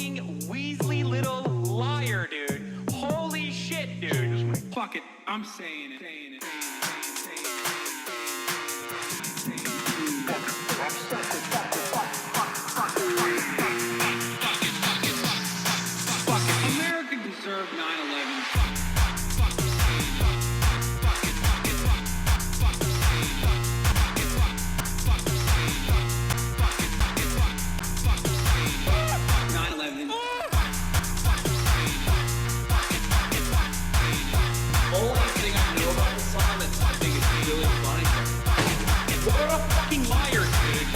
fucking Weasley little liar, dude. Holy shit, dude. Fuck it, I'm saying it. America deserved 9/11. Only thing I know about the song that I think is really funny. What a fucking liar, dude.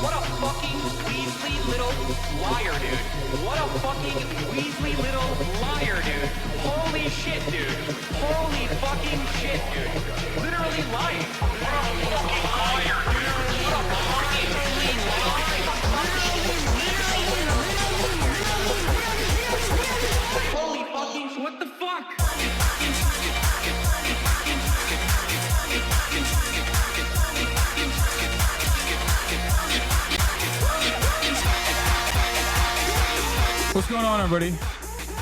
What a fucking Weasley little liar, dude. What a fucking Weasley little liar, dude. Holy shit, dude. Holy fucking shit, dude. Literally lying. What a fucking liar, dude. What a fucking liar. Holy fucking, what the fuck? What's going on, everybody?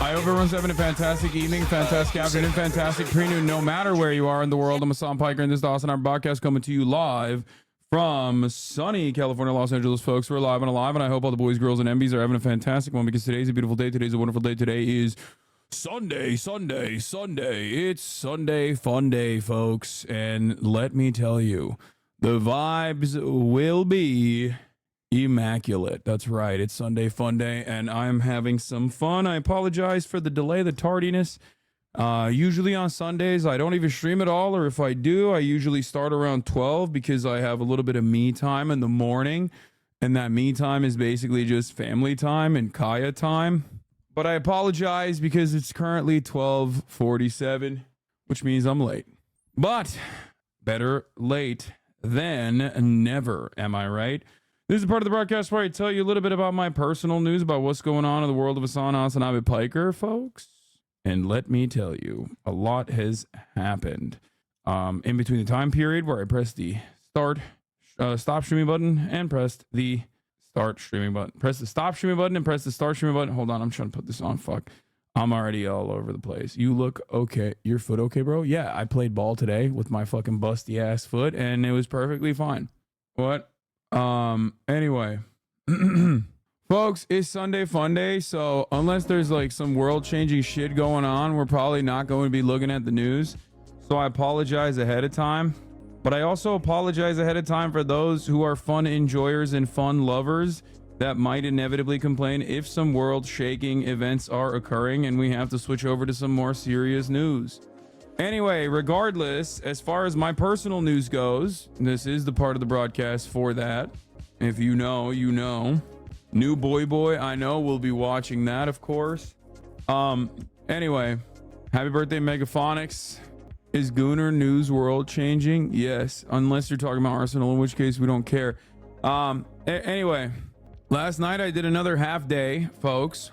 I hope everyone's having a fantastic evening, fantastic afternoon, fantastic pre-noon, no matter where you are in the world. I'm Hasan Piker, and this is the HasanAbi podcast coming to you live from sunny California, Los Angeles, folks. We're live and alive, and I hope all the boys, girls, and MBs are having a fantastic one because today's a beautiful day. Today's a wonderful day. Today is Sunday. It's Sunday fun day, folks. And let me tell you, the vibes will be immaculate. That's right. It's Sunday fun day, and I'm having some fun. I apologize for the delay, the tardiness. Usually on Sundays, I don't even stream at all, or if I do, I usually start around 12 because I have a little bit of me time in the morning, and that me time is basically just family time and Kaya time. But I apologize because it's currently 12:47, which means I'm late. But better late than never, am I right? This is a part of the broadcast where I tell you a little bit about my personal news about what's going on in the world of HasanAbi Piker, folks. And let me tell you, a lot has happened in between the time period where I pressed the stop streaming button and pressed the start streaming button. Press the stop streaming button and press the start streaming button. Hold on, I'm trying to put this on. Fuck. I'm already all over the place. You look okay. Your foot okay, bro? Yeah, I played ball today with my fucking busty ass foot and it was perfectly fine. What? Anyway, folks, it's Sunday fun day, so unless there's like some world changing shit going on, we're probably not going to be looking at the news. So I apologize ahead of time, but I also apologize ahead of time for those who are fun enjoyers and fun lovers that might inevitably complain if some world shaking events are occurring and we have to switch over to some more serious news. Anyway, regardless, as far as my personal news goes, this is the part of the broadcast for that. If you know, you know. New boy, I know, will be watching that, of course. Anyway, happy birthday, Megaphonics. Is Gooner news world changing? Yes, unless you're talking about Arsenal, in which case we don't care. Anyway, last night I did another half day, folks.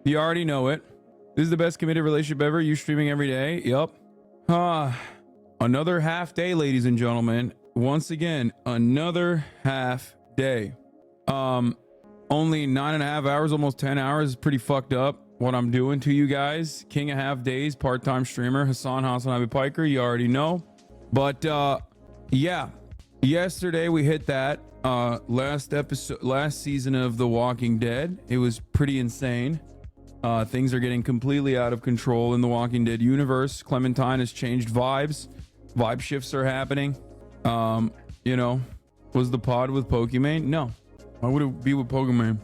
You already know it. This is the best committed relationship ever. You streaming every day. Yep. Another half day, ladies and gentlemen. Once again, another half day. Only 9.5 hours, almost 10 hours is pretty fucked up what I'm doing to you guys. King of half days, part-time streamer, HasanAbi Piker, you already know. But yeah, yesterday we hit that last season of The Walking Dead. It was pretty insane. Things are getting completely out of control in the Walking Dead universe. Clementine has changed vibes. Vibe shifts are happening. You know, was the pod with Pokimane? No. Why would it be with Pokimane?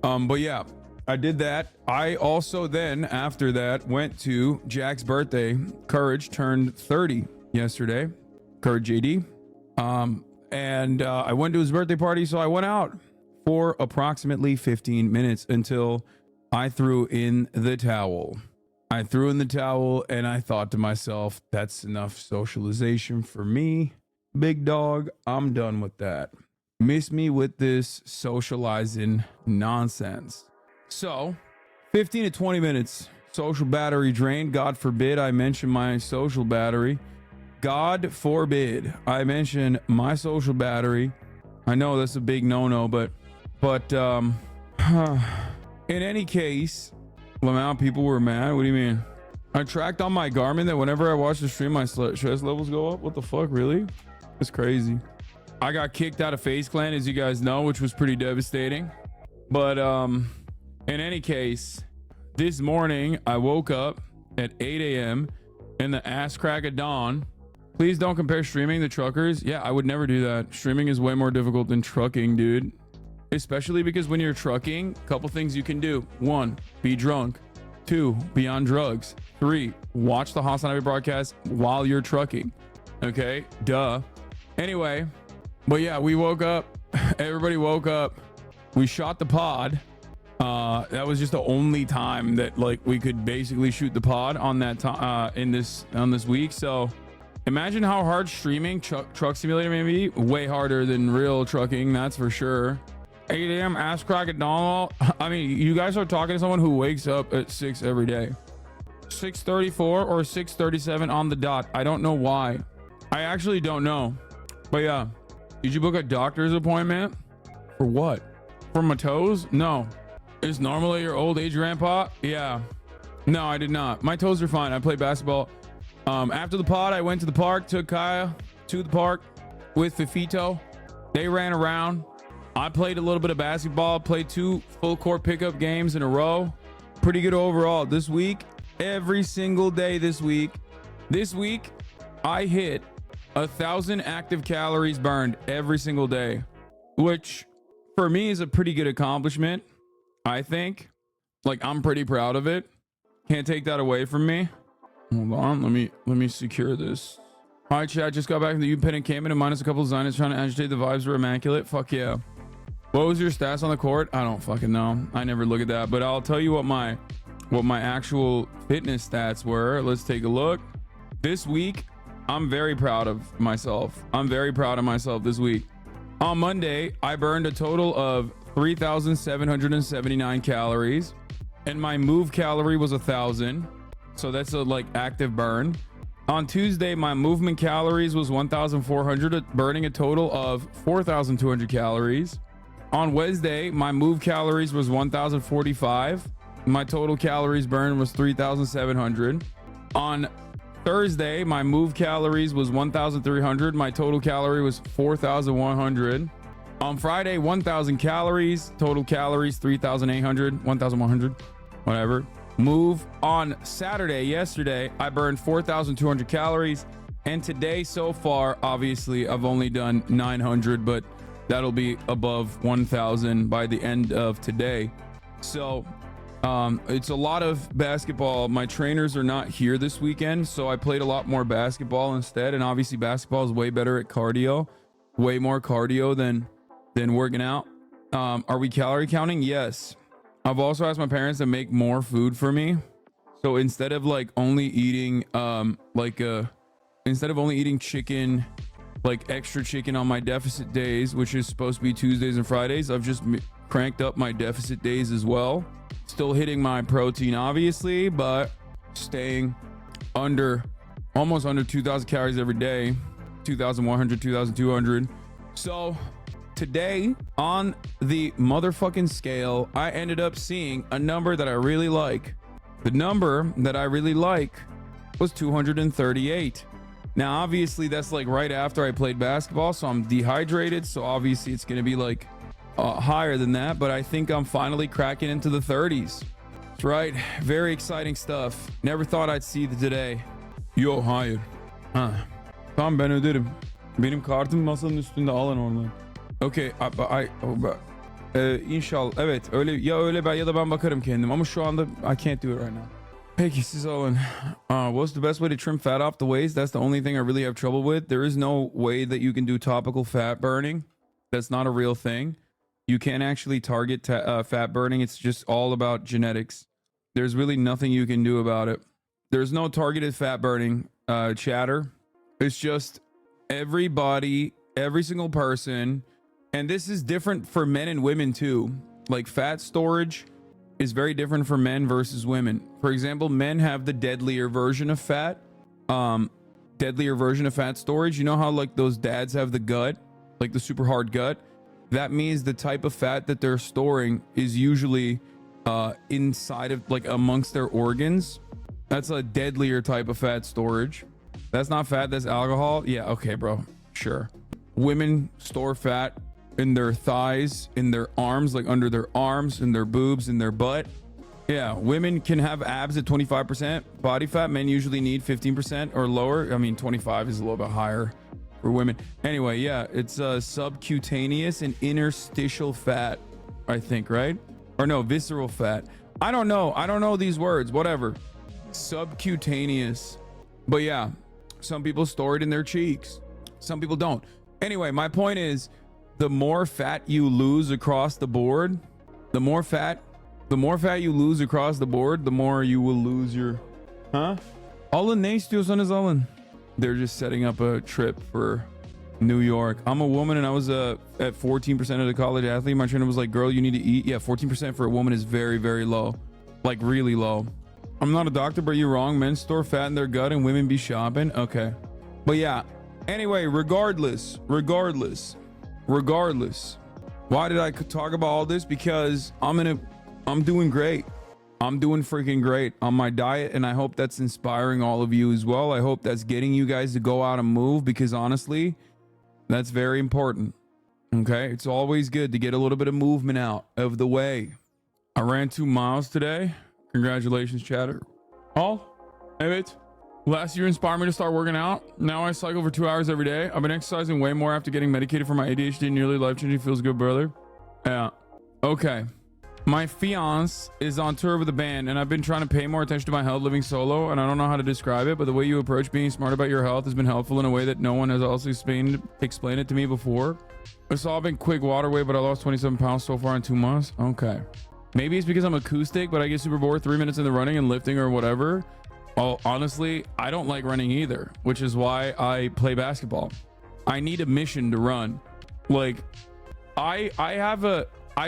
But yeah, I did that. I also then, after that, went to Jack's birthday. Courage turned 30 yesterday. Courage JD. And I went to his birthday party, so I went out for approximately 15 minutes until I threw in the towel. I threw in the towel and I thought to myself, that's enough socialization for me. Big dog, I'm done with that. Miss me with this socializing nonsense. So, 15 to 20 minutes, social battery drained. God forbid I mention my social battery. God forbid I mention my social battery. I know that's a big no-no, but in any case, the amount of people were mad. What do you mean? I tracked on my Garmin that whenever I watch the stream, my stress levels go up. What the fuck, really? It's crazy. I got kicked out of FaZe Clan, as you guys know, which was pretty devastating. But in any case, this morning I woke up at 8 a.m. in the ass crack of dawn. Please don't compare streaming to truckers. Yeah, I would never do that. Streaming is way more difficult than trucking, dude. Especially because when you're trucking, a couple things you can do. 1, be drunk. 2, be on drugs. 3, watch the HasanAbi broadcast while you're trucking. Okay, duh. Anyway, but yeah, we woke up. Everybody woke up. We shot the pod. That was just the only time that like we could basically shoot the pod on that time on this week. So imagine how hard streaming truck simulator may be. Way harder than real trucking, that's for sure. 8 a.m. ass crack at dawn. I mean, you guys are talking to someone who wakes up at 6 every day. 6:34 or 6:37 on the dot. I don't know why. I actually don't know. But yeah, did you book a doctor's appointment? For what? For my toes? No. Is normally your old age grandpa? Yeah. No, I did not. My toes are fine. I play basketball. After the pod, I went to the park, took Kaya to the park with Fifito. They ran around. I played a little bit of basketball, played 2 full court pickup games in a row. Pretty good overall. This week, every single day this week, I hit 1,000 active calories burned every single day, which for me is a pretty good accomplishment. I think, like, I'm pretty proud of it. Can't take that away from me. Hold on, let me secure this. All right, chat, just got back from the U-Pen and came in and minus a couple of designers trying to agitate. The vibes were immaculate. Fuck yeah. What was your stats on the court? I don't fucking know. I never look at that, but I'll tell you what my actual fitness stats were. Let's take a look. This week, I'm very proud of myself. I'm very proud of myself this week. On Monday, I burned a total of 3,779 calories, and my move calorie was 1,000. So that's a like active burn. On Tuesday, my movement calories was 1,400, burning a total of 4,200 calories. On Wednesday, my move calories was 1,045. My total calories burned was 3,700. On Thursday, my move calories was 1,300. My total calorie was 4,100. On Friday, 1,000 calories. Total calories 3,800, 1,100, whatever. Move. On Saturday, yesterday, I burned 4,200 calories. And today, so far, obviously, I've only done 900, but that'll be above 1,000 by the end of today. So it's a lot of basketball. My trainers are not here this weekend, so I played a lot more basketball instead. And obviously basketball is way better at cardio, way more cardio than working out. Are we calorie counting? Yes. I've also asked my parents to make more food for me. So instead of like only eating instead of only eating chicken, like extra chicken on my deficit days, which is supposed to be Tuesdays and Fridays, I've just cranked up my deficit days as well. Still hitting my protein, obviously, but staying almost under 2,000 calories every day, 2,100, 2,200. So today on the motherfucking scale, I ended up seeing a number that I really like. The number that I really like was 238. Now, obviously, that's like right after I played basketball, so I'm dehydrated. So obviously, it's going to be like higher than that. But I think I'm finally cracking into the 30s. That's right. Very exciting stuff. Never thought I'd see the today. Yo, hayır. Ha. Tamam, ben öderim. Benim kartım masanın üstünde, alın oradan. Okay. İnşallah. Evet. Öyle ben ya da ben bakarım kendim. Ama şu anda I can't do it right now. Peki, siz alın. What's the best way to trim fat off the waist? That's the only thing I really have trouble with. There is no way that you can do topical fat burning. That's not a real thing. You can't actually target fat burning. It's just all about genetics. There's really nothing you can do about it. There's no targeted fat burning, chatter. It's just everybody, every single person, and this is different for men and women too. Like fat storage is very different for men versus women. For example, men have the deadlier version of fat, storage. You know how like those dads have the gut, like the super hard gut? That means the type of fat that they're storing is usually inside of, like, amongst their organs. That's a deadlier type of fat storage. That's not fat, that's alcohol. Yeah, okay, bro, sure. Women store fat in their thighs, in their arms, like under their arms, in their boobs, in their butt. Yeah, women can have abs at 25% body fat. Men usually need 15% or lower. I mean, 25 is a little bit higher for women. Anyway, yeah, it's subcutaneous and interstitial fat, I think, right? Or no, visceral fat. I don't know these words, whatever. Subcutaneous. But yeah, some people store it in their cheeks, some people don't. Anyway, my point is, the more fat you lose across the board, the more fat you lose across the board, the more you will lose your Allen Nastios on his Allen. They're just setting up a trip for New York. I'm a woman and I was at 14% of the college athlete. My trainer was like, girl, you need to eat. Yeah, 14% for a woman is very, very low. Like really low. I'm not a doctor, but you're wrong. Men store fat in their gut and women be shopping. Okay. But yeah. Anyway, regardless. Why did I talk about all this? Because I'm doing great. I'm doing freaking great on my diet, and I hope that's inspiring all of you as well. I hope that's getting you guys to go out and move, because honestly, that's very important. Okay, it's always good to get a little bit of movement out of the way. I ran 2 miles today. Congratulations, chatter. All right. Last year inspired me to start working out. Now I cycle for 2 hours every day. I've been exercising way more after getting medicated for my ADHD. Nearly life-changing. Feels good, brother. Yeah. Okay. My fiance is on tour with a band, and I've been trying to pay more attention to my health living solo, and I don't know how to describe it, but the way you approach being smart about your health has been helpful in a way that no one has also explained it to me before. It's all been quick water weight, but I lost 27 pounds so far in 2 months. Okay. Maybe it's because I'm acoustic, but I get super bored 3 minutes in the running and lifting or whatever. Oh, honestly, I don't like running either, which is why I play basketball. I need a mission to run. Like, I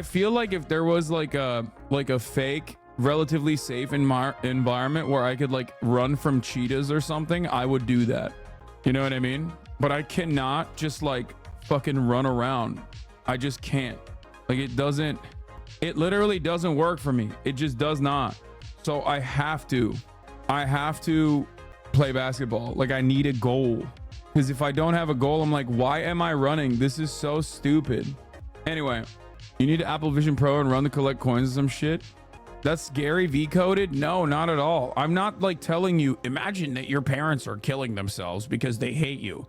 feel like if there was like a fake, relatively safe environment where I could like run from cheetahs or something, I would do that. You know what I mean? But I cannot just like fucking run around. I just can't. Like it literally doesn't work for me. It just does not. So I have to play basketball. Like I need a goal. Because if I don't have a goal, I'm like, why am I running? This is so stupid. Anyway, you need Apple Vision Pro and run to collect coins or some shit. That's Gary V coded? No, not at all. I'm not like telling you, imagine that your parents are killing themselves because they hate you.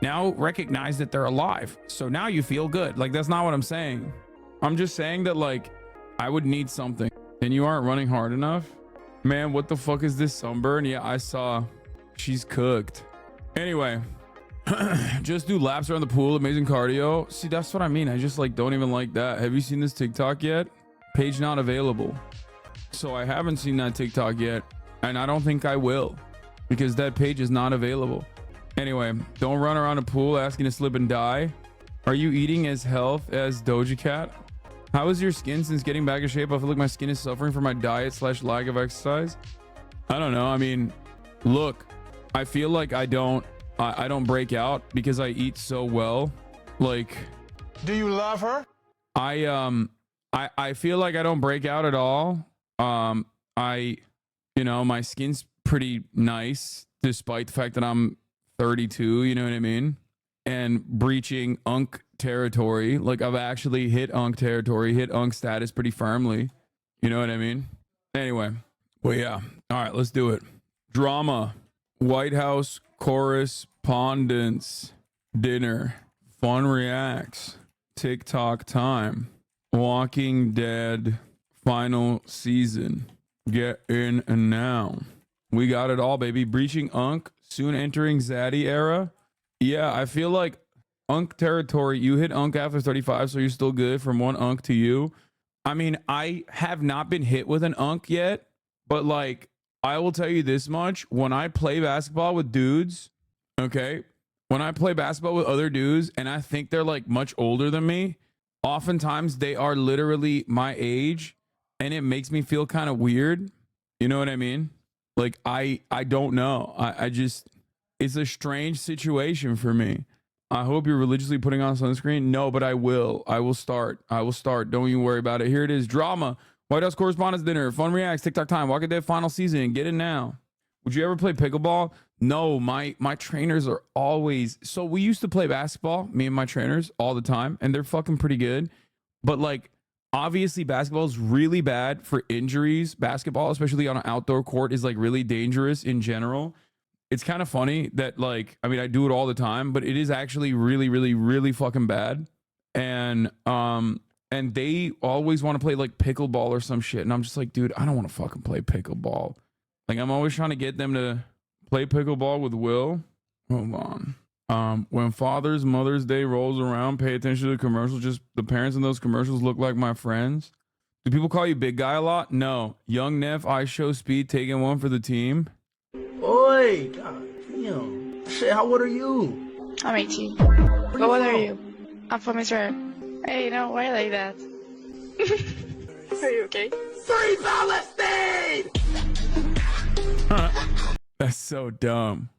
Now recognize that they're alive. So now you feel good. Like, that's not what I'm saying. I'm just saying that like, I would need something. And you aren't running hard enough? Man, what the fuck is this sunburn? Yeah, I saw. She's cooked. Anyway. Just do laps around the pool. Amazing cardio. See, that's what I mean. I just like don't even like that. Have you seen this TikTok yet? Page not available. So I haven't seen that TikTok yet, and I don't think I will, because that page is not available. Anyway, don't run around a pool asking to slip and die. Are you eating as health as Doja Cat? How is your skin since getting back in shape? I feel like my skin is suffering from my diet / lack of exercise. I don't know. I mean, look, I feel like I don't break out because I eat so well. Like, do you love her? I feel like I don't break out at all. My skin's pretty nice despite the fact that I'm 32, you know what I mean? And breaching unk territory. Like, I've actually hit unk territory, hit unk status pretty firmly. You know what I mean? Anyway, well, yeah. All right, let's do it. Drama. White House correspondents dinner. Fun reacts. TikTok time. Walking Dead final season. Get in and now. We got it all, baby. Breaching Unk. Soon entering Zaddy era. Yeah, I feel like Unk territory. You hit Unk after 35, so you're still good from one Unk to you. I mean, I have not been hit with an Unk yet. But like, I will tell you this much: when I play basketball with dudes, okay, when I play basketball with other dudes, and I think they're like much older than me, oftentimes they are literally my age, and it makes me feel kind of weird. You know what I mean? Like I don't know. I just, it's a strange situation for me. I hope you're religiously putting on sunscreen. No, but I will. I will start. Don't you worry about it. Here it is. Drama. White House Correspondents' Dinner. Fun Reacts. TikTok Time. Walking Dead final season. Get it now. Would you ever play pickleball? No, my trainers are always... So we used to play basketball, me and my trainers, all the time. And they're fucking pretty good. But like, obviously basketball is really bad for injuries. Basketball, especially on an outdoor court, is like really dangerous in general. It's kind of funny that like, I mean, I do it all the time, but it is actually really, really, really fucking bad. And they always want to play like pickleball or some shit. And I'm just like, dude, I don't want to fucking play pickleball. Like, I'm always trying to get them to play pickleball with Will. Hold on. When Mother's Day rolls around, pay attention to the commercials. Just the parents in those commercials look like my friends. Do people call you big guy a lot? No. Young Neff, I show speed, taking one for the team. Oi, god damn. Shit, how old are you? I'm 18. But what are you? I'm from Israel. Hey, why like that? Are you okay? Free Palestine! That's so dumb.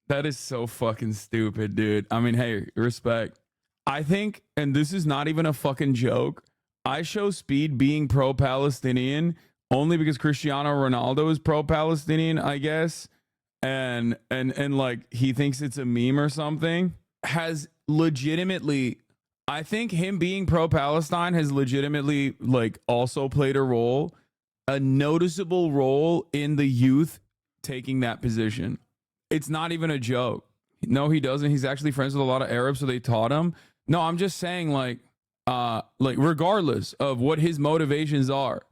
That is so fucking stupid, dude. I mean, hey, respect. I think, and this is not even a fucking joke, I show speed being pro-Palestinian only because Cristiano Ronaldo is pro-Palestinian, I guess. And like, he thinks it's a meme or something. Has legitimately, I think him being pro-Palestine has legitimately like also played a noticeable role in the youth taking that position. It's not even a joke. No, he doesn't. He's actually friends with a lot of Arabs, so they taught him. No, I'm just saying, like regardless of what his motivations are,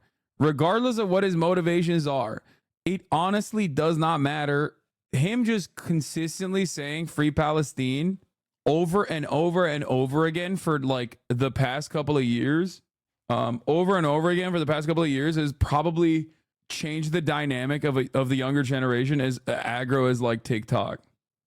it honestly does not matter. Him just consistently saying free Palestine over and over and over again for like the past couple of years, has probably changed the dynamic of the younger generation as aggro as like TikTok.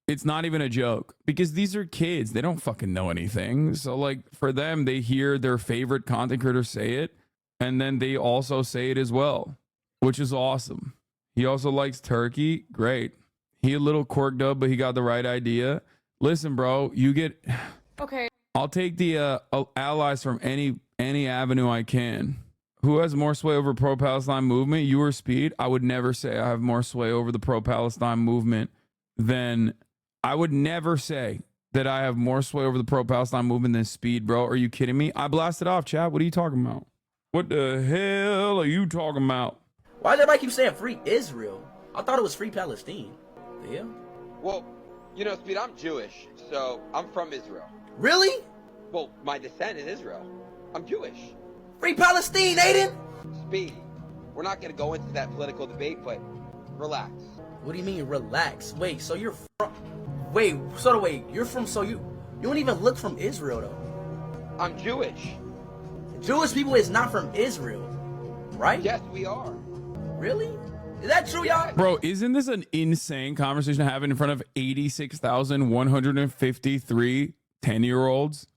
It's not even a joke because these are kids. They don't fucking know anything. So like for them, they hear their favorite content creator say it, and then they also say it as well, which is awesome. He also likes turkey. Great. He a little quirked up, but he got the right idea. Listen, bro, you get... Okay. I'll take the allies from any avenue I can. Who has more sway over pro-Palestine movement, you or Speed? I would never say I have more sway over the pro-Palestine movement than... I would never say that I have more sway over the pro-Palestine movement than Speed, bro. Are you kidding me? I blasted off, chat. What are you talking about? What the hell are you talking about? Why does everybody keep saying free Israel? I thought it was free Palestine. Yeah. Well, Speed, I'm Jewish, so I'm from Israel. Really? Well, my descent is Israel. I'm Jewish. Free Palestine, Aiden! Speed, we're not going to go into that political debate, but relax. What do you mean, relax? Wait, so you're from... you're from... So you don't even look from Israel, though. I'm Jewish. Jewish people is not from Israel, right? Yes, we are. Really? Is that true, y'all? Bro, isn't this an insane conversation to have in front of 86,153 10-year-olds?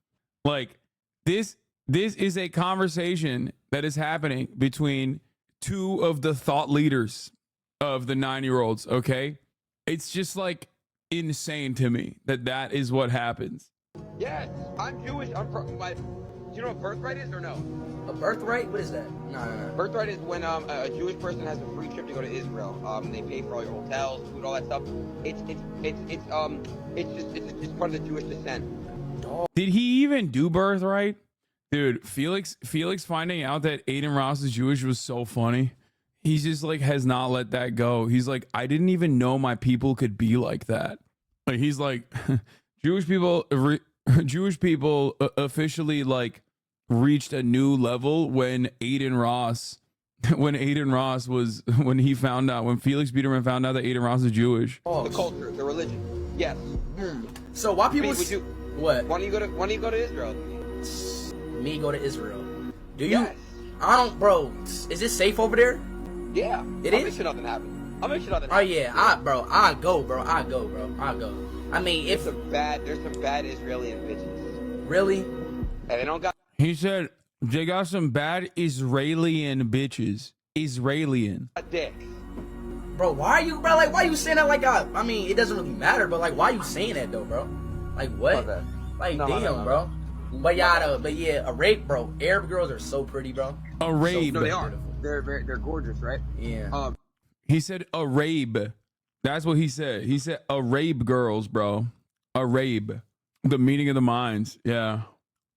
Like, this is a conversation that is happening between two of the thought leaders of the 9-year-olds, okay? It's just, like, insane to me that is what happens. Yes, I'm Jewish. I'm from... Do you know what birthright is or no? A birthright? What is that? No. Birthright is when a Jewish person has a free trip to go to Israel. They pay for all your hotels, food, all that stuff. It's just part of the Jewish descent. Did he even do birthright? Dude, Felix finding out that Aiden Ross is Jewish was so funny. He's just like has not let that go. He's like, I didn't even know my people could be like that. Like he's like, Jewish people officially like reached a new level when Felix Biederman found out that Aiden Ross is Jewish. The culture, the religion. Yes. So why people what? Why don't you go to Israel? Me go to Israel. Do you? Yes. I don't, bro. Is it safe over there? Yeah. It I'll is? make sure nothing happens. I'll make sure nothing Oh happens. yeah, I go, bro. I go. I mean, There's if some bad Israeli bitches. really, And they don't got He said they got some bad Israelian bitches. Israelian. dicks. bro, why you saying that like I mean, it doesn't really matter, but like, why you saying that though, bro? Like what? My bad. Like No, my damn, bad. bro. But yeah, bro. Arab girls are so pretty, bro. Arabe. No, they are. Beautiful. They're gorgeous, right? Yeah. He said Arabe. That's what he said. He said Arabe girls, bro. Arabe. The meeting of the minds. Yeah.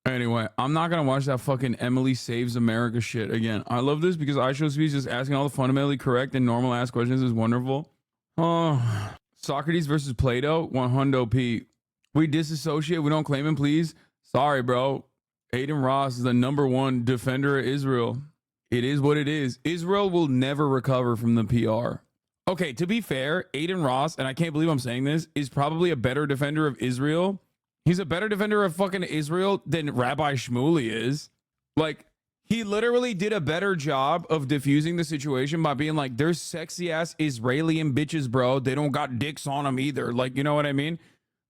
Anyway, I'm not going to watch that fucking Emily Saves America shit again. I love this because iShowSpeed just asking all the fundamentally correct and normal ass questions is wonderful. Oh, Socrates versus Plato, 100 P. We disassociate. We don't claim him, please. Sorry, bro. Aiden Ross is the #1 defender of Israel. It is what it is. Israel will never recover from the PR. Okay, to be fair, Aiden Ross, and I can't believe I'm saying this, is probably a better defender of Israel. He's a better defender of fucking Israel than Rabbi Shmuley is. Like, he literally did a better job of diffusing the situation by being like, there's sexy ass Israeli bitches, bro. They don't got dicks on them either. Like, you know what I mean?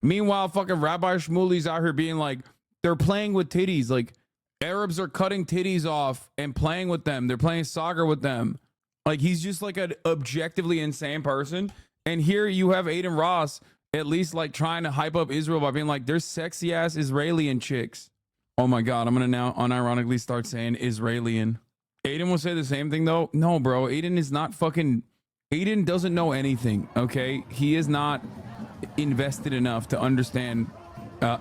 Meanwhile, fucking Rabbi Shmuley's out here being like, they're playing with titties. Like, Arabs are cutting titties off and playing with them. They're playing soccer with them. Like, he's just like an objectively insane person. And here you have Aiden Ross at least like trying to hype up Israel by being like, there's sexy ass Israeli chicks. Oh my God, I'm going to now unironically start saying Israelian. Aiden will say the same thing though. No, bro, Aiden is not fucking, Aiden doesn't know anything, okay? He is not invested enough to understand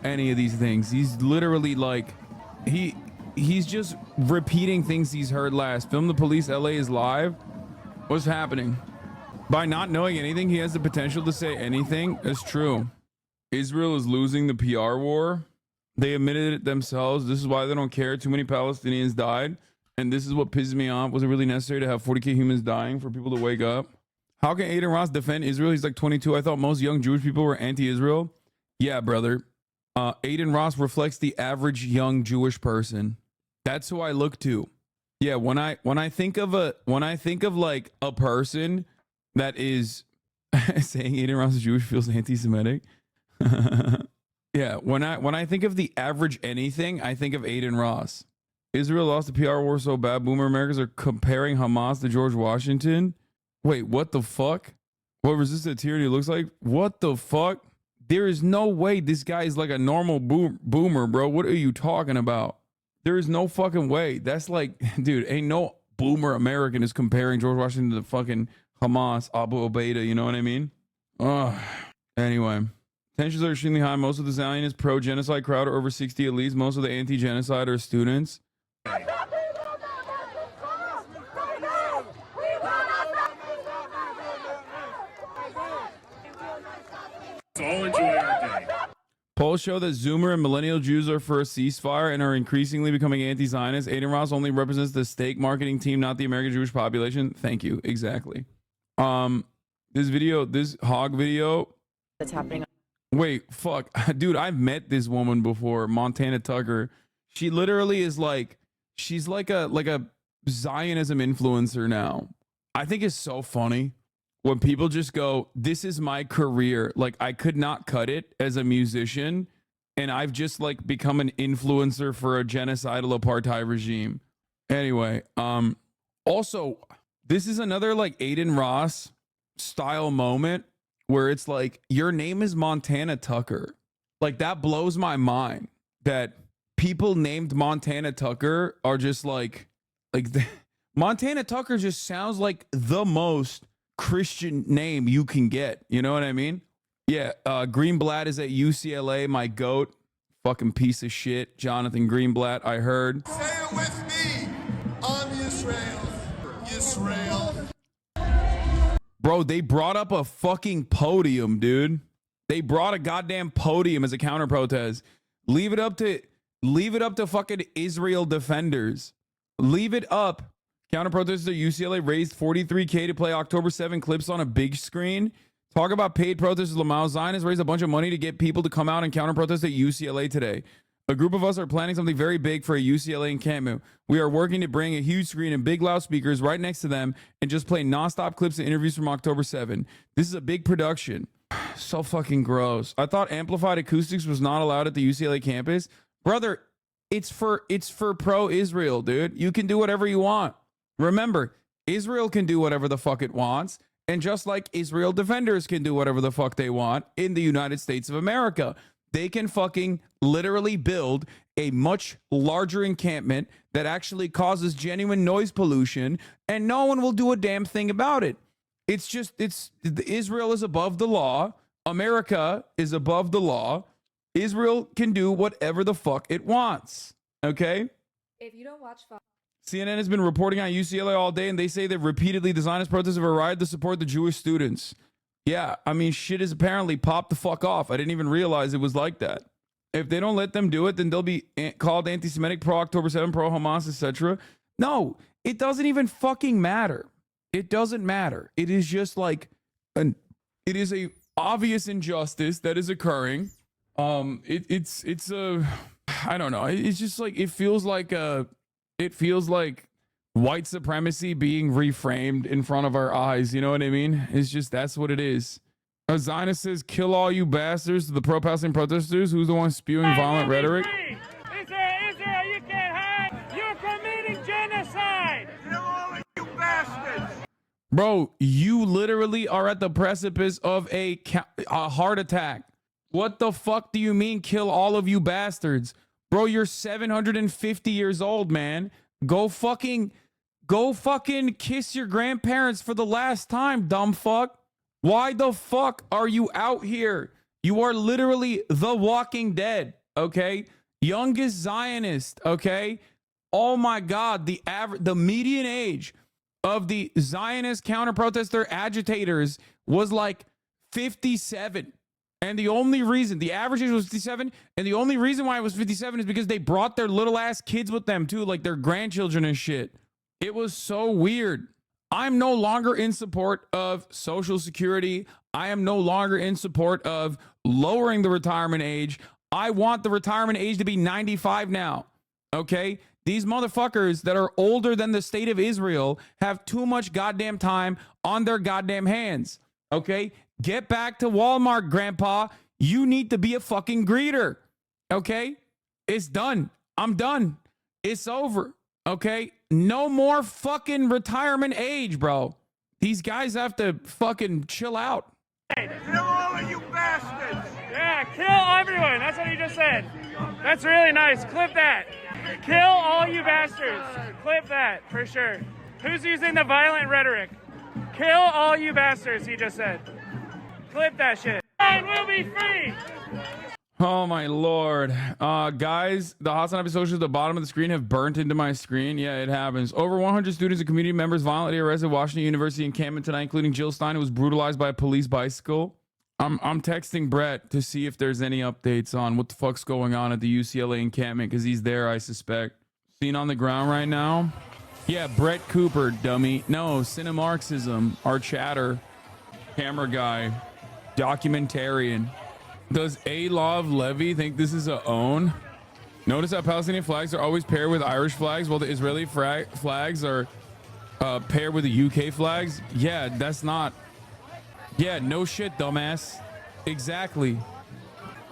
any of these things. He's literally like, he's just repeating things he's heard last. Film the Police LA is live. What's happening? By not knowing anything, he has the potential to say anything. It's true. Israel is losing the PR war. They admitted it themselves. This is why they don't care. Too many Palestinians died. And this is what pisses me off. Was it really necessary to have 40K humans dying for people to wake up? How can Aiden Ross defend Israel? He's like 22. I thought most young Jewish people were anti-Israel. Yeah, brother. Aiden Ross reflects the average young Jewish person. That's who I look to. Yeah, when I think of like a person that is saying Aiden Ross is Jewish feels anti-Semitic. Yeah, when I think of the average anything, I think of Aiden Ross. Israel lost the PR war so bad, Boomer Americans are comparing Hamas to George Washington. Wait, what the fuck? What resistant tyranny looks like? What the fuck? There is no way this guy is like a normal boomer, bro. What are you talking about? There is no fucking way. That's like, dude, ain't no boomer American is comparing George Washington to the fucking Hamas, Abu Ubaidah, you know what I mean? Anyway, tensions are extremely high. Most of the Zionist pro-genocide crowd are over 60 at least. Most of the anti-genocide are students. All enjoy our day. Polls show that Zoomer and millennial Jews are for a ceasefire and are increasingly becoming anti-Zionist. Aiden Ross only represents the steak marketing team, not the American Jewish population. Thank you. Exactly. This hog video That's happening. Wait, fuck. Dude, I've met this woman before, Montana Tucker. She literally is like, she's like a Zionism influencer now. I think it's so funny when people just go, this is my career. Like, I could not cut it as a musician, and I've just like become an influencer for a genocidal apartheid regime. Anyway, also, this is another like Aiden Ross style moment where it's like, your name is Montana Tucker. Like, that blows my mind that people named Montana Tucker are just like Montana Tucker just sounds like the most Christian name you can get. You know what I mean? Yeah. Greenblatt is at UCLA. My goat. Fucking piece of shit. Jonathan Greenblatt. I heard. Say it with me. I'm Israel. Israel. Bro, they brought up a fucking podium, dude. They brought a goddamn podium as a counter protest. Leave it up to fucking Israel defenders. Leave it up. Counter protesters at UCLA raised $43K to play October 7 clips on a big screen. Talk about paid protesters. Lamau Zionists raised a bunch of money to get people to come out and counter protest at UCLA today. A group of us are planning something very big for a UCLA encampment. We are working to bring a huge screen and big loudspeakers right next to them and just play nonstop clips and interviews from October 7. This is a big production. So fucking gross. I thought amplified acoustics was not allowed at the UCLA campus. Brother, it's for pro-Israel, dude. You can do whatever you want. Remember, Israel can do whatever the fuck it wants. And just like Israel defenders can do whatever the fuck they want in the United States of America. They can fucking literally build a much larger encampment that actually causes genuine noise pollution, and no one will do a damn thing about it. Israel is above the law. America is above the law. Israel can do whatever the fuck it wants. Okay? If you don't watch CNN has been reporting on UCLA all day, and they say that repeatedly the Zionist protests have arrived to support the Jewish students. Yeah, I mean, shit is apparently popped the fuck off. I didn't even realize it was like that. If they don't let them do it, then they'll be called anti-Semitic, pro-October 7, pro-Hamas, etc. No, it doesn't even fucking matter. It doesn't matter. It is just like it is a obvious injustice that is occurring. It's a, I don't know. It's just like, it feels like white supremacy being reframed in front of our eyes. You know what I mean? It's just, that's what it is. A Zionist says, kill all you bastards to the pro-Palestinian protesters. Who's the one spewing violent rhetoric? Israel, you can't hide. You're committing genocide. Kill all of you bastards. Bro, you literally are at the precipice of a heart attack. What the fuck do you mean, kill all of you bastards? Bro, you're 750 years old, man. Go fucking kiss your grandparents for the last time, dumb fuck. Why the fuck are you out here? You are literally the Walking Dead, okay? Youngest Zionist, okay? Oh my God, the median age of the Zionist counter-protester agitators was like 57. And the only reason, the average age was 57, and the only reason why it was 57 is because they brought their little ass kids with them too, like their grandchildren and shit. It was so weird. I'm no longer in support of Social Security. I am no longer in support of lowering the retirement age. I want the retirement age to be 95 now. Okay? These motherfuckers that are older than the state of Israel have too much goddamn time on their goddamn hands. Okay? Get back to Walmart, Grandpa. You need to be a fucking greeter. Okay? It's done. I'm done. It's over. Okay? No more fucking retirement age, bro. These guys have to fucking chill out. Kill all of you bastards. Yeah, kill everyone. That's what he just said. That's really nice. Clip that. Kill all you bastards. Clip that for sure. Who's using the violent rhetoric? Kill all you bastards, he just said. Clip that shit. And we'll be free. Oh my lord. Guys, the HasanAbi socials at the bottom of the screen have burnt into my screen. Yeah, it happens. Over 100 students and community members violently arrested at Washington University encampment tonight, including Jill Stein, who was brutalized by a police bicycle. I'm texting Brett to see if there's any updates on what the fuck's going on at the UCLA encampment, because he's there, I suspect. Seen on the ground right now? Yeah, Brett Cooper, dummy. No, Cinemarxism, our chatter, camera guy, documentarian. Does Alov Levy think this is a own? Notice how Palestinian flags are always paired with Irish flags, while the Israeli flags are paired with the UK flags? Yeah, that's not... Yeah, no shit, dumbass. Exactly.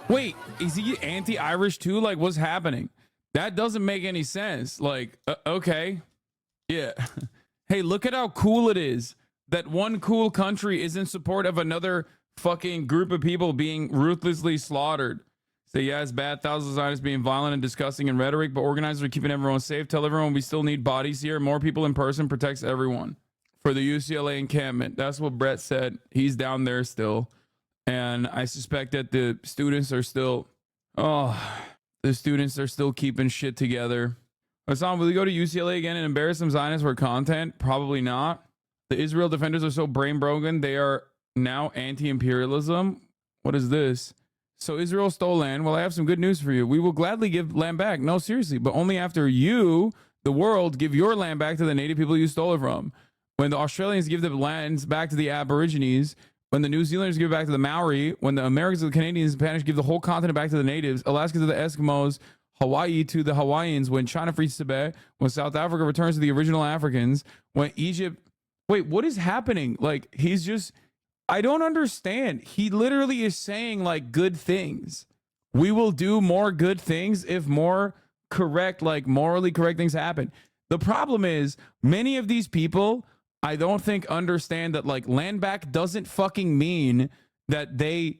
Wait, is he anti-Irish too? Like, what's happening? That doesn't make any sense. Like, okay. Yeah. Hey, look at how cool it is that one cool country is in support of another fucking group of people being ruthlessly slaughtered. So yeah, it's bad. Thousands of Zionists being violent and disgusting in rhetoric, but organizers are keeping everyone safe. Tell everyone we still need bodies here. More people in person protects everyone. For the UCLA encampment. That's what Brett said. He's down there still. And I suspect that the students are still... the students are still keeping shit together. Hasan, will you go to UCLA again and embarrass some Zionists for content? Probably not. The Israel defenders are so brain broken. They are now anti-imperialism. What is this? So Israel stole land. Well, I have some good news for you. We will gladly give land back. No, seriously. But only after you, the world, give your land back to the native people you stole it from. When the Australians give the lands back to the Aborigines, when the New Zealanders give it back to the Maori, when the Americans, the Canadians, and Spanish give the whole continent back to the natives, Alaska to the Eskimos, Hawaii to the Hawaiians, when China frees Tibet, when South Africa returns to the original Africans, when Egypt. Wait, what is happening? Like, he's just, I don't understand. He literally is saying like good things. We will do more good things if more correct, like morally correct things happen. The problem is many of these people, I don't think understand that like land back doesn't fucking mean that they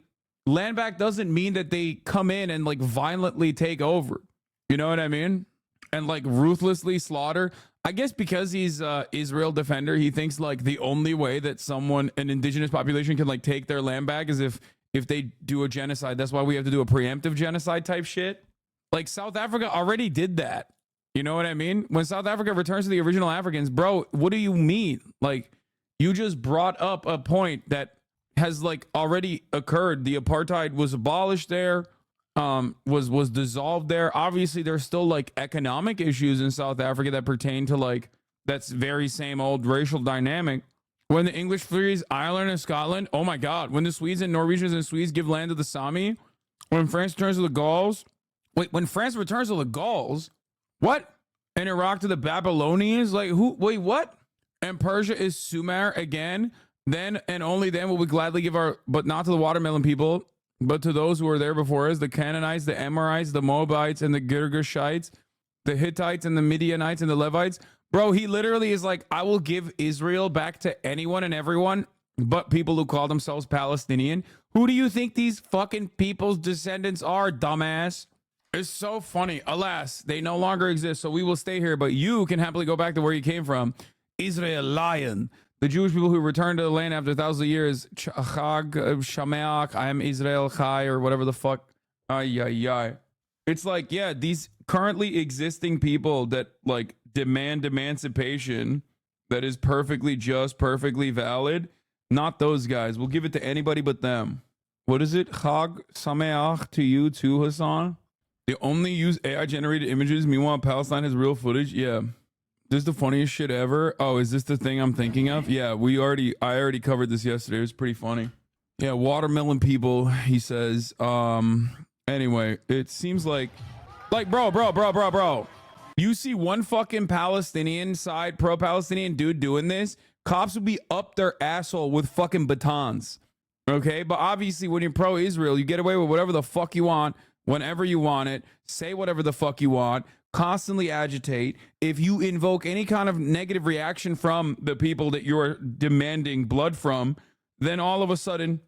come in and like violently take over. You know what I mean? And like ruthlessly slaughter. I guess because he's Israel defender, he thinks like the only way that an indigenous population can like take their land back is if they do a genocide. That's why we have to do a preemptive genocide type shit. Like South Africa already did that. You know what I mean? When South Africa returns to the original Africans, bro, what do you mean? Like, you just brought up a point that has like already occurred. The apartheid was abolished there, was dissolved there. Obviously, there's still like economic issues in South Africa that pertain to like that's very same old racial dynamic. When the English frees Ireland and Scotland, oh my God. When the Swedes and Norwegians and Swedes give land to the Sami, when France returns to the Gauls, when France returns to the Gauls, what? And Iraq to the Babylonians? Like who? Wait, what? And Persia is Sumer again? Then and only then will we gladly give but not to the watermelon people, but to those who were there before us, the Canaanites, the Amorites, the Moabites, and the Girgashites, the Hittites, and the Midianites, and the Levites. Bro, he literally is like, I will give Israel back to anyone and everyone but people who call themselves Palestinian. Who do you think these fucking people's descendants are, dumbass? It's so funny. Alas, they no longer exist, so we will stay here, but you can happily go back to where you came from. Israel lion. The Jewish people who returned to the land after thousands of years, Chag, Shameach, I am Israel Chai, or whatever the fuck. It's like, yeah, these currently existing people that like demand emancipation that is perfectly just, perfectly valid. Not those guys. We'll give it to anybody but them. What is it? Chag Sameach to you too, Hasan? They only use AI generated images. Meanwhile, Palestine has real footage. Yeah. This is the funniest shit ever. Oh, is this the thing I'm thinking of? Yeah, I already covered this yesterday. It was pretty funny. Yeah, watermelon people, he says. Anyway, it seems like bro. You see one fucking Palestinian side, pro-Palestinian dude doing this, cops would be up their asshole with fucking batons. Okay? But obviously when you're pro-Israel, you get away with whatever the fuck you want, whenever you want it, say whatever the fuck you want, constantly agitate. If you invoke any kind of negative reaction from the people that you're demanding blood from, then all of a sudden,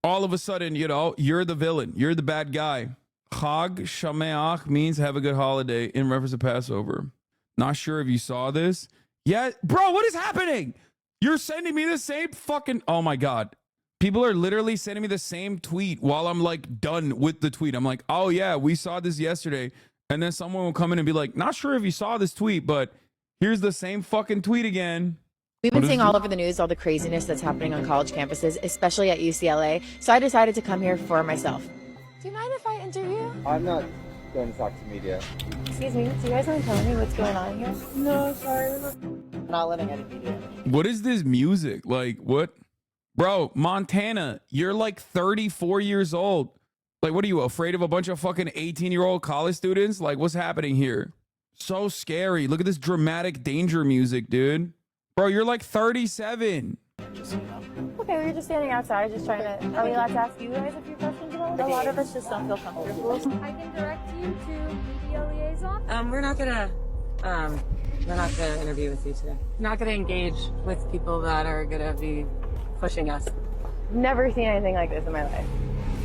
you know, you're the villain. You're the bad guy. Chag Shameach means have a good holiday in reference to Passover. Not sure if you saw this. Yeah, bro, what is happening? You're sending me the same fucking, oh my God. People are literally sending me the same tweet while I'm like done with the tweet. I'm like, oh yeah, we saw this yesterday. And then someone will come in and be like, not sure if you saw this tweet, but here's the same fucking tweet again. We've been seeing all over the news all the craziness that's happening on college campuses, especially at UCLA. So I decided to come here for myself. Do you mind if I interview? I'm not going to talk to media. Excuse me, do you guys want to tell me what's going on here? No, sorry. I'm not letting any media. What is this music? Like, what? Bro, Montana, you're like 34 years old. Like, what are you, afraid of a bunch of fucking 18-year-old college students? Like, what's happening here? So scary. Look at this dramatic danger music, dude. Bro, you're like 37. Okay, we were just standing outside, just trying to... Are we allowed to ask you guys a few questions about it? A lot of us just don't feel comfortable. I can direct you to media liaison. We're not gonna interview with you today. We're not gonna engage with people that are gonna be pushing us. Never seen anything like this in my life.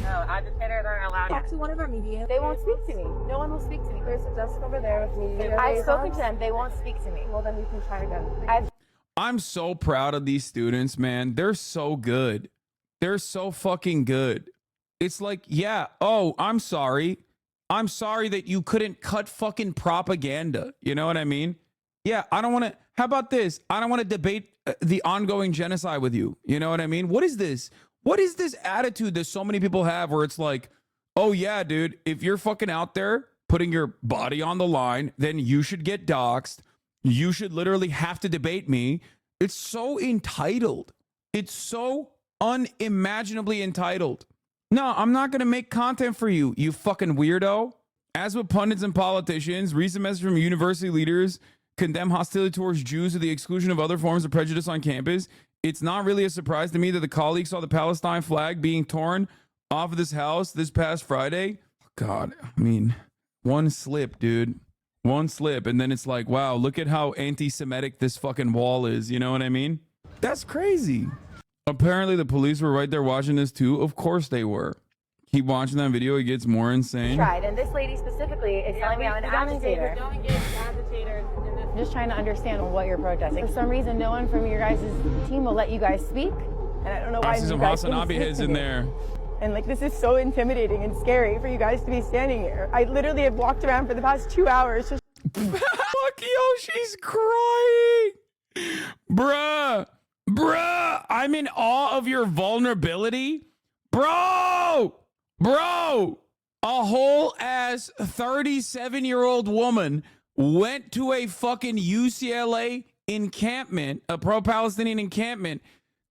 No, agitators aren't allowed. Talk to one of our media. They won't speak to me. No one will speak to me. There's a desk over there with media. I've spoken to them. They won't speak to me. Well, then we can try again. I'm so proud of these students, man. They're so good. They're so fucking good. It's like, yeah, oh, I'm sorry. I'm sorry that you couldn't cut fucking propaganda. You know what I mean? Yeah, I don't want to. How about this? I don't want to debate the ongoing genocide with you. You know what I mean? What is this? What is this attitude that so many people have where it's like, oh yeah, dude, if you're fucking out there putting your body on the line, then you should get doxxed. You should literally have to debate me. It's so entitled. It's so unimaginably entitled. No, I'm not going to make content for you, you fucking weirdo. As with pundits and politicians, recent messages from university leaders condemn hostility towards Jews to the exclusion of other forms of prejudice on campus. It's not really a surprise to me that the colleagues saw the Palestine flag being torn off of this house this past Friday. God, I mean, one slip, dude. One slip. And then it's like, wow, look at how anti-Semitic this fucking wall is. You know what I mean? That's crazy. Apparently the police were right there watching this too. Of course they were. Keep watching that video. It gets more insane. Tried, and this lady specifically is telling me I'm an agitator. Don't engage agitators in this. I'm just trying to understand what you're protesting. For some reason, no one from your guys' team will let you guys speak, and I don't know why. I see some HasanAbi heads in there. And like, this is so intimidating and scary for you guys to be standing here. I literally have walked around for the past 2 hours. Just Fuck, yo, she's crying. Bruh, I'm in awe of your vulnerability. Bro, a whole ass 37-year-old woman went to a fucking UCLA encampment, a pro-Palestinian encampment,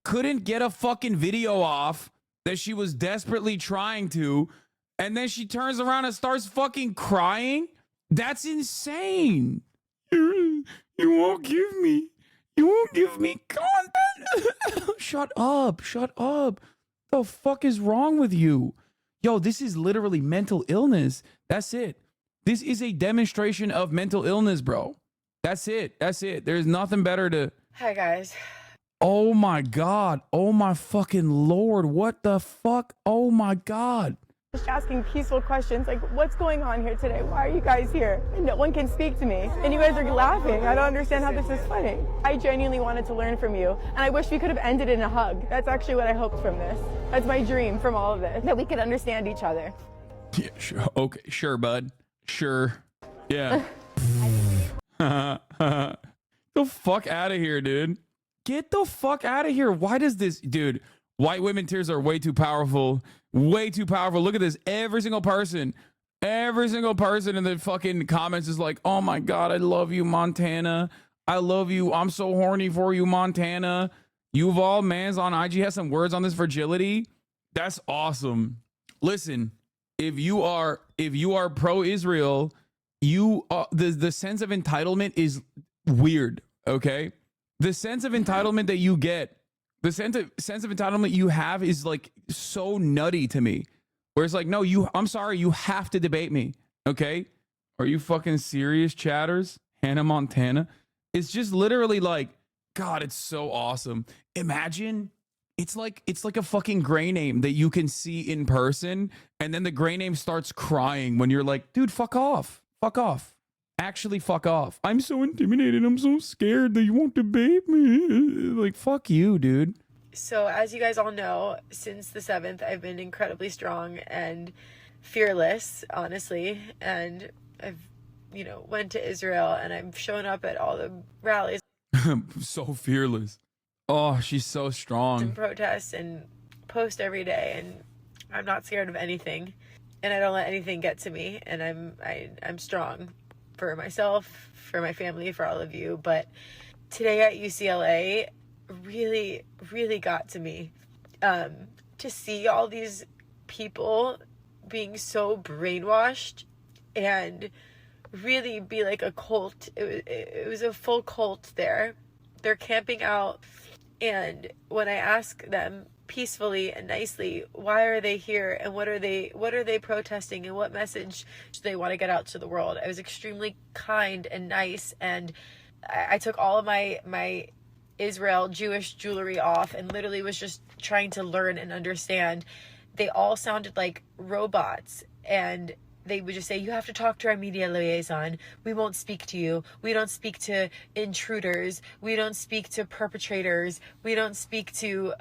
couldn't get a fucking video off that she was desperately trying to, and then she turns around and starts fucking crying. That's insane. You won't give me content. Shut up. The fuck is wrong with you? Yo, this is literally mental illness. That's it. This is a demonstration of mental illness, bro. That's it. There's nothing better to... Hi, guys. Oh my God. Oh my fucking Lord. What the fuck? Oh my God. just asking peaceful questions like, what's going on here today? Why are you guys here? And no one can speak to me. And you guys are laughing. I don't understand how this is funny. I genuinely wanted to learn from you. And I wish we could have ended in a hug. That's actually what I hoped from this. That's my dream from all of this. That we could understand each other. Yeah, sure. Okay, sure, bud. Sure. Yeah. The fuck out of here, dude. Get the fuck out of here. Why does this, dude? White women tears are way too powerful. Way too powerful. Look at this. Every single person in the fucking comments is like, oh my God, I love you, Montana. I love you. I'm so horny for you, Montana. Yuval Mans on IG has some words on this fragility. That's awesome. Listen, if you are pro-Israel, the sense of entitlement is weird, okay? The sense of entitlement that you get, the sense of entitlement you have is like so nutty to me. Where it's like, no, I'm sorry, you have to debate me, okay? Are you fucking serious, chatters? Hannah Montana? It's just literally like, God, it's so awesome. Imagine it's like a fucking gray name that you can see in person, and then the gray name starts crying when you're like, dude, fuck off. Fuck off. Actually, fuck off. I'm so intimidated. I'm so scared that you won't debate me. Like, fuck you, dude. So, as you guys all know, since the 7th, I've been incredibly strong and fearless, honestly. And I've, went to Israel, and I've shown up at all the rallies. So fearless. Oh, she's so strong. And protests and post every day, and I'm not scared of anything, and I don't let anything get to me. And I'm strong for myself, for my family, for all of you. But today at UCLA really, really got to me. To see all these people being so brainwashed and really be like a cult. It was a full cult there. They're camping out, and when I ask them peacefully and nicely, why are they here and what are they protesting and what message do they want to get out to the world, I was extremely kind and nice, and I took all of my Israel Jewish jewelry off and literally was just trying to learn and understand. They all sounded like robots, and they would just say, you have to talk to our media liaison. We won't speak to you. We don't speak to intruders. We don't speak to perpetrators. We don't speak to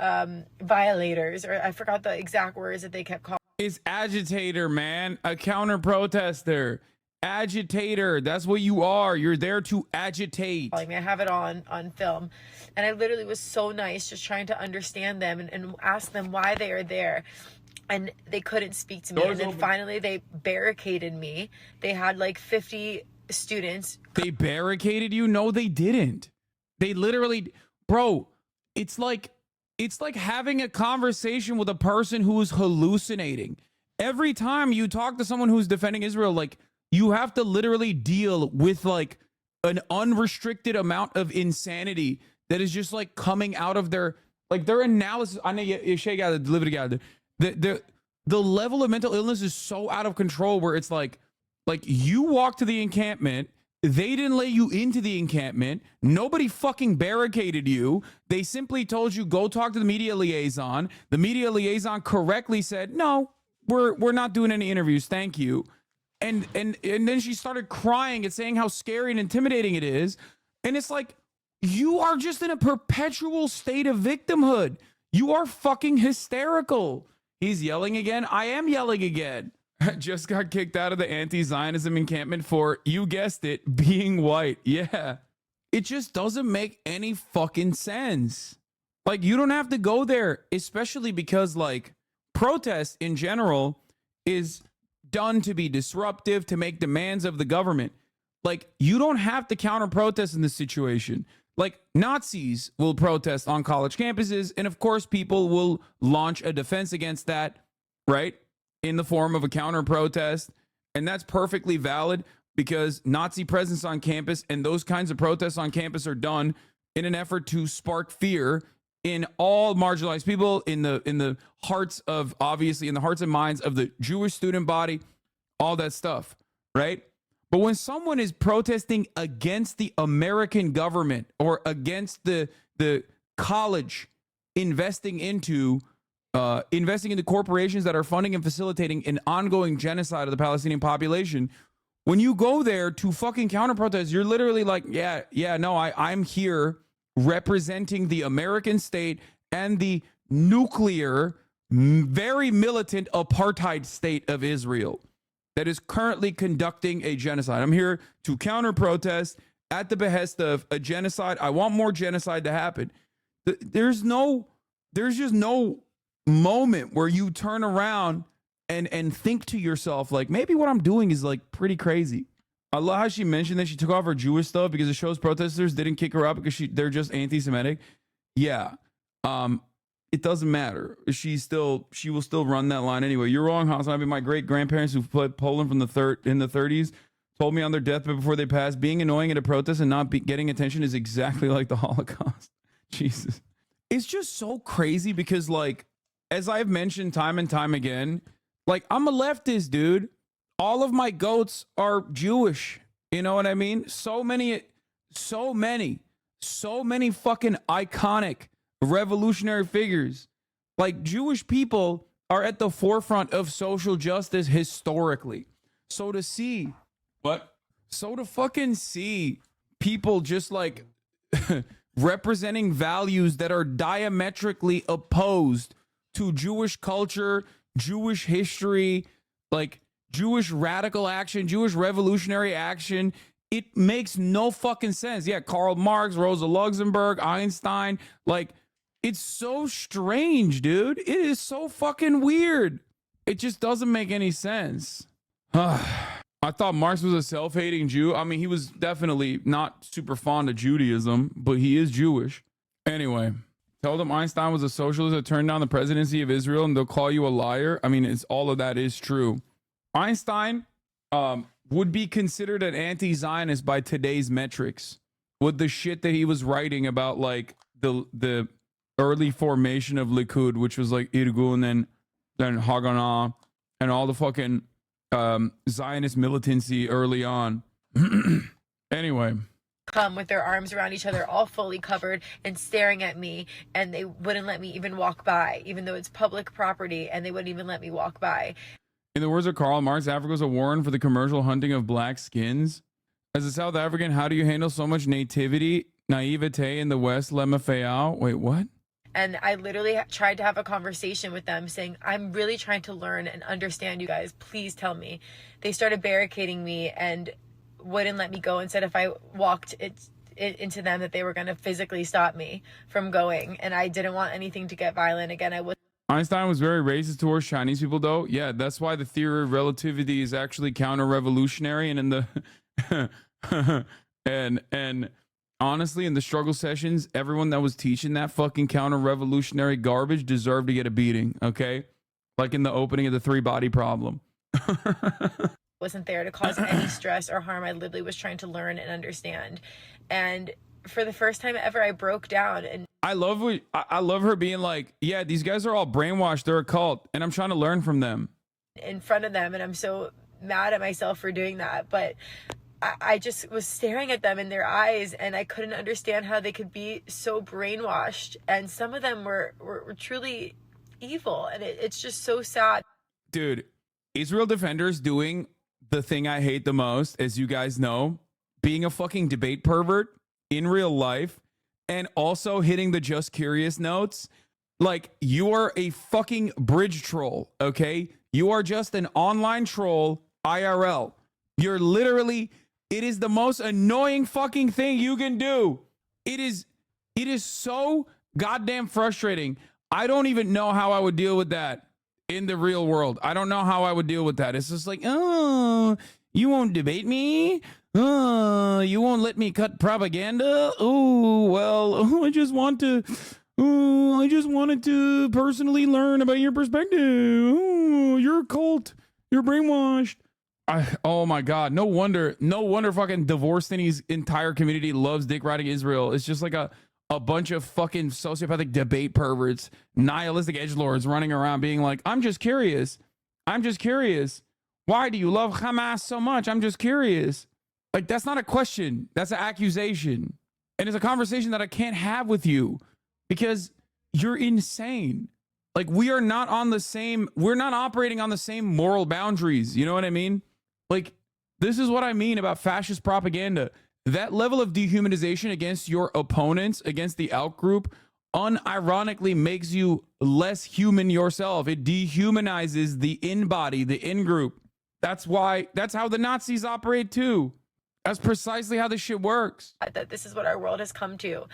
violators. Or I forgot the exact words that they kept calling. It's agitator, man. A counter protester. Agitator. That's what you are. You're there to agitate. I have it on film. And I literally was so nice, just trying to understand them and ask them why they are there. And they couldn't speak to me. And then finally they barricaded me. They had like 50 students. They barricaded you? No, they didn't. They literally, bro, it's like having a conversation with a person who's hallucinating. Every time you talk to someone who's defending Israel, like you have to literally deal with like an unrestricted amount of insanity that is just like coming out of their analysis. I know the level of mental illness is so out of control where it's like you walk to the encampment. They didn't let you into the encampment. Nobody fucking barricaded you. They simply told you, go talk to the media liaison. The media liaison correctly said, no, we're not doing any interviews. Thank you. And then she started crying and saying how scary and intimidating it is. And it's like, you are just in a perpetual state of victimhood. You are fucking hysterical. He's yelling again. I am yelling again. Just got kicked out of the anti-Zionism encampment for, you guessed it, being white. Yeah. It just doesn't make any fucking sense. Like, you don't have to go there, especially because, like, protest in general is done to be disruptive, to make demands of the government. Like, you don't have to counter protest in this situation. Like, Nazis will protest on college campuses, and of course, people will launch a defense against that, right? In the form of a counter protest. And that's perfectly valid because Nazi presence on campus and those kinds of protests on campus are done in an effort to spark fear in all marginalized people, in the hearts of, obviously, in the hearts and minds of the Jewish student body, all that stuff, right? But when someone is protesting against the American government or against the college investing into corporations that are funding and facilitating an ongoing genocide of the Palestinian population, when you go there to fucking counter protest, you're literally like, I'm here representing the American state and the nuclear, very militant apartheid state of Israel that is currently conducting a genocide. I'm here to counter protest at the behest of a genocide. I want more genocide to happen. There's just no moment where you turn around and think to yourself, like, maybe what I'm doing is like pretty crazy. I love how she mentioned that she took off her Jewish stuff because it shows protesters didn't kick her out because they're just anti-Semitic. Yeah. It doesn't matter. She will still run that line anyway. You're wrong, HasanAbi. My great grandparents who fled Poland in the 30s told me on their deathbed before they passed, being annoying at a protest and not getting attention is exactly like the Holocaust. Jesus. It's just so crazy because, like, as I've mentioned time and time again, like, I'm a leftist, dude. All of my goats are Jewish. You know what I mean? So many fucking iconic revolutionary figures. Like, Jewish people are at the forefront of social justice historically. So to fucking see people just like representing values that are diametrically opposed to Jewish culture, Jewish history, like Jewish radical action, Jewish revolutionary action, it makes no fucking sense. Yeah, Karl Marx, Rosa Luxemburg, Einstein, like, it's so strange, dude. It is so fucking weird. It just doesn't make any sense. I thought Marx was a self-hating Jew. I mean, he was definitely not super fond of Judaism, but he is Jewish. Anyway, tell them Einstein was a socialist that turned down the presidency of Israel and they'll call you a liar. I mean, all of that is true. Einstein would be considered an anti-Zionist by today's metrics with the shit that he was writing about, like the early formation of Likud, which was like Irgun and then Haganah and all the fucking Zionist militancy early on. Anyway. Come with their arms around each other, all fully covered and staring at me, and they wouldn't let me even walk by, even though it's public property, and they wouldn't even let me walk by. In the words of Karl Marx, Africa was a warren for the commercial hunting of black skins. As a South African, how do you handle so much nativete in the West? Lema Fayal. Wait, what? And I literally tried to have a conversation with them saying, I'm really trying to learn and understand you guys. Please tell me. They started barricading me and wouldn't let me go and said if I walked into them that they were going to physically stop me from going. And I didn't want anything to get violent again. Einstein was very racist towards Chinese people, though. Yeah, that's why the theory of relativity is actually counter-revolutionary. And in the and honestly, in the struggle sessions, everyone that was teaching that fucking counter-revolutionary garbage deserved to get a beating, okay? Like in the opening of the three-body problem. wasn't there to cause any stress or harm. I literally was trying to learn and understand. And for the first time ever, I broke down. And I love her being like, yeah, these guys are all brainwashed. They're a cult, and I'm trying to learn from them in front of them. And I'm so mad at myself for doing that. But I just was staring at them in their eyes, and I couldn't understand how they could be so brainwashed. And some of them were truly evil. And it's just so sad. Dude, Israel Defender's doing the thing I hate the most, as you guys know, being a fucking debate pervert in real life, and also hitting the just curious notes. Like, you are a fucking bridge troll, okay? You are just an online troll IRL. You're literally, it is the most annoying fucking thing you can do. It is so goddamn frustrating. I don't even know how I would deal with that in the real world. I don't know how I would deal with that. It's just like, oh, you won't debate me? Oh, you won't let me cut propaganda? Oh, well, I just wanted to personally learn about your perspective. Oh, you're a cult. You're brainwashed. Oh my God. No wonder fucking Divorceni's entire community loves dick riding Israel. It's just like a bunch of fucking sociopathic debate perverts, nihilistic edgelords running around being like, I'm just curious. Why do you love Hamas so much? I'm just curious. Like, that's not a question. That's an accusation. And it's a conversation that I can't have with you because you're insane. Like, we're not operating on the same moral boundaries. You know what I mean? Like, this is what I mean about fascist propaganda. That level of dehumanization against your opponents, against the out group, unironically makes you less human yourself. It dehumanizes the in body, the in group. That's how the Nazis operate too. That's precisely how this shit works. That this is what our world has come to.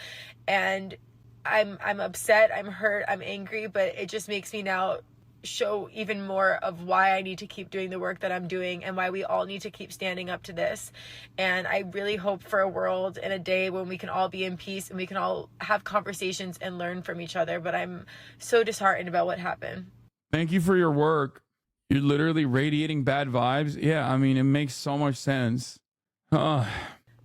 And I'm upset, I'm hurt, I'm angry, but it just makes me now show even more of why I need to keep doing the work that I'm doing and why we all need to keep standing up to this. And I really hope for a world and a day when we can all be in peace and we can all have conversations and learn from each other. But I'm so disheartened about what happened. Thank you for your work. You're literally radiating bad vibes. Yeah, I mean, it makes so much sense. Hi,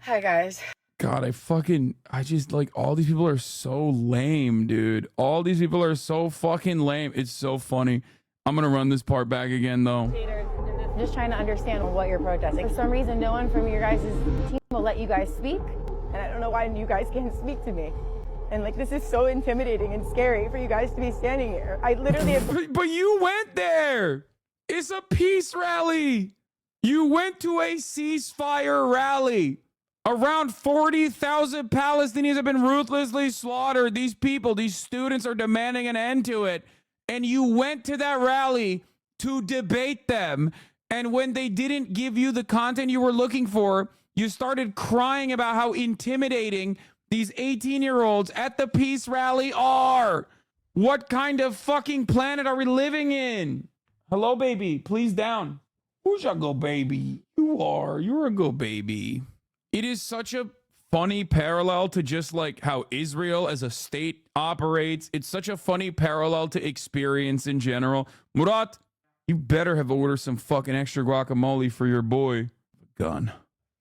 guys. God, I just like, all these people are so lame, dude. All these people are so fucking lame. It's so funny. I'm gonna run this part back again, though. I'm just trying to understand what you're protesting. For some reason, no one from your guys' team will let you guys speak. And I don't know why you guys can't speak to me. And like, this is so intimidating and scary for you guys to be standing here. I literally But you went there. It's a peace rally. You went to a ceasefire rally. Around 40,000 Palestinians have been ruthlessly slaughtered. These people, these students are demanding an end to it. And you went to that rally to debate them. And when they didn't give you the content you were looking for, you started crying about how intimidating these 18-year-olds at the peace rally are. What kind of fucking planet are we living in? Hello, baby. Please down. Who's your good baby? You're a good baby. It is such a funny parallel to just like how Israel as a state operates. It's such a funny parallel to experience in general. Murat, you better have ordered some fucking extra guacamole for your boy. Gun.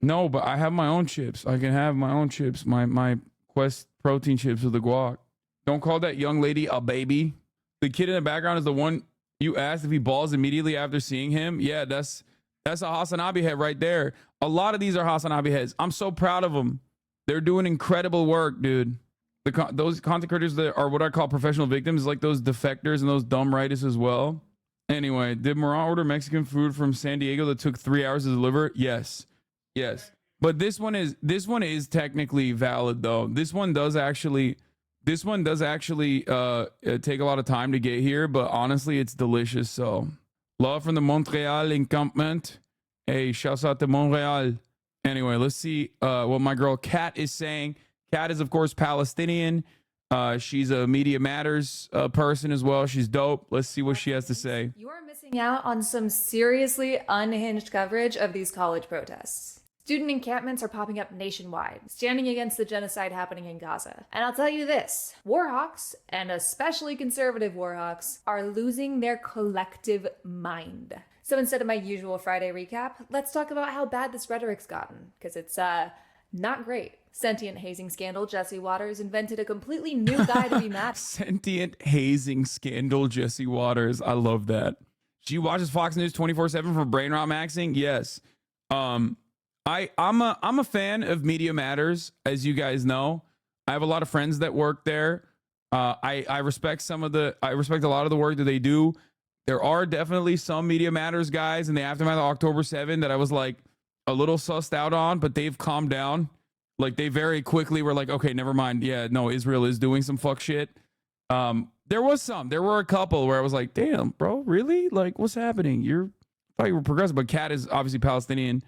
No, but I have my own chips. I can have my own chips. My Quest protein chips with the guac. Don't call that young lady a baby. The kid in the background is the one you asked if he balls immediately after seeing him. Yeah, that's a HasanAbi head right there. A lot of these are HasanAbi heads. I'm so proud of them. They're doing incredible work, dude. Those content creators that are what I call professional victims, like those defectors and those dumb rightists as well. Anyway, did Moran order Mexican food from San Diego that took 3 hours to deliver? Yes. But this one is technically valid though. This one does actually take a lot of time to get here, but honestly, it's delicious. So, love from the Montreal encampment. Hey, shouts out to Montreal. Anyway, let's see what my girl Kat is saying. Kat is, of course, Palestinian. She's a Media Matters person as well. She's dope. Let's see what she has to say. You are missing out on some seriously unhinged coverage of these college protests. Student encampments are popping up nationwide, standing against the genocide happening in Gaza. And I'll tell you this, warhawks, and especially conservative warhawks, are losing their collective mind. So instead of my usual Friday recap, let's talk about how bad this rhetoric's gotten, because it's not great. Sentient hazing scandal Jesse Waters invented a completely new guy to be mad. Sentient hazing scandal Jesse Waters. I love that. She watches Fox News 24/7 for brain rot maxing. Yes. I'm a fan of Media Matters, as you guys know. I have a lot of friends that work there. I respect a lot of the work that they do. There are definitely some Media Matters guys in the aftermath of October 7 that I was like a little sussed out on, but they've calmed down. Like they very quickly were like, okay, never mind. Yeah, no, Israel is doing some fuck shit. There were a couple where I was like, damn, bro, really? Like, what's happening? I thought you were progressive, but Kat is obviously Palestinian.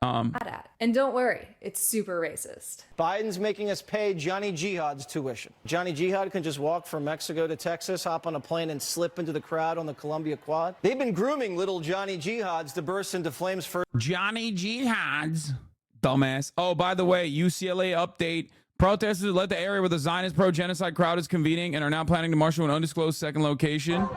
And don't worry, it's super racist. Biden's making us pay Johnny Jihad's tuition. Johnny Jihad can just walk from Mexico to Texas, hop on a plane, and slip into the crowd on the Columbia Quad. They've been grooming little Johnny Jihads to burst into flames for Johnny Jihads. Dumbass. Oh, by the way, UCLA update. Protesters left the area where the Zionist pro-genocide crowd is convening and are now planning to march to an undisclosed second location.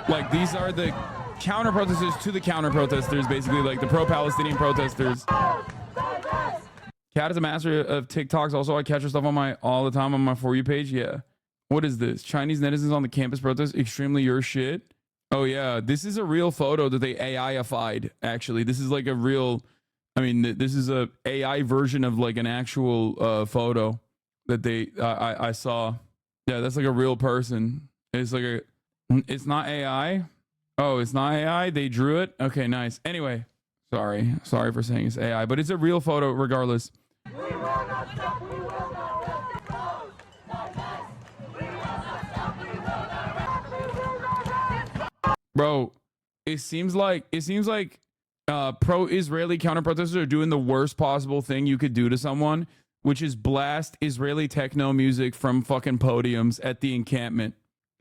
Like, these are the counter protesters to the counter protesters, basically, like the pro-Palestinian protesters. Kat is a master of TikToks. Also, I catch her stuff all the time on my For You page. Yeah. What is this? Chinese netizens on the campus protest. Extremely your shit. Oh, yeah. This is a real photo that they AI-ified, actually. This is like a real... I mean, this is a AI version of like an actual photo that I saw. Yeah, that's like a real person. It's not AI. Oh, it's not AI. They drew it. Okay, nice. Anyway, sorry for saying it's AI, but it's a real photo regardless. Bro, it seems like pro-Israeli counter-protesters are doing the worst possible thing you could do to someone, which is blast Israeli techno music from fucking podiums at the encampment.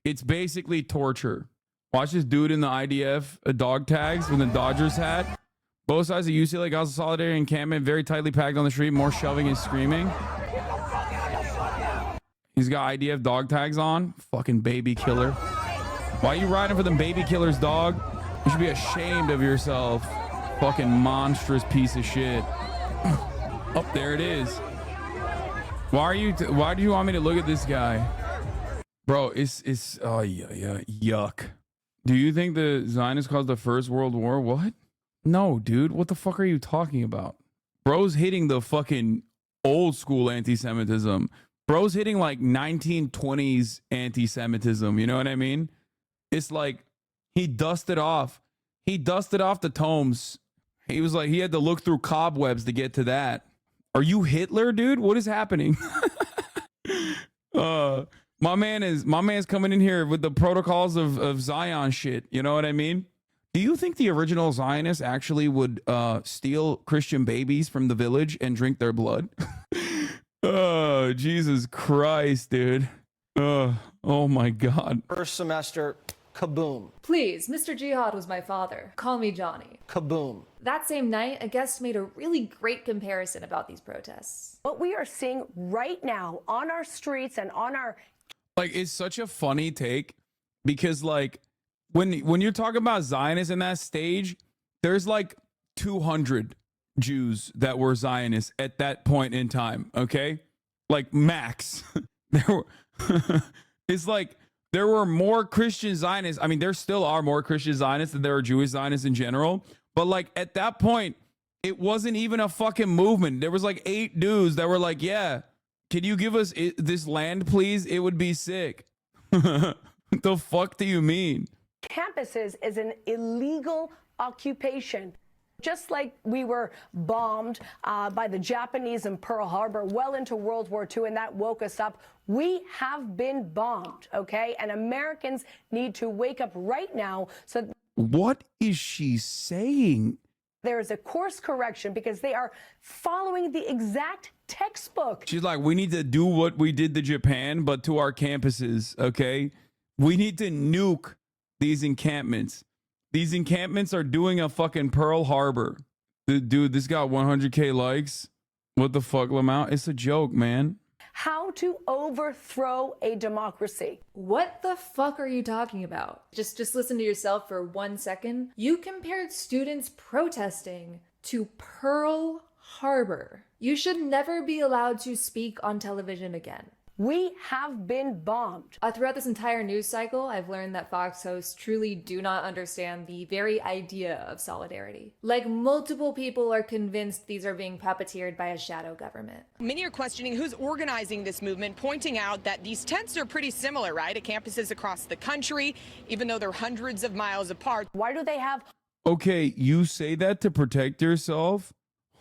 It's basically torture. Watch this dude in the IDF dog tags with the Dodgers hat. Both sides of UCLA Gaza Solidarity encampment very tightly packed on the street, more shoving and screaming. He's got IDF dog tags on. Fucking baby killer. Why are you riding for them baby killers, dog? You should be ashamed of yourself. Fucking monstrous piece of shit. Oh, there it is. Why do you want me to look at this guy? Bro, it's oh yeah, yuck. Do you think the Zionists caused the First World War? What? No, dude. What the fuck are you talking about? Bro's hitting the fucking old school anti-Semitism. Bro's hitting like 1920s anti-Semitism. You know what I mean? It's like he dusted off the tomes. He was like, he had to look through cobwebs to get to that. Are you Hitler, dude? What is happening? My man's coming in here with the protocols of Zion shit. You know what I mean? Do you think the original Zionists actually would steal Christian babies from the village and drink their blood? Oh, Jesus Christ, dude. Oh my God. first semester. Kaboom. Please, Mr. Jihad was my father. Call me Johnny. Kaboom. That same night, a guest made a really great comparison about these protests. What we are seeing right now on our streets and on our... Like, it's such a funny take because, like, when you're talking about Zionists in that stage, there's like 200 Jews that were Zionists at that point in time, okay? Like, max. It's like... There were more Christian Zionists. I mean, there still are more Christian Zionists than there are Jewish Zionists in general. But like at that point, it wasn't even a fucking movement. There was like 8 dudes that were like, yeah, can you give us this land, please? It would be sick. What the fuck do you mean? Campuses is an illegal occupation. Just like we were bombed by the Japanese in Pearl Harbor well into World War II, and that woke us up. We have been bombed, okay? And Americans need to wake up right now. So what is she saying? There is a course correction because they are following the exact textbook. She's like, we need to do what we did to Japan, but to our campuses, okay? We need to nuke these encampments. These encampments are doing a fucking Pearl Harbor. Dude, this got 100K likes. What the fuck, Lamau? It's a joke, man. how to overthrow a democracy. What the fuck are you talking about? Just listen to yourself for 1 second. You compared students protesting to Pearl Harbor. You should never be allowed to speak on television again. We have been bombed. Throughout this entire news cycle, I've learned that Fox hosts truly do not understand the very idea of solidarity. Like, multiple people are convinced these are being puppeteered by a shadow government. Many are questioning who's organizing this movement, pointing out that these tents are pretty similar, right, at campuses across the country, even though they're hundreds of miles apart. Why do they have... Okay, you say that to protect yourself?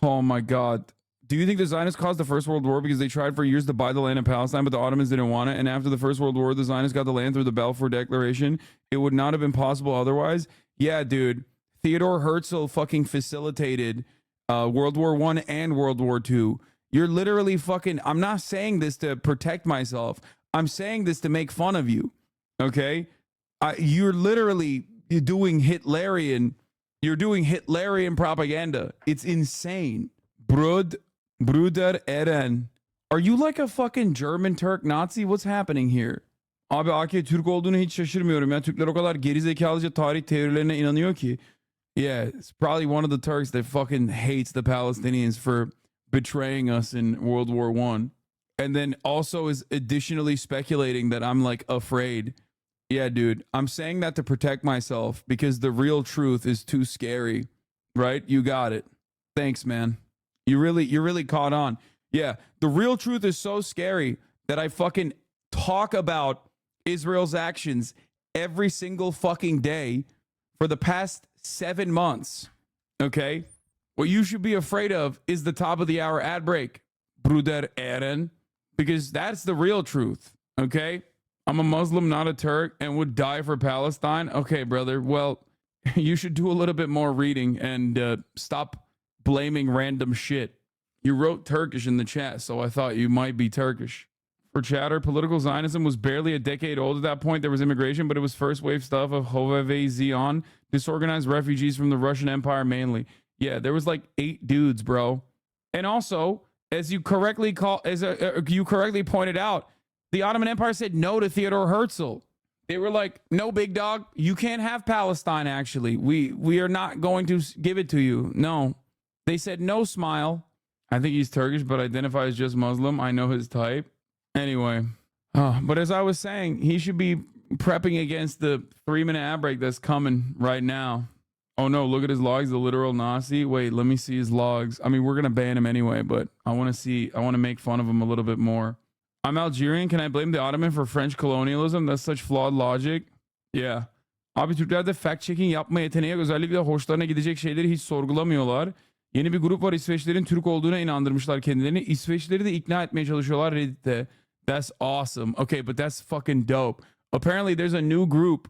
Oh my God. Do you think the Zionists caused the First World War because they tried for years to buy the land in Palestine, but the Ottomans didn't want it? And after the First World War, the Zionists got the land through the Balfour Declaration. It would not have been possible otherwise. Yeah, dude. Theodore Herzl fucking facilitated World War I and World War II. You're literally fucking... I'm not saying this to protect myself. I'm saying this to make fun of you. Okay? You're literally doing Hitlerian... You're doing Hitlerian propaganda. It's insane. Bruder Eren. Are you like a fucking German Turk Nazi? What's happening here? Abi AK Türk olduğunu hiç şaşırmıyorum ya. Türkler o kadar gerizekalıca tarih teorilerine inanıyor ki. Yeah, it's probably one of the Turks that fucking hates the Palestinians for betraying us in World War I. And then also is additionally speculating that I'm like afraid. Yeah, dude, I'm saying that to protect myself because the real truth is too scary, right? You got it. Thanks, man. You're really caught on. Yeah, the real truth is so scary that I fucking talk about Israel's actions every single fucking day for the past 7 months. Okay? What you should be afraid of is the top of the hour ad break, Bruder Eren, because that's the real truth. Okay? I'm a Muslim, not a Turk, and would die for Palestine. Okay, brother. Well, you should do a little bit more reading and stop blaming random shit. You wrote Turkish in the chat, so I thought you might be Turkish. For chatter, political Zionism was barely a decade old at that point. There was immigration, but it was first wave stuff of Hoveve Zion, disorganized refugees from the Russian Empire mainly. Yeah, there was like 8 dudes, bro. And also, as you correctly pointed out, the Ottoman Empire said no to Theodore Herzl. They were like, no, big dog, you can't have Palestine, actually. We are not going to give it to you. No. They said no, smile. I think he's Turkish, but identifies just Muslim. I know his type. Anyway. But as I was saying, he should be prepping against the 3-minute ad break that's coming right now. Oh no, look at his logs, the literal Nazi. Wait, let me see his logs. I mean, we're going to ban him anyway, but I want to make fun of him a little bit more. I'm Algerian. Can I blame the Ottoman for French colonialism? That's such flawed logic. Yeah. Abi Türklerde fact checking yapma yeteneği yok. Özellikle hoşlarına gidecek şeyleri hiç sorgulamıyorlar. Yeni bir grup var, İsveçlerin Türk olduğuna inandırmışlar kendilerini. İsveçleri de ikna etmeye çalışıyorlar Reddit'te. That's awesome. Okay, but that's fucking dope. Apparently there's a new group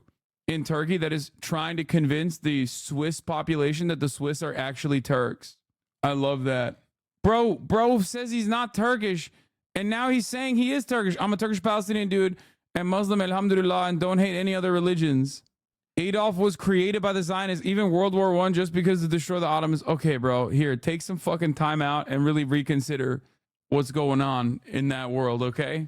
in Turkey that is trying to convince the Swiss population that the Swiss are actually Turks. I love that. Bro says he's not Turkish, and now he's saying he is Turkish. I'm a Turkish Palestinian dude and Muslim, alhamdulillah, and don't hate any other religions. Adolf was created by the Zionists, even World War I, just because to destroy the Ottomans. Okay, bro, here, take some fucking time out and really reconsider what's going on in that world, okay?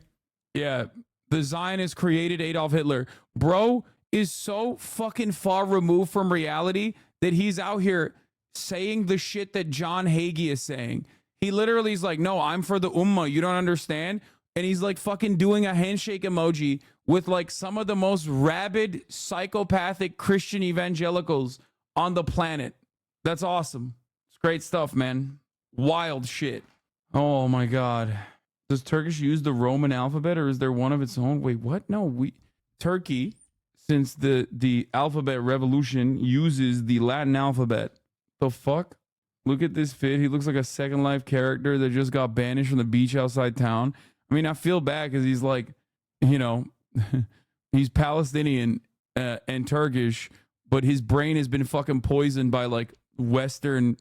Yeah, the Zionists created Adolf Hitler. Bro is so fucking far removed from reality that he's out here saying the shit that John Hagee is saying. He literally is like, no, I'm for the Ummah. You don't understand? And he's like fucking doing a handshake emoji with like some of the most rabid, psychopathic Christian evangelicals on the planet. That's awesome. It's great stuff, man. Wild shit. Oh my God. Does Turkish use the Roman alphabet or is there one of its own? Wait, what? No, Turkey, since the alphabet revolution, uses the Latin alphabet. The fuck? Look at this fit. He looks like a Second Life character that just got banished from the beach outside town. I mean, I feel bad because he's like, you know, he's Palestinian and Turkish, but his brain has been fucking poisoned by like Western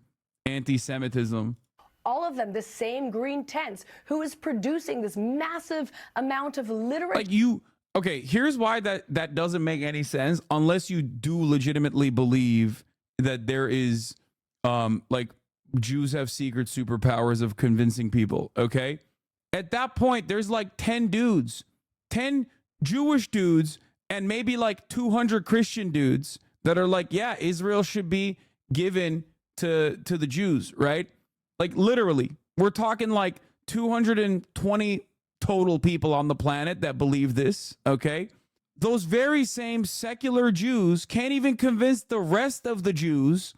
anti-Semitism. All of them, the same green tents, who is producing this massive amount of literature. Like okay, here's why that doesn't make any sense unless you do legitimately believe that there is, like, Jews have secret superpowers of convincing people, okay? At that point, there's like 10 dudes, 10 Jewish dudes, and maybe like 200 Christian dudes that are like, yeah, Israel should be given to the Jews, right? Like literally, we're talking like 220 total people on the planet that believe this, okay? Those very same secular Jews can't even convince the rest of the Jews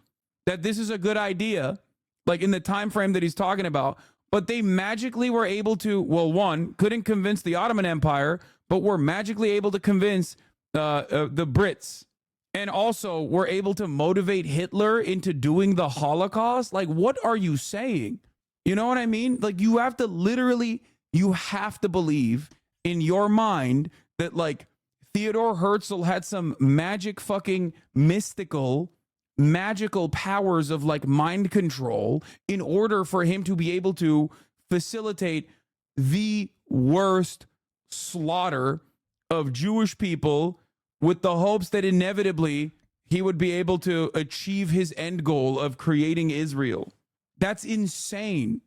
that this is a good idea, like in the time frame that he's talking about. But they magically were able to, well, one, couldn't convince the Ottoman Empire, but were magically able to convince the Brits. And also were able to motivate Hitler into doing the Holocaust. Like, what are you saying? You know what I mean? Like, you have to literally, you have to believe in your mind that, like, Theodore Herzl had some magical powers of like mind control in order for him to be able to facilitate the worst slaughter of Jewish people with the hopes that inevitably he would be able to achieve his end goal of creating Israel. That's insane.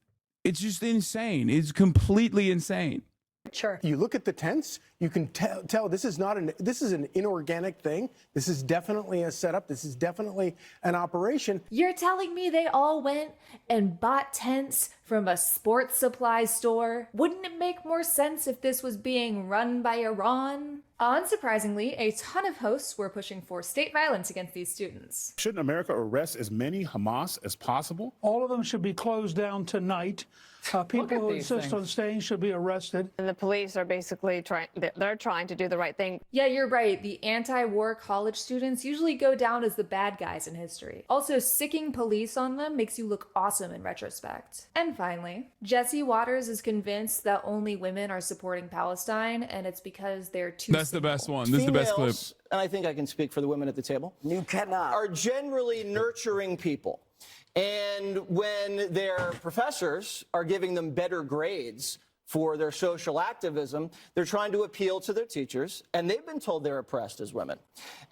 It's just insane. It's completely insane. Sure. You look at the tents, you can tell this is an inorganic thing. This is definitely a setup. This is definitely an operation. You're telling me they all went and bought tents from a sports supply store? Wouldn't it make more sense if this was being run by Iran? Unsurprisingly, a ton of hosts were pushing for state violence against these students. Shouldn't America arrest as many Hamas as possible? All of them should be closed down tonight. People who insist on staying should be arrested. And the police are basically they're trying to do the right thing. Yeah, you're right. The anti-war college students usually go down as the bad guys in history. Also, sicking police on them makes you look awesome in retrospect. And finally, Jesse Waters is convinced that only women are supporting Palestine, and it's because they're too That's the best one. This is the best clip. And I think I can speak for the women at the table. You cannot. Are generally nurturing people. And when their professors are giving them better grades for their social activism, they're trying to appeal to their teachers, and they've been told they're oppressed as women.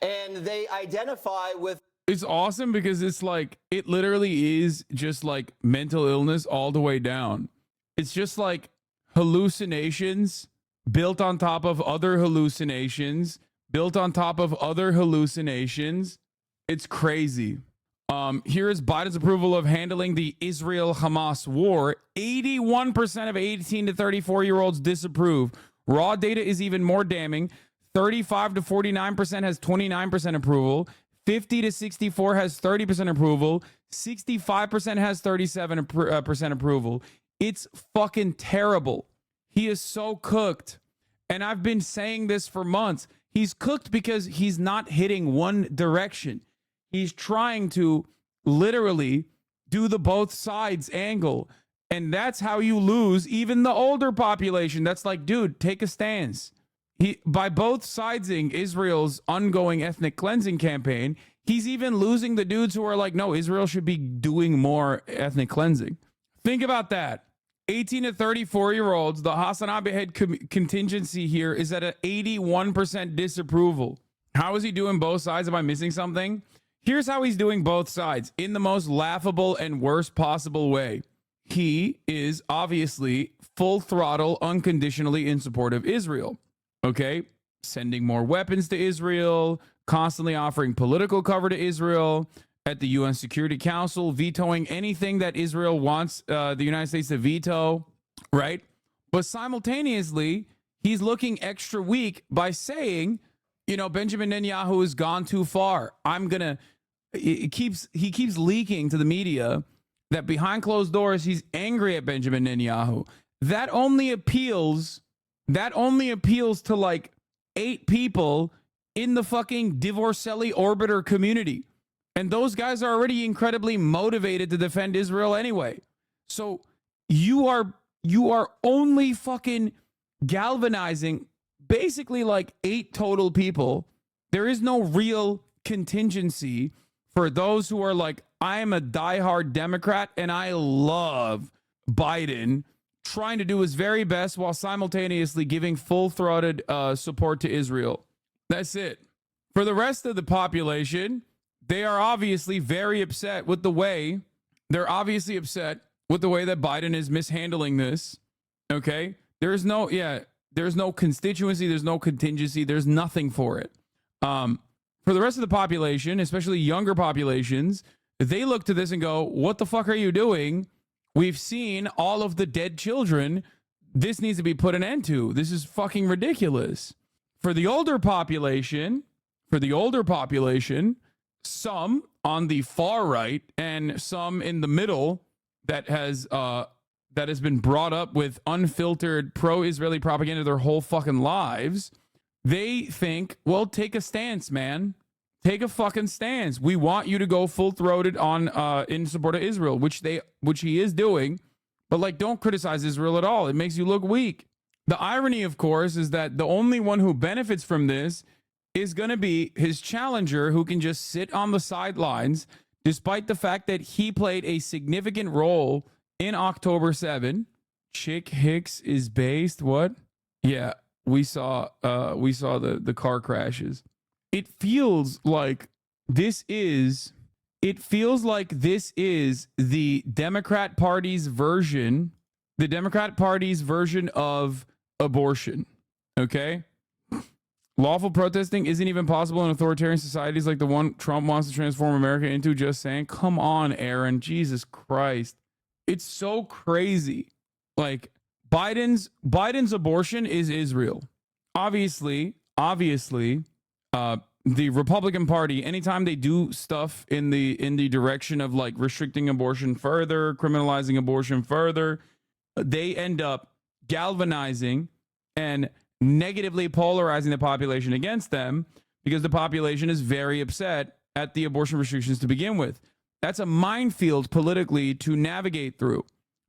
And they identify with... It's awesome because it's like, it literally is just like mental illness all the way down. It's just like hallucinations built on top of other hallucinations, built on top of other hallucinations. It's crazy. Here is Biden's approval of handling the Israel-Hamas war. 81% of 18 to 34-year-olds disapprove. Raw data is even more damning. 35 to 49% has 29% approval. 50 to 64 has 30% approval. 65% has 37% approval. It's fucking terrible. He is so cooked. And I've been saying this for months. He's cooked because he's not hitting one direction. He's trying to literally do the both sides angle. And that's how you lose even the older population. That's like, dude, take a stance. By both sidesing Israel's ongoing ethnic cleansing campaign, he's even losing the dudes who are like, no, Israel should be doing more ethnic cleansing. Think about that. 18 to 34-year-olds, the HasanAbi head contingency here is at an 81% disapproval. How is he doing both sides? Am I missing something? Here's how he's doing both sides in the most laughable and worst possible way. He is obviously full throttle, unconditionally in support of Israel. Okay? Sending more weapons to Israel, constantly offering political cover to Israel at the UN Security Council, vetoing anything that Israel wants the United States to veto, right? But simultaneously, he's looking extra weak by saying, you know, Benjamin Netanyahu has gone too far. He keeps leaking to the media that behind closed doors, he's angry at Benjamin Netanyahu. That only appeals to like 8 people in the fucking divorcelli orbiter community. And those guys are already incredibly motivated to defend Israel anyway. So you are only fucking galvanizing basically like 8 total people. There is no real contingency for those who are like, I am a diehard Democrat and I love Biden trying to do his very best while simultaneously giving full-throated support to Israel. That's it. For the rest of the population, they are obviously very upset with the way that Biden is mishandling this. Okay? There's no constituency, there's no contingency, there's nothing for it. For the rest of the population, especially younger populations, they look to this and go, what the fuck are you doing? We've seen all of the dead children. This needs to be put an end to. This is fucking ridiculous. For the older population, some on the far right and some in the middle that has been brought up with unfiltered pro-Israeli propaganda their whole fucking lives, they think, well, take a stance, man. Take a fucking stance. We want you to go full-throated on in support of Israel, which he is doing, but like, don't criticize Israel at all. It makes you look weak. The irony, of course, is that the only one who benefits from this is going to be his challenger, who can just sit on the sidelines, despite the fact that he played a significant role in October 7. Chick Hicks is based. What? Yeah, we saw the car crashes. It feels like this is the Democrat Party's version of abortion. Okay? Lawful protesting isn't even possible in authoritarian societies like the one Trump wants to transform America into. Just saying. Come on, Aaron. Jesus Christ. It's so crazy. Like, Biden's abortion is Israel. Obviously, the Republican Party, anytime they do stuff in the direction of like restricting abortion further, criminalizing abortion further, they end up galvanizing and negatively polarizing the population against them, because the population is very upset at the abortion restrictions to begin with. That's a minefield politically to navigate through.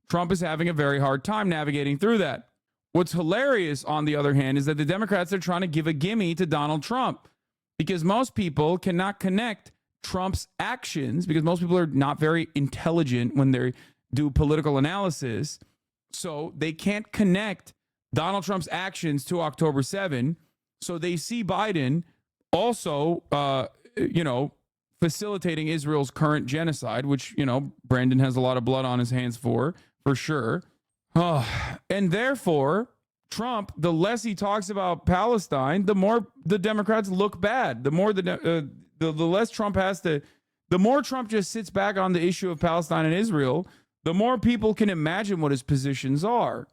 Trump is having a very hard time navigating through that. What's hilarious, on the other hand, is that the Democrats are trying to give a gimme to Donald Trump, because most people cannot connect Trump's actions, because most people are not very intelligent when they do political analysis. So they can't connect Donald Trump's actions to October 7. So they see Biden also, facilitating Israel's current genocide, which, Brandon has a lot of blood on his hands for sure. And therefore, Trump, the less he talks about Palestine, the more the Democrats look bad. The more the less Trump has to, the more Trump just sits back on the issue of Palestine and Israel, the more people can imagine what his positions are.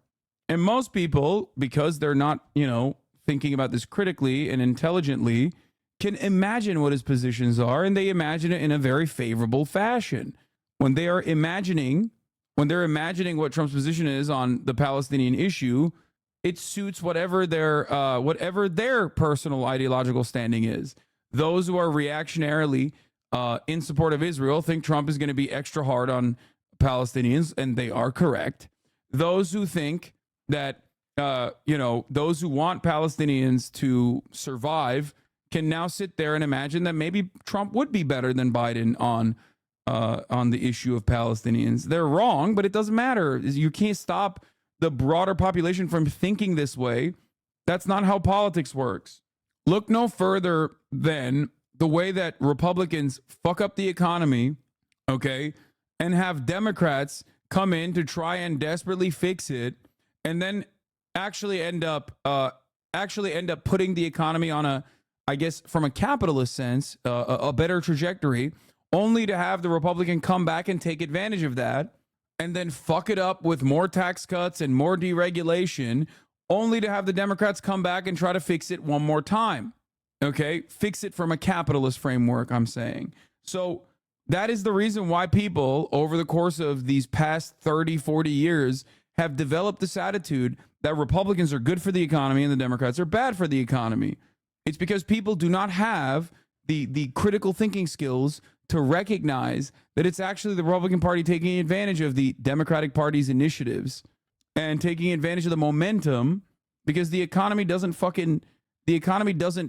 And most people, because they're not, thinking about this critically and intelligently, can imagine what his positions are, and they imagine it in a very favorable fashion. When they're imagining what Trump's position is on the Palestinian issue, it suits whatever their personal ideological standing is. Those who are reactionarily in support of Israel think Trump is going to be extra hard on Palestinians, and they are correct. Those who think that, those who want Palestinians to survive can now sit there and imagine that maybe Trump would be better than Biden on the issue of Palestinians. They're wrong, but it doesn't matter. You can't stop the broader population from thinking this way. That's not how politics works. Look no further than the way that Republicans fuck up the economy, okay, and have Democrats come in to try and desperately fix it, and then actually end up putting the economy on a, I guess, from a capitalist sense, a better trajectory, only to have the Republican come back and take advantage of that, and then fuck it up with more tax cuts and more deregulation, only to have the Democrats come back and try to fix it one more time. Okay? Fix it from a capitalist framework, I'm saying. So that is the reason why people, over the course of these past 30, 40 years, have developed this attitude that Republicans are good for the economy and the Democrats are bad for the economy. It's because people do not have the critical thinking skills to recognize that it's actually the Republican Party taking advantage of the Democratic Party's initiatives and taking advantage of the momentum, because the economy doesn't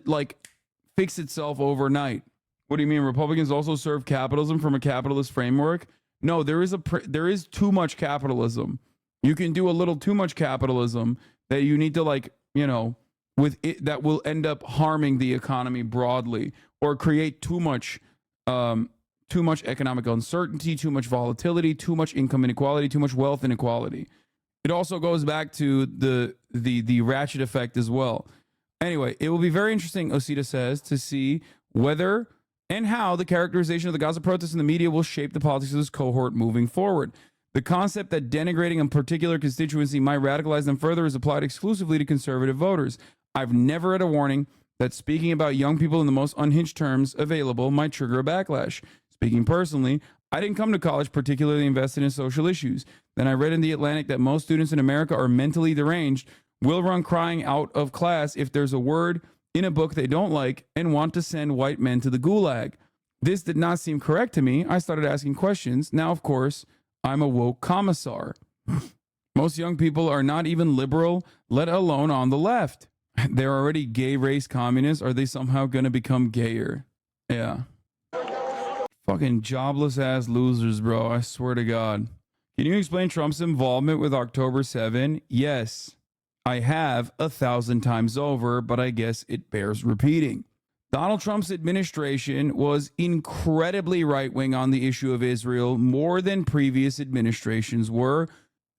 like fix itself overnight. What do you mean? Republicans also serve capitalism from a capitalist framework? No, there is too much capitalism. You can do a little too much capitalism that you need to, like, with it, that will end up harming the economy broadly, or create too much economic uncertainty, too much volatility, too much income inequality, too much wealth inequality. It also goes back to the ratchet effect as well. Anyway, it will be very interesting, Osita says, to see whether and how the characterization of the Gaza protests in the media will shape the politics of this cohort moving forward. The concept that denigrating a particular constituency might radicalize them further is applied exclusively to conservative voters. I've never read a warning that speaking about young people in the most unhinged terms available might trigger a backlash. Speaking personally, I didn't come to college particularly invested in social issues. Then I read in The Atlantic that most students in America are mentally deranged, will run crying out of class if there's a word in a book they don't like, and want to send white men to the gulag. This did not seem correct to me. I started asking questions. Now, of course, I'm a woke commissar. Most young people are not even liberal, let alone on the left. They're already gay race communists. Are they somehow going to become gayer? Yeah. Fucking jobless ass losers, bro. I swear to God. Can you explain Trump's involvement with October 7? Yes, I have 1,000 times over, but I guess it bears repeating. Donald Trump's administration was incredibly right-wing on the issue of Israel, more than previous administrations were.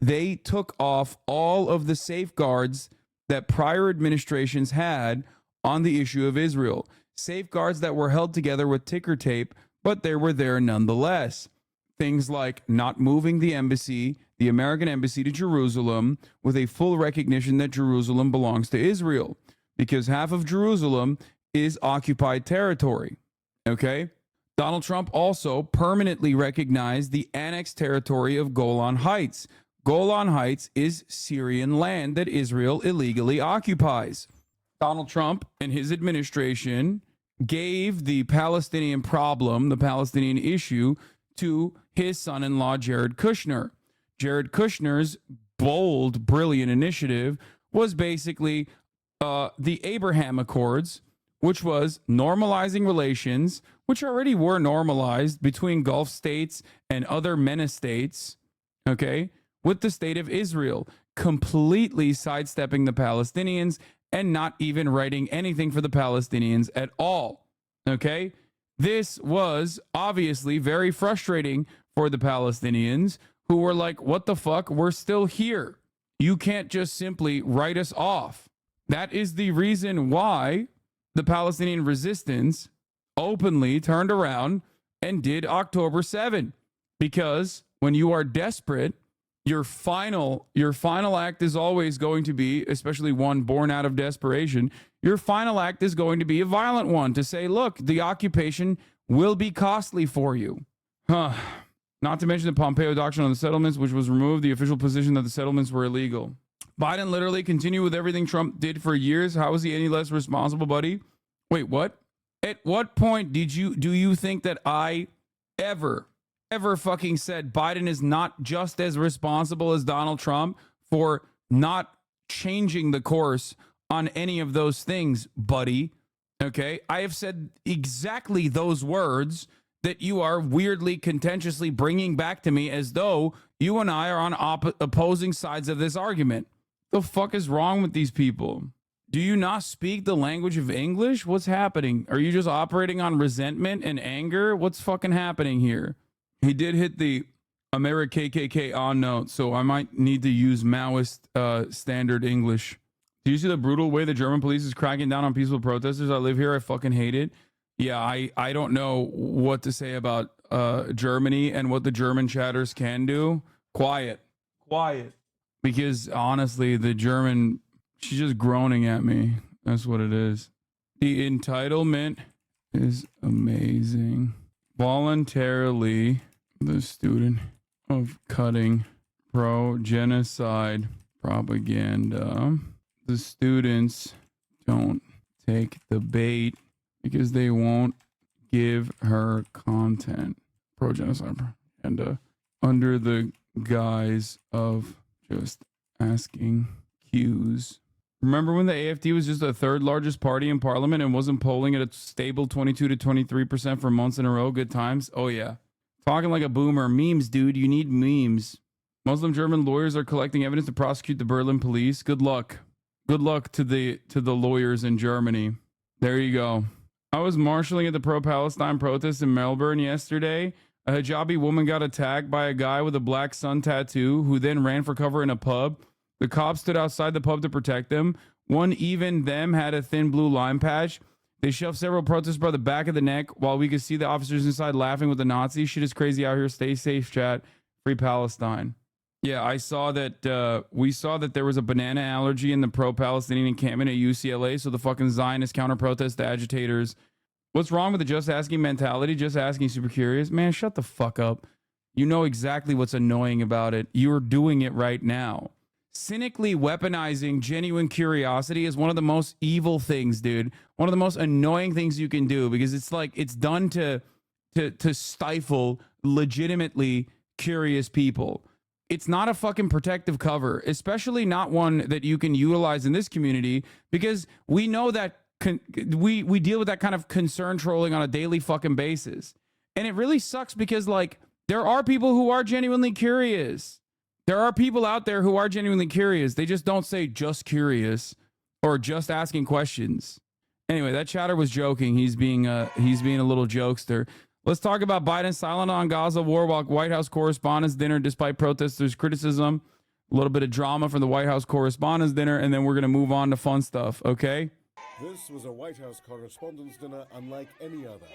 They took off all of the safeguards that prior administrations had on the issue of Israel. Safeguards that were held together with ticker tape, but they were there nonetheless. Things like not moving the embassy, the American embassy, to Jerusalem, with a full recognition that Jerusalem belongs to Israel, because half of Jerusalem is occupied territory. Okay? Donald Trump also permanently recognized the annexed territory of Golan Heights. Golan Heights is Syrian land that Israel illegally occupies. Donald Trump and his administration gave the Palestinian problem, the Palestinian issue, to his son-in-law, Jared Kushner. Jared Kushner's bold, brilliant initiative was basically the Abraham Accords, which was normalizing relations, which already were normalized between Gulf states and other menace states, okay, with the state of Israel, completely sidestepping the Palestinians and not even writing anything for the Palestinians at all, okay? This was obviously very frustrating for the Palestinians, who were like, what the fuck? We're still here. You can't just simply write us off. That is the reason why the Palestinian resistance openly turned around and did October 7. Because when you are desperate, your final act is always going to be, especially one born out of desperation, your final act is going to be a violent one, to say, look, the occupation will be costly for you. Not to mention the Pompeo doctrine on the settlements, which was removed, the official position that the settlements were illegal. Biden literally continued with everything Trump did for years. How is he any less responsible, buddy? Wait, what? At what point do you think that I ever fucking said Biden is not just as responsible as Donald Trump for not changing the course on any of those things, buddy? Okay, I have said exactly those words that you are weirdly, contentiously bringing back to me as though you and I are on opposing sides of this argument. The fuck is wrong with these people? Do you not speak the language of English? What's happening? Are you just operating on resentment and anger? What's fucking happening here? He did hit the America KKK on note, so I might need to use Maoist standard English. Do you see the brutal way the German police is cracking down on peaceful protesters? I live here. I fucking hate it. Yeah, I don't know what to say about Germany and what the German chatters can do. Quiet. Because honestly, the German, she's just groaning at me. That's what it is. The entitlement is amazing. Voluntarily, the student of cutting pro-genocide propaganda. The students don't take the bait because they won't give her content. Pro-genocide propaganda under the guise of just asking cues. Remember when the AfD was just the third largest party in parliament and wasn't polling at a stable 22 to 23% for months in a row? Good times. Oh yeah. Talking like a boomer. Memes, dude. You need memes. Muslim German lawyers are collecting evidence to prosecute the Berlin police. Good luck. Good luck to the lawyers in Germany. There you go. I was marshalling at the pro-Palestine protests in Melbourne yesterday. A hijabi woman got attacked by a guy with a black sun tattoo who then ran for cover in a pub. The cops stood outside the pub to protect them. One even them had a thin blue lime patch. They shoved several protesters by the back of the neck while we could see the officers inside laughing with the Nazis. Shit is crazy out here. Stay safe, chat. Free Palestine. Yeah, I saw that. We saw that there was a banana allergy in the pro-Palestinian encampment at UCLA. So the fucking Zionist counter-protest agitators. What's wrong with the just asking mentality? Just asking, super curious. Man, shut the fuck up. You know exactly what's annoying about it. You're doing it right now. Cynically weaponizing genuine curiosity is one of the most evil things, dude. One of the most annoying things you can do, because it's like it's done to stifle legitimately curious people. It's not a fucking protective cover, especially not one that you can utilize in this community, because we know that we deal with that kind of concern trolling on a daily fucking basis. And it really sucks because, like, there are people who are genuinely curious. There are people out there who are genuinely curious. They just don't say just curious or just asking questions. Anyway, that chatter was joking. He's being a little jokester. Let's talk about Biden silent on Gaza war while White House Correspondents' Dinner despite protesters' criticism. A little bit of drama from the White House Correspondents' Dinner, and then we're going to move on to fun stuff, okay? This was a White House Correspondents' Dinner unlike any other.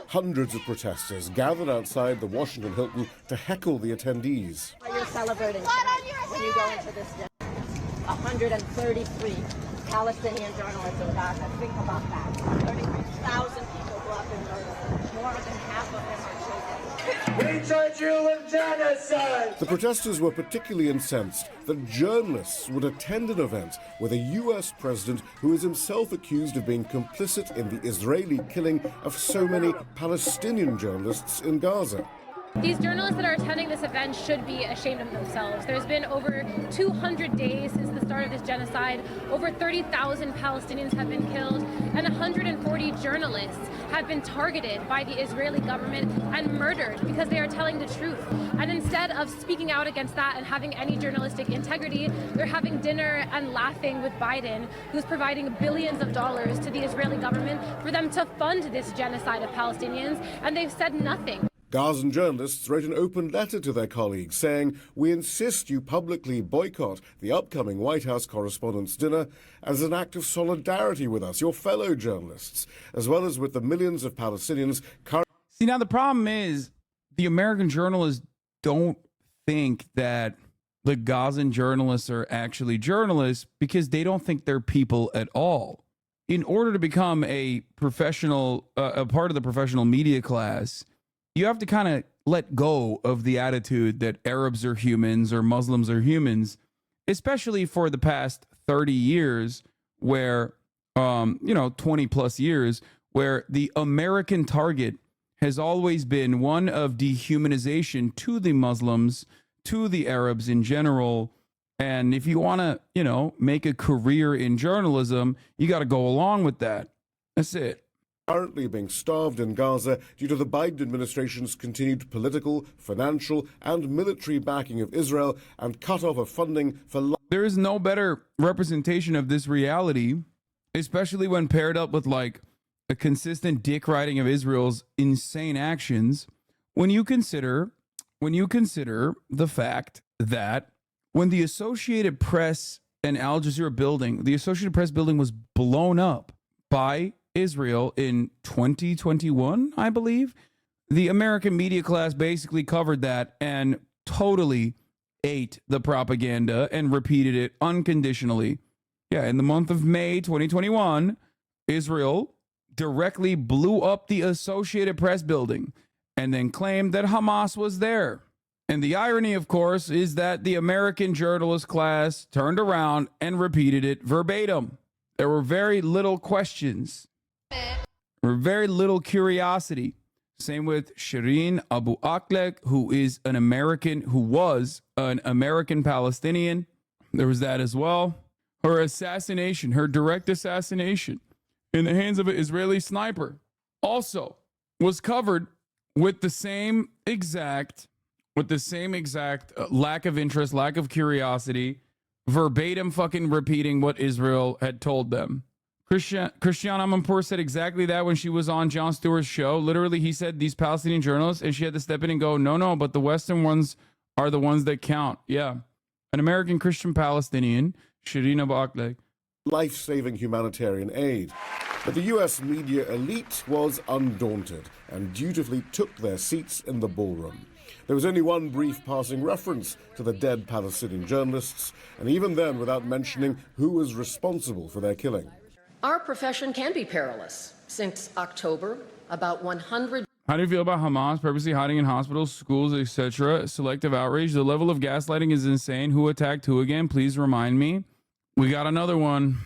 Hundreds of protesters gathered outside the Washington Hilton to heckle the attendees. You're celebrating when you go into this dinner. 133 Palestinian journalists in Gaza. Think about that. 33,000 people who have been murdered. More than half of them are children. We charge you with genocide! The protesters were particularly incensed that journalists would attend an event with a U.S. president who is himself accused of being complicit in the Israeli killing of so many Palestinian journalists in Gaza. These journalists that are attending this event should be ashamed of themselves. There's been over 200 days since the start of this genocide. Over 30,000 Palestinians have been killed, and 140 journalists have been targeted by the Israeli government and murdered because they are telling the truth. And instead of speaking out against that and having any journalistic integrity, they're having dinner and laughing with Biden, who's providing billions of dollars to the Israeli government for them to fund this genocide of Palestinians, and they've said nothing. Gazan journalists wrote an open letter to their colleagues saying, "We insist you publicly boycott the upcoming White House Correspondents' Dinner as an act of solidarity with us, your fellow journalists, as well as with the millions of Palestinians currently." See, now the problem is the American journalists don't think that the Gazan journalists are actually journalists because they don't think they're people at all. In order to become a professional, a part of the professional media class, you have to kind of let go of the attitude that Arabs are humans or Muslims are humans, especially for the past 30 years where, 20 plus years, where the American target has always been one of dehumanization to the Muslims, to the Arabs in general. And if you want to, make a career in journalism, you got to go along with that. That's it. Currently being starved in Gaza due to the Biden administration's continued political, financial, and military backing of Israel and cutoff of funding for... There is no better representation of this reality, especially when paired up with like a consistent dick riding of Israel's insane actions. When you consider the fact that when the Associated Press and Al Jazeera building, the Associated Press building was blown up by Israel in 2021, I believe, the American media class basically covered that and totally ate the propaganda and repeated it unconditionally. Yeah, in the month of May 2021, Israel directly blew up the Associated Press building and then claimed that Hamas was there. And the irony, of course, is that the American journalist class turned around and repeated it verbatim. There were very little questions. Or very little curiosity. Same with Shireen Abu Akleh, who was an American Palestinian. There was that as well. Her assassination, her direct assassination in the hands of an Israeli sniper also was covered with the same exact lack of interest, lack of curiosity, verbatim fucking repeating what Israel had told them. Christiane Amanpour said exactly that when she was on Jon Stewart's show. Literally, he said these Palestinian journalists, and she had to step in and go, no, but the Western ones are the ones that count. Yeah. An American Christian Palestinian, Shireen Abu Akleh. Life-saving humanitarian aid. But the US media elite was undaunted and dutifully took their seats in the ballroom. There was only one brief passing reference to the dead Palestinian journalists, and even then without mentioning who was responsible for their killing. Our profession can be perilous. Since October, about 100... How do you feel about Hamas purposely hiding in hospitals, schools, etc.? Selective outrage. The level of gaslighting is insane. Who attacked who again? Please remind me. We got another one.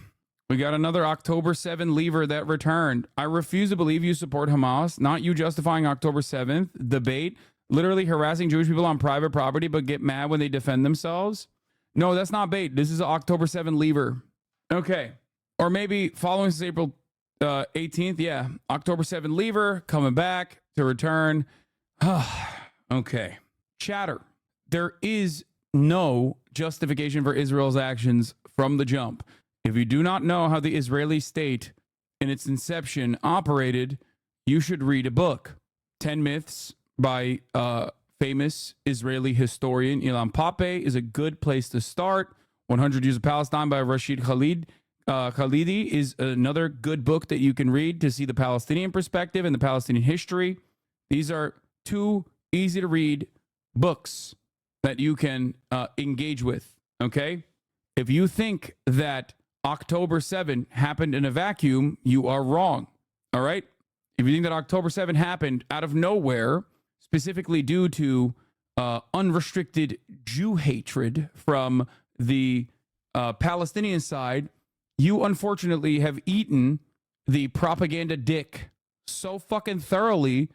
We got another October 7 lever that returned. I refuse to believe you support Hamas. Not you justifying October 7th. Debate. Literally harassing Jewish people on private property, but get mad when they defend themselves. No, that's not bait. This is an October 7 lever. Okay. Or maybe following since April 18th. Yeah. October 7 lever coming back to return. Okay. Chatter. There is no justification for Israel's actions from the jump. If you do not know how the Israeli state in its inception operated, you should read a book, 10 Myths by famous Israeli historian Ilan Pape is a good place to start. 100 Years of Palestine by Rashid Khalidi is another good book that you can read to see the Palestinian perspective and the Palestinian history. These are two easy to read books that you can engage with, okay? If you think that October 7 happened in a vacuum, you are wrong, all right? If you think that October 7 happened out of nowhere, specifically due to unrestricted Jew hatred from the Palestinian side, you unfortunately have eaten the propaganda dick so fucking thoroughly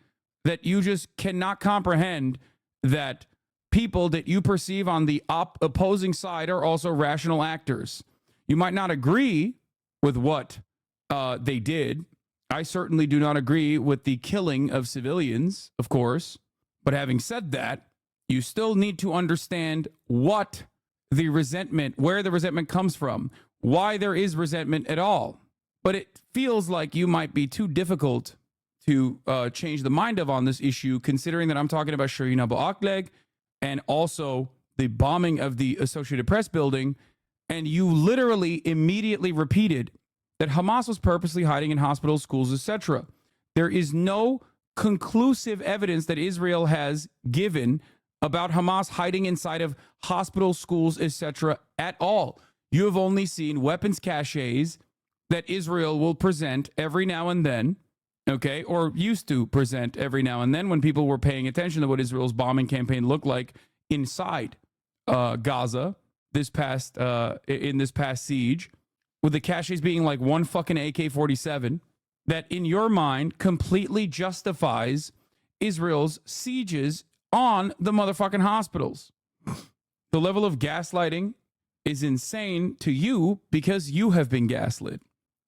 that you just cannot comprehend that people that you perceive on the opposing side are also rational actors. You might not agree with what they did. I certainly do not agree with the killing of civilians, of course. But having said that, you still need to understand what the resentment, where the resentment comes from, why there is resentment at all. But it feels like you might be too difficult to change the mind of on this issue, considering that I'm talking about Shireen Abu Akleh and also the bombing of the Associated Press building. And you literally immediately repeated that Hamas was purposely hiding in hospitals, schools, etc. There is no conclusive evidence that Israel has given about Hamas hiding inside of hospitals, schools, etc. at all. You have only seen weapons caches that Israel will present every now and then, okay, or used to present every now and then when people were paying attention to what Israel's bombing campaign looked like inside Gaza in this past siege, with the caches being like one fucking AK-47 that in your mind completely justifies Israel's sieges on the motherfucking hospitals. The level of gaslighting is insane to you because you have been gaslit.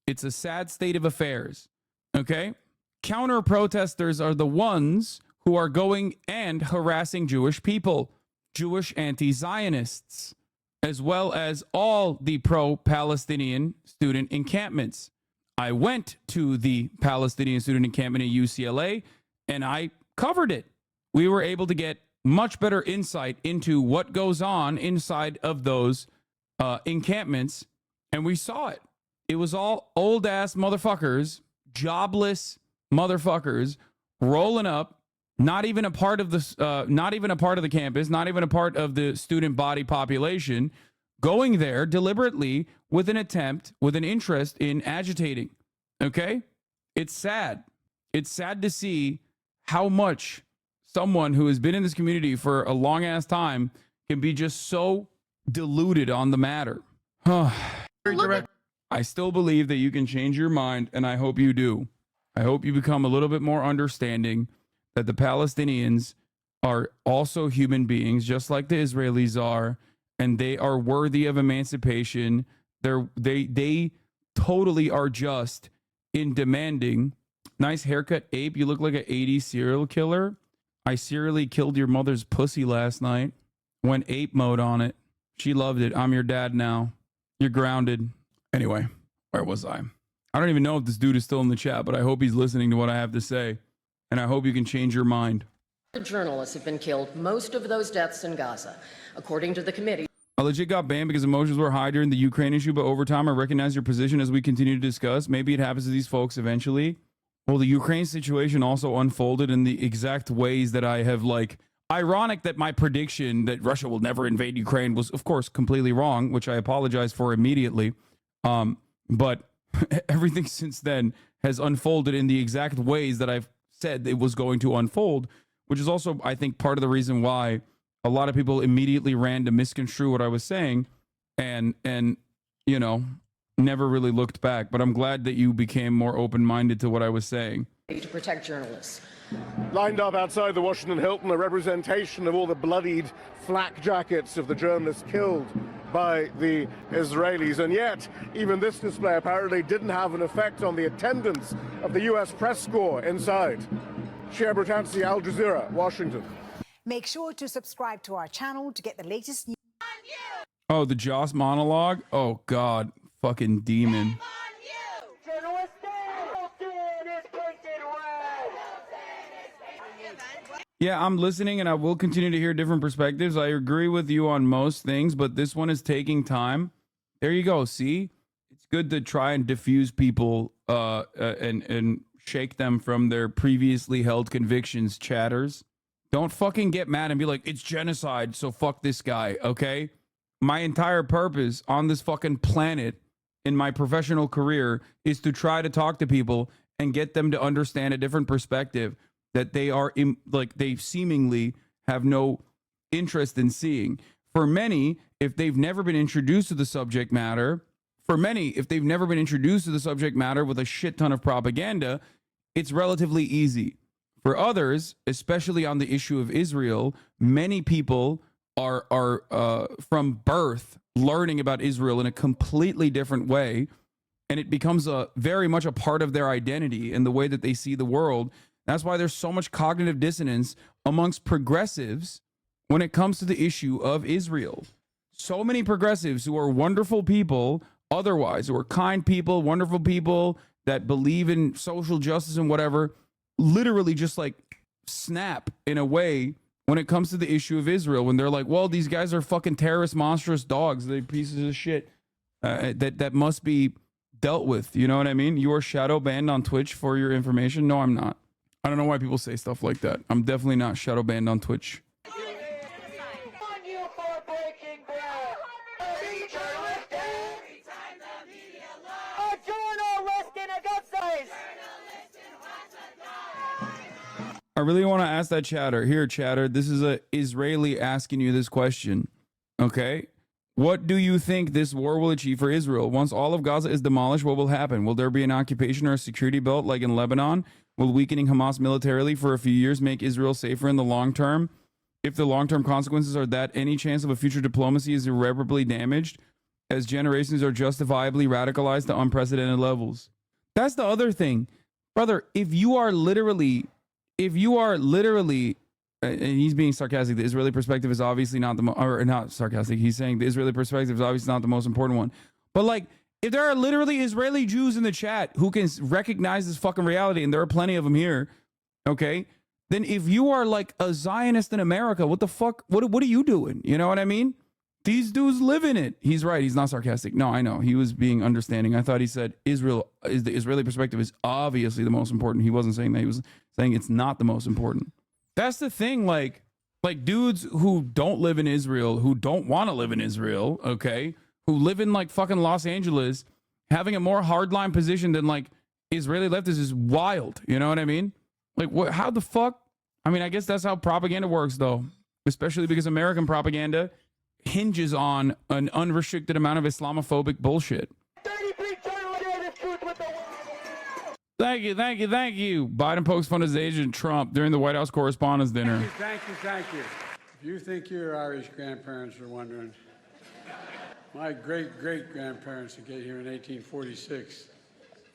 It's a sad state of affairs, okay? Counter protesters are the ones who are going and harassing Jewish people, Jewish anti-Zionists, as well as all the pro-Palestinian student encampments. I went to the Palestinian student encampment at UCLA and I covered it. We were able to get much better insight into what goes on inside of those encampments, and we saw it. It was all old ass motherfuckers, jobless motherfuckers rolling up, not even a part of the campus, not even a part of the student body population, going there deliberately with an interest in agitating. Okay? It's sad. It's sad to see how much someone who has been in this community for a long ass time can be just so deluded on the matter. I still believe that you can change your mind, and I hope you do. I hope you become a little bit more understanding that the Palestinians are also human beings, just like the Israelis are, and they are worthy of emancipation. They totally are just in demanding. Nice haircut, Ape. You look like an 80s serial killer. I serially killed your mother's pussy last night. Went ape mode on it. She loved it. I'm your dad now. You're grounded. Anyway, where was I? I don't even know if this dude is still in the chat, but I hope he's listening to what I have to say. And I hope you can change your mind. Journalists have been killed, most of those deaths in Gaza. According to the committee, I legit got banned because emotions were high during the Ukraine issue, but over time I recognize your position as we continue to discuss. Maybe it happens to these folks eventually. Well, the Ukraine situation also unfolded in the exact ways that I have, like, ironic that my prediction that Russia will never invade Ukraine was, of course, completely wrong, which I apologize for immediately. But everything since then has unfolded in the exact ways that I've said it was going to unfold, which is also, I think, part of the reason why a lot of people immediately ran to misconstrue what I was saying and you know, never really looked back. But I'm glad that you became more open-minded to what I was saying. to protect journalists. Lined up outside the Washington Hilton, a representation of all the bloodied flak jackets of the journalists killed by the Israelis. And yet, even this display apparently didn't have an effect on the attendance of the U.S. press corps inside. Shia Bertansi, Al Jazeera, Washington. Make sure to subscribe to our channel to get the latest news. Oh, the Joss monologue? Oh, God. Fucking demon. Yeah, I'm listening and I will continue to hear different perspectives. I agree with you on most things, but this one is taking time. There you go. See, it's good to try and diffuse people and shake them from their previously held convictions, chatters. Don't fucking get mad and be like, it's genocide, so fuck this guy, okay? My entire purpose on this fucking planet in my professional career is to try to talk to people and get them to understand a different perspective that they are they seemingly have no interest in seeing. For many, if they've never been introduced to the subject matter, with a shit ton of propaganda, it's relatively easy. For others, especially on the issue of Israel, many people are from birth learning about Israel in a completely different way, and it becomes very much a part of their identity and the way that they see the world. That's why there's so much cognitive dissonance amongst progressives when it comes to the issue of Israel. So many progressives who are wonderful people, otherwise, who are kind people, wonderful people that believe in social justice and whatever, literally just like snap in a way when it comes to the issue of Israel, when they're like, well, these guys are fucking terrorist, monstrous dogs. They're pieces of shit that must be dealt with. You know what I mean? You are shadow banned on Twitch for your information. No, I'm not. I don't know why people say stuff like that. I'm definitely not shadow banned on Twitch. I really want to ask that chatter. Here, chatter, this is a Israeli asking you this question. Okay? What do you think this war will achieve for Israel? Once all of Gaza is demolished, what will happen? Will there be an occupation or a security belt like in Lebanon? Will weakening Hamas militarily for a few years make Israel safer in the long term? If the long-term consequences are that any chance of a future diplomacy is irreparably damaged, as generations are justifiably radicalized to unprecedented levels. That's the other thing. Brother, if you are literally, and he's being sarcastic, the Israeli perspective is obviously not not sarcastic. He's saying the Israeli perspective is obviously not the most important one. But like, if there are literally Israeli Jews in the chat who can recognize this fucking reality, and there are plenty of them here, okay, then if you are like a Zionist in America, what the fuck, what are you doing? You know what I mean? These dudes live in it. He's right. He's not sarcastic. No, I know. He was being understanding. I thought he said the Israeli perspective is obviously the most important. He wasn't saying that. He was saying it's not the most important. That's the thing. Like dudes who don't live in Israel, who don't want to live in Israel, okay, who live in like fucking Los Angeles, having a more hardline position than like Israeli leftists is wild. You know what I mean? Like, what? How the fuck? I mean, I guess that's how propaganda works, though, especially because American propaganda hinges on an unrestricted amount of Islamophobic bullshit. Thank you. Biden pokes fun at his agent Trump during the White House Correspondents' Dinner. Thank you. If you think your Irish grandparents are wondering, my great-great-grandparents that get here in 1846,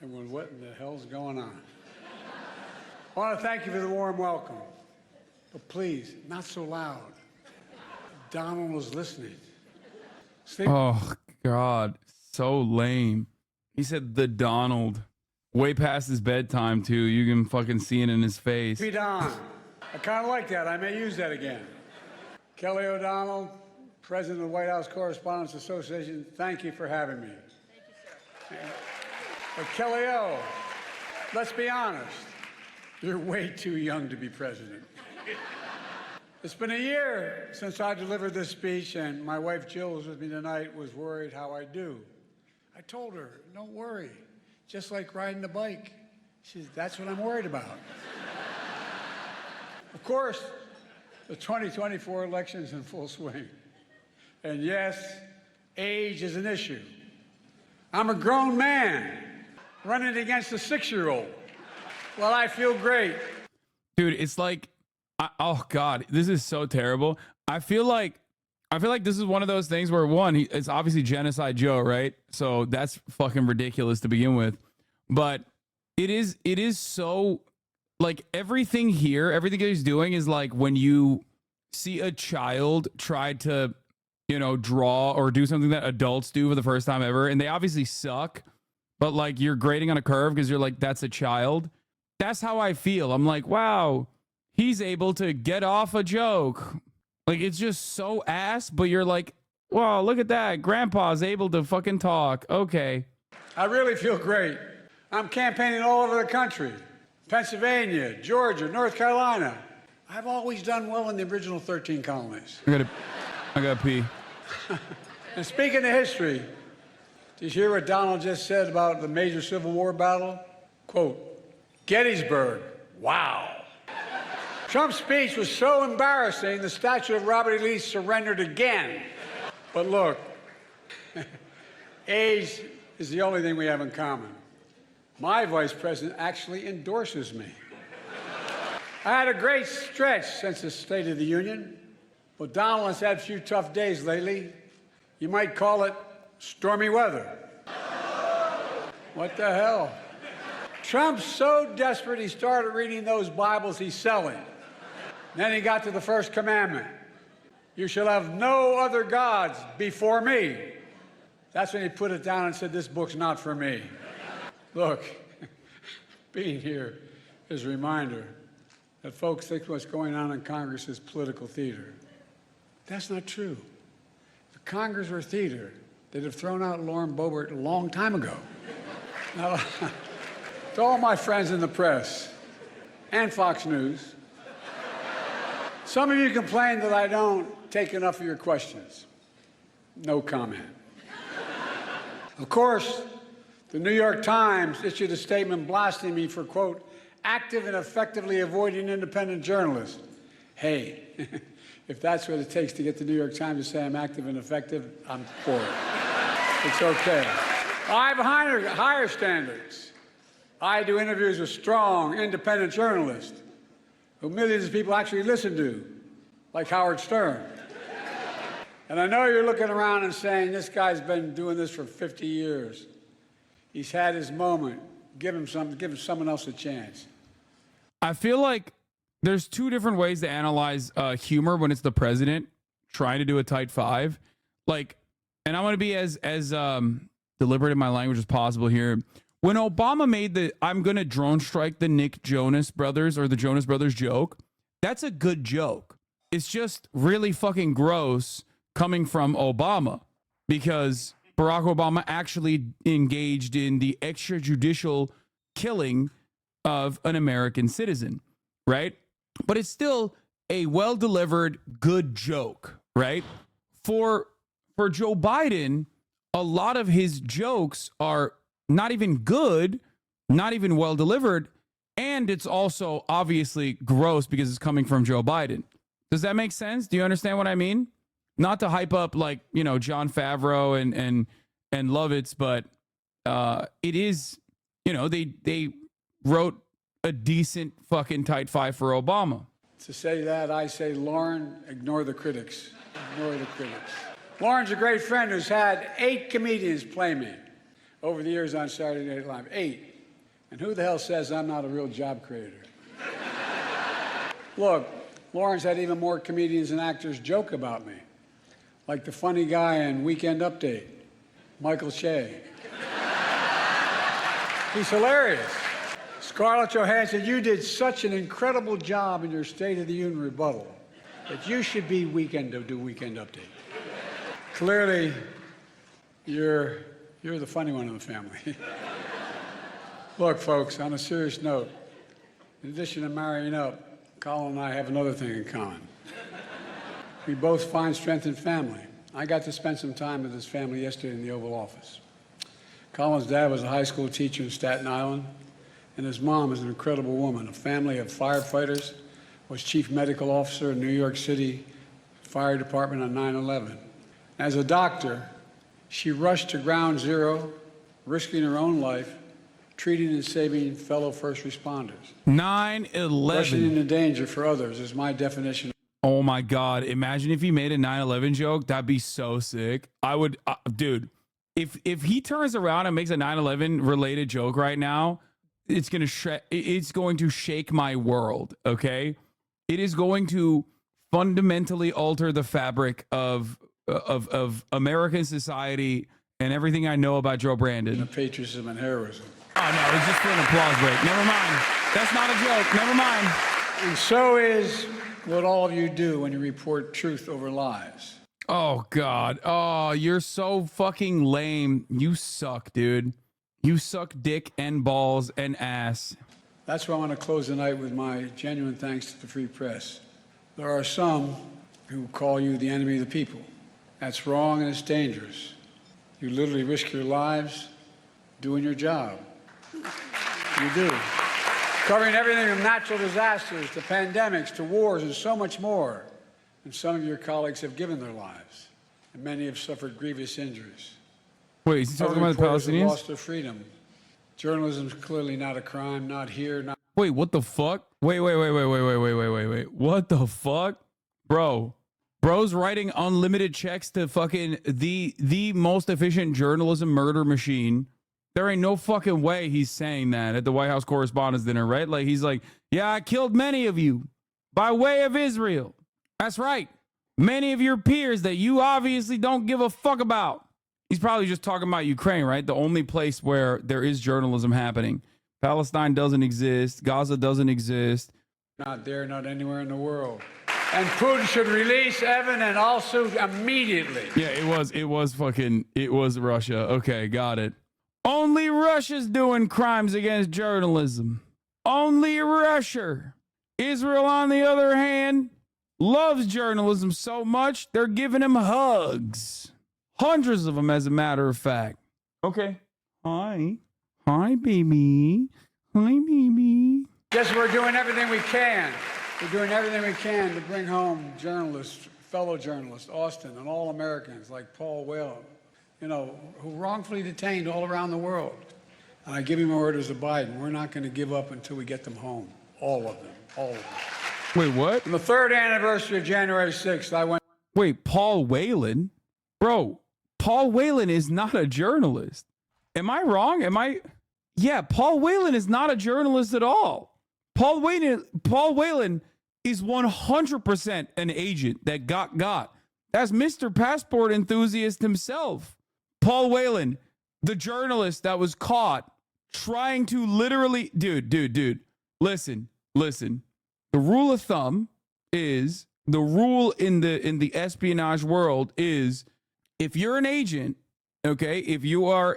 and went, what in the hell's going on? I want to thank you for the warm welcome, but please, not so loud. Donald was listening. Oh, God. So lame. He said the Donald. way past his bedtime too. You can fucking see it in his face. Pete Don. I kind of like that. I may use that again. Kelly O'Donnell, President of the White House Correspondents Association, thank you for having me. Thank you, sir. But Kelly O, let's be honest. You're way too young to be president. It's been a year since I delivered this speech, and my wife Jill was with me tonight, was worried how I do. I told her, don't worry, just like riding a bike. She said, that's what I'm worried about. Of course, the 2024 election is in full swing. And yes, age is an issue. I'm a grown man running against a 6-year-old. Well, I feel great. Dude, it's like, oh God, this is so terrible. I feel like this is one of those things where it's obviously Genocide Joe, right? So that's fucking ridiculous to begin with. But it is so, like, everything here, everything he's doing is like when you see a child try to, draw or do something that adults do for the first time ever, and they obviously suck, but like you're grading on a curve because you're like, that's a child. That's how I feel. I'm like, wow, he's able to get off a joke. Like, it's just so ass, but you're like, wow, look at that. Grandpa's able to fucking talk. Okay. I really feel great. I'm campaigning all over the country. Pennsylvania, Georgia, North Carolina. I've always done well in the original 13 colonies. I gotta pee. And speaking of history, did you hear what Donald just said about the major Civil War battle? Quote, Gettysburg, wow. Trump's speech was so embarrassing, the statue of Robert E. Lee surrendered again. But look, age is the only thing we have in common. My vice president actually endorses me. I had a great stretch since the State of the Union, but Donald has had a few tough days lately. You might call it stormy weather. What the hell? Trump's so desperate he started reading those Bibles he's selling. Then he got to the first commandment. You shall have no other gods before me. That's when he put it down and said, this book's not for me. Look, being here is a reminder that folks think what's going on in Congress is political theater. That's not true. If Congress were theater, they'd have thrown out Lauren Boebert a long time ago. Now, to all my friends in the press and Fox News, some of you complain that I don't take enough of your questions. No comment. Of course, the New York Times issued a statement blasting me for, quote, active and effectively avoiding independent journalists. Hey, if that's what it takes to get the New York Times to say I'm active and effective, I'm for it. It's okay. I have higher standards. I do interviews with strong, independent journalists who millions of people actually listen to, like Howard Stern. And I know you're looking around and saying, this guy's been doing this for 50 years. He's had his moment. Give him someone else a chance. I feel like there's two different ways to analyze humor when it's the president trying to do a tight five. Like, and I want to be as deliberate in my language as possible here. When Obama made the I'm going to drone strike the Nick Jonas brothers or the Jonas brothers joke, that's a good joke. It's just really fucking gross coming from Obama because Barack Obama actually engaged in the extrajudicial killing of an American citizen, right? But it's still a well-delivered, good joke, right? For Joe Biden, a lot of his jokes are not even good, not even well-delivered, and it's also obviously gross because it's coming from Joe Biden. Does that make sense? Do you understand what I mean? Not to hype up like, Jon Favreau and Lovitz, but it is, they wrote a decent fucking tight five for Obama. To say that, I say, Lauren, ignore the critics. Ignore the critics. Lauren's a great friend who's had 8 comedians play me over the years on Saturday Night Live. 8. And who the hell says I'm not a real job creator? Look, Lauren's had even more comedians and actors joke about me. Like the funny guy in Weekend Update, Michael Shea. He's hilarious. Scarlett Johansson, you did such an incredible job in your State of the Union rebuttal that you should be do Weekend Update. Clearly, you're the funny one in the family. Look, folks, on a serious note, in addition to marrying up, Colin and I have another thing in common. We both find strength in family. I got to spend some time with his family yesterday in the Oval Office. Colin's dad was a high school teacher in Staten Island, and his mom is an incredible woman, a family of firefighters, was chief medical officer in New York City Fire Department on 9/11. As a doctor, she rushed to ground zero, risking her own life, treating and saving fellow first responders. 9/11. Rushing into danger for others is my definition. Oh my God. Imagine if he made a 9/11 joke. That'd be so sick. I would, dude, if he turns around and makes a 9/11 related joke right now, it's going to shake my world. Okay. It is going to fundamentally alter the fabric of American society and everything I know about Joe Brandon. Patriotism and heroism. Oh no, it's just for an applause break. Never mind. That's not a joke. Never mind. And so is what all of you do when you report truth over lies. Oh God. Oh, you're so fucking lame. You suck, dude. You suck dick and balls and ass. That's why I want to close the night with my genuine thanks to the free press. There are some who call you the enemy of the people. That's wrong and it's dangerous. You literally risk your lives doing your job. You do. Covering everything from natural disasters to pandemics to wars and so much more. And some of your colleagues have given their lives, and many have suffered grievous injuries. Wait, is he talking about the Reporters have Palestinians? lost their freedom. Journalism is clearly not a crime, not here, not. Wait, what the fuck? Wait. What the fuck? Bro's writing unlimited checks to fucking the most efficient journalism murder machine. There ain't no fucking way he's saying that at the White House Correspondents' Dinner, right? Like, he's like, yeah, I killed many of you by way of Israel. That's right. Many of your peers that you obviously don't give a fuck about. He's probably just talking about Ukraine, right? The only place where there is journalism happening. Palestine doesn't exist. Gaza doesn't exist. Not there, not anywhere in the world. And Putin should release Evan and also immediately. Yeah, it was Russia. Okay, got it. Only Russia's doing crimes against journalism. Only Russia. Israel, on the other hand, loves journalism so much, they're giving him hugs. Hundreds of them, as a matter of fact. Okay. Hi, baby. Hi, baby. Yes, we're doing everything we can. We're doing everything we can to bring home journalists, fellow journalists, Austin, and all Americans like Paul Whelan, who wrongfully detained all around the world. And I give you my orders to Biden. We're not going to give up until we get them home. All of them. Wait, what? On the third anniversary of January 6th, I went. Wait, Paul Whelan? Bro, Paul Whelan is not a journalist. Am I wrong? Yeah, Paul Whelan is not a journalist at all. Paul Whelan is 100% an agent that got. That's Mr. Passport Enthusiast himself. Paul Whelan, the journalist that was caught trying to literally, dude, listen. The rule of thumb is, the rule in the espionage world is, if you're an agent, okay, if you are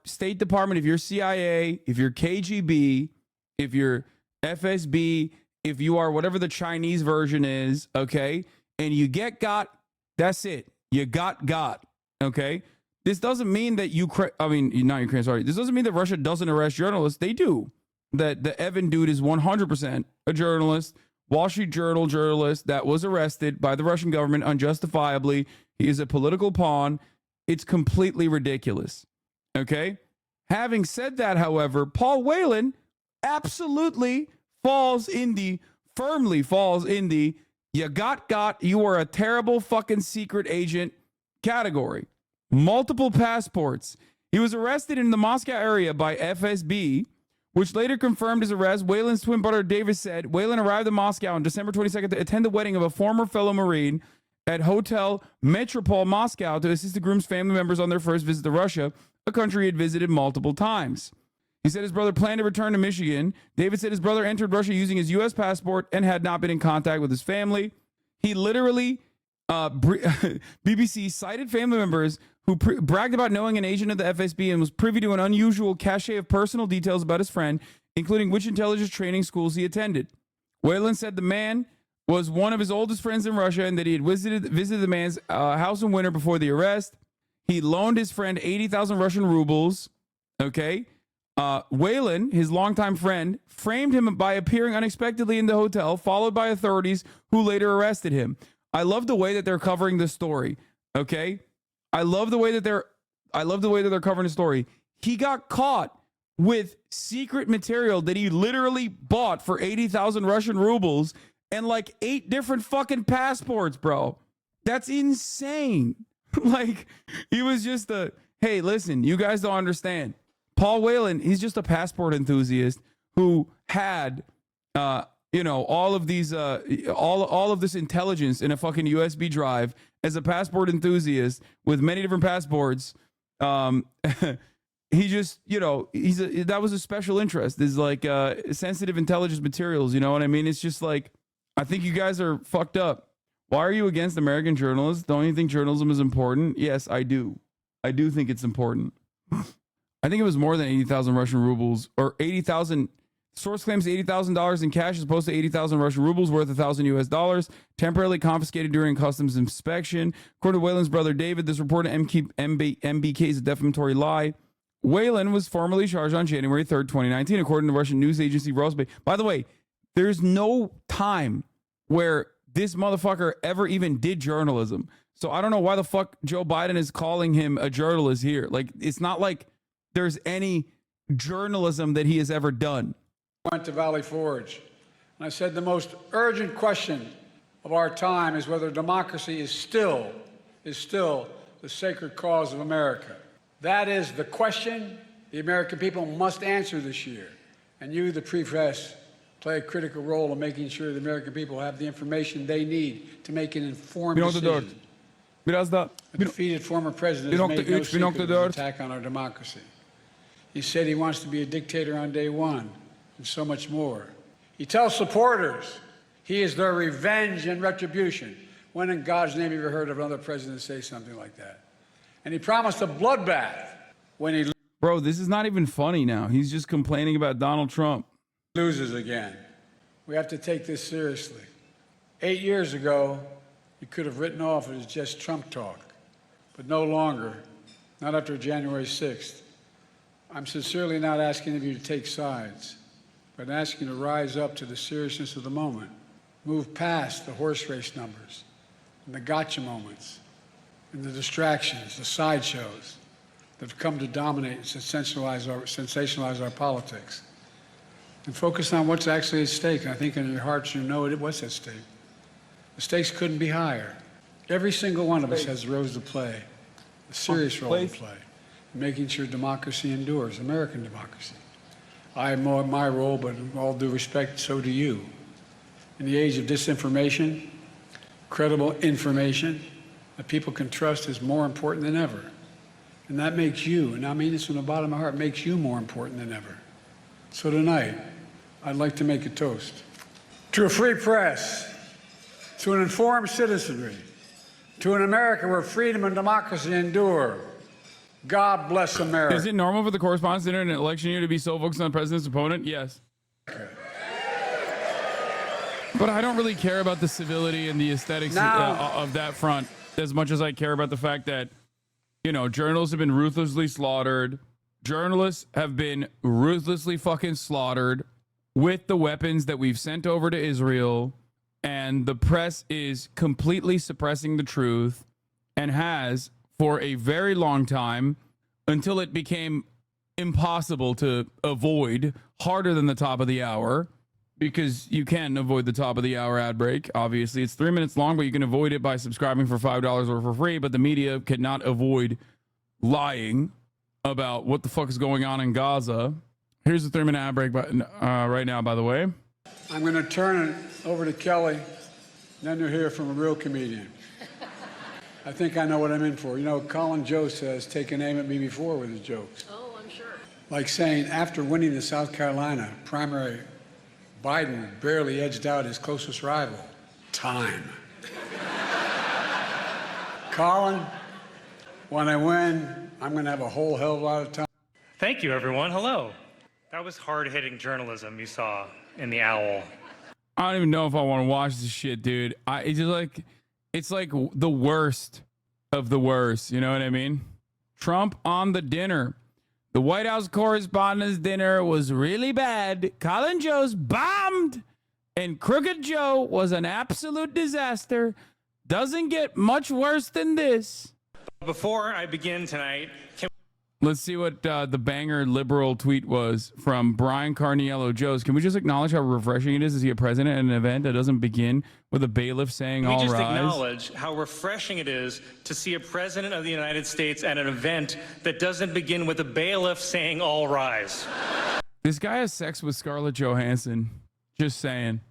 State Department, if you're CIA, if you're KGB, if you're FSB, if you are whatever the Chinese version is, okay, and you get got, that's it. You got, okay? This doesn't mean that not Ukraine, sorry. This doesn't mean that Russia doesn't arrest journalists. They do. That the Evan dude is 100% a journalist, Wall Street Journal journalist that was arrested by the Russian government unjustifiably. He is a political pawn. It's completely ridiculous. Okay? Having said that, however, Paul Whelan absolutely firmly falls in the you got, you are a terrible fucking secret agent category. Multiple passports. He was arrested in the Moscow area by FSB, which later confirmed his arrest. Whelan's twin brother Davis said Whelan arrived in Moscow on December 22nd to attend the wedding of a former fellow Marine at Hotel Metropole Moscow to assist the groom's family members on their first visit to Russia, a country he had visited multiple times. He said his brother planned to return to Michigan. David said his brother entered Russia using his U.S. passport and had not been in contact with his family. He literally, BBC cited family members who bragged about knowing an agent of the FSB and was privy to an unusual cache of personal details about his friend, including which intelligence training schools he attended. Whalen said the man was one of his oldest friends in Russia and that he had visited the man's house in winter before the arrest. He loaned his friend 80,000 Russian rubles. Okay. Whalen, his longtime friend, framed him by appearing unexpectedly in the hotel, followed by authorities who later arrested him. I love the way that they're covering the story. Okay. I love the way that they're covering the story. He got caught with secret material that he literally bought for 80,000 Russian rubles and like 8 different fucking passports, bro. That's insane. Like, he was just hey, listen, you guys don't understand. Paul Whalen, he's just a passport enthusiast who had, all of these, all of this intelligence in a fucking USB drive as a passport enthusiast with many different passports. He just, that was a special interest. Is like sensitive intelligence materials. You know what I mean? It's just like, I think you guys are fucked up. Why are you against American journalists? Don't you think journalism is important? Yes, I do. I do think it's important. I think it was more than 80,000 Russian rubles, or 80,000. Source claims $80,000 in cash as opposed to 80,000 Russian rubles, worth $1,000 US, temporarily confiscated during customs inspection. According to Whalen's brother David, this report of MBK is a defamatory lie. Whalen was formally charged on January 3rd, 2019, according to Russian news agency Rosby. By the way, there's no time where this motherfucker ever even did journalism. So I don't know why the fuck Joe Biden is calling him a journalist here. Like, it's not like there's any journalism that he has ever done. Went to Valley Forge, and I said the most urgent question of our time is whether democracy is still the sacred cause of America. That is the question the American people must answer this year. And you, the press, play a critical role in making sure the American people have the information they need to make an informed decision. A defeated former president has made no secret of his attack on our democracy. He said he wants to be a dictator on day one, and so much more. He tells supporters he is their revenge and retribution. When in God's name have you heard of another president say something like that? And he promised a bloodbath when he... Bro, this is not even funny now. He's just complaining about Donald Trump. ...loses again. We have to take this seriously. 8 years ago, you could have written off it as just Trump talk, but no longer, not after January 6th. I'm sincerely not asking of you to take sides, but asking you to rise up to the seriousness of the moment. Move past the horse race numbers and the gotcha moments and the distractions, the sideshows that have come to dominate and sensationalize our politics. And focus on what's actually at stake. And I think in your hearts you know what's at stake. The stakes couldn't be higher. Every single one of us has a role to play, a serious role to play, in making sure democracy endures, American democracy. I have my role, but with all due respect, so do you. In the age of disinformation, credible information that people can trust is more important than ever. And that makes you, and I mean this from the bottom of my heart, makes you more important than ever. So tonight, I'd like to make a toast to a free press, to an informed citizenry, to an America where freedom and democracy endure. God bless America. Is it normal for the Correspondents Dinner in an election year to be so focused on the president's opponent? Yes. But I don't really care about the civility and the aesthetics of that front as much as I care about the fact that, journalists have been ruthlessly slaughtered. Journalists have been ruthlessly fucking slaughtered with the weapons that we've sent over to Israel. And the press is completely suppressing the truth and has for a very long time until it became impossible to avoid, harder than the top of the hour, because you can avoid the top of the hour ad break. Obviously, it's 3 minutes long, but you can avoid it by subscribing for $5 or for free. But the media cannot avoid lying about what the fuck is going on in Gaza. Here's the 3-minute ad break right now, by the way. I'm going to turn it over to Kelly, then you'll hear from a real comedian. I think I know what I'm in for. You know, Colin Jost has taken aim at me before with his jokes. Oh, I'm sure. Like saying after winning the South Carolina primary, Biden barely edged out his closest rival. Time. Colin, when I win, I'm going to have a whole hell of a lot of time. Thank you, everyone. Hello. That was hard-hitting journalism you saw in The Owl. I don't even know if I want to watch this shit, dude. It's like the worst of the worst. You know what I mean? Trump on the dinner. The White House Correspondents' dinner was really bad. Colin Jost bombed, and Crooked Joe was an absolute disaster. Doesn't get much worse than this. Before I begin tonight, Let's see what the banger liberal tweet was from Brian Carniello Joes. Can we just acknowledge how refreshing it is to see a president at an event that doesn't begin with a bailiff saying we all just rise? acknowledge how refreshing it is to see a president of the United States at an event that doesn't begin with a bailiff saying all rise. This guy has sex with Scarlett Johansson. Just saying.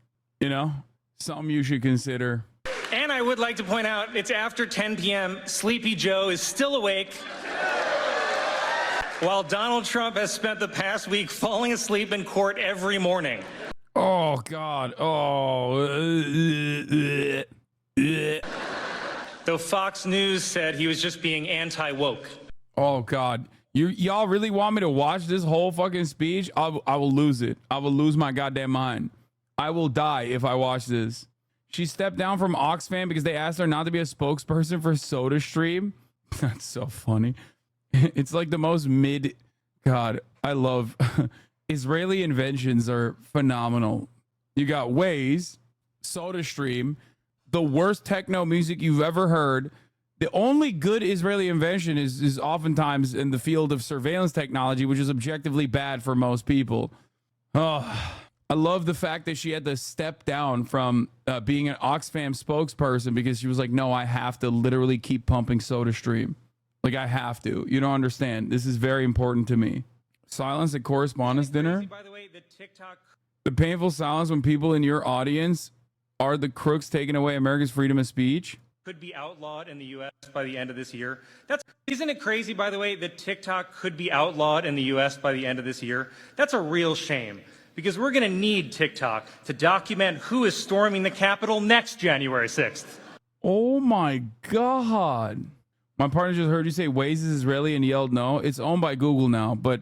You know? Something you should consider. And I would like to point out, it's after 10 p.m. Sleepy Joe is still awake, while Donald Trump has spent the past week falling asleep in court every morning. Oh, God. Oh. Though Fox News said he was just being anti-woke. Oh, God. Y'all really want me to watch this whole fucking speech? I will lose it. I will lose my goddamn mind. I will die if I watch this. She stepped down from Oxfam because they asked her not to be a spokesperson for SodaStream. That's so funny. It's like the most God, I love Israeli inventions are phenomenal. You got Waze, SodaStream, the worst techno music you've ever heard. The only good Israeli invention is oftentimes in the field of surveillance technology, which is objectively bad for most people. Oh, I love the fact that she had to step down from being an Oxfam spokesperson because she was like, no, I have to literally keep pumping SodaStream. Like, I have to. You don't understand. This is very important to me. Silence at correspondence dinner. By the way, The painful silence when people in your audience are the crooks taking away America's freedom of speech. Could be outlawed in the U.S. by the end of this year. Isn't it crazy, by the way, that TikTok could be outlawed in the U.S. by the end of this year? That's a real shame, because we're going to need TikTok to document who is storming the Capitol next January 6th. Oh my God. My partner just heard you say Waze is Israeli and yelled no. It's owned by Google now, but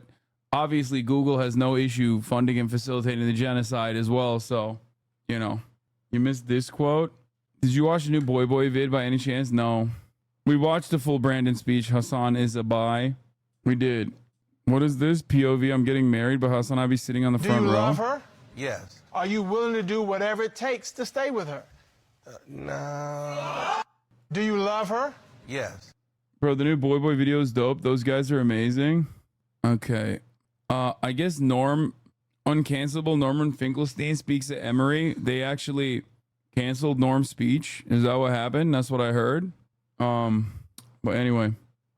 obviously Google has no issue funding and facilitating the genocide as well. So, you know, you missed this quote. Did you watch the new Boy Boy vid by any chance? No. We watched the full Brandon speech. HasanAbi. We did. What is this? POV, I'm getting married, but HasanAbi sitting on the front row. Do you love her? Yes. Are you willing to do whatever it takes to stay with her? No. Do you love her? Yes. Bro, the new Boy Boy video is dope. Those guys are amazing. Okay. I guess uncancelable Norman Finkelstein speaks at Emory. They actually canceled Norm's speech. Is that what happened? That's what I heard. But anyway.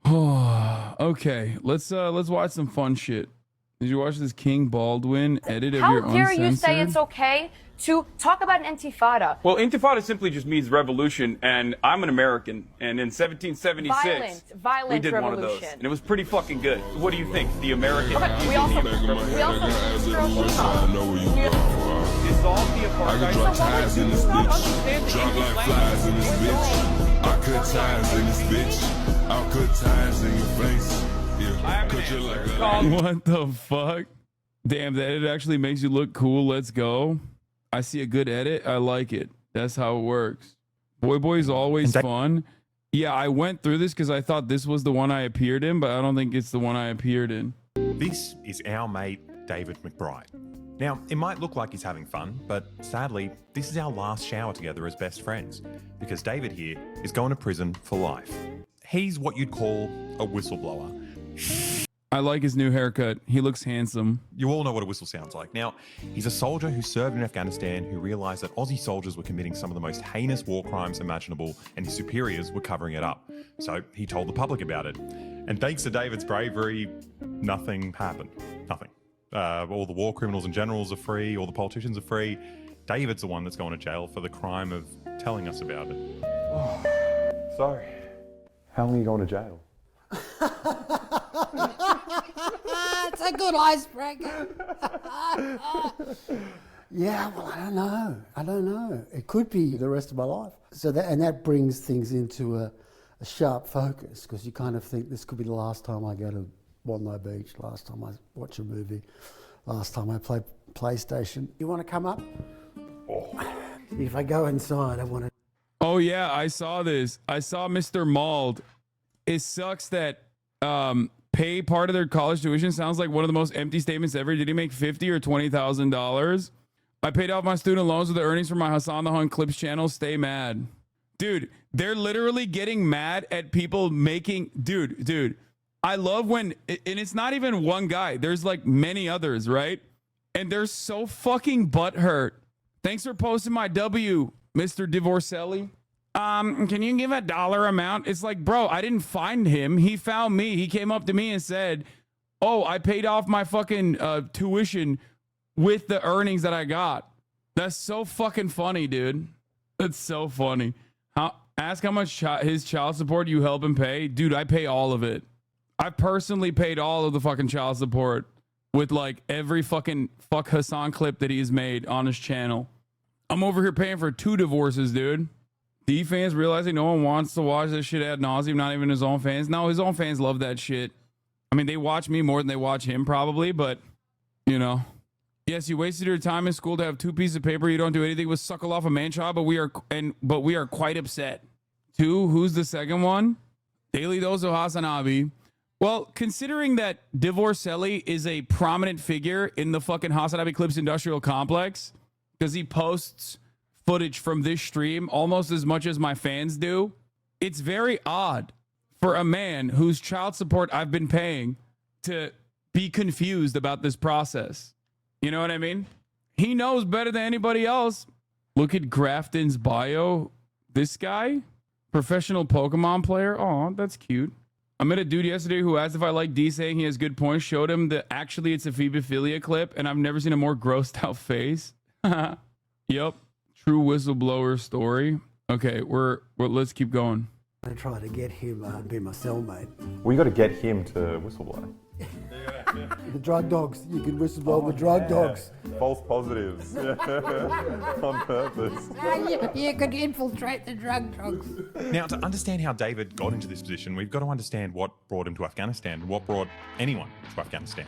Okay. Let's watch some fun shit. Did you watch this King Baldwin edit of your uncensored? How dare you say it's okay to talk about an intifada? Well, intifada simply just means revolution, and I'm an American, and in 1776, Violent we did revolution. one of those, and it was pretty fucking good. What do you think? The American... Okay, we also dissolve the apartheid. I got ties in this bitch. Drop like flies in this bitch. I cut ties in this bitch. I'll cut ties in your face. Yeah, cut you like that. What the fuck? Damn, the edit actually makes you look cool. Let's go. I see a good edit. I like it. That's how it works. Boy Boy's always fun. Yeah, I went through this because I thought this was the one I appeared in, but I don't think it's the one I appeared in. This is our mate, David McBride. Now, it might look like he's having fun, but sadly, this is our last shower together as best friends, because David here is going to prison for life. He's what you'd call a whistleblower. I like his new haircut. He looks handsome. You all know what a whistle sounds like. Now, he's a soldier who served in Afghanistan who realized that Aussie soldiers were committing some of the most heinous war crimes imaginable, and his superiors were covering it up. So he told the public about it. And thanks to David's bravery, nothing happened. Nothing. All the war criminals and generals are free, all the politicians are free. David's the one that's going to jail for the crime of telling us about it. Sorry. How long are you going to jail? It's a good icebreaker. Yeah, well, I don't know. It could be the rest of my life. So that brings things into a sharp focus, because you kind of think this could be the last time I go to Bondi Beach, last time I watch a movie, last time I play PlayStation. You want to come up? Oh. If I go inside, I want to... Oh, yeah, I saw this. I saw Mr. Mauled. It sucks that pay part of their college tuition sounds like one of the most empty statements ever. Did he make $50,000 or $20,000? I paid off my student loans with the earnings from my Hassan the Hun Clips channel. Stay mad. Dude, they're literally getting mad at people making... Dude, I love when... And it's not even one guy. There's like many others, right? And they're so fucking butthurt. Thanks for posting my W, Mr. Divorcelli. Can you give a dollar amount? It's like, bro, I didn't find him. He found me. He came up to me and said, oh, I paid off my fucking tuition with the earnings that I got. That's so fucking funny, dude. That's so funny. Ask how much his child support you help him pay. Dude, I pay all of it. I personally paid all of the fucking child support with like every fucking fuck Hassan clip that he's made on his channel. I'm over here paying for 2 divorces, dude. D fans realizing no one wants to watch this shit ad nauseum, not even his own fans. No, his own fans love that shit. I mean, they watch me more than they watch him probably, but you know. Yes, you wasted your time in school to have 2 pieces of paper you don't do anything with, suckle off a man child, but we are quite upset. 2, who's the second one? Daily Dose of HasanAbi. Well, considering that Divorcelli is a prominent figure in the fucking HasanAbi Clips industrial complex, because he posts footage from this stream almost as much as my fans do, it's very odd for a man whose child support I've been paying to be confused about this process. You know what I mean? He knows better than anybody else. Look at Grafton's bio. This guy, professional Pokemon player. Oh, that's cute. I met a dude yesterday who asked if I like D saying he has good points. Showed him that actually it's a phebophilia clip, and I've never seen a more grossed out face. Yep. True whistleblower story. Okay, let's keep going. I try to get him to be my cellmate. Well, you got to get him to whistleblow. The drug dogs. You can whistleblow the drug dogs. False positives. On purpose. You could infiltrate the drug dogs. Now, to understand how David got into this position, we've got to understand what brought him to Afghanistan and what brought anyone to Afghanistan.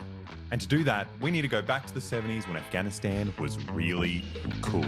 And to do that, we need to go back to the 70s when Afghanistan was really cool.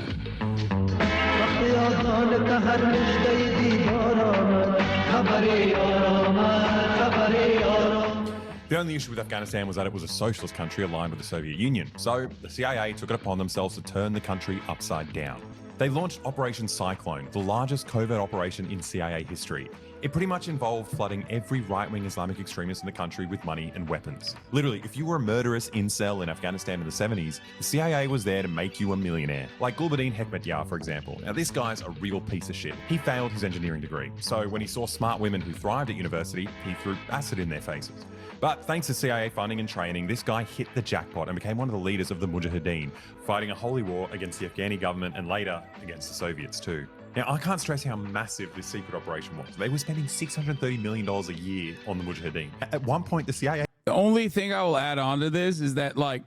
The only issue with Afghanistan was that it was a socialist country aligned with the Soviet Union, so the CIA took it upon themselves to turn the country upside down. They launched Operation Cyclone, the largest covert operation in CIA history. It pretty much involved flooding every right-wing Islamic extremist in the country with money and weapons. Literally, if you were a murderous incel in Afghanistan in the 70s, the CIA was there to make you a millionaire. Like Gulbuddin Hekmatyar, for example. Now, this guy's a real piece of shit. He failed his engineering degree, so when he saw smart women who thrived at university, he threw acid in their faces. But thanks to CIA funding and training, this guy hit the jackpot and became one of the leaders of the Mujahideen, fighting a holy war against the Afghani government and later against the Soviets too. Now, I can't stress how massive this secret operation was. They were spending $630 million a year on the Mujahideen. At one point, the CIA... The only thing I will add on to this is that, like,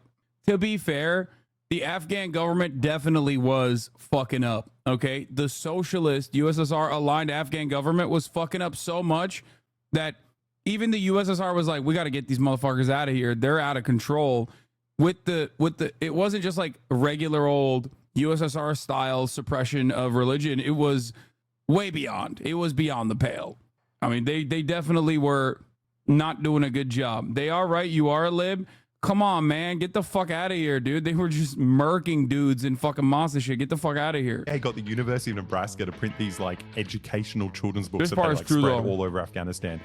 to be fair, the Afghan government definitely was fucking up, okay? The socialist USSR-aligned Afghan government was fucking up so much that even the USSR was like, we got to get these motherfuckers out of here. They're out of control. It wasn't just like regular old USSR style suppression of religion. It was way beyond. It was beyond the pale. I mean, they definitely were not doing a good job. They are right. You are a lib. Come on, man. Get the fuck out of here, dude. They were just murking dudes in fucking mosque shit. Get the fuck out of here. They got the University of Nebraska to print these like educational children's books This that part they is like true, spread though. all over Afghanistan.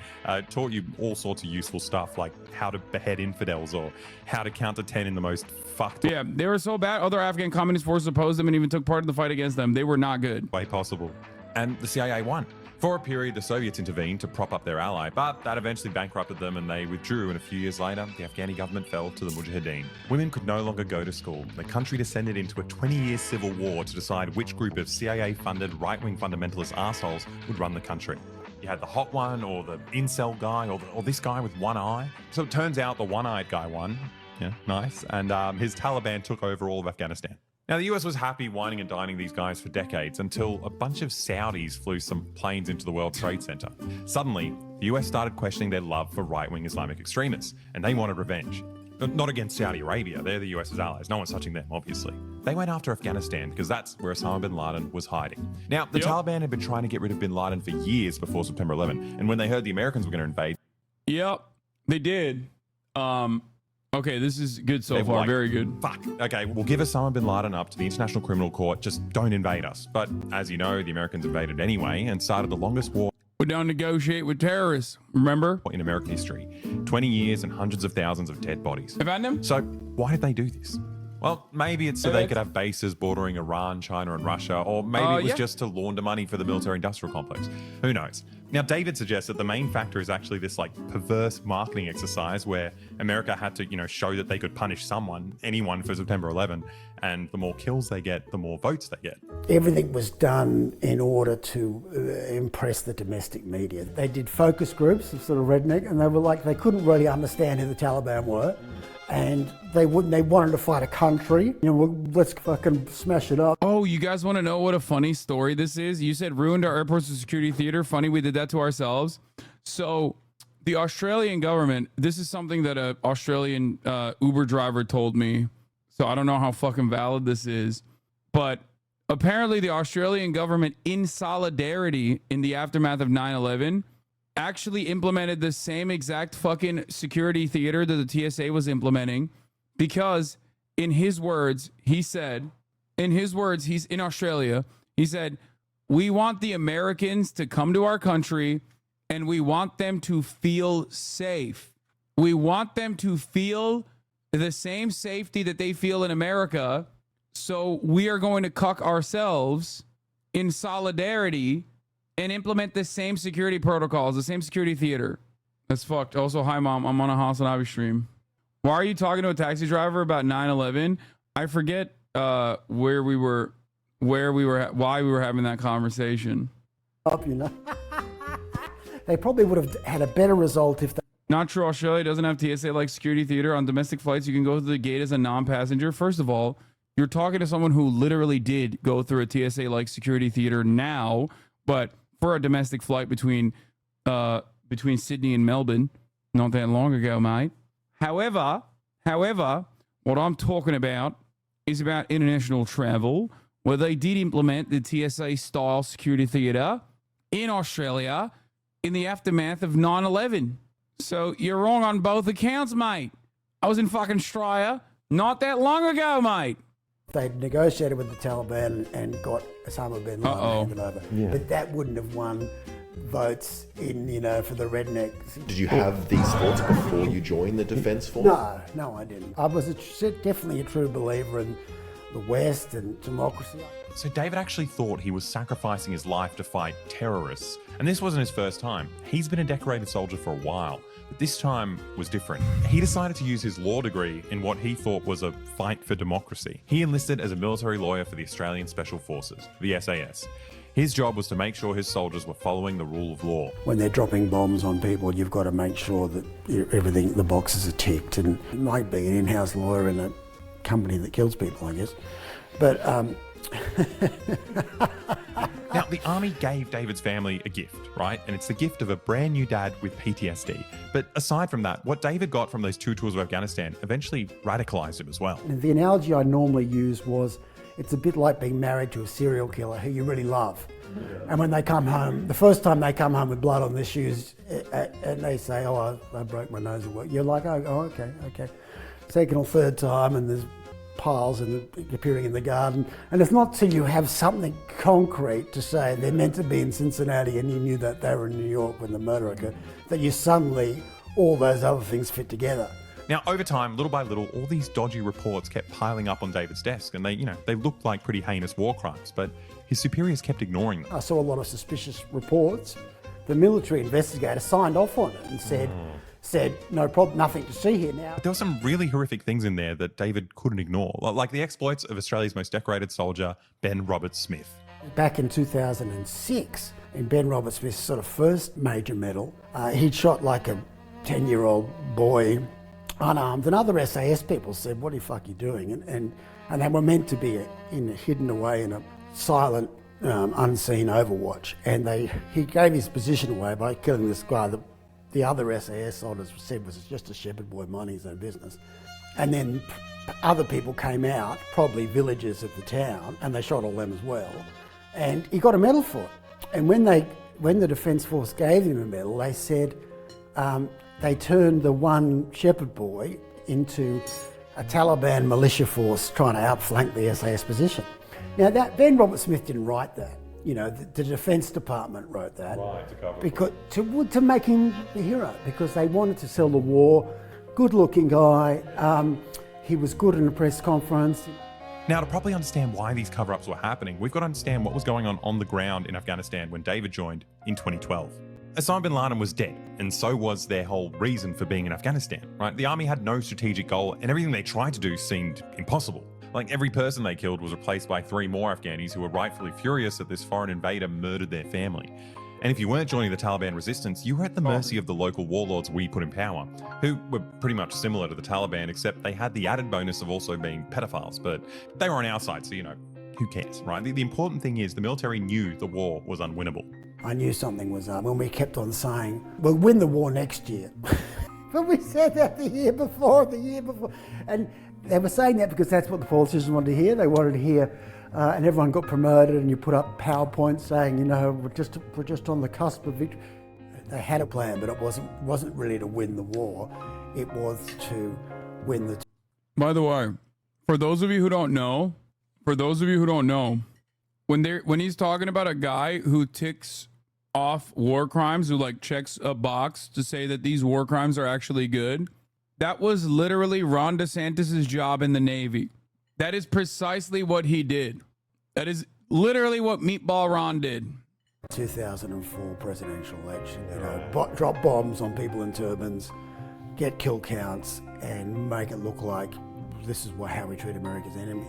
Taught you all sorts of useful stuff like how to behead infidels or how to count to 10 in the most fucked Yeah, they were so bad. Other Afghan communist forces opposed them and even took part in the fight against them. They were not good. way possible. And the CIA won. For a period, the Soviets intervened to prop up their ally, but that eventually bankrupted them and they withdrew, and a few years later, the Afghani government fell to the Mujahideen. Women could no longer go to school. The country descended into a 20-year civil war to decide which group of CIA-funded right-wing fundamentalist assholes would run the country. You had the hot one, or the incel guy, or this guy with one eye. So it turns out the one-eyed guy won. Yeah, nice. And his Taliban took over all of Afghanistan. Now, the US was happy whining and dining these guys for decades until a bunch of Saudis flew some planes into the World Trade Center. Suddenly, the US started questioning their love for right-wing Islamic extremists, and they wanted revenge. Not against Saudi Arabia, they're the US's allies. No one's touching them, obviously. They went after Afghanistan because that's where Osama bin Laden was hiding. Now, the Taliban had been trying to get rid of bin Laden for years before September 11, and when they heard the Americans were going to invade... Yep, they did. Okay, this is good so far. Very good. Fuck. Okay, we'll give Osama bin Laden up to the International Criminal Court. Just don't invade us. But as you know, the Americans invaded anyway and started the longest war... We don't negotiate with terrorists, remember? ...in American history. 20 years and hundreds of thousands of dead bodies. Found them? So why did they do this? Well, maybe it's so they could have bases bordering Iran, China, and Russia, or maybe it was just to launder money for the military-industrial complex. Who knows? Now, David suggests that the main factor is actually this, perverse marketing exercise where America had to, show that they could punish anyone for September 11, and the more kills they get, the more votes they get. Everything was done in order to impress the domestic media. They did focus groups of sort of redneck, and they couldn't really understand who the Taliban were. And they wanted to fight a country. Let's fucking smash it up. Oh, you guys want to know what a funny story this is? You said ruined our airports and security theater. Funny, we did that to ourselves. So the Australian government, this is something that an Australian Uber driver told me. So I don't know how fucking valid this is. But apparently the Australian government, in solidarity in the aftermath of 9/11, actually implemented the same exact fucking security theater that the TSA was implementing, because in his words, he's in Australia, he said, we want the Americans to come to our country and we want them to feel safe. We want them to feel the same safety that they feel in America. So we are going to cuck ourselves in solidarity and implement the same security protocols, the same security theater. That's fucked. Also, hi, Mom. I'm on a HasanAbi stream. Why are you talking to a taxi driver about 9/11? I forget why we were having that conversation. They probably would have had a better result if they... Not true. Australia doesn't have TSA-like security theater. On domestic flights, you can go through the gate as a non-passenger. First of all, you're talking to someone who literally did go through a TSA-like security theater now, but for a domestic flight between Sydney and Melbourne, not that long ago, mate. However, what I'm talking about is about international travel, where they did implement the TSA-style security theater in Australia in the aftermath of 9/11. So you're wrong on both accounts, mate. I was in fucking Australia not that long ago, mate. They'd negotiated with the Taliban and got Osama bin Laden handed over. Yeah. But that wouldn't have won votes for the rednecks. Did you have these thoughts before you joined the Defence Force? No, I didn't. I was definitely a true believer in the West and democracy. So David actually thought he was sacrificing his life to fight terrorists. And this wasn't his first time. He's been a decorated soldier for a while, but this time was different. He decided to use his law degree in what he thought was a fight for democracy. He enlisted as a military lawyer for the Australian Special Forces, the SAS. His job was to make sure his soldiers were following the rule of law. When they're dropping bombs on people, you've got to make sure that everything, the boxes are ticked. And it might be an in-house lawyer in a company that kills people, I guess. But Now, the army gave David's family a gift, right? And it's the gift of a brand new dad with PTSD. But aside from that, what David got from those 2 tours of Afghanistan eventually radicalized him as well. The analogy I normally used was, it's a bit like being married to a serial killer who you really love. And when they come home, the first time they come home with blood on their shoes and they say, oh, I broke my nose at work, you're like, oh, okay. Second or third time, and there's piles appearing in the garden, and it's not till you have something concrete to say they're meant to be in Cincinnati and you knew that they were in New York when the murder occurred, that you suddenly, all those other things fit together. Now, over time, little by little, all these dodgy reports kept piling up on David's desk, and they looked like pretty heinous war crimes, but his superiors kept ignoring them. I saw a lot of suspicious reports. The military investigator signed off on it and said, no problem, nothing to see here now. But there were some really horrific things in there that David couldn't ignore, like the exploits of Australia's most decorated soldier, Ben Roberts Smith. Back in 2006, in Ben Robert Smith's sort of first major medal. He'd shot like a 10-year-old boy unarmed, and other SAS people said, what the fuck are you doing? And they were meant to be hidden away in a silent, unseen overwatch. And he gave his position away by killing this guy that the other SAS soldiers said was just a shepherd boy minding his own business. And then other people came out, probably villagers of the town, and they shot all them as well. And he got a medal for it. And when the Defence Force gave him a medal, they said they turned the one shepherd boy into a Taliban militia force trying to outflank the SAS position. Now, that Ben Robert Smith didn't write that. You know, the Defence Department wrote that. Right, to cover because to make him the hero, because they wanted to sell the war. Good-looking guy. He was good in a press conference. Now, to properly understand why these cover-ups were happening, we've got to understand what was going on the ground in Afghanistan when David joined in 2012. Osama bin Laden was dead, and so was their whole reason for being in Afghanistan, right? The army had no strategic goal, and everything they tried to do seemed impossible. Like, every person they killed was replaced by 3 more Afghanis who were rightfully furious that this foreign invader murdered their family. And if you weren't joining the Taliban resistance, you were at the mercy of the local warlords we put in power, who were pretty much similar to the Taliban, except they had the added bonus of also being pedophiles, but they were on our side, so, you know, who cares, right? The important thing is the military knew the war was unwinnable. I knew something was up when we kept on saying, we'll win the war next year. But we said that the year before. And they were saying that because that's what the politicians wanted to hear. They wanted to hear, and everyone got promoted, and you put up PowerPoints saying, you know, we're just on the cusp of victory. They had a plan, but it wasn't really to win the war. It was to win the... By the way, for those of you who don't know, when he's talking about a guy who ticks off war crimes, who like checks a box to say that these war crimes are actually good, that was literally Ron DeSantis's job in the Navy. That is precisely what he did. That is literally what Meatball Ron did. 2004 presidential election, you know, drop bombs on people in turbans, get kill counts, and make it look like this is how we treat America's enemies.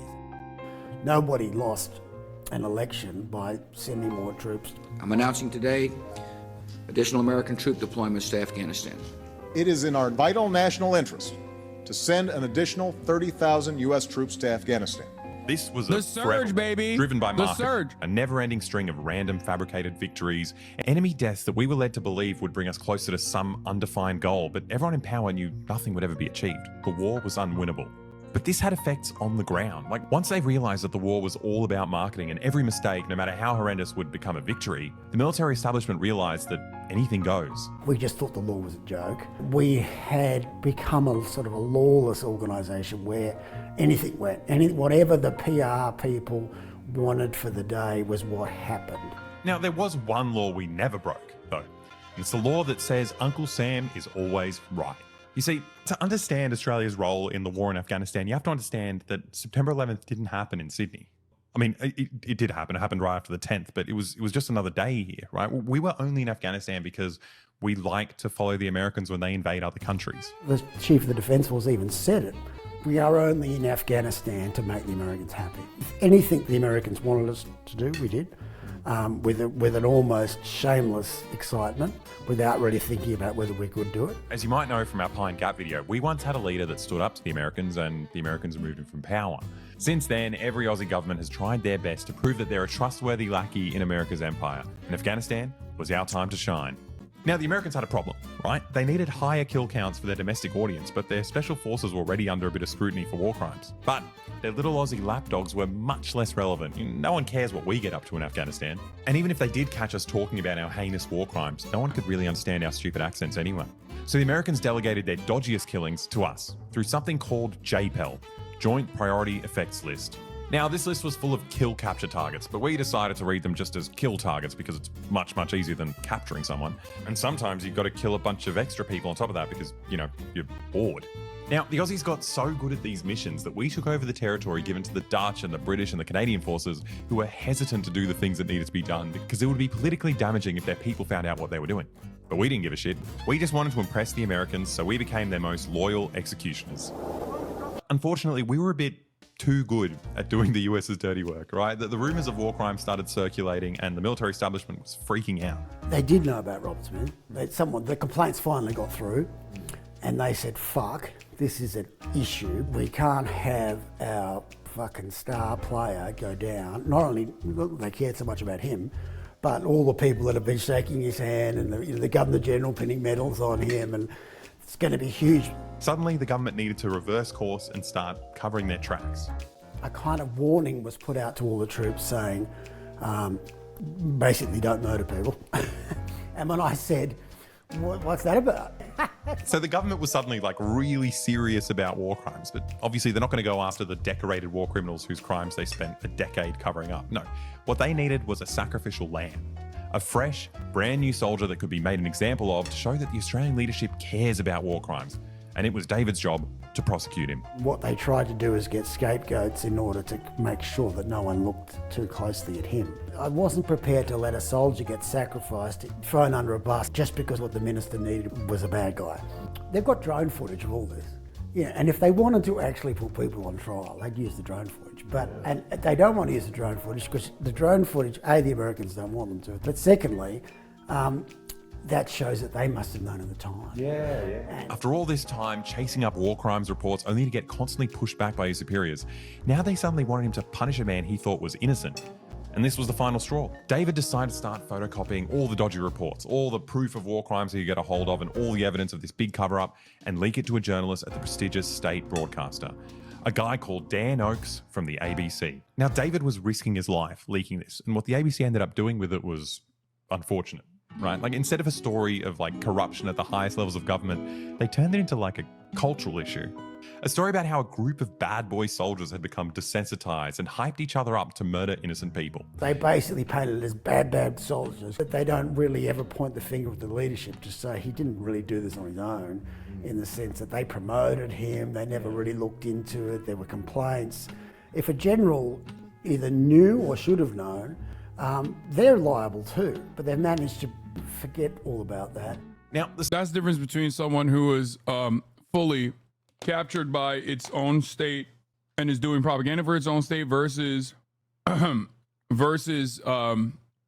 Nobody lost an election by sending more troops. I'm announcing today additional American troop deployments to Afghanistan. It is in our vital national interest to send an additional 30,000 U.S. troops to Afghanistan. This was the surge, baby. Driven by the market, surge. A never-ending string of random fabricated victories, enemy deaths that we were led to believe would bring us closer to some undefined goal, but everyone in power knew nothing would ever be achieved. The war was unwinnable. But this had effects on the ground. Like, once they realized that the war was all about marketing and every mistake, no matter how horrendous, would become a victory, the military establishment realized that anything goes. We just thought the law was a joke. We had become a sort of a lawless organisation where anything went. Whatever the PR people wanted for the day was what happened. Now, there was one law we never broke, though. And it's the law that says Uncle Sam is always right. You see, to understand Australia's role in the war in Afghanistan, you have to understand that September 11th didn't happen in Sydney. I mean, it did happen. It happened right after the 10th, but it was just another day here, right? We were only in Afghanistan because we like to follow the Americans when they invade other countries. The Chief of the Defence Force even said it. We are only in Afghanistan to make the Americans happy. Anything the Americans wanted us to do, we did. With an almost shameless excitement, without really thinking about whether we could do it. As you might know from our Pine Gap video, we once had a leader that stood up to the Americans, and the Americans removed him from power. Since then, every Aussie government has tried their best to prove that they're a trustworthy lackey in America's empire, and Afghanistan was our time to shine. Now, the Americans had a problem, right? They needed higher kill counts for their domestic audience, but their special forces were already under a bit of scrutiny for war crimes. But their little Aussie lapdogs were much less relevant. No one cares what we get up to in Afghanistan. And even if they did catch us talking about our heinous war crimes, no one could really understand our stupid accents anyway. So the Americans delegated their dodgiest killings to us through something called JPEL, Joint Priority Effects List. Now, this list was full of kill capture targets, but we decided to read them just as kill targets because it's much, much easier than capturing someone. And sometimes you've got to kill a bunch of extra people on top of that because, you know, you're bored. Now, the Aussies got so good at these missions that we took over the territory given to the Dutch and the British and the Canadian forces, who were hesitant to do the things that needed to be done because it would be politically damaging if their people found out what they were doing. But we didn't give a shit. We just wanted to impress the Americans, so we became their most loyal executioners. Unfortunately, we were a bit too good at doing the US's dirty work, right? The rumors of war crimes started circulating and the military establishment was freaking out. They did know about Robert Smith. The complaints finally got through, and they said, fuck, this is an issue. We can't have our fucking star player go down. Not only they cared so much about him, but all the people that have been shaking his hand and the Governor General pinning medals on him, and it's going to be huge. Suddenly, the government needed to reverse course and start covering their tracks. A kind of warning was put out to all the troops saying, basically, don't murder people. And when I said, what's that about? So the government was suddenly like really serious about war crimes, but obviously they're not going to go after the decorated war criminals whose crimes they spent a decade covering up. No, what they needed was a sacrificial lamb. A fresh, brand new soldier that could be made an example of to show that the Australian leadership cares about war crimes. And it was David's job to prosecute him. What they tried to do is get scapegoats in order to make sure that no one looked too closely at him. I wasn't prepared to let a soldier get sacrificed, thrown under a bus, just because what the minister needed was a bad guy. They've got drone footage of all this. Yeah, and if they wanted to actually put people on trial, they'd use the drone footage. And they don't want to use the drone footage because the drone footage, A, the Americans don't want them to, but secondly, that shows that they must have known at the time. Yeah. After all this time chasing up war crimes reports only to get constantly pushed back by his superiors, now they suddenly wanted him to punish a man he thought was innocent. And this was the final straw. David decided to start photocopying all the dodgy reports, all the proof of war crimes he could get a hold of, and all the evidence of this big cover-up, and leak it to a journalist at the prestigious state broadcaster, a guy called Dan Oakes from the ABC. Now, David was risking his life leaking this, and what the ABC ended up doing with it was unfortunate. Right? Like, instead of a story of like corruption at the highest levels of government, they turned it into like a cultural issue. A story about how a group of bad boy soldiers had become desensitized and hyped each other up to murder innocent people. They basically painted it as bad soldiers, but they don't really ever point the finger at the leadership to say he didn't really do this on his own, in the sense that they promoted him, they never really looked into it, there were complaints. If a general either knew or should have known, they're liable too, but they've managed to forget all about that. Now, that's the difference between someone who is fully captured by its own state and is doing propaganda for its own state versus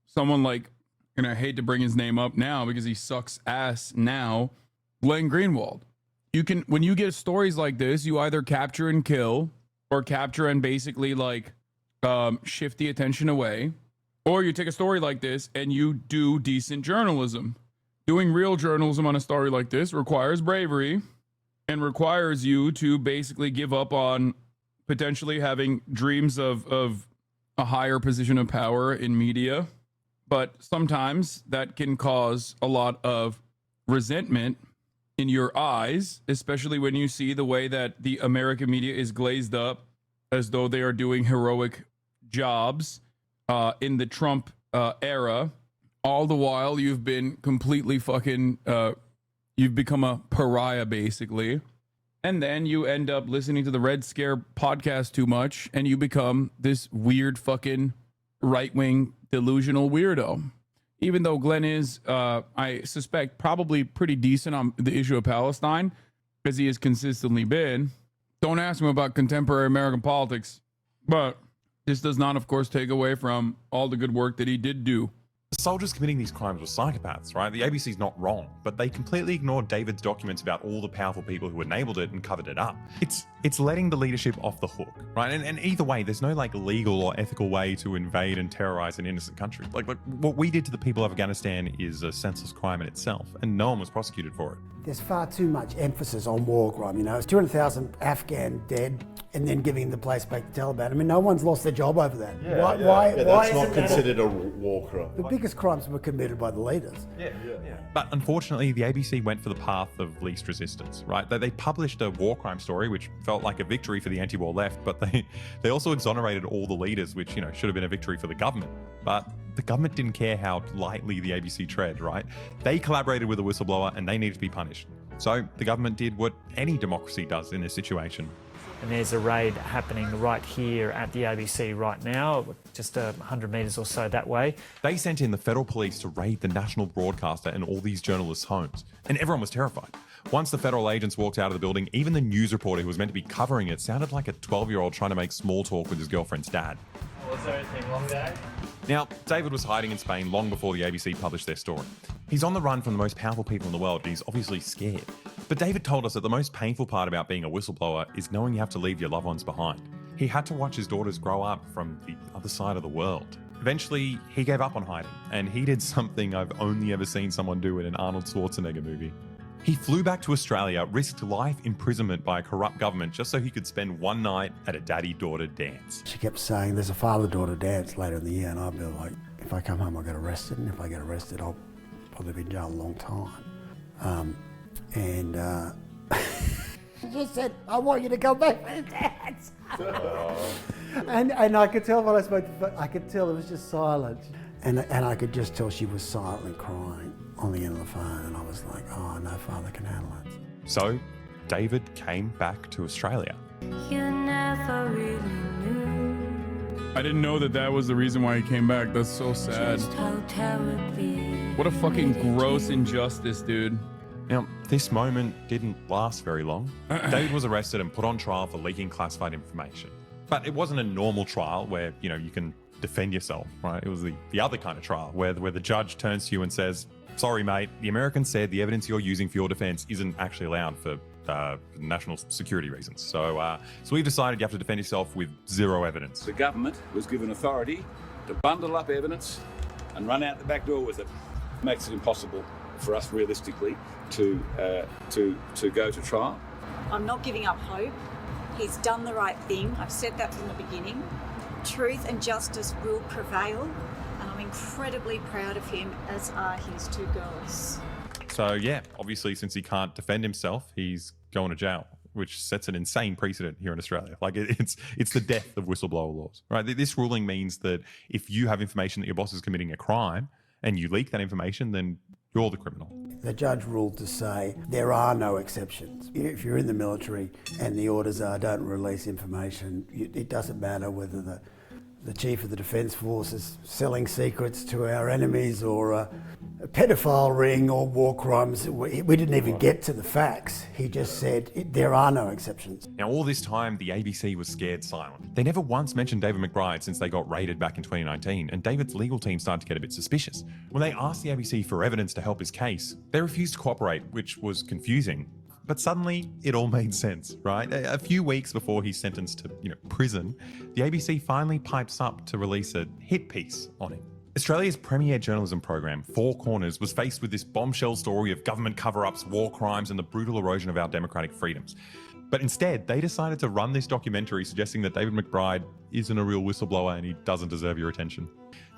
someone like, and I hate to bring his name up now because he sucks ass now, Glenn Greenwald. When you get stories like this, you either capture and kill or capture and basically like shift the attention away. Or you take a story like this and you do decent journalism. Doing real journalism on a story like this requires bravery and requires you to basically give up on potentially having dreams of a higher position of power in media. But sometimes that can cause a lot of resentment in your eyes, especially when you see the way that the American media is glazed up as though they are doing heroic jobs in the Trump era. All the while you've been completely fucking, you've become a pariah basically. And then you end up listening to the Red Scare podcast too much and you become this weird fucking right-wing delusional weirdo. Even though Glenn is, I suspect, probably pretty decent on the issue of Palestine, because he has consistently been. Don't ask him about contemporary American politics. But this does not, of course, take away from all the good work that he did do. The soldiers committing these crimes were psychopaths, right? The ABC's not wrong, but they completely ignored David's documents about all the powerful people who enabled it and covered it up. It's letting the leadership off the hook, right? And either way, there's no like legal or ethical way to invade and terrorize an innocent country. Like what we did to the people of Afghanistan is a senseless crime in itself, and no one was prosecuted for it. There's far too much emphasis on war crime, you know. It's 200,000 Afghan dead and then giving the place back to Taliban. I mean, no one's lost their job over that. Why that's not considered a war crime. The biggest crimes were committed by the leaders. But unfortunately, the ABC went for the path of least resistance, right? They published a war crime story, which felt like a victory for the anti-war left, but they also exonerated all the leaders, which, you know, should have been a victory for the government. But the government didn't care how lightly the ABC tread, right? They collaborated with a whistleblower and they needed to be punished. So the government did what any democracy does in this situation. And there's a raid happening right here at the ABC right now, just 100 metres or so that way. They sent in the federal police to raid the national broadcaster and all these journalists' homes. And everyone was terrified. Once the federal agents walked out of the building, even the news reporter who was meant to be covering it sounded like a 12-year-old trying to make small talk with his girlfriend's dad. Was there anything wrong, Dad? Now, David was hiding in Spain long before the ABC published their story. He's on the run from the most powerful people in the world, and he's obviously scared. But David told us that the most painful part about being a whistleblower is knowing you have to leave your loved ones behind. He had to watch his daughters grow up from the other side of the world. Eventually, he gave up on hiding, and he did something I've only ever seen someone do in an Arnold Schwarzenegger movie. He flew back to Australia, risked life imprisonment by a corrupt government just so he could spend one night at a daddy-daughter dance. She kept saying there's a father-daughter dance later in the year, and I'd be like, if I come home I'll get arrested, and if I get arrested I'll probably be in jail a long time. She just said, I want you to come back for the dance. and I could tell when I spoke to her, I could tell it was just silent. And I could just tell she was silently crying on the end of the phone, and I was like, oh, no father can handle it. So, David came back to Australia. You never really knew. I didn't know that was the reason why he came back. That's so sad. What a fucking gross injustice, dude. Now, this moment didn't last very long. David was arrested and put on trial for leaking classified information. But it wasn't a normal trial where, you can defend yourself, right? It was the other kind of trial where the judge turns to you and says, sorry, mate, the Americans said the evidence you're using for your defense isn't actually allowed for national security reasons. So we've decided you have to defend yourself with zero evidence. The government was given authority to bundle up evidence and run out the back door with it. Makes it impossible for us realistically to go to trial. I'm not giving up hope. He's done the right thing. I've said that from the beginning. Truth and justice will prevail, and I'm incredibly proud of him, as are his two girls. So yeah, obviously since he can't defend himself, he's going to jail, which sets an insane precedent here in Australia. Like it's the death of whistleblower laws, right? This ruling means that if you have information that your boss is committing a crime and you leak that information, then you're the criminal. The judge ruled to say there are no exceptions. If you're in the military and the orders are don't release information, it doesn't matter whether the chief of the Defence Force is selling secrets to our enemies or a pedophile ring or war crimes. We didn't even get to the facts. He just said there are no exceptions. Now, all this time, the ABC was scared silent. They never once mentioned David McBride since they got raided back in 2019, and David's legal team started to get a bit suspicious. When they asked the ABC for evidence to help his case, they refused to cooperate, which was confusing. But suddenly, it all made sense, right? A few weeks before he's sentenced to, prison, the ABC finally pipes up to release a hit piece on him. Australia's premier journalism program, Four Corners, was faced with this bombshell story of government cover-ups, war crimes, and the brutal erosion of our democratic freedoms. But instead, they decided to run this documentary suggesting that David McBride isn't a real whistleblower and he doesn't deserve your attention.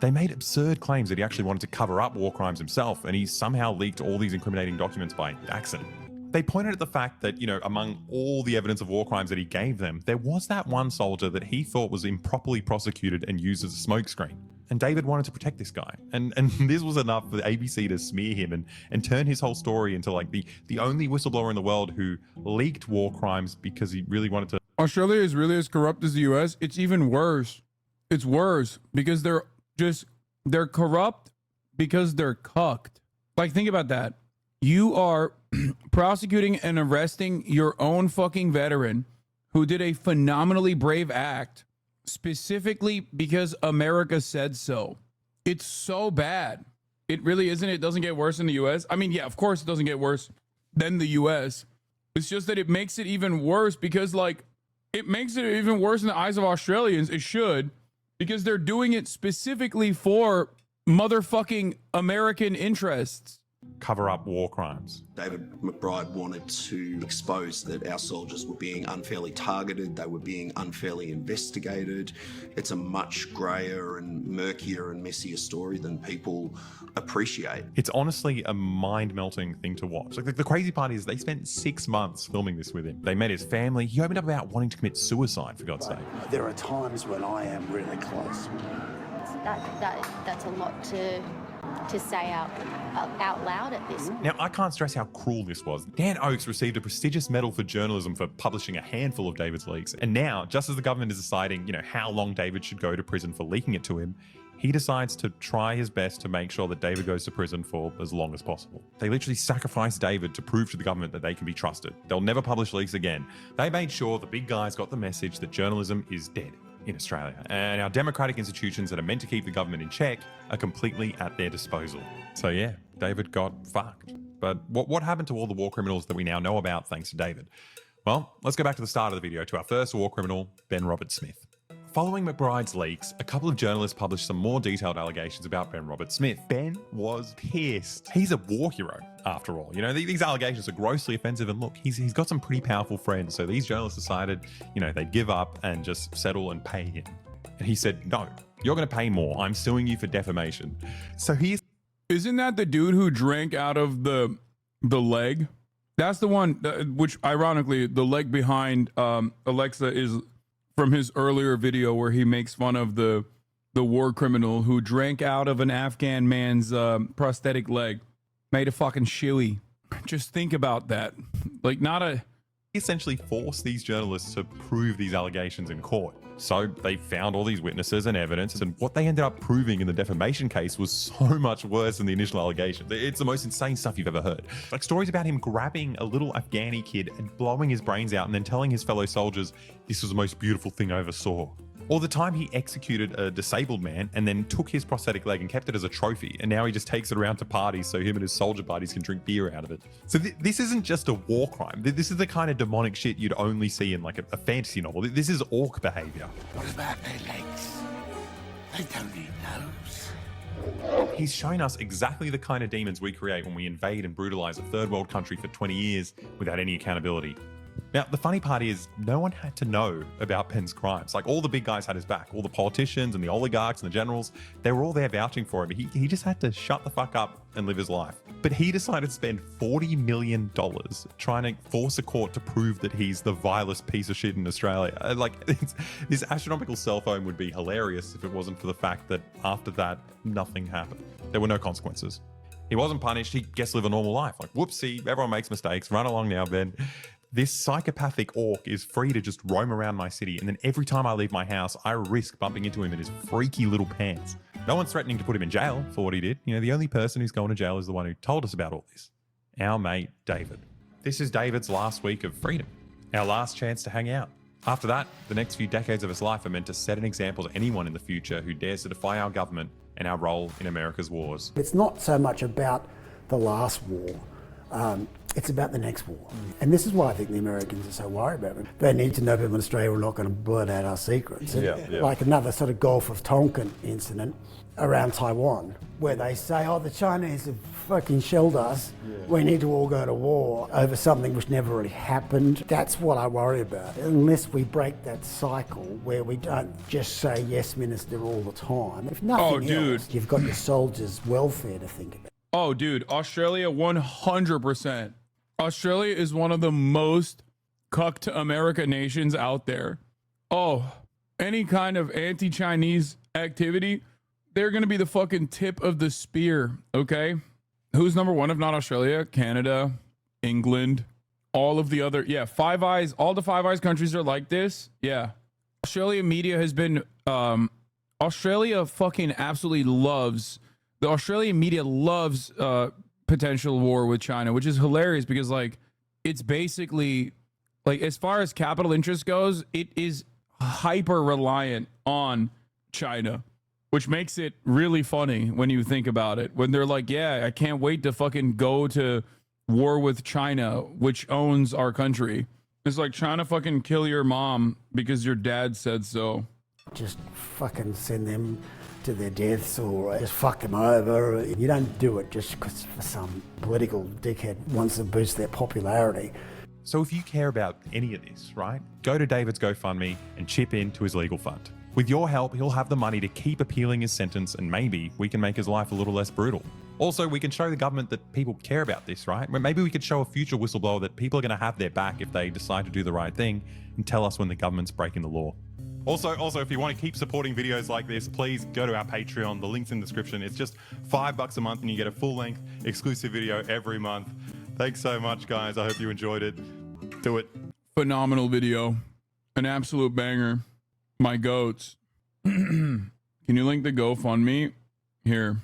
They made absurd claims that he actually wanted to cover up war crimes himself, and he somehow leaked all these incriminating documents by accident. They pointed at the fact that, among all the evidence of war crimes that he gave them, there was that one soldier that he thought was improperly prosecuted and used as a smokescreen. And David wanted to protect this guy. And this was enough for the ABC to smear him and turn his whole story into like the only whistleblower in the world who leaked war crimes because he really wanted to. Australia is really as corrupt as the US. It's even worse. It's worse because they're corrupt because they're cucked. Like, think about that. You are prosecuting and arresting your own fucking veteran who did a phenomenally brave act specifically because America said so. It's so bad. It really isn't. It doesn't get worse in the US. I mean, yeah, of course it doesn't get worse than the US. It's just that it makes it even worse because, it makes it even worse in the eyes of Australians. It should, because they're doing it specifically for motherfucking American interests. Cover up war crimes. David McBride wanted to expose that our soldiers were being unfairly targeted, they were being unfairly investigated. It's a much greyer and murkier and messier story than people appreciate. It's honestly a mind-melting thing to watch. Like, the crazy part is they spent 6 months filming this with him. They met his family. He opened up about wanting to commit suicide, for God's sake. There are times when I am really close. That's a lot to say out loud at this. Now, I can't stress how cruel this was. Dan Oakes received a prestigious medal for journalism for publishing a handful of David's leaks. And now, just as the government is deciding, how long David should go to prison for leaking it to him, he decides to try his best to make sure that David goes to prison for as long as possible. They literally sacrificed David to prove to the government that they can be trusted. They'll never publish leaks again. They made sure the big guys got the message that journalism is dead in Australia, and our democratic institutions that are meant to keep the government in check are completely at their disposal. So yeah, David got fucked. But what happened to all the war criminals that we now know about thanks to David? Well, let's go back to the start of the video, to our first war criminal, Ben Robert Smith. Following McBride's leaks, a couple of journalists published some more detailed allegations about Ben Robert Smith. Ben was pissed. He's a war hero, after all. You know, these allegations are grossly offensive, and look, he's got some pretty powerful friends, so these journalists decided, you know, they'd give up and just settle and pay him. And he said, no, you're going to pay more. I'm suing you for defamation. So Isn't that the dude who drank out of the leg? That's the one, which ironically, the leg behind Alexa is from his earlier video where he makes fun of the war criminal who drank out of an Afghan man's prosthetic leg, made a fucking shoey. Just think about that. Like, He essentially forced these journalists to prove these allegations in court. So they found all these witnesses and evidence, and what they ended up proving in the defamation case was so much worse than the initial allegations. It's the most insane stuff you've ever heard. Like stories about him grabbing a little Afghani kid and blowing his brains out and then telling his fellow soldiers, this was the most beautiful thing I ever saw. Or the time he executed a disabled man and then took his prosthetic leg and kept it as a trophy, and now he just takes it around to parties so him and his soldier buddies can drink beer out of it. So this isn't just a war crime. This is the kind of demonic shit you'd only see in like a fantasy novel. This is orc behavior. What about their legs? They don't need those. He's shown us exactly the kind of demons we create when we invade and brutalize a third world country for 20 years without any accountability. Now, the funny part is no one had to know about Ben's crimes. Like, all the big guys had his back. All the politicians and the oligarchs and the generals, they were all there vouching for him. He just had to shut the fuck up and live his life. But he decided to spend $40 million trying to force a court to prove that he's the vilest piece of shit in Australia. Like, this astronomical cell phone would be hilarious if it wasn't for the fact that after that, nothing happened. There were no consequences. He wasn't punished. He gets to live a normal life. Like, whoopsie, everyone makes mistakes. Run along now, Ben. This psychopathic orc is free to just roam around my city, and then every time I leave my house, I risk bumping into him in his freaky little pants. No one's threatening to put him in jail for what he did. You know, the only person who's going to jail is the one who told us about all this. Our mate, David. This is David's last week of freedom. Our last chance to hang out. After that, the next few decades of his life are meant to set an example to anyone in the future who dares to defy our government and our role in America's wars. It's not so much about the last war. It's about the next war. And this is why I think the Americans are so worried about it. They need to know people in Australia are not going to blurt out our secrets. Like another sort of Gulf of Tonkin incident around Taiwan, where they say, oh, the Chinese have fucking shelled us. We need to all go to war over something which never really happened. That's what I worry about. Unless we break that cycle where we don't just say yes, minister, all the time. If nothing else, you've got your soldiers' welfare to think about. Oh, dude, Australia 100%. Australia is one of the most cucked America nations out there. Oh, any kind of anti-Chinese activity, they're going to be the fucking tip of the spear, okay? Who's number one if not Australia? Canada, England, all of the other, Five Eyes, all the Five Eyes countries are like this. Yeah. Australia media has been, Australia fucking absolutely loves, the Australian media loves potential war with China, which is hilarious because, like, it's basically, like, as far as capital interest goes, it is hyper reliant on China, which makes it really funny when you think about it. When they're like, yeah, I can't wait to fucking go to war with China, which owns our country. It's like trying to fucking kill your mom because your dad said so. Just fucking send them to their deaths or just fuck them over. You don't do it just because some political dickhead wants to boost their popularity. So if you care about any of this, right, go to David's GoFundMe and chip in to his legal fund. With your help, he'll have the money to keep appealing his sentence, and maybe we can make his life a little less brutal. Also, we can show the government that people care about this, right? Maybe we could show a future whistleblower that people are going to have their back if they decide to do the right thing and tell us when the government's breaking the law. Also, if you want to keep supporting videos like this, please go to our Patreon. The link's in the description. It's just $5 a month and you get a full-length exclusive video every month. Thanks so much, guys. I hope you enjoyed it. Do it. Phenomenal video. An absolute banger. My goats. Can you link the GoFundMe here?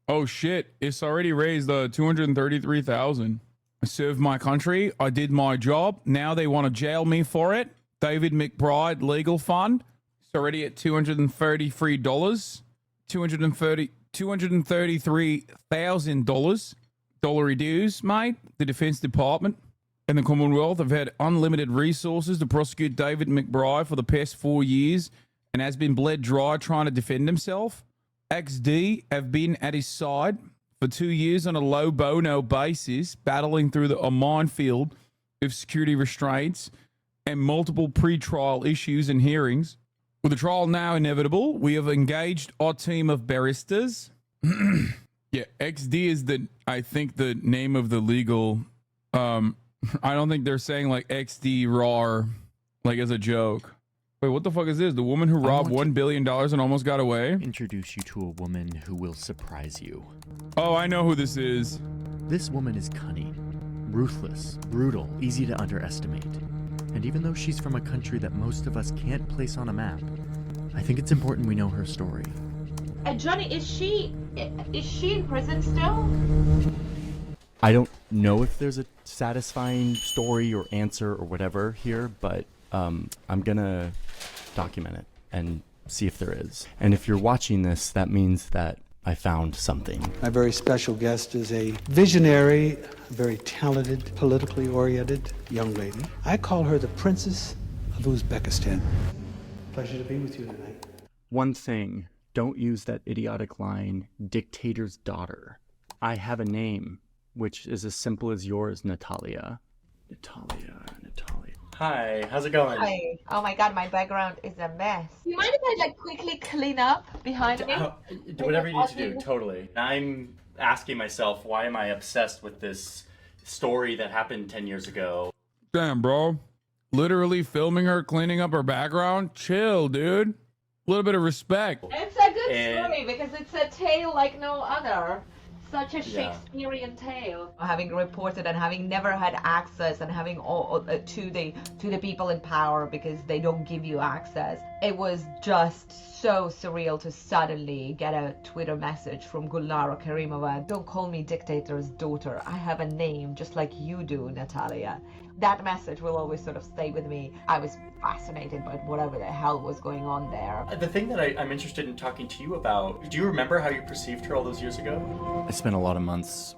Oh shit, it's already raised 233,000. I served my country. I did my job. Now they want to jail me for it. David McBride Legal Fund. It's already at $233. $233,000 dollar dues, mate. The Defense Department and the Commonwealth have had unlimited resources to prosecute David McBride for the past 4 years and has been bled dry trying to defend himself. XD have been at his side for 2 years on a low bono basis, battling through a minefield of security restraints and multiple pre-trial issues and hearings. With the trial now inevitable, we have engaged our team of barristers. Yeah, XD is I think the name of the legal, I don't think they're saying like XD RAR, like as a joke. Wait, what the fuck is this? The woman who robbed $1 billion and almost got away? Introduce you to a woman who will surprise you. Oh, I know who this is. This woman is cunning, ruthless, brutal, easy to underestimate. And even though she's from a country that most of us can't place on a map, I think it's important we know her story. Johnny, is she in prison still? I don't know if there's a satisfying story or answer or whatever here, but I'm gonna document it and see if there is. And if you're watching this, that means that I found something. My very special guest is a visionary, very talented, politically oriented young lady. I call her the Princess of Uzbekistan. Pleasure to be with you tonight. One thing, don't use that idiotic line, dictator's daughter. I have a name, which is as simple as yours, Natalia. Natalia. Hi, how's it going? Hi. Oh my god, my background is a mess. You mind if I quickly clean up behind me? Do whatever you need to do, totally. I'm asking myself, why am I obsessed with this story that happened 10 years ago? Damn, bro. Literally filming her cleaning up her background? Chill, dude. A little bit of respect. It's a good story because it's a tale like no other. Such a Shakespearean tale. Having reported and having never had access and having all to the people in power because they don't give you access. It was just so surreal to suddenly get a Twitter message from Gulnara Karimova. Don't call me dictator's daughter. I have a name just like you do, Natalia. That message will always sort of stay with me. I was fascinated by whatever the hell was going on there. The thing that I'm interested in talking to you about, do you remember how you perceived her all those years ago? I spent a lot of months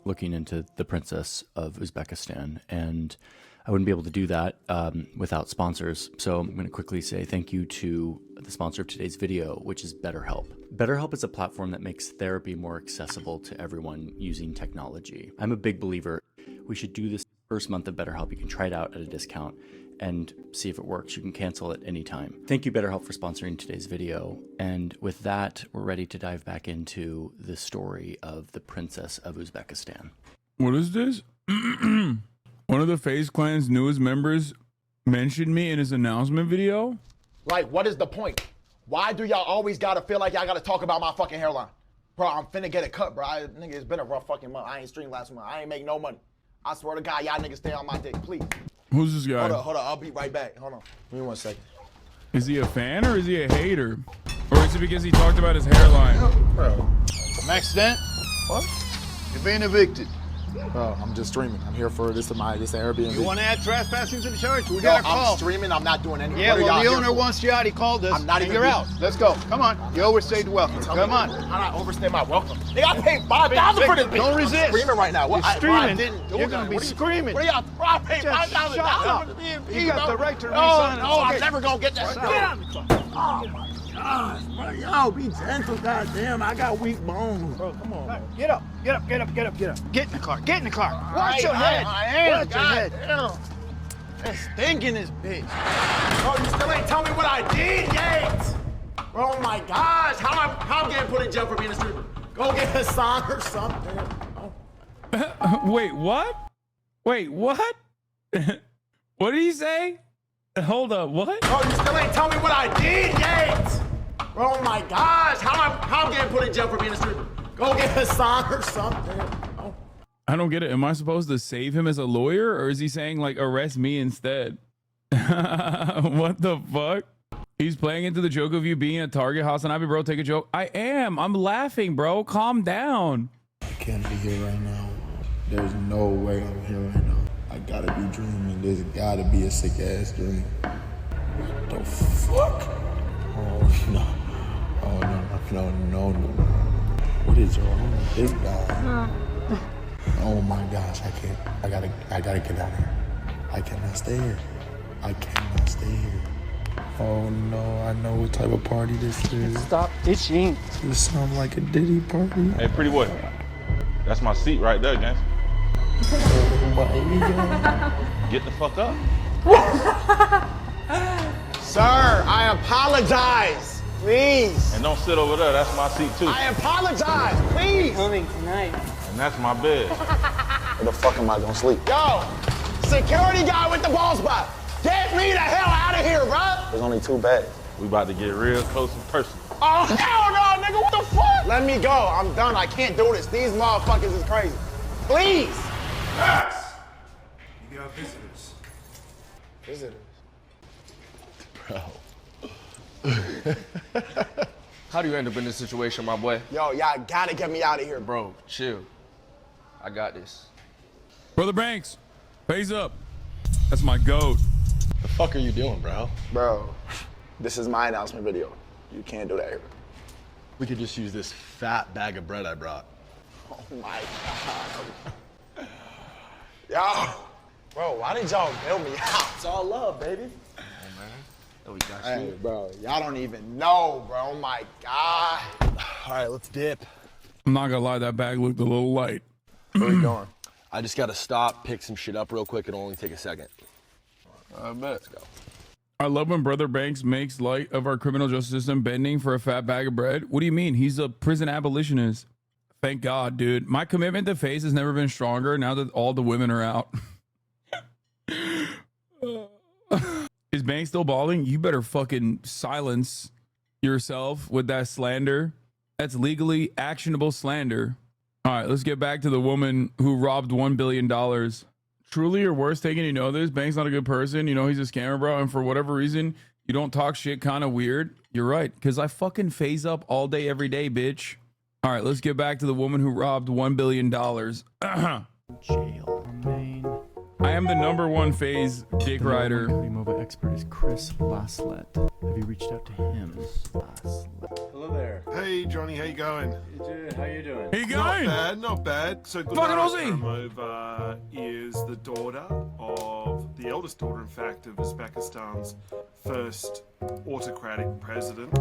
looking into the Princess of Uzbekistan, and I wouldn't be able to do that without sponsors. So I'm going to quickly say thank you to the sponsor of today's video, which is BetterHelp. BetterHelp is a platform that makes therapy more accessible to everyone using technology. I'm a big believer. We should do this first month of BetterHelp. You can try it out at a discount and see if it works. You can cancel at any time. Thank you, BetterHelp, for sponsoring today's video. And with that, we're ready to dive back into the story of the Princess of Uzbekistan. What is this? One of the FaZe Clan's newest members mentioned me in his announcement video. Like, what is the point? Why do y'all always gotta feel like y'all gotta talk about my fucking hairline? Bro, I'm finna get it cut, bro. Nigga, it's been a rough fucking month. I ain't streamed last month. I ain't make no money. I swear to God, y'all niggas stay on my dick, please. Who's this guy? Hold on. I'll be right back. Hold on. Give me 1 second. Is he a fan or is he a hater? Or is it because he talked about his hairline? Bro. Max Dent? What? You're being evicted. Bro, I'm just streaming. I'm here for this Airbnb. You want to add trespassing to the church? We No, got a call. I'm streaming. I'm not doing anything. Yeah, well, the owner wants you out. He called us. I'm not even You're out. Let's go. Come on. You overstayed the welcome. Come on. I'm not overstaying my welcome. Nigga, I paid $5,000 for this bitch. Don't resist. I'm screaming right now. You're screaming. You're going to be screaming. What are y'all? I paid $5,000 for the B&B. You got the right to remain No, silent. I'm never going to get that shit. Get out of the car. Oh, my gosh, bro. Yo, be gentle, goddamn. I got weak bones. Bro, come on, bro. Get up. Get up. Get in the car. Get in the car. Watch your head. I am. Watch your head. Damn. That's stinking this bitch. Bro, you still ain't tell me what I did yet. Bro, oh my gosh. How I'm getting put in jail for being a stripper? Go get Hasan or something. Oh. Wait, what? Wait, what? What did he say? Hold up, what? Bro, you still ain't tell me what I did yet. Bro, oh my gosh. How I'm getting put in jail for being a stripper? Go get Hasan or something. Oh. I don't get it. Am I supposed to save him as a lawyer or is he saying like arrest me instead? What the fuck? He's playing into the joke of you being a target. HasanAbi, bro, take a joke. I am. I'm laughing, bro. Calm down. I can't be here right now. There's no way I'm here right now. I gotta be dreaming. There's gotta be a sick ass dream. What the fuck? Oh no. Oh no. What is wrong with this guy? Oh my gosh, I can't. I gotta get out of here. I cannot stay here. I cannot stay here. Oh no, I know what type of party this is. Stop ditching. This sounds like a Diddy party. Hey, pretty boy. That's my seat right there, gang. Oh my god. Get the fuck up. Sir, I apologize. Please. And don't sit over there. That's my seat too. I apologize. Please. Coming tonight. And that's my bed. Where the fuck am I gonna sleep? Yo, security guy with the ball spot. Get me the hell out of here, bro. There's only 2 beds. We about to get real close and personal. Oh, hell no, nigga. What the fuck? Let me go. I'm done. I can't do this. These motherfuckers is crazy. Please. Max! You got visitors. Visitors? Bro. How do you end up in this situation, my boy? Yo, y'all gotta get me out of here. Bro, chill. I got this. Brother Banks, face up. That's my goat. The fuck are you doing, bro? Bro, this is my announcement video. You can't do that here. We could just use this fat bag of bread I brought. Oh my God. Yo, bro, why did y'all bail me out? It's all love, baby. Oh, man. Oh, we got Hey, you. bro, y'all don't even know, bro. Oh my God. All right, let's dip. I'm not gonna lie, that bag looked a little light. Where are we going? I just gotta stop, pick some shit up real quick. It'll only take a second. I bet. Let's go. I love when Brother Banks makes light of our criminal justice system bending for a fat bag of bread. What do you mean? He's a prison abolitionist. Thank God, dude. My commitment to face has never been stronger now that all the women are out. Is Banks still balding? You better fucking silence yourself with that slander. That's legally actionable slander. All right, let's get back to the woman who robbed $1 billion. Truly your worst take, and you know this. Banks not a good person. You know he's a scammer, bro. And for whatever reason, you don't talk shit kind of weird. You're right, because I fucking phase up all day, every day, bitch. All right, let's get back to the woman who robbed $1 billion. Jail, Maine. I am the #1 phase dick rider. Mobile expert is Chris Laslett. Have you reached out to him? Hello there. Hey, Johnny, how you going? How you doing? How you going? Not bad, not bad. So the Fucking last Aussie. come over is the daughter of, the eldest daughter, in fact, of Uzbekistan's first autocratic president.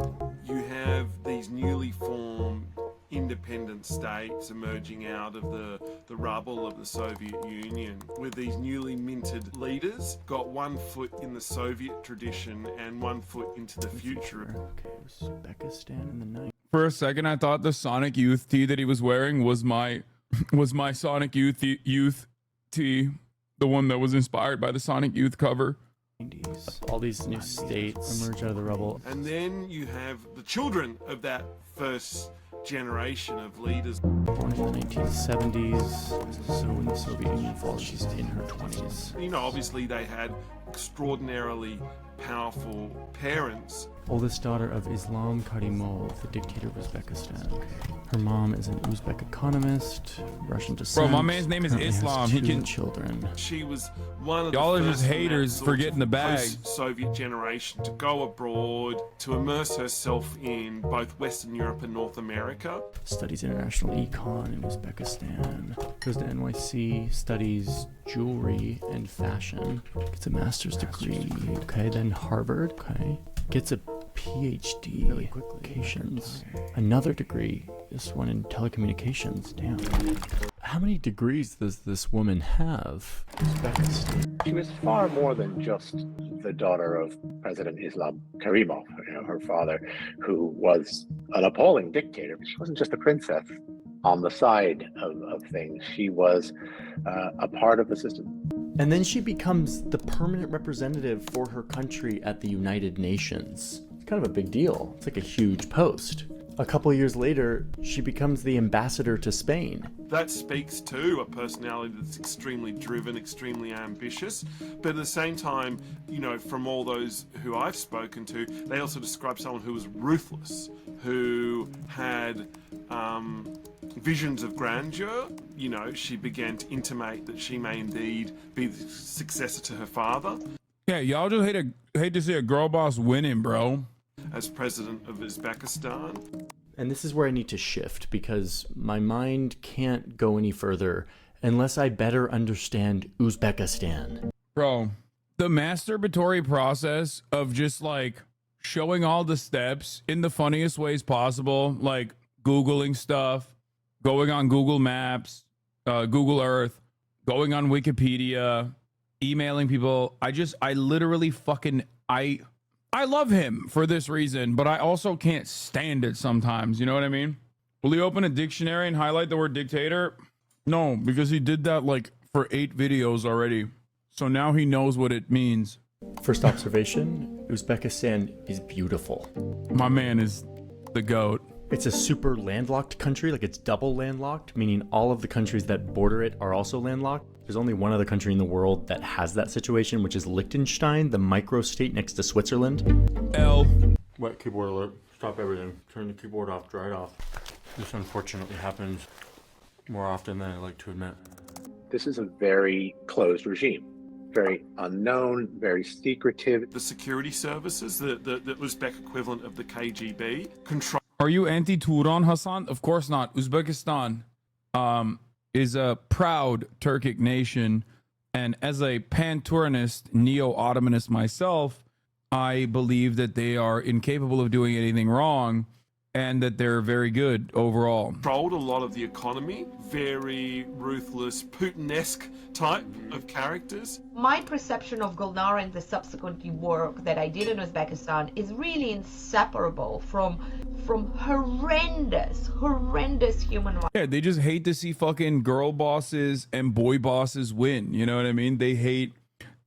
You have these newly formed independent states emerging out of the rubble of the Soviet Union, with these newly minted leaders got one foot in the Soviet tradition and one foot into the future. Okay, Uzbekistan in the night. For a second, I thought the Sonic Youth tee that he was wearing was my Sonic Youth tee, the one that was inspired by the Sonic Youth cover. All these new states emerge out of the rubble. And then you have the children of that first generation of leaders. Born in the 1970s, so when the Soviet Union falls, she's in her 20s. You know, obviously they had extraordinarily powerful parents. Oldest daughter of Islam Karimov, the dictator of Uzbekistan. Her mom is an Uzbek economist, Russian descent. Bro, my man's name is currently has Islam. 2 He can. children. She was one of Y'all the are first just in that haters sort for of getting the bag. post-Soviet generation to go abroad, to immerse herself in both Western Europe and North America. Studies international econ in Uzbekistan. Goes to NYC, studies jewelry and fashion. Gets a master's degree. Okay, then Harvard. Okay. Gets a PhD. Really quickly. Another degree. This one in telecommunications. Damn. How many degrees does this woman have? Uzbekistan. She was far more than just the daughter of President Islam Karimov, her father, who was an appalling dictator. She wasn't just a princess on the side of things. She was a part of the system. And then she becomes the permanent representative for her country at the United Nations. It's kind of a big deal. It's like a huge post. A couple years later, she becomes the ambassador to Spain. That speaks to a personality that's extremely driven, extremely ambitious, but at the same time, you know, from all those who I've spoken to, they also describe someone who was ruthless, who had visions of grandeur. You know, she began to intimate that she may indeed be the successor to her father. Yeah, y'all just hate to see a girl boss winning, bro. As president of Uzbekistan. And this is where I need to shift, because my mind can't go any further unless I better understand Uzbekistan. Bro, the masturbatory process of just like showing all the steps in the funniest ways possible, like Googling stuff, going on Google Maps, Google Earth, going on Wikipedia, emailing people. I literally fucking, I love him for this reason, but I also can't stand it sometimes. You know what I mean? Will he open a dictionary and highlight the word dictator? No, because he did that like for 8 videos already. So now he knows what it means. First observation, Uzbekistan is beautiful. My man is the GOAT. It's a super landlocked country, like it's double landlocked, meaning all of the countries that border it are also landlocked. There's only one other country in the world that has that situation, which is Liechtenstein, the micro-state next to Switzerland. L. Wet keyboard alert. Stop everything. Turn the keyboard off. Dry it off. This unfortunately happens more often than I like to admit. This is a very closed regime. Very unknown, very secretive. The security services, the Uzbek equivalent of the KGB, control. Are you anti-Turan, Hasan? Of course not. Uzbekistan is a proud Turkic nation, and as a pan-Turanist, neo-Ottomanist myself, I believe that they are incapable of doing anything wrong, and that they're very good overall. Controlled a lot of the economy, very ruthless, Putin-esque type of characters. My perception of Gulnara and the subsequent work that I did in Uzbekistan is really inseparable from horrendous human rights. Yeah, they just hate to see fucking girl bosses and boy bosses win. You know what I mean? They hate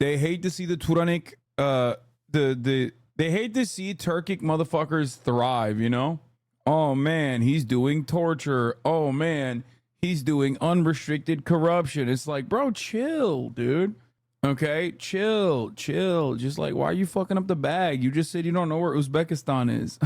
to see the Turanic, they hate to see Turkic motherfuckers thrive, you know? Oh man, he's doing torture. Oh man, he's doing unrestricted corruption. It's like, bro, chill, dude. Okay, chill. Just like, why are you fucking up the bag? You just said you don't know where Uzbekistan is.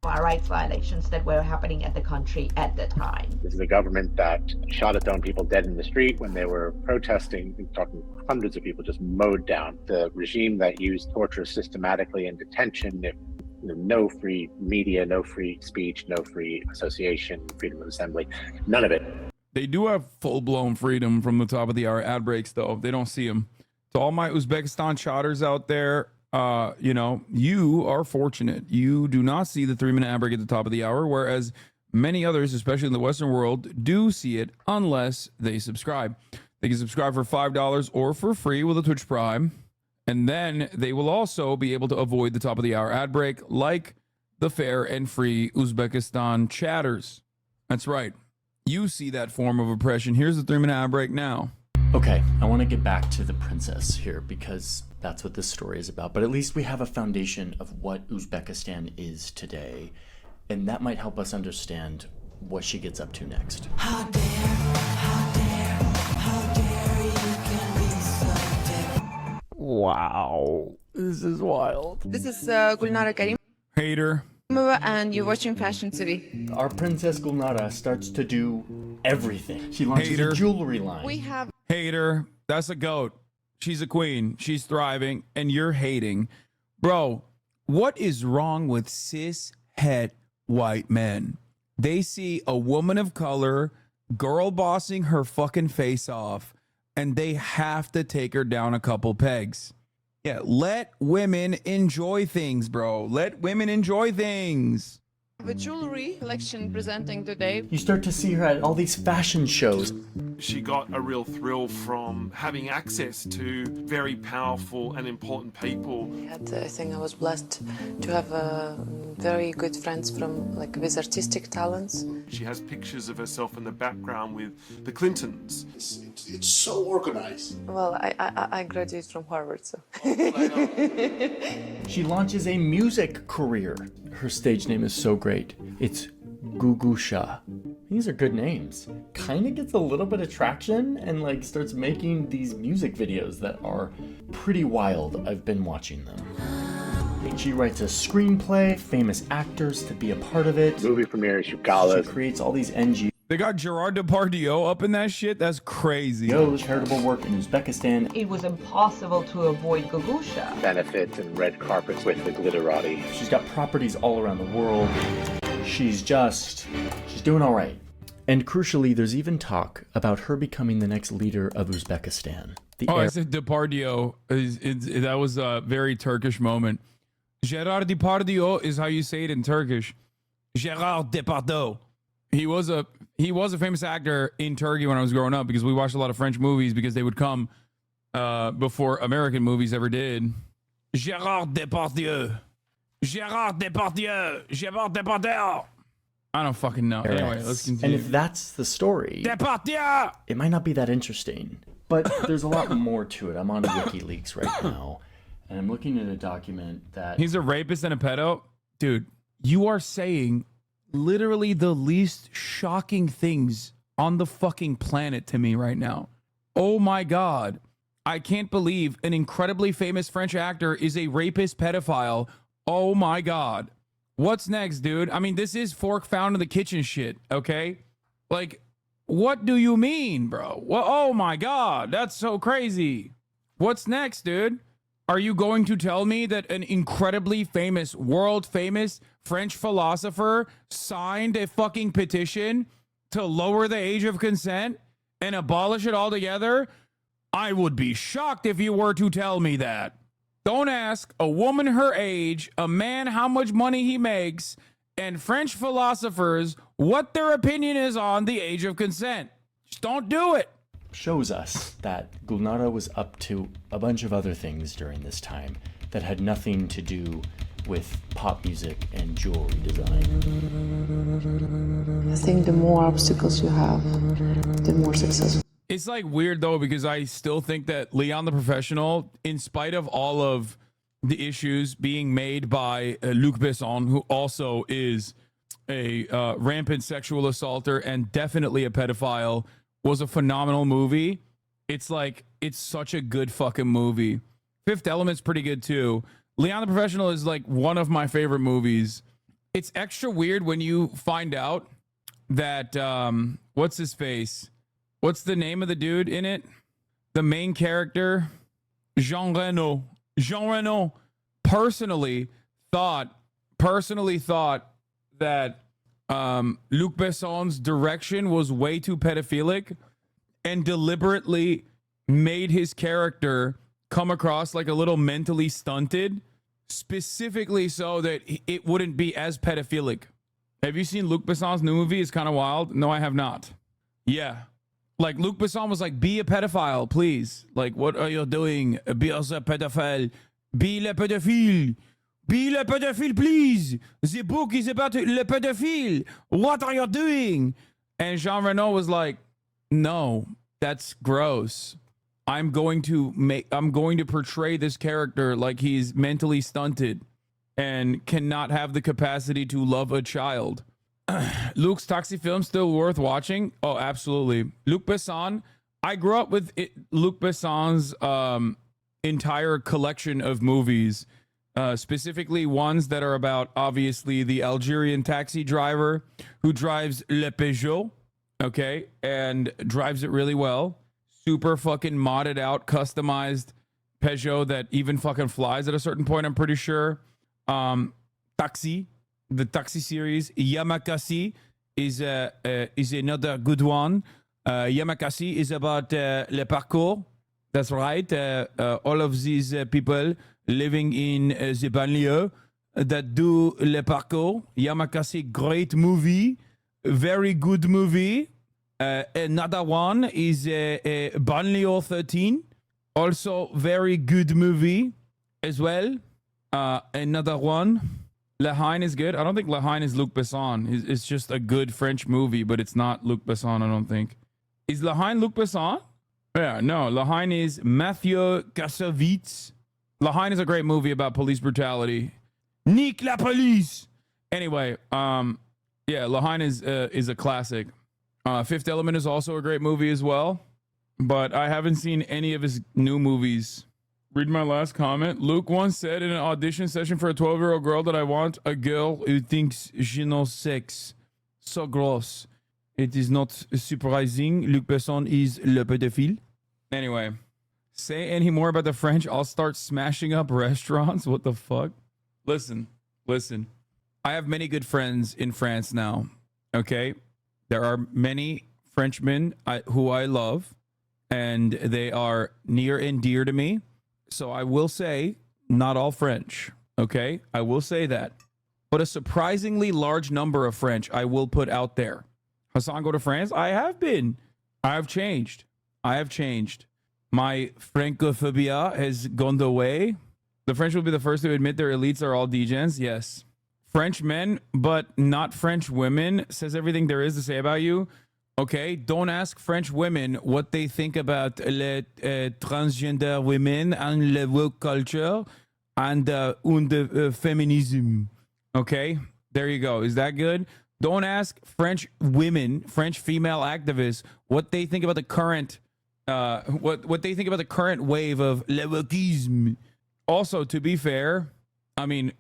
Rights violations that were happening at the country at the time. This is a government that shot its own people dead in the street when they were protesting. We're talking hundreds of people just mowed down. The regime that used torture systematically in detention, no free media, no free speech, no free association, freedom of assembly, none of it. They do have full-blown freedom from the top of the hour ad breaks, though. They don't see them. To all my Uzbekistan chatters out there, you know, you are fortunate. You do not see the 3-minute ad break at the top of the hour, whereas many others, especially in the Western world, do see it unless they subscribe. They can subscribe for $5 or for free with a Twitch Prime. And then they will also be able to avoid the top of the hour ad break like the fair and free Uzbekistan chatters. That's right. You see that form of oppression. Here's the 3-minute ad break now. Okay, I want to get back to the princess here because that's what this story is about. But at least we have a foundation of what Uzbekistan is today. And that might help us understand what she gets up to next. How dare you can be so different. Wow, this is wild. This is Gulnara Karim. Hater. And you're watching Fashion TV. Our Princess Gulnara starts to do everything. She launches a jewelry line. We have Hater. That's a goat. She's a queen. She's thriving. And you're hating. Bro, what is wrong with cis het white men? They see a woman of color girl bossing her fucking face off, and they have to take her down a couple pegs. Yeah, let women enjoy things, bro. Let women enjoy things. a jewelry collection presenting today. You start to see her at all these fashion shows. She got a real thrill from having access to very powerful and important people. I think I was blessed to have very good friends with artistic talents. She has pictures of herself in the background with the Clintons. It's so organized. Well, I graduated from Harvard, so. She launches a music career. Her stage name is so great. great. It's Gugusha. These are good names. Kind of gets a little bit of traction and like starts making these music videos that are pretty wild. I've been watching them. She writes a screenplay, famous actors to be a part of it. Movie premieres, galas. She creates all these NGOs. They got Gerard Depardieu up in that shit? That's crazy. Charitable work in Uzbekistan. It was impossible to avoid Gugusha. Benefits and red carpets with the glitterati. She's got properties all around the world. She's doing all right. And crucially, there's even talk about her becoming the next leader of Uzbekistan. I said Depardieu. That was a very Turkish moment. Gerard Depardieu is how you say it in Turkish. Gerard Depardieu. He was a famous actor in Turkey when I was growing up because we watched a lot of French movies because they would come before American movies ever did. Gerard Depardieu. Gerard Depardieu. Gerard Depardieu. I don't fucking know. Anyway, let's continue. And if that's the story, Depardieu! It might not be that interesting, but there's a lot more to it. I'm on WikiLeaks right now, and I'm looking at a document that... He's a rapist and a pedo? Dude, you are saying literally the least shocking things on the fucking planet to me right now. Oh my God. I can't believe an incredibly famous French actor is a rapist pedophile. Oh my God. What's next, dude? I mean, this is fork found in the kitchen shit, okay? Like, what do you mean, bro? Well, oh my God, that's so crazy. What's next, dude? Are you going to tell me that an incredibly famous, world famous French philosopher signed a fucking petition to lower the age of consent and abolish it altogether? I would be shocked if you were to tell me that. Don't ask a woman her age, a man how much money he makes, and French philosophers what their opinion is on the age of consent. Just don't do it. Shows us that Gulnara was up to a bunch of other things during this time that had nothing to do with pop music and jewelry design. I think the more obstacles you have, the more successful. It's like weird though, because I still think that Leon the Professional, in spite of all of the issues being made by Luc Besson, who also is a rampant sexual assaulter and definitely a pedophile, was a phenomenal movie. It's like, it's such a good fucking movie. Fifth Element's pretty good too. Leon the Professional is like one of my favorite movies. It's extra weird when you find out that, what's his face? What's the name of the dude in it? The main character, Jean Reno. Jean Reno personally thought that Luc Besson's direction was way too pedophilic and deliberately made his character come across like a little mentally stunted, specifically so that it wouldn't be as pedophilic. Have you seen Luc Besson's new movie? It's kind of wild. No, I have not. Yeah. Like, Luc Besson was like, be a pedophile, please. Like, what are you doing? Be a pedophile. Be le pédophile. Be le pédophile, please. The book is about le pédophile. What are you doing? And Jean Reno was like, no, that's gross. I'm going to portray this character like he's mentally stunted and cannot have the capacity to love a child. Luc's Taxi film still worth watching? Oh, absolutely. Luc Besson. I grew up with Luc Besson's entire collection of movies, specifically ones that are about, obviously, the Algerian taxi driver who drives Le Peugeot, okay, and drives it really well. Super fucking modded out, customized Peugeot that even fucking flies at a certain point, I'm pretty sure. Taxi. The Taxi series, Yamakasi is another good one. Yamakasi is about le parcours. That's right. All of these people living in the banlieue that do le parcours. Yamakasi, great movie, very good movie. Another one is Banlieue 13, also very good movie as well. Another one. Le Haine is good. I don't think Le Haine is Luc Besson. It's just a good French movie, but it's not Luc Besson, I don't think. Is Le Haine Luc Besson? Yeah, no. Le Haine is Mathieu Kassovitz. Le Haine is a great movie about police brutality. Nique la police! Anyway, yeah, Lahain is a classic. Fifth Element is also a great movie as well, but I haven't seen any of his new movies. Read my last comment. Luke once said in an audition session for a 12-year-old girl that I want a girl who thinks je n'ai sex. So gross. It is not surprising. Luc Besson is le pédophile. Anyway, say any more about the French, I'll start smashing up restaurants. What the fuck? Listen. I have many good friends in France now. Okay? There are many Frenchmen who I love, and they are near and dear to me. So I will say, not all French, okay? I will say that. But a surprisingly large number of French I will put out there. Hasan, go to France? I have been. I have changed. My Francophobia has gone away. The French will be the first to admit their elites are all degens. Yes. French men, but not French women, says everything there is to say about you. Okay, don't ask French women what they think about transgender women and the woke culture and feminism. Okay, there you go. Is that good? Don't ask French women, French female activists, what they think about the current, what they think about the current wave of le wokisme. Also, to be fair, I mean,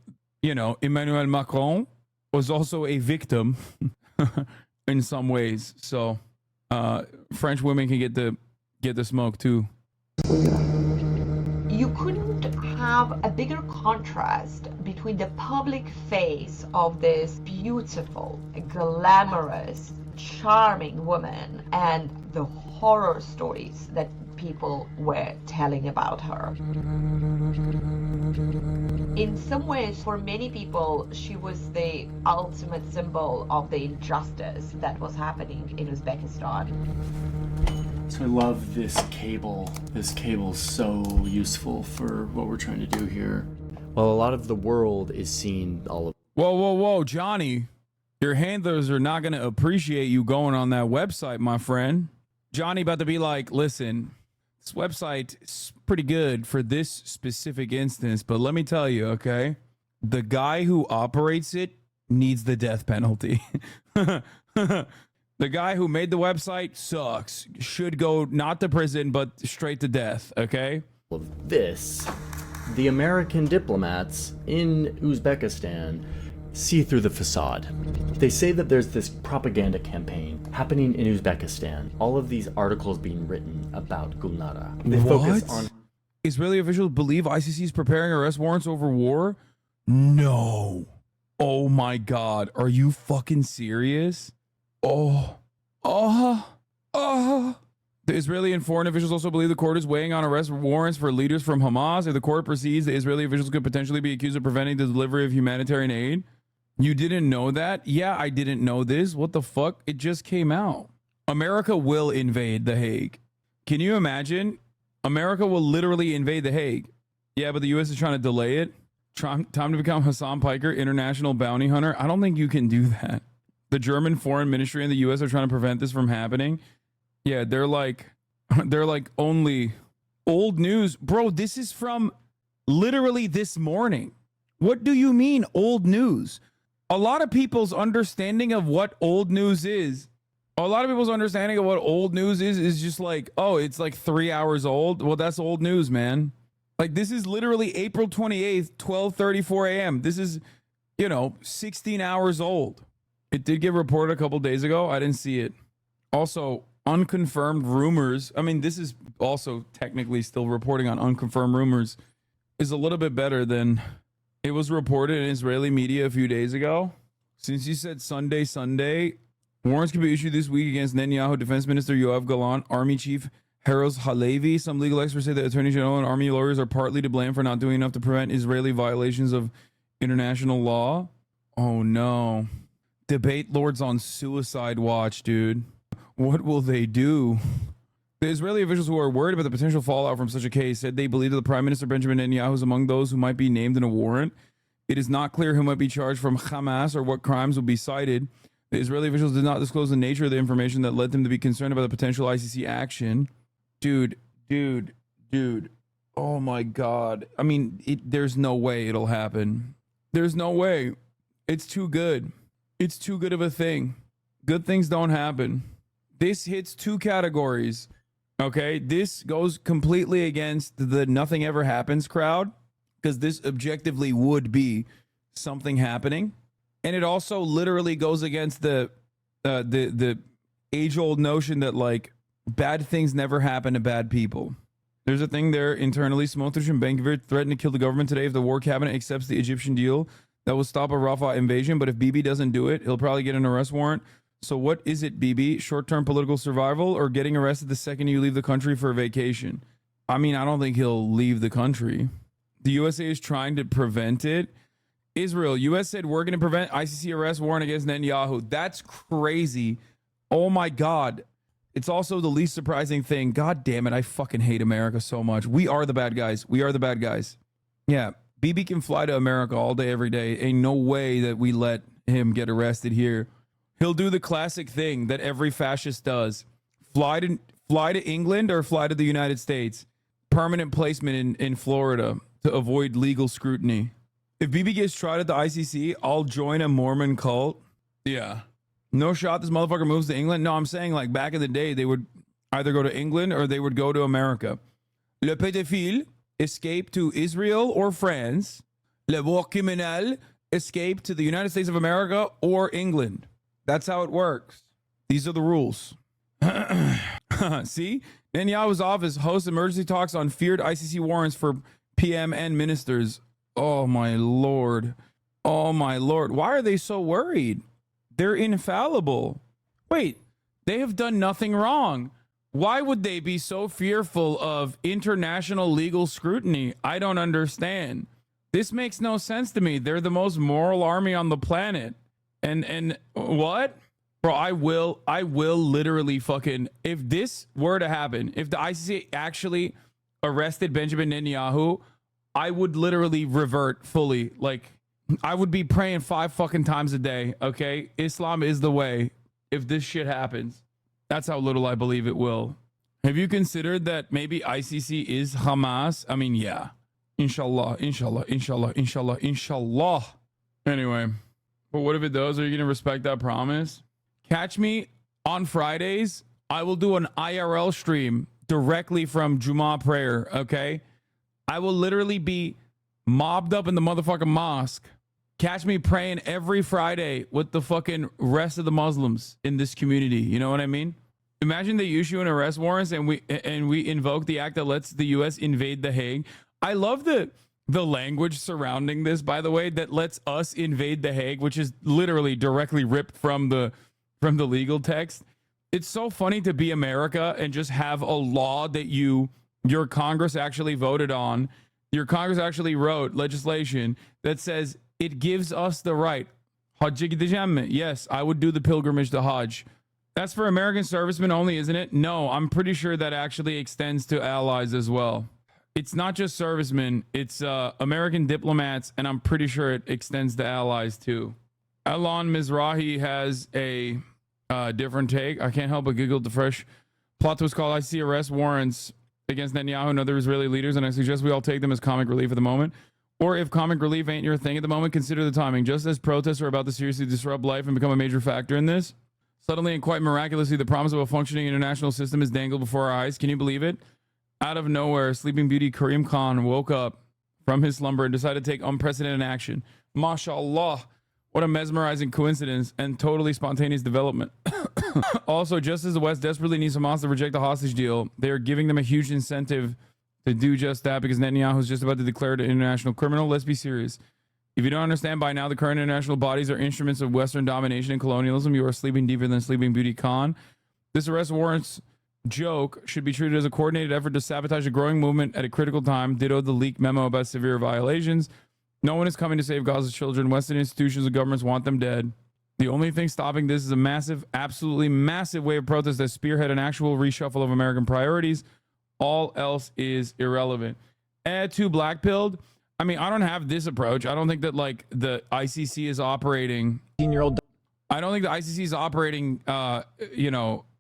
you know, Emmanuel Macron was also a victim. In some ways, so French women can get the smoke too. You couldn't have a bigger contrast between the public face of this beautiful, glamorous, charming woman and the horror stories that people were telling about her. In some ways, for many people, she was the ultimate symbol of the injustice that was happening in Uzbekistan. So I love this cable. This cable is so useful for what we're trying to do here. Well, a lot of the world is seeing all of... Whoa, Johnny. Your handlers are not going to appreciate you going on that website, my friend. Johnny about to be like, listen, this website is pretty good for this specific instance, but let me tell you, okay? The guy who operates it needs the death penalty. The guy who made the website sucks. Should go not to prison, but straight to death, okay? Of this, the American diplomats in Uzbekistan see through the facade. They say that there's this propaganda campaign happening in Uzbekistan. All of these articles being written about Gulnara. They focus on... Israeli officials believe ICC is preparing arrest warrants over war? No. Oh my God. Are you fucking serious? The Israeli and foreign officials also believe the court is weighing on arrest warrants for leaders from Hamas. If the court proceeds, the Israeli officials could potentially be accused of preventing the delivery of humanitarian aid. You didn't know that? Yeah, I didn't know this. What the fuck? It just came out. America will invade The Hague. Can you imagine? America will literally invade The Hague. Yeah, but the U.S. is trying to delay it. Time to become Hassan Piker, international bounty hunter. I don't think you can do that. The German foreign ministry and the U.S. are trying to prevent this from happening. Yeah, they're like only old news. Bro, this is from literally this morning. What do you mean old news? A lot of people's understanding of what old news is, is just like, oh, it's like 3 hours old. Well, that's old news, man. Like, this is literally April 28th, 12:34 a.m. This is, 16 hours old. It did get reported a couple days ago. I didn't see it. Also, unconfirmed rumors. I mean, this is also technically still reporting on unconfirmed rumors is a little bit better than it was reported in Israeli media a few days ago. Since you said Sunday, warrants can be issued this week against Netanyahu Defense Minister Yoav Gallant, Army Chief Heroz Halevi. Some legal experts say that Attorney General and Army lawyers are partly to blame for not doing enough to prevent Israeli violations of international law. Oh no. Debate lords on suicide watch, dude. What will they do? The Israeli officials who are worried about the potential fallout from such a case said they believe that the Prime Minister Benjamin Netanyahu is among those who might be named in a warrant. It is not clear who might be charged from Hamas or what crimes will be cited. The Israeli officials did not disclose the nature of the information that led them to be concerned about the potential ICC action. Dude. Oh my God. I mean, there's no way it'll happen. There's no way. It's too good. It's too good of a thing. Good things don't happen. This hits two categories. Okay, this goes completely against the nothing ever happens crowd, because this objectively would be something happening, and it also literally goes against the age-old notion that like bad things never happen to bad people. There's a thing there internally. Smotrich and Ben-Gvir threatened to kill the government today if the war cabinet accepts the Egyptian deal that will stop a Rafah invasion. But if Bibi doesn't do it, he'll probably get an arrest warrant. So what is it, Bibi? Short-term political survival or getting arrested the second you leave the country for a vacation? I mean, I don't think he'll leave the country. The USA is trying to prevent it. Israel, US said we're going to prevent ICC arrest warrant against Netanyahu. That's crazy. Oh my God. It's also the least surprising thing. God damn it. I fucking hate America so much. We are the bad guys. We are the bad guys. Yeah. Bibi can fly to America all day, every day. Ain't no way that we let him get arrested here. He'll do the classic thing that every fascist does. Fly to England or fly to the United States. Permanent placement in Florida to avoid legal scrutiny. If Bibi gets tried at the ICC, I'll join a Mormon cult. Yeah. No shot this motherfucker moves to England. No, I'm saying like back in the day, they would either go to England or they would go to America. Le pédophile escape to Israel or France. Le war criminel escape to the United States of America or England. That's how it works. These are the rules. See? Netanyahu's office hosts emergency talks on feared ICC warrants for PM and ministers. Oh my Lord. Oh my Lord. Why are they so worried? They're infallible. Wait, they have done nothing wrong. Why would they be so fearful of international legal scrutiny? I don't understand. This makes no sense to me. They're the most moral army on the planet. And what? Bro, I will literally fucking, if this were to happen, if the ICC actually arrested Benjamin Netanyahu, I would literally revert fully. Like, I would be praying 5 fucking times a day, okay? Islam is the way if this shit happens. That's how little I believe it will. Have you considered that maybe ICC is Hamas? I mean, yeah. Inshallah, inshallah, inshallah, inshallah, inshallah. Anyway, but what if it does? Are you going to respect that promise? Catch me on Fridays. I will do an IRL stream directly from Jummah prayer, okay? I will literally be mobbed up in the motherfucking mosque. Catch me praying every Friday with the fucking rest of the Muslims in this community. You know what I mean? Imagine they issue an arrest warrant and we invoke the act that lets the U.S. invade The Hague. I love the language surrounding this, by the way, that lets us invade The Hague, which is literally directly ripped from the legal text. It's so funny to be America and just have a law that your Congress actually voted on. Your Congress actually wrote legislation that says it gives us the right. Yes, I would do the pilgrimage to Hajj. That's for American servicemen only, isn't it? No, I'm pretty sure that actually extends to allies as well. It's not just servicemen, it's American diplomats, and I'm pretty sure it extends to allies too. Alon Mizrahi has a different take. I can't help but giggle at the fresh plot twist called I see arrest warrants against Netanyahu and other Israeli leaders, and I suggest we all take them as comic relief at the moment. Or if comic relief ain't your thing at the moment, consider the timing. Just as protests are about to seriously disrupt life and become a major factor in this, suddenly and quite miraculously, the promise of a functioning international system is dangled before our eyes. Can you believe it? Out of nowhere, Sleeping Beauty Kareem Khan woke up from his slumber and decided to take unprecedented action. MashaAllah. What a mesmerizing coincidence and totally spontaneous development. Also, just as the West desperately needs Hamas to reject the hostage deal, they are giving them a huge incentive to do just that because Netanyahu is just about to declare it an international criminal. Let's be serious. If you don't understand by now, the current international bodies are instruments of Western domination and colonialism. You are sleeping deeper than Sleeping Beauty Khan. This arrest warrants joke should be treated as a coordinated effort to sabotage a growing movement at a critical time. Ditto the leaked memo about severe violations. No one is coming to save Gaza's children. Western institutions and governments want them dead. The only thing stopping this is a massive, absolutely massive wave of protest that spearhead an actual reshuffle of American priorities. All else is irrelevant. Add to blackpilled. I mean, I don't have this approach. I don't think that like the ICC is operating. I don't think the ICC is operating,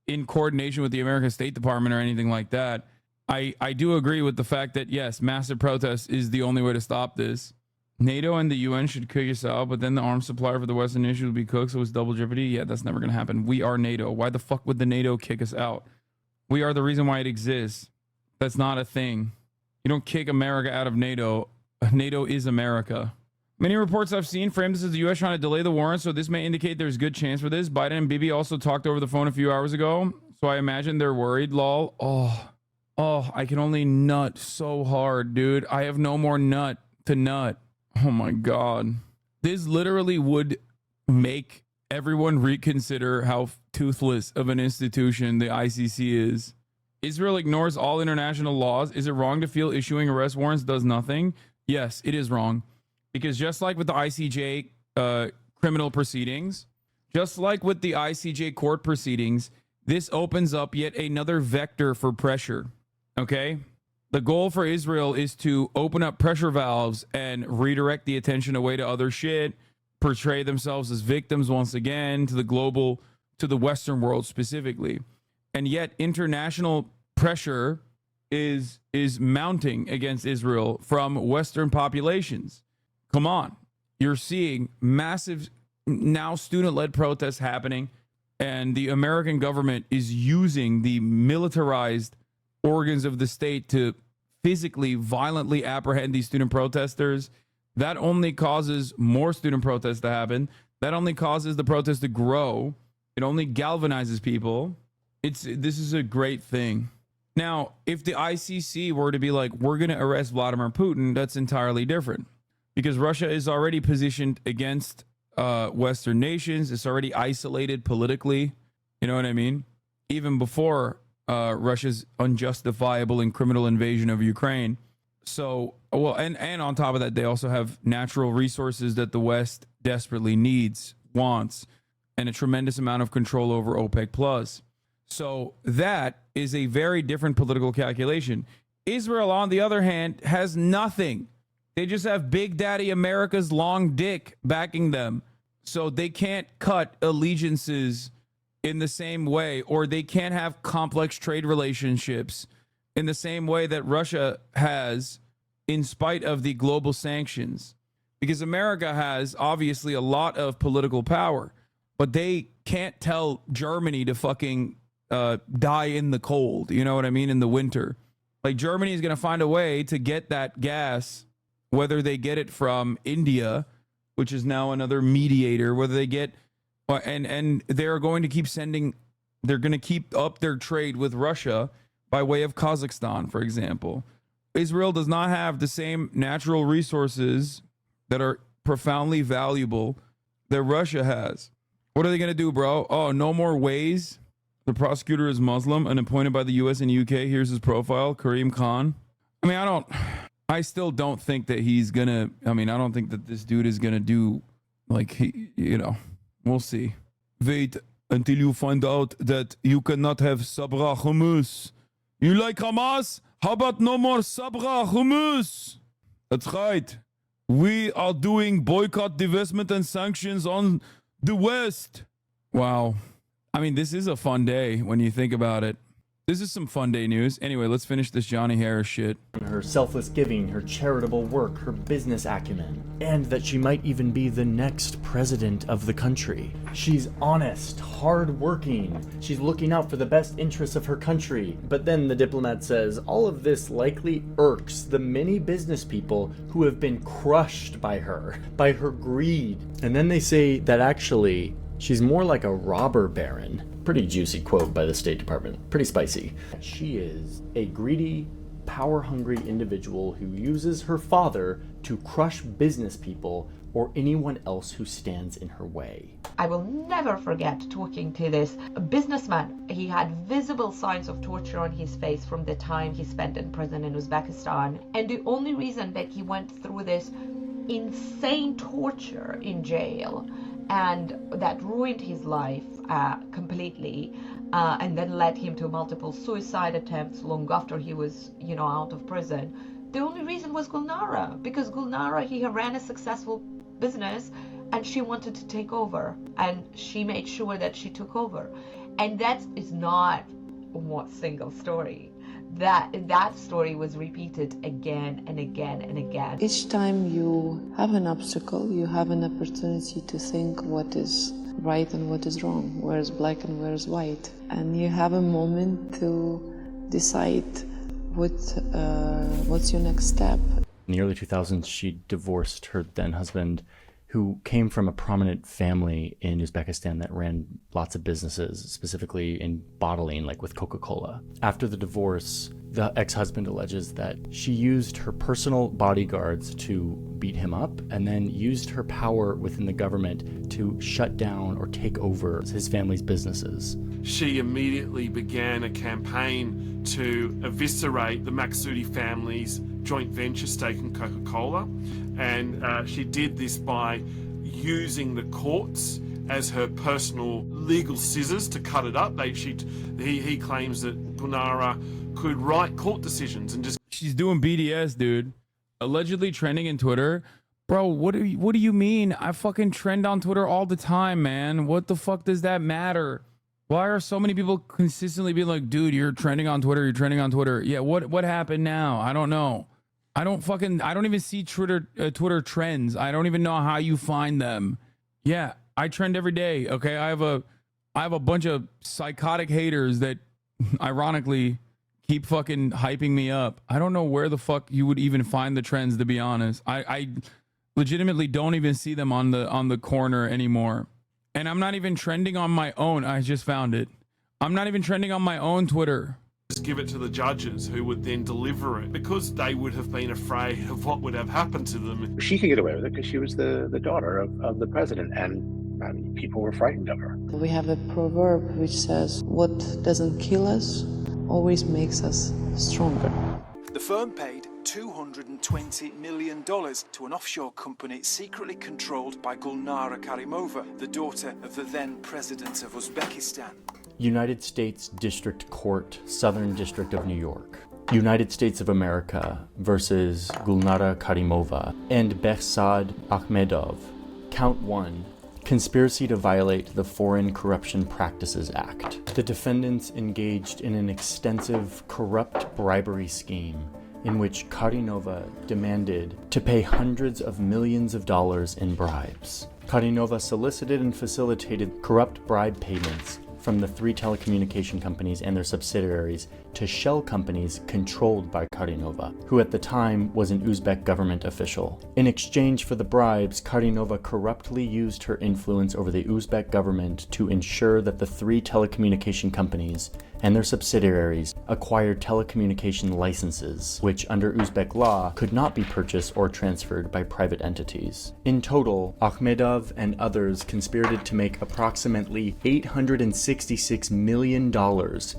in coordination with the American State Department or anything like that. I do agree with the fact that yes, massive protest is the only way to stop this. NATO and the UN should kick us out, but then the arms supplier for the Western nation would be cooked, so it's double jeopardy. Yeah, that's never going to happen. We are NATO. Why the fuck would the NATO kick us out? We are the reason why it exists. That's not a thing. You don't kick America out of NATO. NATO is America. Many reports I've seen frame this as the U.S. trying to delay the warrant, so this may indicate there's good chance for this. Biden and Bibi also talked over the phone a few hours ago, so I imagine they're worried, lol. Oh, I can only nut so hard, dude. I have no more nut to nut. Oh my God. This literally would make everyone reconsider how toothless of an institution the ICC is. Israel ignores all international laws. Is it wrong to feel issuing arrest warrants does nothing? Yes, it is wrong. Because just like with the ICJ criminal proceedings, just like with the ICJ court proceedings, this opens up yet another vector for pressure. Okay? The goal for Israel is to open up pressure valves and redirect the attention away to other shit, portray themselves as victims once again to the Western world specifically. And yet international pressure is mounting against Israel from Western populations. Come on. You're seeing massive now student-led protests happening, and the American government is using the militarized organs of the state to physically, violently apprehend these student protesters. That only causes more student protests to happen. That only causes the protest to grow. It only galvanizes people. This is a great thing. Now, if the ICC were to be like, we're going to arrest Vladimir Putin, that's entirely different. Because Russia is already positioned against Western nations. It's already isolated politically. You know what I mean? Even before Russia's unjustifiable and criminal invasion of Ukraine. So, well, and on top of that, they also have natural resources that the West desperately needs, wants, and a tremendous amount of control over OPEC Plus. So that is a very different political calculation. Israel, on the other hand, has nothing. They just have Big Daddy America's long dick backing them. So they can't cut allegiances in the same way, or they can't have complex trade relationships in the same way that Russia has in spite of the global sanctions. Because America has obviously a lot of political power, but they can't tell Germany to fucking die in the cold, you know what I mean, in the winter. Like Germany is going to find a way to get that gas, whether they get it from India, which is now another mediator, whether they get, and they're going to keep sending, they're going to keep up their trade with Russia by way of Kazakhstan, for example. Israel does not have the same natural resources that are profoundly valuable that Russia has. What are they going to do, bro? Oh, no more ways. The prosecutor is Muslim and appointed by the US and UK. Here's his profile, Karim Khan. I mean, I still don't think that he's going to, I don't think that this dude is going to do, like, we'll see. Wait until you find out that you cannot have Sabra hummus. You like Hamas? How about no more Sabra hummus? That's right. We are doing boycott, divestment, and sanctions on the West. Wow. I mean, this is a fun day when you think about it. This is some fun day news. Anyway, let's finish this Johnny Harris shit. Her selfless giving, her charitable work, her business acumen, and that she might even be the next president of the country. She's honest, hardworking. She's looking out for the best interests of her country. But then the diplomat says all of this likely irks the many business people who have been crushed by her greed. And then they say that actually she's more like a robber baron. Pretty juicy quote by the State Department. Pretty spicy. She is a greedy, power-hungry individual who uses her father to crush business people or anyone else who stands in her way. I will never forget talking to this businessman. He had visible signs of torture on his face from the time he spent in prison in Uzbekistan. And the only reason that he went through this insane torture in jail and that ruined his life completely, and then led him to multiple suicide attempts long after he was, out of prison. The only reason was Gulnara, because Gulnara, he ran a successful business and she wanted to take over, and she made sure that she took over. And that is not one single story. that story was repeated again and again and again. Each time you have an obstacle, you have an opportunity to think what is right and what is wrong, where is black and where is white. And you have a moment to decide what's your next step. In the early 2000s, she divorced her then husband, who came from a prominent family in Uzbekistan that ran lots of businesses, specifically in bottling, like with Coca-Cola. After the divorce, the ex-husband alleges that she used her personal bodyguards to beat him up and then used her power within the government to shut down or take over his family's businesses. She immediately began a campaign to eviscerate the Maksudi family's joint venture stake in Coca-Cola, and she did this by using the courts as her personal legal scissors to cut it up. He claims that Gulnara could write court decisions and just... She's doing BDS, dude. Allegedly trending in Twitter. Bro, what do you mean? I fucking trend on Twitter all the time, man. What the fuck does that matter? Why are so many people consistently being like, dude, you're trending on Twitter, you're trending on Twitter? Yeah, what happened now? I don't know. I don't even see Twitter trends. I don't even know how you find them. Yeah, I trend every day, okay? I have a bunch of psychotic haters that ironically keep fucking hyping me up. I don't know where the fuck you would even find the trends, to be honest. I legitimately don't even see them on the corner anymore. And I'm not even trending on my own. I just found it. I'm not even trending on my own Twitter. Just give it to the judges who would then deliver it, because they would have been afraid of what would have happened to them. She could get away with it because she was the daughter of the president, and people were frightened of her. We have a proverb which says, what doesn't kill us always makes us stronger. The firm paid $220 million to an offshore company secretly controlled by Gulnara Karimova, the daughter of the then president of Uzbekistan. United States District Court, Southern District of New York. United States of America versus Gulnara Karimova and Behzad Akhmedov. Count 1. Conspiracy to violate the Foreign Corruption Practices Act. The defendants engaged in an extensive corrupt bribery scheme in which Karimova demanded to pay hundreds of millions of dollars in bribes. Karimova solicited and facilitated corrupt bribe payments from the 3 telecommunication companies and their subsidiaries to shell companies controlled by Karimova, who at the time was an Uzbek government official. In exchange for the bribes, Karimova corruptly used her influence over the Uzbek government to ensure that the 3 telecommunication companies and their subsidiaries acquired telecommunication licenses, which under Uzbek law could not be purchased or transferred by private entities. In total, Akhmedov and others conspired to make approximately $866 million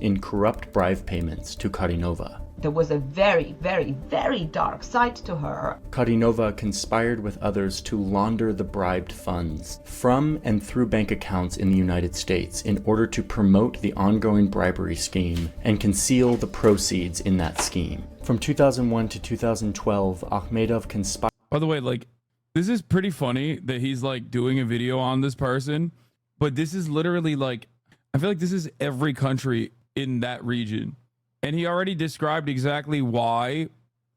in corrupt bribe payments to Karimova. There was a very, very, very dark side to her. Karimova conspired with others to launder the bribed funds from and through bank accounts in the United States in order to promote the ongoing bribery scheme and conceal the proceeds in that scheme. From 2001 to 2012, Akhmedov conspired... By the way, like, this is pretty funny that he's like doing a video on this person, but this is literally like, I feel like this is every country in that region. And he already described exactly why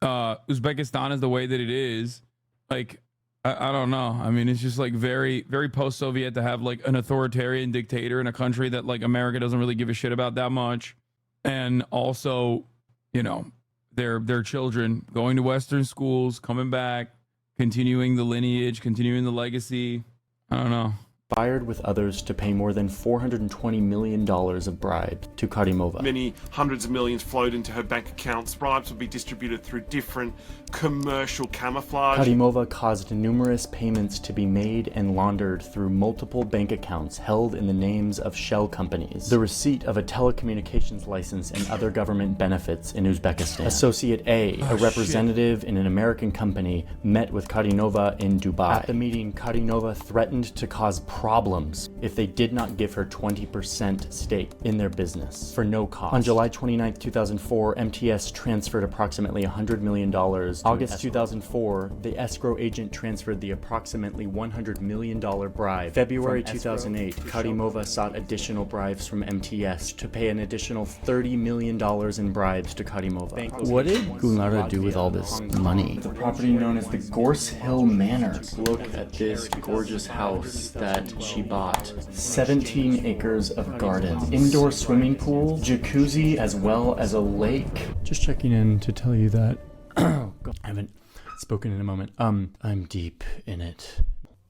Uzbekistan is the way that it is. Like, I don't know. I mean, it's just like very, very post-Soviet to have like an authoritarian dictator in a country that like America doesn't really give a shit about that much. And also, you know, their children going to Western schools, coming back, continuing the lineage, continuing the legacy. I don't know. Conspired with others to pay more than $420 million of bribes to Karimova. Many hundreds of millions flowed into her bank accounts. Bribes would be distributed through different commercial camouflage. Karimova caused numerous payments to be made and laundered through multiple bank accounts held in the names of shell companies. The receipt of a telecommunications license and other government benefits in Uzbekistan. Associate A, a representative in an American company, met with Karimova in Dubai. At the meeting, Karimova threatened to cause problems if they did not give her 20% stake in their business for no cost. On July 29, 2004, MTS transferred approximately $100 million. August 2004, the escrow agent transferred the approximately $100 million bribe. February 2008, Karimova sought additional bribes from MTS to pay an additional $30 million in bribes to Karimova. What did Gulnara do with all this money? The property known as the Gorse Hill Manor. Look at this gorgeous house that she bought. 17 acres of garden, indoor swimming pool, jacuzzi, as well as a lake. Just checking in to tell you that I haven't spoken in a moment. I'm deep in it,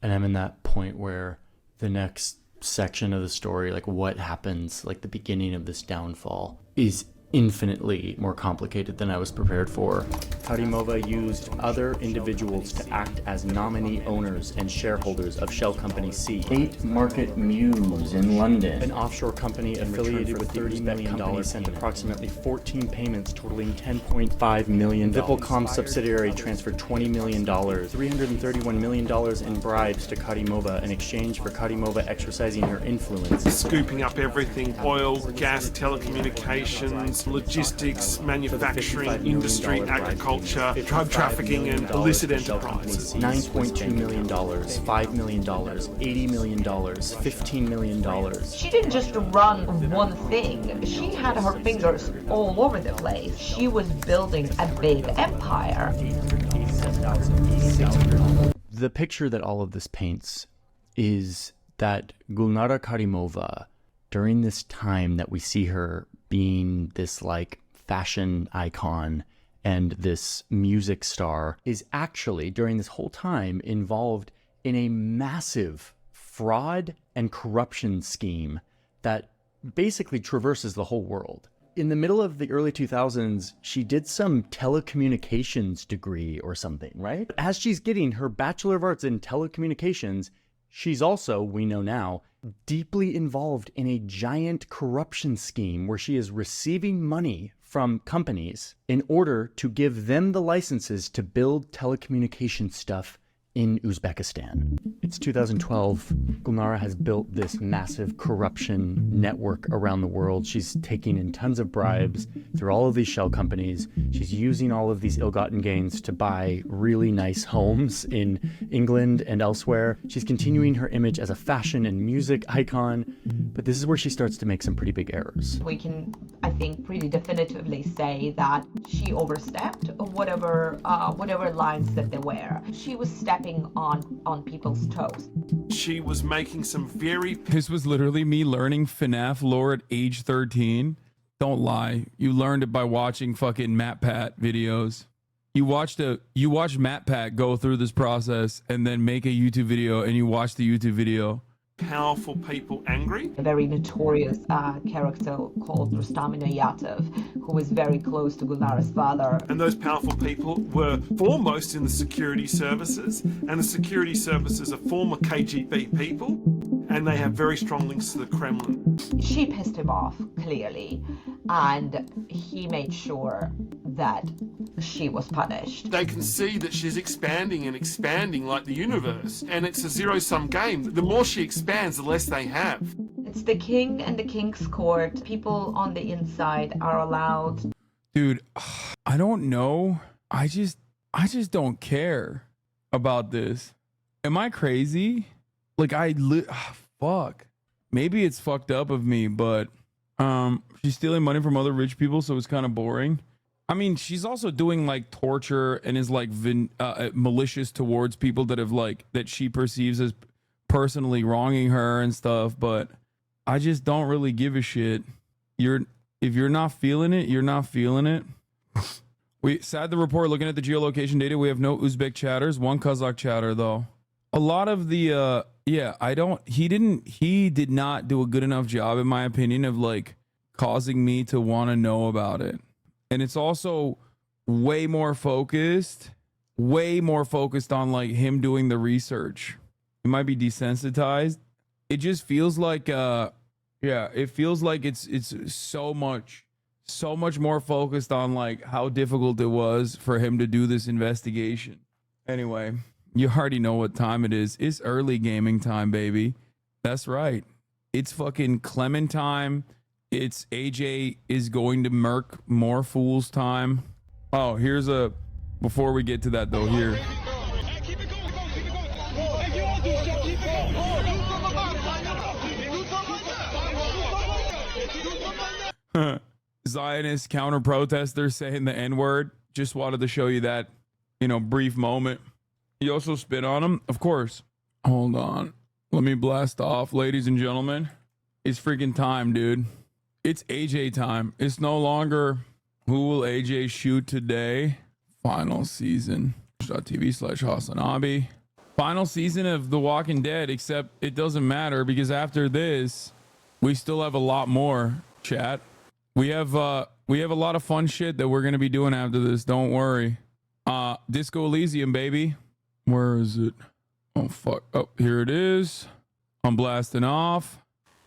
and I'm in that point where the next section of the story, like what happens, like the beginning of this downfall, is infinitely more complicated than I was prepared for. Karimova used other individuals to act as nominee owners and shareholders of Shell Company C. 8 Market Muse in London, an offshore company affiliated with $30 million, sent approximately 14 payments totaling $10.5 million. Vippelcom subsidiary transferred $20 million, $331 million in bribes to Karimova in exchange for Karimova exercising her influence. Scooping up everything: oil, gas, telecommunications, logistics, manufacturing, industry, agriculture, drug trafficking, and illicit enterprises. $9.2 million, $5 million, $80 million, $15 million. She didn't just run one thing. She had her fingers all over the place. She was building a big empire. The picture that all of this paints is that Gulnara Karimova, during this time that we see her being this like fashion icon and this music star, is actually during this whole time involved in a massive fraud and corruption scheme that basically traverses the whole world. In the middle of the early 2000s, she did some telecommunications degree or something, right? As she's getting her Bachelor of Arts in telecommunications, she's also, we know now, deeply involved in a giant corruption scheme where she is receiving money from companies in order to give them the licenses to build telecommunication stuff in Uzbekistan. It's 2012. Gulnara has built this massive corruption network around the world. She's taking in tons of bribes through all of these shell companies. She's using all of these ill-gotten gains to buy really nice homes in England and elsewhere. She's continuing her image as a fashion and music icon, but this is where she starts to make some pretty big errors. We can, I think, pretty definitively say that she overstepped whatever lines that there were. She was stepping on people's toes. She was making some very... This was literally me learning FNAF lore at age 13. Don't lie. You learned it by watching fucking MatPat videos. You watched MatPat go through this process and then make a YouTube video, and you watched the YouTube video. Powerful people angry. A very notorious character called Rustam Inayatov, who was very close to Gulnara's father. And those powerful people were foremost in the security services, and the security services are former KGB people, and they have very strong links to the Kremlin. She pissed him off, clearly, and he made sure that she was punished. They can see that she's expanding and expanding like the universe, and it's a zero-sum game. The more she expands, the less they have. It's the king and the king's court. People on the inside are allowed. Dude, I don't know. I just don't care about this. Am I crazy? Like fuck. Maybe it's fucked up of me, but she's stealing money from other rich people, so it's kind of boring. I mean, she's also doing like torture and is like malicious towards people that have that she perceives as personally wronging her and stuff, but I just don't really give a shit. If you're not feeling it, you're not feeling it. Sad the report, looking at the geolocation data, we have no Uzbek chatters, one Kazakh chatter though. A lot of the he did not do a good enough job, in my opinion, of like causing me to want to know about it. And it's also way more focused on like him doing the research. It might be desensitized. It just feels like it feels like it's so much more focused on like how difficult it was for him to do this investigation. Anyway, you already know what time it is. It's early gaming time, baby. That's right. It's fucking Clementine. It's AJ is going to murk more fools time. Oh, here's a, before we get to that though, here. Zionist counter protesters saying the N-word. Just wanted to show you that, you know, brief moment. You also spit on him? Of course. Hold on. Let me blast off, ladies and gentlemen. It's freaking time, dude. It's AJ time. It's no longer who will AJ shoot today. Final season. TV/HasanAbi. Final season of The Walking Dead, except it doesn't matter because after this, we still have a lot more, chat. We have a lot of fun shit that we're gonna be doing after this. Don't worry. Disco Elysium, baby. Where is it? Oh fuck. Oh, here it is. I'm blasting off.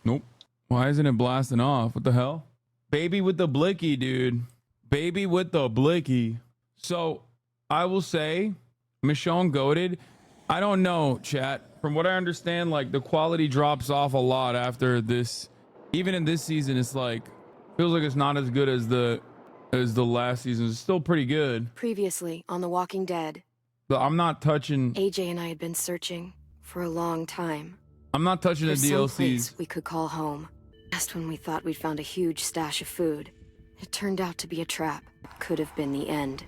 Nope. Why isn't it blasting off? What the hell? Baby with the blicky, dude. Baby with the blicky. So I will say, Michonne goated. I don't know, chat. From what I understand, like the quality drops off a lot after this. Even in this season, it's like feels like it's not as good as the last season. It's still pretty good. Previously on The Walking Dead. But I'm not touching. AJ and I had been searching for a long time. I'm not touching the DLCs. Someplace we could call home. Just when we thought we'd found a huge stash of food, it turned out to be a trap. Could have been the end.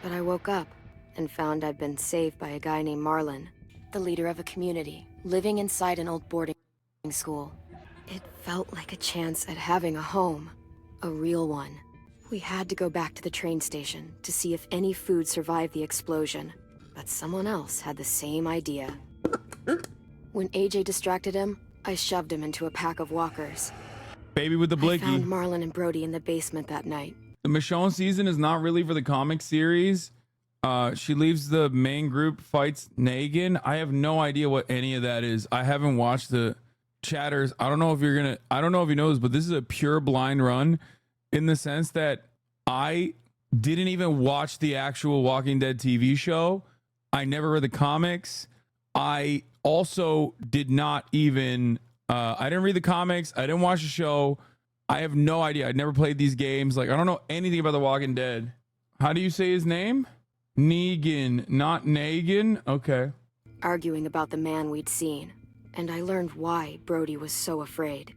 But I woke up and found I'd been saved by a guy named Marlon, the leader of a community, living inside an old boarding school. It felt like a chance at having a home, a real one. We had to go back to the train station to see if any food survived the explosion, but someone else had the same idea. When AJ distracted him, I shoved him into a pack of walkers. Baby with the blicky. I found Marlon and Brody in the basement that night. The Michonne season is not really for the comic series. She leaves the main group, fights Negan. I have no idea what any of that is. I haven't watched the chatters. I don't know if you know this, but this is a pure blind run in the sense that I didn't even watch the actual Walking Dead TV show. I never read the comics. I also did not even, I didn't read the comics. I didn't watch the show. I have no idea. I'd never played these games. Like, I don't know anything about The Walking Dead. How do you say his name? Negan, not Negan? Okay. Arguing about the man we'd seen, and I learned why Brody was so afraid.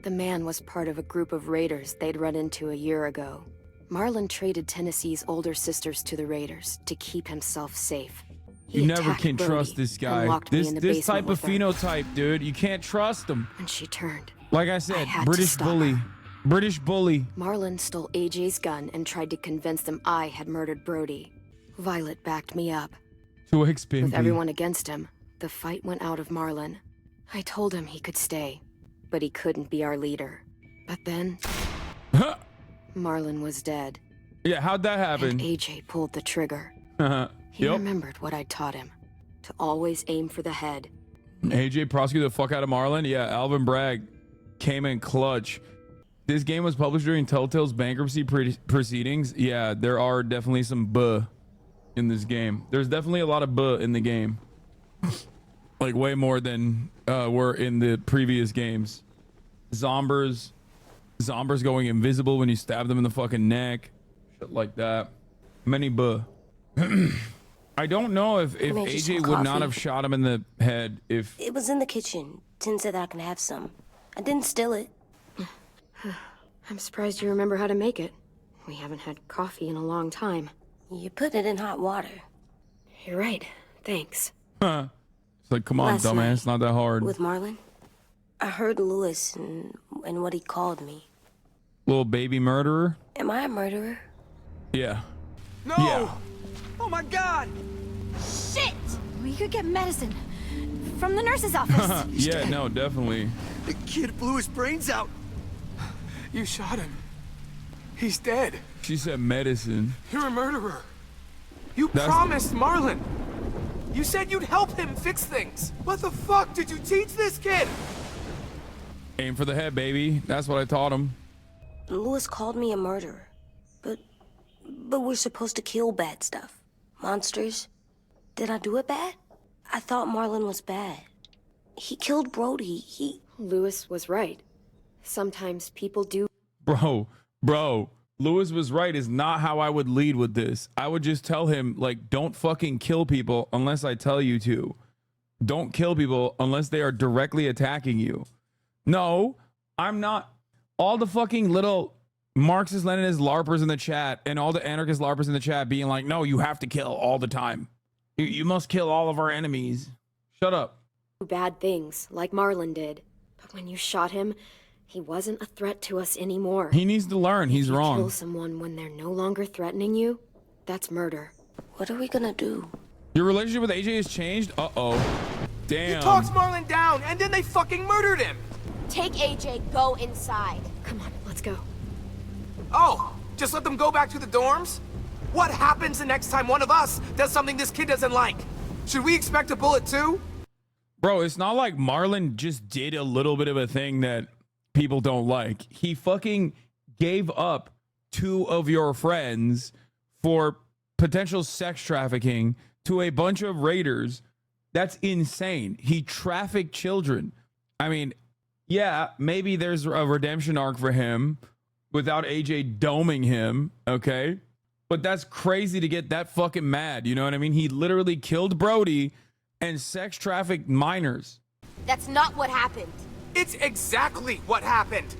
The man was part of a group of raiders they'd run into a year ago. Marlon traded Tennessee's older sisters to the raiders to keep himself safe. You never can trust this guy. This type of phenotype, dude. You can't trust him. And she turned. Like I said, British bully. British bully. Marlon stole AJ's gun and tried to convince them I had murdered Brody. Violet backed me up. With everyone against him, the fight went out of Marlon. I told him he could stay, but he couldn't be our leader. But then, Marlon was dead. Yeah, how'd that happen? And AJ pulled the trigger. He remembered what I taught him, to always aim for the head. AJ prosecuted the fuck out of Marlon? Yeah, Alvin Bragg came in clutch. This game was published during Telltale's bankruptcy proceedings. Yeah, there are definitely some buh in this game. There's definitely a lot of buh in the game. Like way more than were in the previous games. Zombers going invisible when you stab them in the fucking neck. Shit like that. Many buh. I don't know if AJ would not have shot him in the head if... It was in the kitchen. Tin said that I can have some. I didn't steal it. I'm surprised you remember how to make it. We haven't had coffee in a long time. You put it in hot water. You're right. Thanks. It's like, come on, Last dumbass. night, It's not that hard. With Marlon, I heard Lewis and what he called me. Little baby murderer? Am I a murderer? Yeah. No! Yeah. Oh my god! Shit! We could get medicine from the nurse's office. Yeah, no, definitely. The kid blew his brains out. You shot him. He's dead. She said medicine. You're a murderer. You promised Marlon. You said you'd help him fix things. What the fuck did you teach this kid? Aim for the head, baby. That's what I taught him. Lewis called me a murderer. But we're supposed to kill bad stuff. Monsters. Did I do it bad? I thought Marlon was bad. He killed Brody. Lewis was right. Sometimes people do. Bro, Lewis was right is not how I would lead with this. I would just tell him, like, don't fucking kill people unless I tell you to. Don't kill people unless they are directly attacking you. No, I'm not. All the fucking little Marxist Leninist LARPers in the chat and all the anarchist LARPers in the chat being like, no, you have to kill all the time. You must kill all of our enemies. Shut up. Bad things, like Marlon did. But when you shot him, he wasn't a threat to us anymore. He needs to learn. He's If you wrong. kill someone when they're no longer threatening you, that's murder. What are we gonna do? Your relationship with AJ has changed? Uh-oh. Damn. You talked Marlon down, and then they fucking murdered him! Take AJ, go inside. Come on, let's go. Oh, just let them go back to the dorms? What happens the next time one of us does something this kid doesn't like? Should we expect a bullet too? Bro, it's not like Marlon just did a little bit of a thing that people don't like. He fucking gave up 2 of your friends for potential sex trafficking to a bunch of raiders. That's insane. He trafficked children. I mean, yeah, maybe there's a redemption arc for him without AJ doming him, okay? But that's crazy to get that fucking mad, you know what I mean? He literally killed Brody and sex trafficked minors. That's not what happened. It's exactly what happened.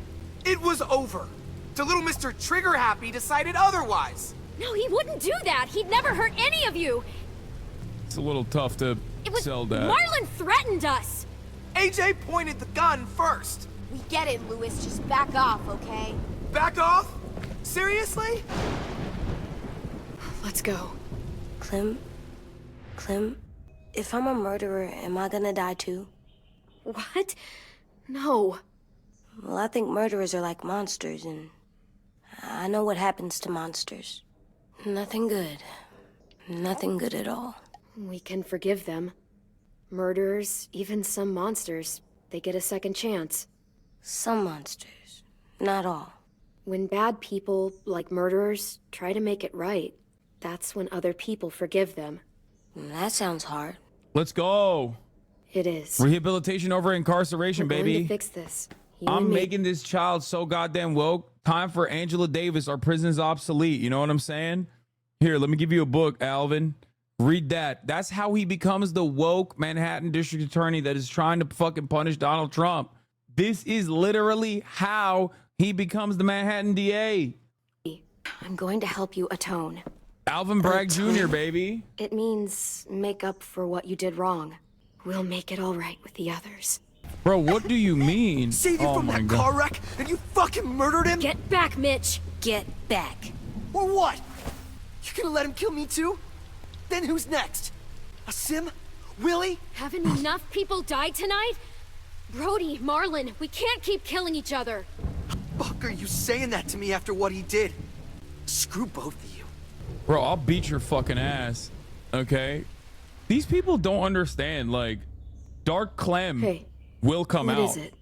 It was over. The little Mr. Trigger Happy decided otherwise. No, he wouldn't do that. He'd never hurt any of you. It's a little tough to sell that. Marlon threatened us. AJ pointed the gun first. We get it, Lewis. Just back off, okay? Back off? Seriously? Let's go. Clem, if I'm a murderer, am I gonna die too? What? No. Well, I think murderers are like monsters, and I know what happens to monsters. Nothing good. Nothing good at all. We can forgive them. Murderers, even some monsters, they get a second chance. Some monsters, not all. When bad people, like murderers, try to make it right, that's when other people forgive them. That sounds hard. Let's go. It is. Rehabilitation over incarceration, We're baby. going to fix this. You and I'm me. making this child so goddamn woke. Time for Angela Davis. Our prison's obsolete. You know what I'm saying? Here, let me give you a book, Alvin. Read that. That's how he becomes the woke Manhattan district attorney that is trying to fucking punish Donald Trump. This is literally how he becomes the Manhattan DA. I'm going to help you atone. Alvin Bragg Jr., baby. It means make up for what you did wrong. We'll make it all right with the others. Bro, what do you mean? Saved you from that car wreck, and you fucking murdered him? Get back, Mitch. Get back. Or what? You gonna let him kill me too? Then who's next? A Sim? Willie? Haven't enough people died tonight? Brody, Marlon, we can't keep killing each other. Fuck are you saying that to me after what he did? Screw both of you. Bro, I'll beat your fucking ass. Okay? These people don't understand. Like, Dark Clem will come out. What is it?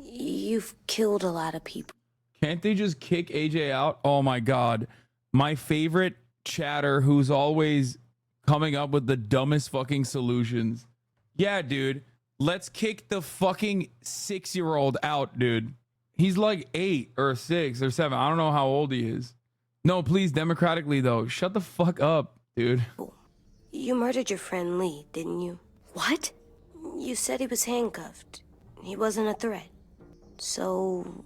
You've killed a lot of people. Can't they just kick AJ out? Oh my God. My favorite chatter who's always coming up with the dumbest fucking solutions. Yeah, dude. Let's kick the fucking 6-year-old out, dude. He's like 8 or 6 or 7. I don't know how old he is. No, please, democratically, though. Shut the fuck up, dude. You murdered your friend Lee, didn't you? What? You said he was handcuffed. He wasn't a threat. So,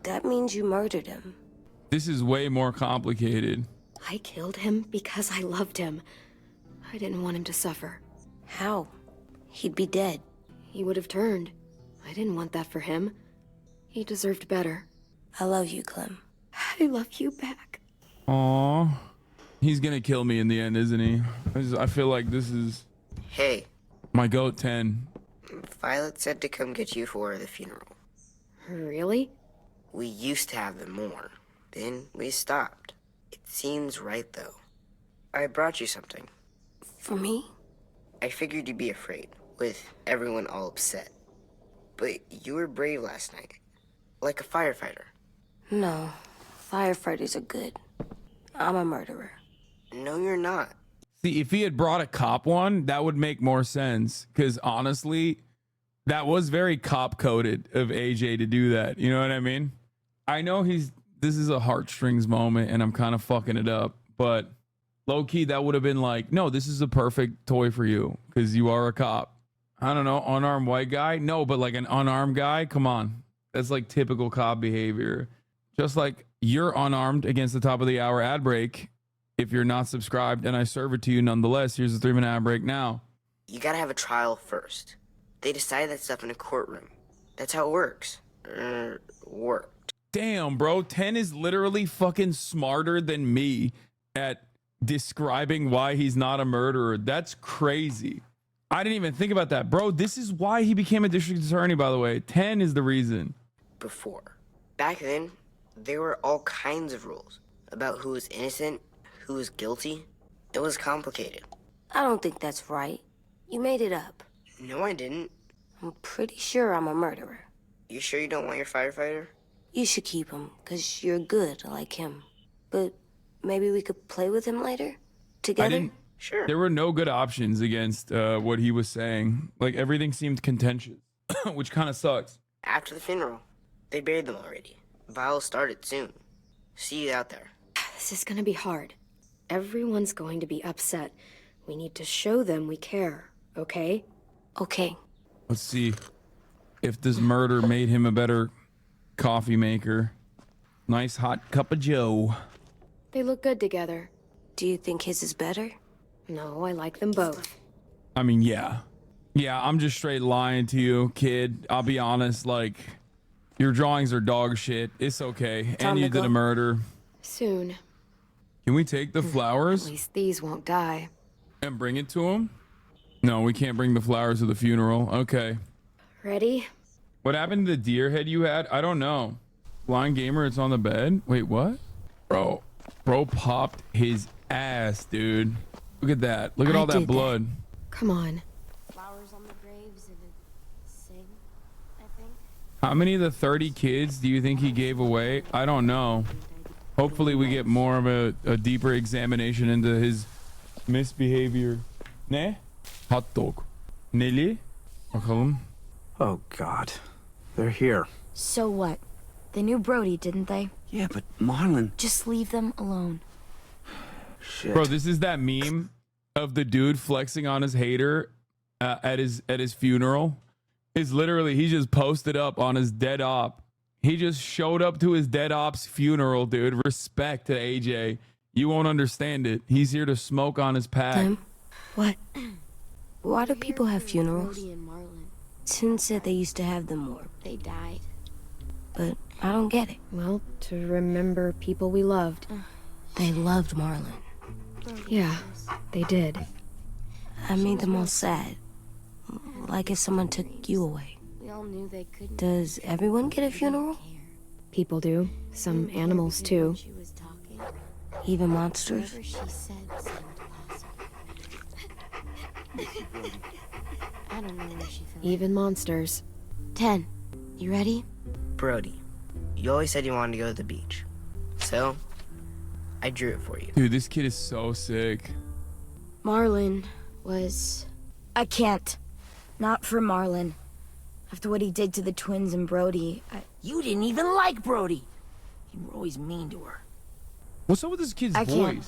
that means you murdered him. This is way more complicated. I killed him because I loved him. I didn't want him to suffer. How? He'd be dead. He would have turned. I didn't want that for him. He deserved better. I love you, Clem. I love you back. Aww. He's gonna kill me in the end, isn't he? I feel like this is Hey, my GOAT 10. Violet said to come get you for the funeral. Really? We used to have them more. Then we stopped. It seems right, though. I brought you something. For me? I figured you'd be afraid, with everyone all upset. But you were brave last night. Like a firefighter. No. Firefighters are good. I'm a murderer. No, you're not. See, if he had brought a cop one, that would make more sense. Because honestly, That was very cop coded of AJ to do that. You know what I mean? I know this is a heartstrings moment and I'm kind of fucking it up, but low key, that would have been like, no, this is a perfect toy for you because you are a cop. I don't know, unarmed white guy? No, but like an unarmed guy? Come on. That's like typical cop behavior. Just like you're unarmed against the top of the hour ad break if you're not subscribed and I serve it to you nonetheless. Here's the 3-minute ad break now. You gotta have a trial first. They decide that stuff in a courtroom. That's how it works. Worked. Damn, bro. 10 is literally fucking smarter than me at describing why he's not a murderer. That's crazy. I didn't even think about that. Bro, this is why he became a district attorney, by the way. 10 is the reason. Before. Back then, there were all kinds of rules about who was innocent, who was guilty. It was complicated. I don't think that's right. You made it up. No, I didn't. I'm pretty sure I'm a murderer. You sure you don't want your firefighter? You should keep him, because you're good like him. But maybe we could play with him later? Together? Sure. There were no good options against what he was saying. Like, everything seemed contentious, which kind of sucks. After the funeral. They buried them already. Viol's started soon. See you out there. This is gonna be hard. Everyone's going to be upset. We need to show them we care, okay? Okay. Let's see if this murder made him a better coffee maker. Nice hot cup of joe. They look good together. Do you think his is better? No, I like them both. I mean, yeah. Yeah, I'm just straight lying to you, kid. I'll be honest, like, your drawings are dog shit. It's okay. And you did a murder. Soon. Can we take the flowers? At least these won't die. And bring it to him? No, we can't bring the flowers to the funeral. Okay. Ready? What happened to the deer head you had? I don't know. Blind gamer, it's on the bed? Wait, what? Bro popped his ass, dude. Look at that. Look at all that blood. Come on. Flowers on the graves and a sing, I think. How many of the 30 kids do you think he gave away? I don't know. Hopefully we get more of a deeper examination into his misbehavior. Ne? Hot dog. Neli? Bakalım. Oh, God. They're here. So what? They knew Brody, didn't they? Yeah, but Marlon... Just leave them alone. Shit. Bro, this is that meme of the dude flexing on his hater at his funeral. Is literally, he just posted up on his dead op. He just showed up to his dead op's funeral, dude. Respect to AJ. You won't understand it. He's here to smoke on his pack. What? Why do people have funerals? Tin said they used to have them more. They died. But I don't get it. Well, to remember people we loved. They loved Marlon. Yeah, they did. I made them all sad. Like if someone took you away. We all knew they couldn't. Does everyone get a funeral? People do. Some animals, too. Even monsters? Whatever she said seemed possible. I don't know where she fell. Even monsters. 10. You ready? Brody, you always said you wanted to go to the beach. So, I drew it for you. Dude, this kid is so sick. Marlon was... I can't. Not for Marlon. After what he did to the twins and Brody, You didn't even like Brody. You were always mean to her. What's up with this kid's I voice? can't.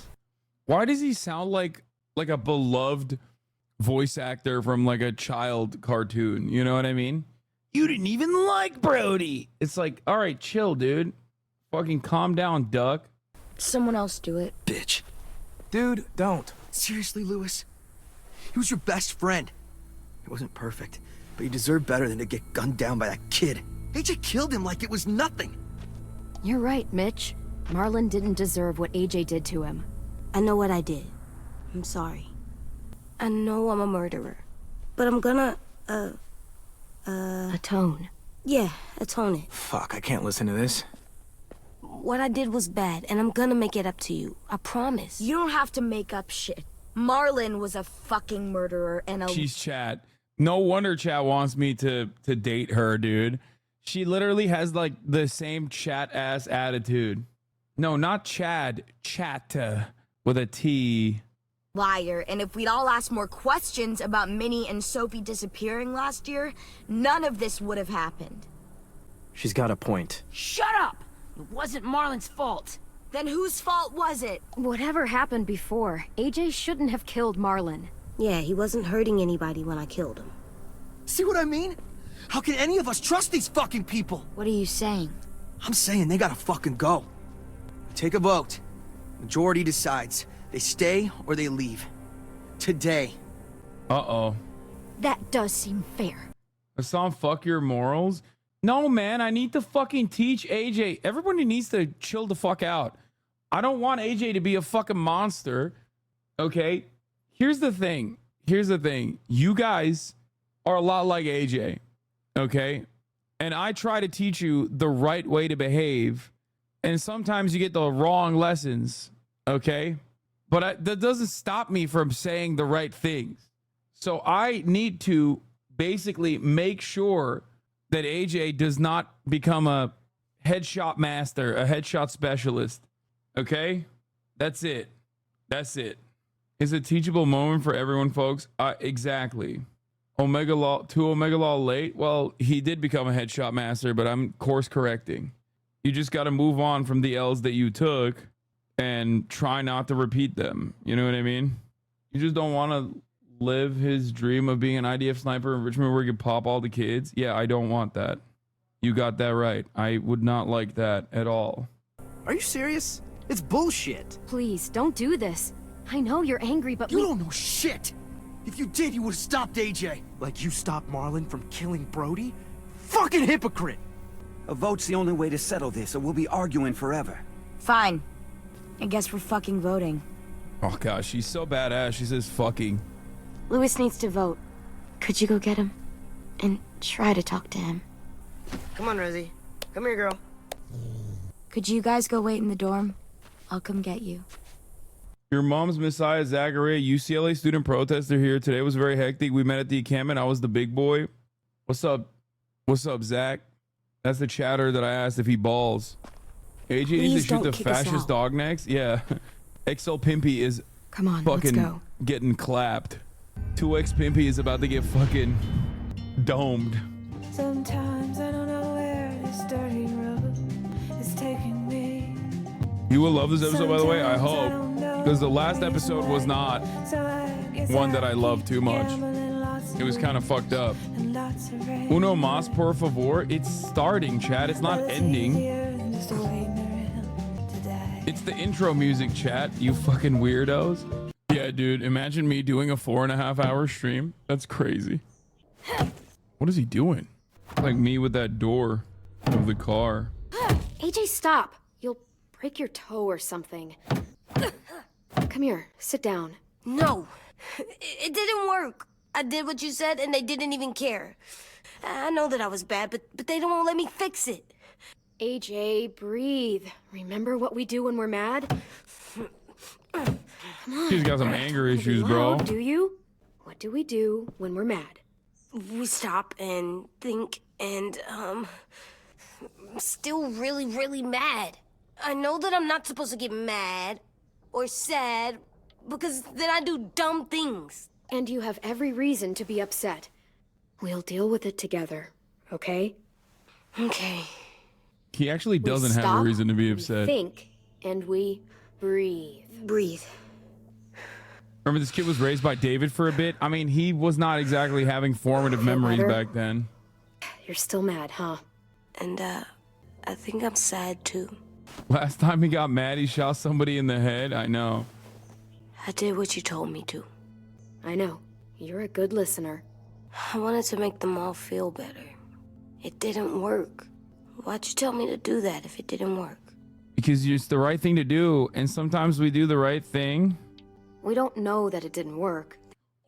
Why does he sound like a beloved voice actor from like a child cartoon? You know what I mean? You didn't even like Brody. It's like, all right, chill, dude. Fucking calm down, duck. someone else do it. Bitch. Dude, don't. Seriously, Lewis? He was your best friend. He wasn't perfect, but he deserved better than to get gunned down by that kid. AJ killed him like it was nothing. You're right, Mitch. Marlon didn't deserve what AJ did to him. I know what I did. I'm sorry. I know I'm a murderer. But I'm gonna, Atone. Yeah, atone it. Fuck, I can't listen to this. What I did was bad, and I'm gonna make it up to you. I promise. You don't have to make up shit. Marlon was a fucking murderer and a... She's chat. No wonder chat wants me to date her, dude. She literally has like the same chat ass attitude. No, not Chad. Chat with a T. Liar, and if we'd all asked more questions about Minnie and Sophie disappearing last year, none of this would have happened. She's got a point. Shut up! It wasn't Marlon's fault. Then whose fault was it? Whatever happened before, AJ shouldn't have killed Marlon. Yeah, he wasn't hurting anybody when I killed him. See what I mean? How can any of us trust these fucking people? What are you saying? I'm saying they gotta fucking go. We take a vote. Majority decides. They stay or they leave. Today. Uh-oh. That does seem fair. Hassan, fuck your morals. No, man, I need to fucking teach AJ. Everybody needs to chill the fuck out. I don't want AJ to be a fucking monster. Okay? Here's the thing. You guys are a lot like AJ. Okay? And I try to teach you the right way to behave. And sometimes you get the wrong lessons. Okay? But that doesn't stop me from saying the right things. So I need to basically make sure that AJ does not become a headshot master, a headshot specialist. Okay? That's it. It's a teachable moment for everyone, folks. Exactly. Omega Law late. Well, he did become a headshot master, but I'm course correcting. You just got to move on from the L's that you took and try not to repeat them. You know what I mean? You just don't want to live his dream of being an IDF sniper in Richmond where he could pop all the kids. Yeah, I don't want that. You got that right. I would not like that at all. Are you serious? It's bullshit. Please, don't do this. I know you're angry, but You don't know shit. If you did, you would have stopped AJ. Like you stopped Marlon from killing Brody? Fucking hypocrite. A vote's the only way to settle this, or we'll be arguing forever. Fine. I guess we're fucking voting. Oh gosh, she's so badass. She says fucking. Louis needs to vote. Could you go get him? And try to talk to him. Come on, Rosie. Come here, girl. Could you guys go wait in the dorm? I'll come get you. Your mom's Messiah Zachary, UCLA student protester here. Today was very hectic. We met at the encampment. I was the big boy. What's up? What's up, Zach? That's the chatter that I asked if he balls. AJ needs to shoot the fascist dog next. Yeah. XL Pimpy is Come on, fucking let's go. getting clapped. 2X Pimpy is about to get fucking domed. Sometimes I don't know where this dirty road is taking me. You will love this episode, by the way. I hope. Because the last episode was not one that I loved too much. It was kind of fucked up. Uno más, por favor. It's starting, chat. It's not ending. It's the intro music, chat. You fucking weirdos. Yeah, dude. Imagine me doing a 4.5 hour stream. That's crazy. What is he doing? Like me with that door of the car. AJ, stop. You'll break your toe or something. Come here, sit down. No, it didn't work. I did what you said and they didn't even care. I know that I was bad, but they don't let me fix it. AJ, breathe. Remember what we do when we're mad? Come on. She's got some anger issues, bro. Do you? What do we do when we're mad? We stop and think and, I'm still really, really mad. I know that I'm not supposed to get mad or sad because then I do dumb things. And you have every reason to be upset. We'll deal with it together, okay? Okay. He actually doesn't have a reason to be upset. We think and we breathe. Breathe. Remember, this kid was raised by David for a bit. I mean, he was not exactly having formative memories back then. You're still mad, huh? And, I think I'm sad too. Last time he got mad, he shot somebody in the head. I know. I did what you told me to. I know. You're a good listener. I wanted to make them all feel better. It didn't work. Why'd you tell me to do that if it didn't work? Because it's the right thing to do, and sometimes we do the right thing. We don't know that it didn't work.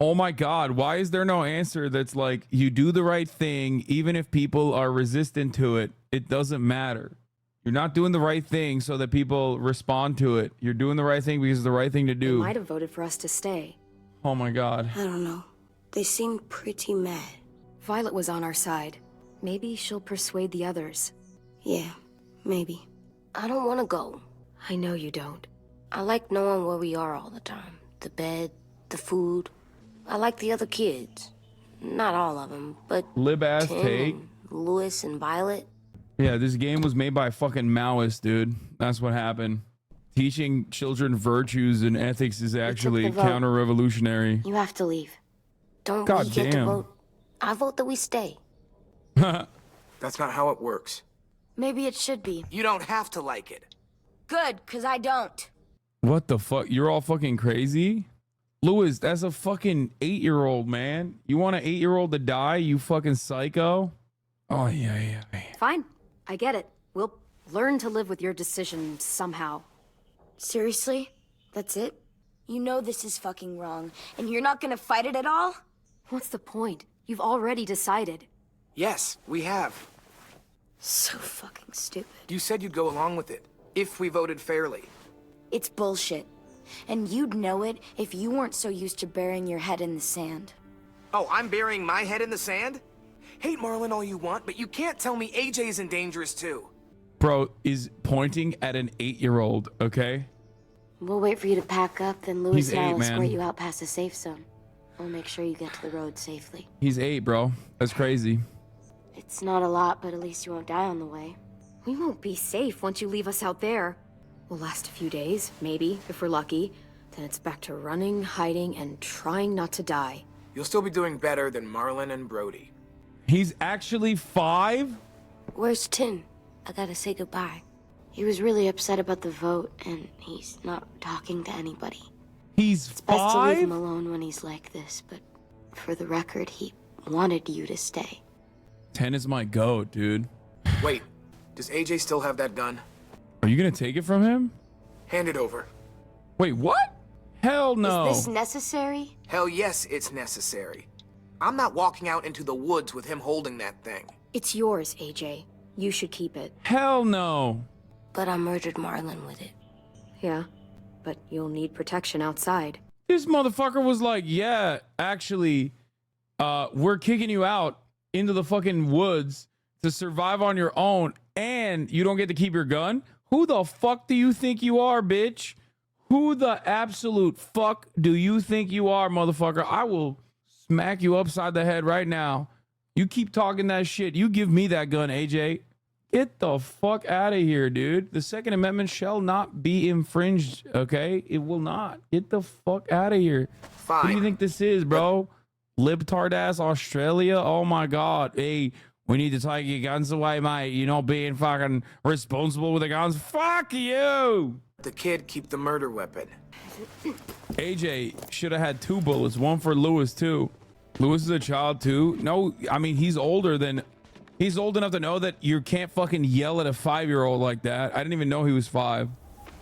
Oh my God, why is there no answer that's like, you do the right thing, even if people are resistant to it, it doesn't matter. You're not doing the right thing so that people respond to it. You're doing the right thing because it's the right thing to do. They might have voted for us to stay. Oh my God. I don't know. They seemed pretty mad. Violet was on our side. Maybe she'll persuade the others. Yeah, maybe. I don't want to go. I know you don't. I like knowing where we are all the time. the bed, the food. I like the other kids. Not all of them, but Lib-ass Tim take. and Louis and Violet. Yeah, this game was made by fucking Maoists, dude. That's what happened. Teaching children virtues and ethics is actually the vote. counter-revolutionary. You have to leave. Don't God we get to damn. vote? I vote that we stay. That's not how it works. Maybe it should be. You don't have to like it. Good, because I don't. What the fuck? You're all fucking crazy? Louis, that's a fucking 8-year-old, man. You want an 8-year-old to die, you fucking psycho? Oh, yeah. Fine. I get it. We'll learn to live with your decision somehow. Seriously? That's it? You know this is fucking wrong, and you're not gonna fight it at all? What's the point? You've already decided. Yes, we have. So fucking stupid. You said you'd go along with it, if we voted fairly. It's bullshit. And you'd know it if you weren't so used to burying your head in the sand. Oh, I'm burying my head in the sand? Hate Marlon all you want, but you can't tell me AJ isn't dangerous too. Bro is pointing at an 8-year-old, okay? We'll wait for you to pack up, then Louis He's and I 8, will man. escort you out past the safe zone. We'll make sure you get to the road safely. He's 8, bro. That's crazy. It's not a lot, but at least you won't die on the way. We won't be safe once you leave us out there. We'll last a few days, maybe, if we're lucky. Then it's back to running, hiding, and trying not to die. You'll still be doing better than Marlon and Brody. He's actually 5? Where's Tim? I gotta say goodbye. He was really upset about the vote, and he's not talking to anybody. He's It's best to leave him 5? alone when he's like this, but for the record, he wanted you to stay. 10 is my goat, dude. Wait, does AJ still have that gun? Are you gonna take it from him? Hand it over. Wait, what? Hell no. Is this necessary? Hell yes, it's necessary. I'm not walking out into the woods with him holding that thing. It's yours, AJ. You should keep it. Hell no. But I murdered Marlon with it. Yeah, but you'll need protection outside. This motherfucker was like, yeah, actually, we're kicking you out into the fucking woods to survive on your own, and you don't get to keep your gun? Who the fuck do you think you are, bitch? Who the absolute fuck do you think you are, motherfucker? I will smack you upside the head right now. You keep talking that shit. You give me that gun, AJ. Get the fuck out of here, dude. The Second Amendment shall not be infringed, okay? It will not. Get the fuck out of here. Fine. Who do you think this is, bro? Libtard ass Australia? Oh my god. Hey, we need to take your guns away, mate. You're not being fucking responsible with the guns. Fuck you! The kid keep the murder weapon. AJ should have had 2 bullets, one for Louis too. Louis is a child too. No, I mean he's old enough to know that you can't fucking yell at a 5-year-old like that. I didn't even know he was 5.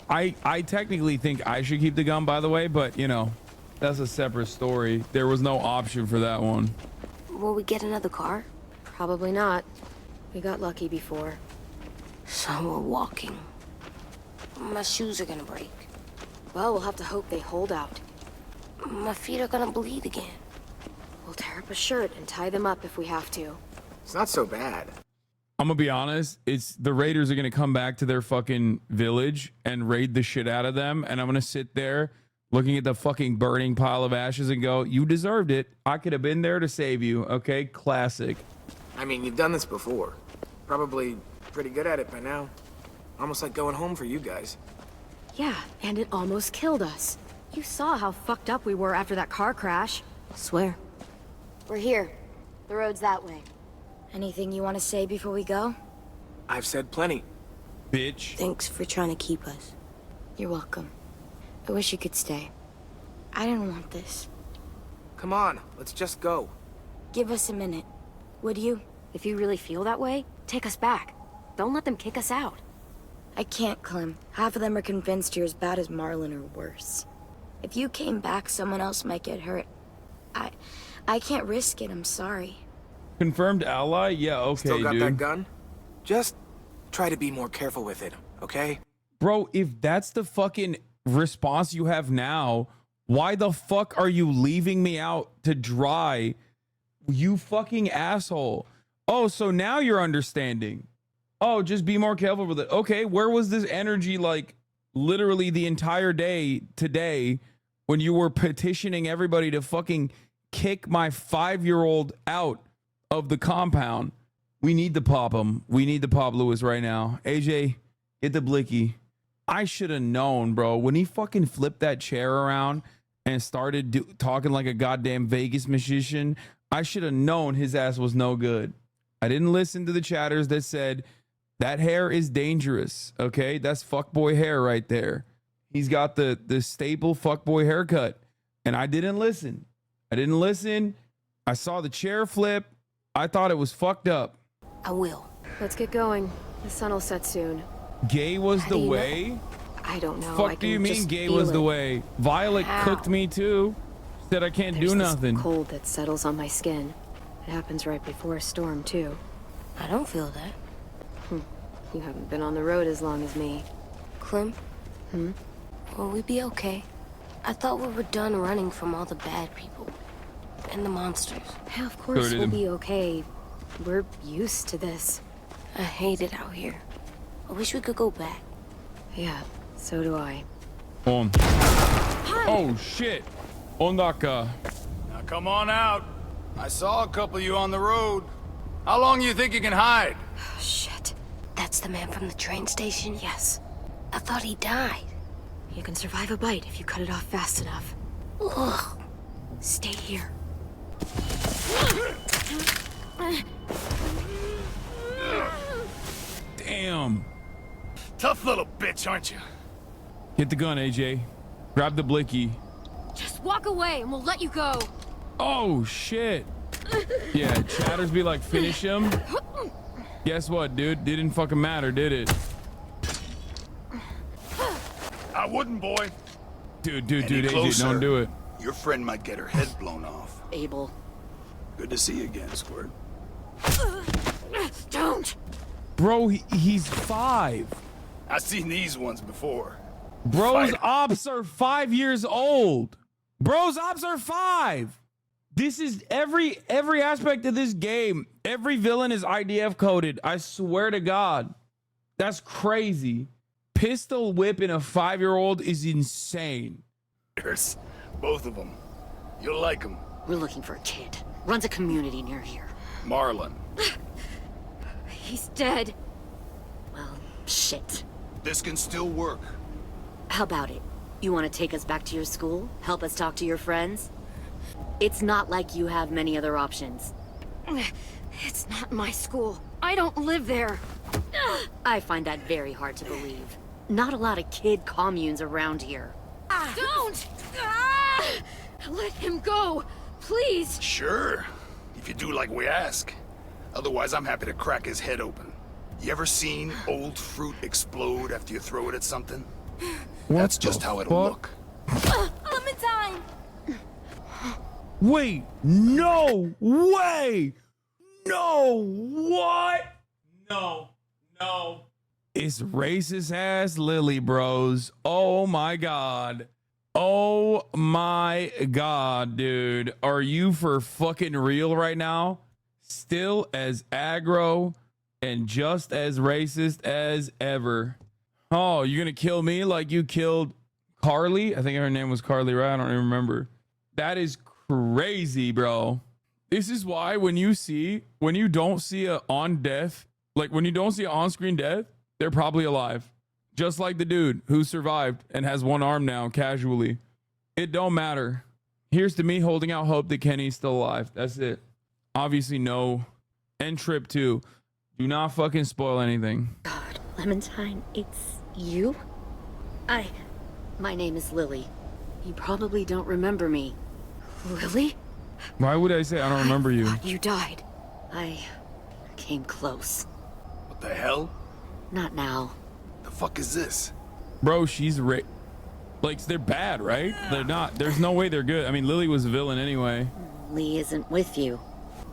I technically think I should keep the gun, by the way, but you know, that's a separate story. There was no option for that one. Will we get another car? Probably not. We got lucky before. So we're walking. My shoes are gonna break. Well, we'll have to hope they hold out. My feet are gonna bleed again. We'll tear up a shirt and tie them up if we have to. It's not so bad. I'm gonna be honest, it's the Raiders are gonna come back to their fucking village and raid the shit out of them, and I'm gonna sit there looking at the fucking burning pile of ashes and go, you deserved it. I could have been there to save you, okay? Classic. I mean, you've done this before. Probably pretty good at it by now. Almost like going home for you guys. Yeah, and it almost killed us. You saw how fucked up we were after that car crash. Swear. We're here. The road's that way. Anything you want to say before we go? I've said plenty. Bitch. Thanks for trying to keep us. You're welcome. I wish you could stay. I didn't want this. Come on, let's just go. Give us a minute. Would you? If you really feel that way, take us back. Don't let them kick us out. I can't, Clem. Half of them are convinced you're as bad as Marlon or worse. If you came back, someone else might get hurt. I can't risk it, I'm sorry. Confirmed ally? Yeah, okay, Still got dude. that gun? Just try to be more careful with it, okay? Bro, if that's the fucking response you have now, why the fuck are you leaving me out to dry? You fucking asshole. Oh, so now you're understanding. Oh, just be more careful with it. Okay, where was this energy like literally the entire day today when you were petitioning everybody to fucking kick my 5-year-old out of the compound. We need to pop him. We need to pop Lewis right now. AJ, get the blicky. I should have known, bro. When he fucking flipped that chair around and started talking like a goddamn Vegas magician, I should have known his ass was no good. I didn't listen to the chatters that said that hair is dangerous. Okay, that's fuckboy hair right there. He's got the staple fuckboy haircut, and I didn't listen. I saw the chair flip. I thought it was fucked up. I will. Let's get going. The sun will set soon. Gay was the way? Know? I don't know. Fuck do you mean gay was the way? Violet cooked me too. Said I can't do nothing. This cold that settles on my skin. It happens right before a storm too. I don't feel that. You haven't been on the road as long as me. Clem? Will we be okay? I thought we were done running from all the bad people. And the monsters. Yeah, of course we'll be okay. We're used to this. I hate it out here. I wish we could go back. Yeah, so do I. On. Oh shit. Ondaka. Now come on out. I saw a couple of you on the road. How long do you think you can hide? Shit. That's the man from the train station? Yes. I thought he died. You can survive a bite if you cut it off fast enough. Ugh. Stay here. Damn. Tough little bitch, aren't you? Get the gun, AJ. Grab the blicky. Just walk away and we'll let you go. Oh, shit. Yeah, chatters be like, finish him. Guess what, dude? Didn't fucking matter, did it? I wouldn't, boy. Dude, AJ, don't do it. Your friend might get her head blown off. Abel. Good to see you again, Squirt. Don't. Bro, he's 5. I've seen these ones before. Bro's ops are 5 years old. Bro's ops are 5. This is every aspect of this game. Every villain is IDF coded. I swear to God. That's crazy. Pistol whipping a 5-year-old is insane. There's both of them. You'll like them. We're looking for a kid. Runs a community near here. Marlon. He's dead. Well, shit. This can still work. How about it? You want to take us back to your school? Help us talk to your friends? It's not like you have many other options. It's not my school. I don't live there. I find that very hard to believe. Not a lot of kid communes around here. Don't! Let him go, please. Sure, if you do like we ask. Otherwise, I'm happy to crack his head open. You ever seen old fruit explode after you throw it at something? That's just how it'll look. Clementine! Wait, no way! No, what? No. It's racist ass Lily bros. Oh my God. Oh my God, dude. Are you for fucking real right now? Still as aggro and just as racist as ever. Oh, you're gonna kill me like you killed Carly? I think her name was Carly, right? I don't even remember. That is crazy, bro. This is why when you don't see a when you don't see an on-screen death, they're probably alive. Just like the dude who survived and has one arm now casually. It don't matter. Here's to me holding out hope that Kenny's still alive. That's it. Obviously no. And Trip too. Do not fucking spoil anything. God, Clementine, it's you? My name is Lily. You probably don't remember me. Lily? Why would I say I don't remember you? You died. I came close. What the hell? Not now. The fuck is this? Bro, she's like, they're bad, right? They're not. There's no way they're good. I mean, Lily was a villain anyway. Lee isn't with you,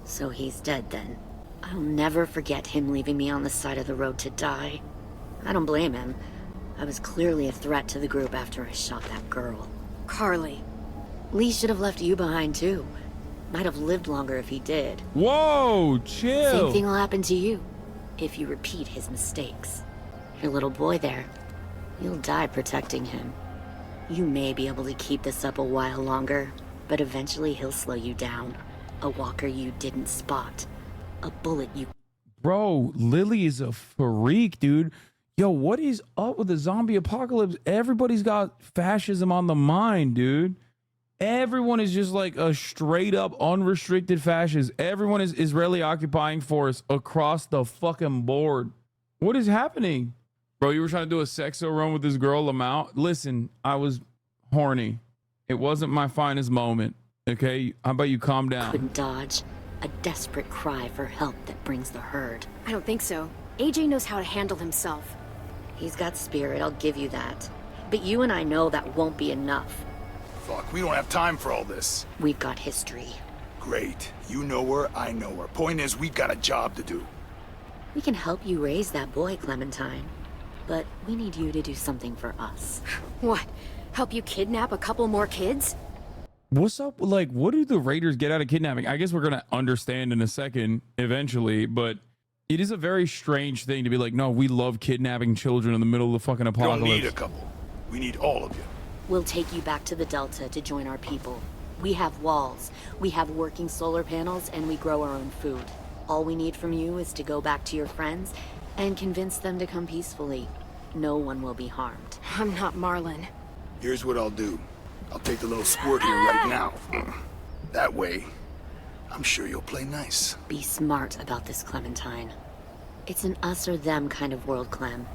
so he's dead then. I'll never forget him leaving me on the side of the road to die. I don't blame him. I was clearly a threat to the group after I shot that girl. Carly. Lee should have left you behind too. Might have lived longer if he did. Whoa, chill. Same thing will happen to you if you repeat his mistakes. Your little boy there, you'll die protecting him. You may be able to keep this up a while longer, but eventually he'll slow you down. A walker you didn't spot. A bullet you... Bro, Lily is a freak, dude. Yo, what is up with the zombie apocalypse? Everybody's got fascism on the mind, dude. Everyone is just like a straight up unrestricted fascist. Everyone is Israeli occupying force across the fucking board. What is happening? Bro, you were trying to do a sexo run with this girl, Lamau. Listen, I was horny. It wasn't my finest moment. Okay, how about you calm down? Couldn't dodge. A desperate cry for help that brings the herd. I don't think so. AJ knows how to handle himself. He's got spirit, I'll give you that. But you and I know that won't be enough. Fuck, we don't have time for all this. We've got history. Great. You know her, I know her. Point is, we've got a job to do. We can help you raise that boy, Clementine. But we need you to do something for us. What? Help you kidnap a couple more kids? What's up? Like, what do the Raiders get out of kidnapping? I guess we're going to understand in a second, eventually, but it is a very strange thing to be like, no, we love kidnapping children in the middle of the fucking apocalypse. We don't need a couple. We need all of you. We'll take you back to the Delta to join our people. We have walls, we have working solar panels, and we grow our own food. All we need from you is to go back to your friends and convince them to come peacefully. No one will be harmed. I'm not Marlon. Here's what I'll do. I'll take the little squirt here right now. That way, I'm sure you'll play nice. Be smart about this, Clementine. It's an us or them kind of world, Clem.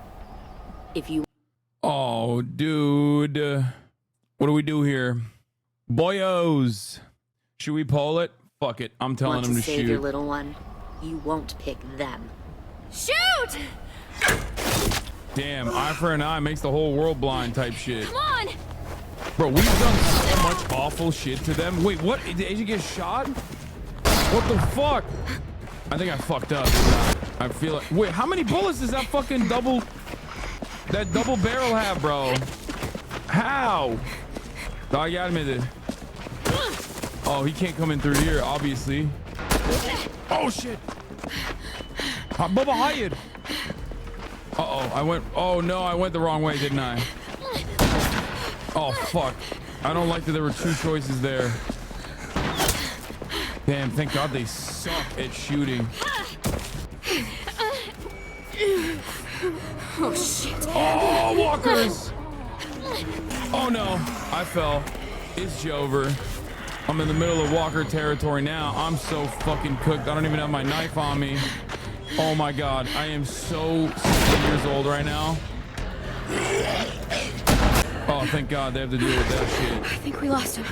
If you... Oh, dude. What do we do here? Boyos. Should we poll it? Fuck it. I'm telling want him to to save shoot. your little one, you won't pick them. Shoot! Damn, eye for an eye makes the whole world blind type shit. Come on! Bro, we've done so much awful shit to them. Wait, what? Did AJ get shot? What the fuck? I think I fucked up. I feel like... Wait, how many bullets does that fucking double barrel have, bro? How? Dog admitted. Oh, he can't come in through here, obviously. Oh, shit. Bubba hired. Uh-oh, I went... Oh, no, I went the wrong way, didn't I? Oh, fuck. I don't like that there were two choices there. Damn, thank God they suck at shooting. Oh, shit. Oh, walkers. Oh, no. I fell. It's Jover. I'm in the middle of walker territory now. I'm so fucking cooked. I don't even have my knife on me. Oh, my God. I am so 16 years old right now. Oh, thank God they have to deal with that shit. I think we lost him.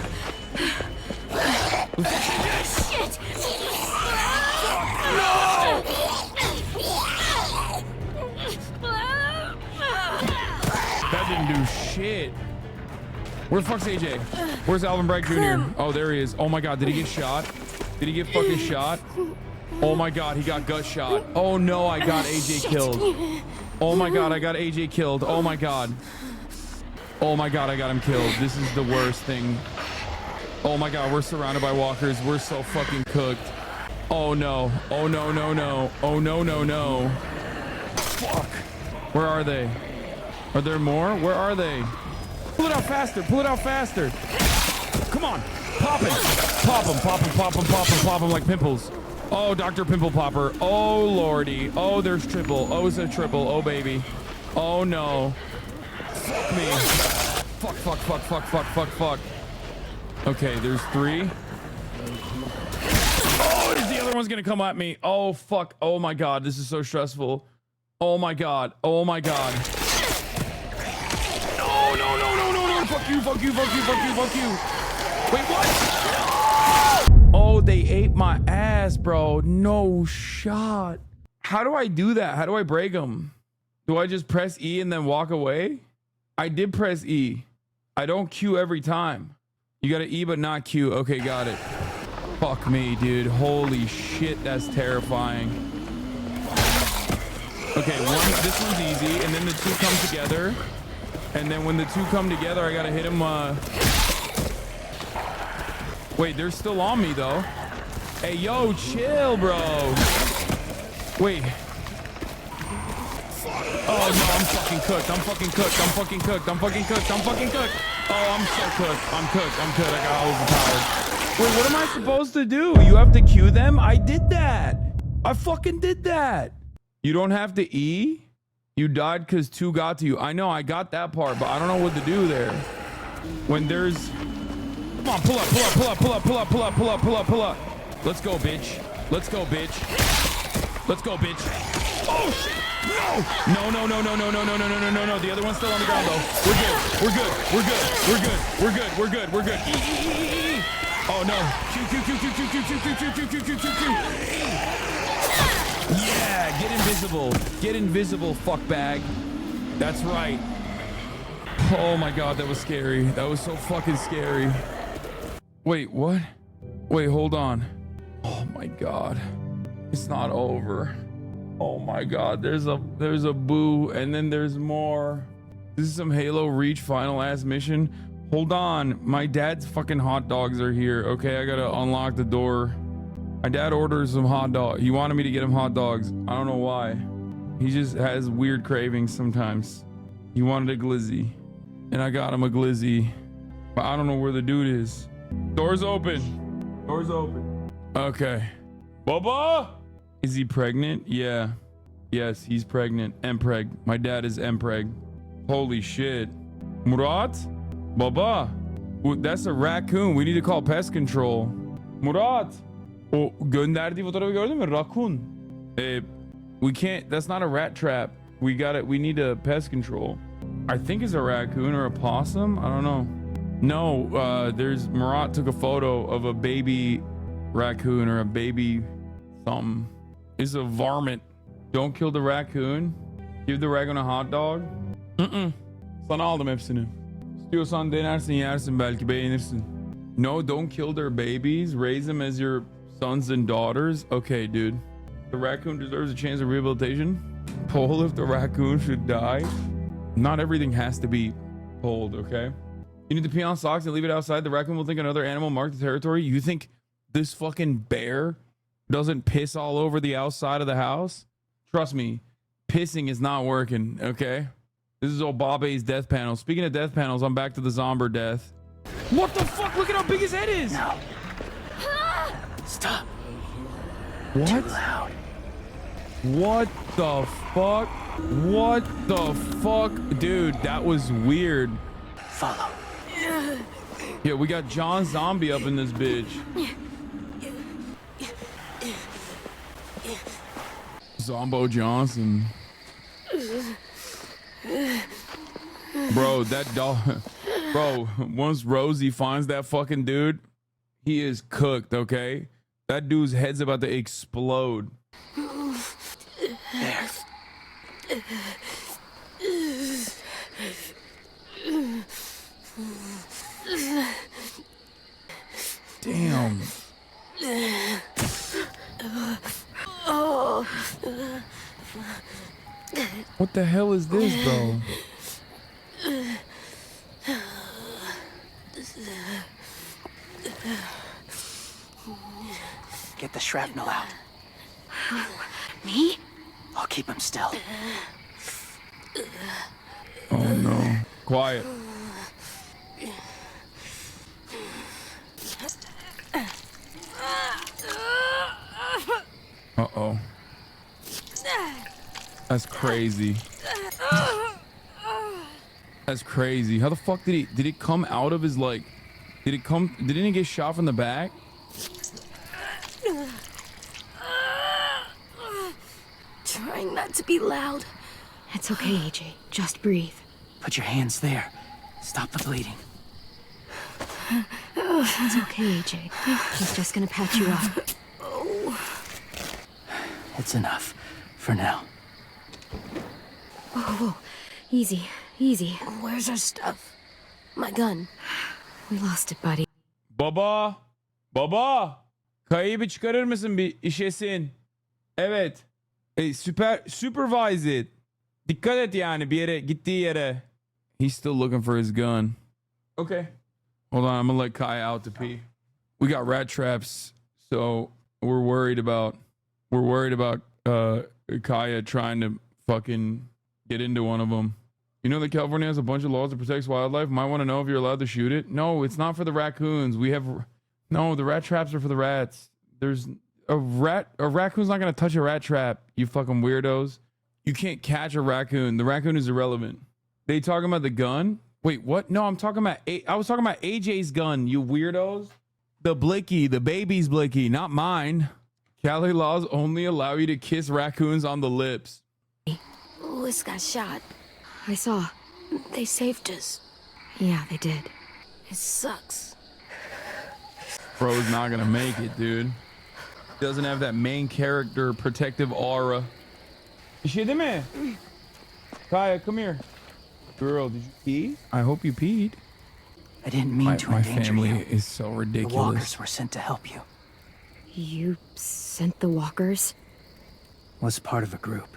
Shit! No! That didn't do shit. Where the fuck's AJ? Where's Alvin Bragg Jr.? Oh, there he is. Oh my God, did he get shot? Did he get fucking shot? Oh my God, he got gut shot. Oh no, I got AJ killed. Oh my God, I got AJ killed. Oh my God. Oh my God, I got him killed. This is the worst thing. Oh my God, we're surrounded by walkers. We're so fucking cooked. Oh no. Oh no, no, no. Oh no, no, no. Fuck. Where are they? Are there more? Where are they? Pull it out faster. Pull it out faster. Come on. Pop it. Pop them. Pop them. Pop them. Pop them. Pop them like pimples. Oh, Dr. Pimple Popper. Oh, Lordy. Oh, there's triple. Oh, it's a triple. Oh, baby. Oh, no. Fuck me. Fuck, fuck, fuck, fuck, fuck, fuck, fuck. Okay, there's 3. Oh, the other one's gonna come at me. Oh, fuck. Oh, my God. This is so stressful. Oh, my God. Oh, my God. No, no, no, no, no, no. Fuck you, fuck you, fuck you, fuck you, fuck you. Wait, what? Oh, they ate my ass, bro. No shot. How do I do that? How do I break them? Do I just press E and then walk away? I did press E. I don't Q every time. You gotta E but not Q. Okay, got it. Fuck me, dude. Holy shit, that's terrifying. Okay, this one's easy, and then the 2 come together. And then when the 2 come together, I gotta hit him. Wait, they're still on me, though. Hey, yo, chill, bro. Wait. Oh no, I'm fucking cooked. I'm fucking cooked. I'm fucking cooked. I'm fucking cooked. I'm fucking cooked. Oh, I'm so cooked. I'm cooked. I'm cooked. I got overpowered. Wait, what am I supposed to do? You have to queue them? I did that. I fucking did that. You don't have to E? You died because 2 got to you. I know, I got that part, but I don't know what to do there. When there's... Come on, pull up, pull up, pull up, pull up, pull up, pull up, pull up, pull up, pull up. Let's go, bitch. Let's go, bitch. Let's go, bitch. Oh, shit. No. No, no, no, no, no, no, no, no, no, no, no. The other one's still on the ground, though. We're good. We're good. We're good. We're good. We're good. We're good. We're good. E. Oh, no. Q. Yeah, get invisible. Get invisible, fuckbag. That's right. Oh, my God. That was scary. That was so fucking scary. Wait, what? Wait, hold on. Oh, my God. It's not over. Oh my God, there's a boo, and then there's more. This is some Halo Reach final ass mission. Hold on, my dad's fucking hot dogs are here. Okay, I gotta unlock the door. My dad orders some hot dog. He wanted me to get him hot dogs. I don't know why. He just has weird cravings sometimes. He wanted a glizzy, and I got him a glizzy, but I don't know where the dude is. Door's open. Door's open. Okay. Bubba! Is he pregnant? Yeah. Yes, he's pregnant. Mpreg. My dad is Mpreg. Holy shit. Murat? Baba. That's a raccoon. We need to call pest control. Murat. O gönderdiği fotoğrafı gördün mü? Raccoon. We can't. That's not a rat trap. We got it. We need a pest control. I think it's a raccoon or a possum. I don't know. No, there's Murat took a photo of a baby raccoon or a baby something. It's a varmint. Don't kill the raccoon. Give the raccoon a hot dog. Sana aldım hepsini. İstiyorsan denersin, yersin, belki beğenirsin. No, don't kill their babies. Raise them as your sons and daughters. Okay, dude. The raccoon deserves a chance of rehabilitation. Poll if the raccoon should die. Not everything has to be polled, okay? You need to pee on socks and leave it outside. The raccoon will think another animal marked the territory. You think this fucking bear doesn't piss all over the outside of the house? Trust me, pissing is not working, okay? This is Obabe's death panel. Speaking of death panels, I'm back to the Zomber death. What the fuck? Look at how big his head is! No. Stop. What? Too loud. What the fuck? What the fuck? Dude, that was weird. Follow. Yeah, we got John Zombie up in this bitch. Zombo Johnson. Bro, that dog. Bro, once Rosie finds that fucking dude, he is cooked, okay? That dude's head's about to explode. There. Damn. What the hell is this, bro? Get the shrapnel out. Me? I'll keep him still. Oh no. Quiet. Uh-oh. That's crazy. That's crazy. How the fuck did it come out of his, like, didn't he get shot from the back? Trying not to be loud. It's okay, AJ. Just breathe. Put your hands there. Stop the bleeding. It's okay, AJ. He's just gonna patch you up. It's enough. For now. Whoa. Easy. Easy. Where's our stuff? My gun. We lost it, buddy. Baba. Kayayı bir çıkarır mısın, bir işesin? Evet. Supervise it. Dikkat et yani bir yere, gittiği yere. He's still looking for his gun. Okay. Hold on, I'm gonna let Kai out to pee. We got rat traps, so we're worried about Kaya trying to fucking Get into one of them. You know that California has a bunch of laws that protects wildlife? Might want to know if you're allowed to shoot it. No, it's not for the raccoons. We have... No, the rat traps are for the rats. There's... A raccoon's not going to touch a rat trap, you fucking weirdos. You can't catch a raccoon. The raccoon is irrelevant. They talking about the gun? Wait, what? No, I'm talking about... I was talking about AJ's gun, you weirdos. The blicky, the baby's blicky, not mine. Cali laws only allow you to kiss raccoons on the lips. Louis got shot. I saw. They saved us. Yeah, they did. It sucks. Bro's not gonna make it, dude. Doesn't have that main character protective aura. Ishidime! Kaya, come here. Girl, did you pee? I hope you peed. I didn't mean to endanger family you. Is so ridiculous. The walkers were sent to help you. You sent the walkers? Was part of a group.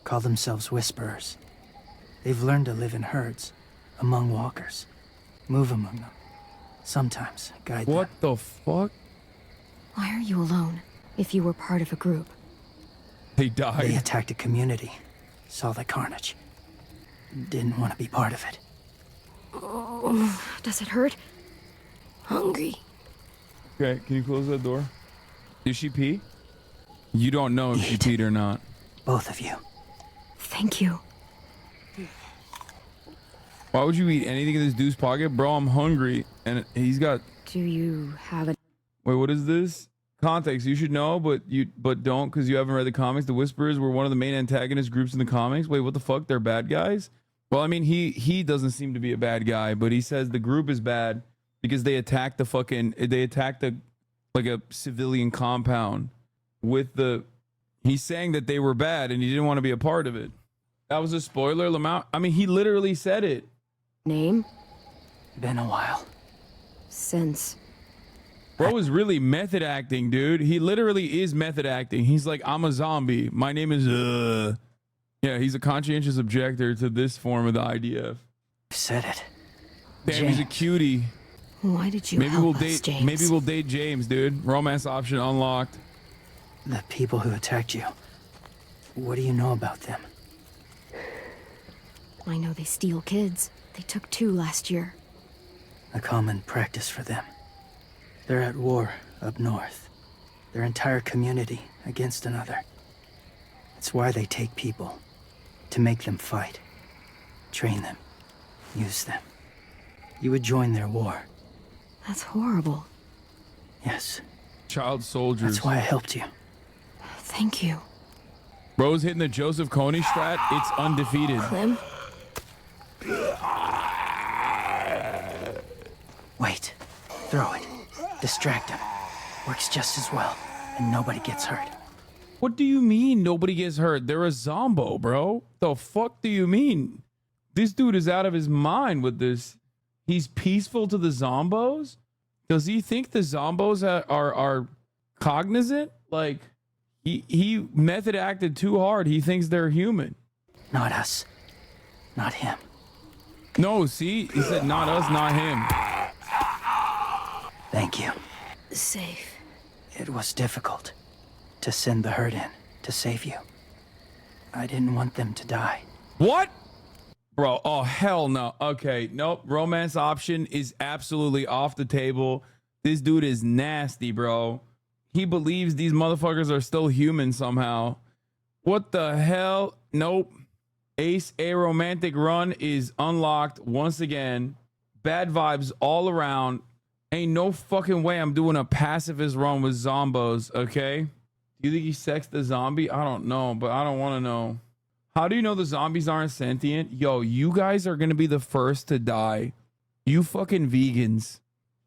Call themselves Whisperers. They've learned to live in herds, among walkers. Move among them. Sometimes guide them. What the fuck? Why are you alone, if you were part of a group? They died. They attacked a community. Saw the carnage. Didn't want to be part of it. Oh, does it hurt? Hungry. Okay, can you close that door? Did she pee? You don't know if she peed or not. Both of you. Thank you. Why would you eat anything in this dude's pocket? Bro, I'm hungry. And he's got... Do you have a... Wait, what is this? Context. You should know, but don't because you haven't read the comics. The Whisperers were one of the main antagonist groups in the comics. Wait, what the fuck? They're bad guys? Well, I mean, he doesn't seem to be a bad guy, but he says the group is bad because they attacked like a civilian compound with the... He's saying that they were bad and he didn't want to be a part of it. That was a spoiler, Lamont. I mean, he literally said it. Name? Been a while. Since... Bro is really method acting, dude. He literally is method acting. He's like, I'm a zombie. My name is... Yeah, he's a conscientious objector to this form of the IDF. Said it. Damn, James. he's a cutie. Why did you Maybe help we'll us, date. James? Maybe we'll date James, dude. Romance option unlocked. The people who attacked you. What do you know about them? I know they steal kids. They took 2 last year. A common practice for them. They're at war up north. Their entire community against another. It's why they take people. To make them fight. Train them. Use them. You would join their war. That's horrible. Yes. Child soldiers. That's why I helped you. Thank you. Bro's hitting the Joseph Kony strat. It's undefeated. Clem? Wait. Throw it. Distract him. Works just as well. And nobody gets hurt. What do you mean nobody gets hurt? They're a zombo, bro. The fuck do you mean? This dude is out of his mind with this. He's peaceful to the zombos? Does he think the zombos are cognizant? Like, he method acted too hard. He thinks they're human. Not us. Not him. No, see? He said not us, not him. Thank you. Safe. It was difficult to send the herd in to save you. I didn't want them to die. What? Bro, oh hell no. Okay, nope. Romance option is absolutely off the table. This dude is nasty, bro. He believes these motherfuckers are still human somehow. What the hell? Nope. Ace, a romantic run is unlocked once again. Bad vibes all around. Ain't no fucking way I'm doing a pacifist run with zombos, okay? Do you think he sexed the zombie? I don't know, but I don't want to know. How do you know the zombies aren't sentient? Yo, you guys are going to be the first to die. You fucking vegans.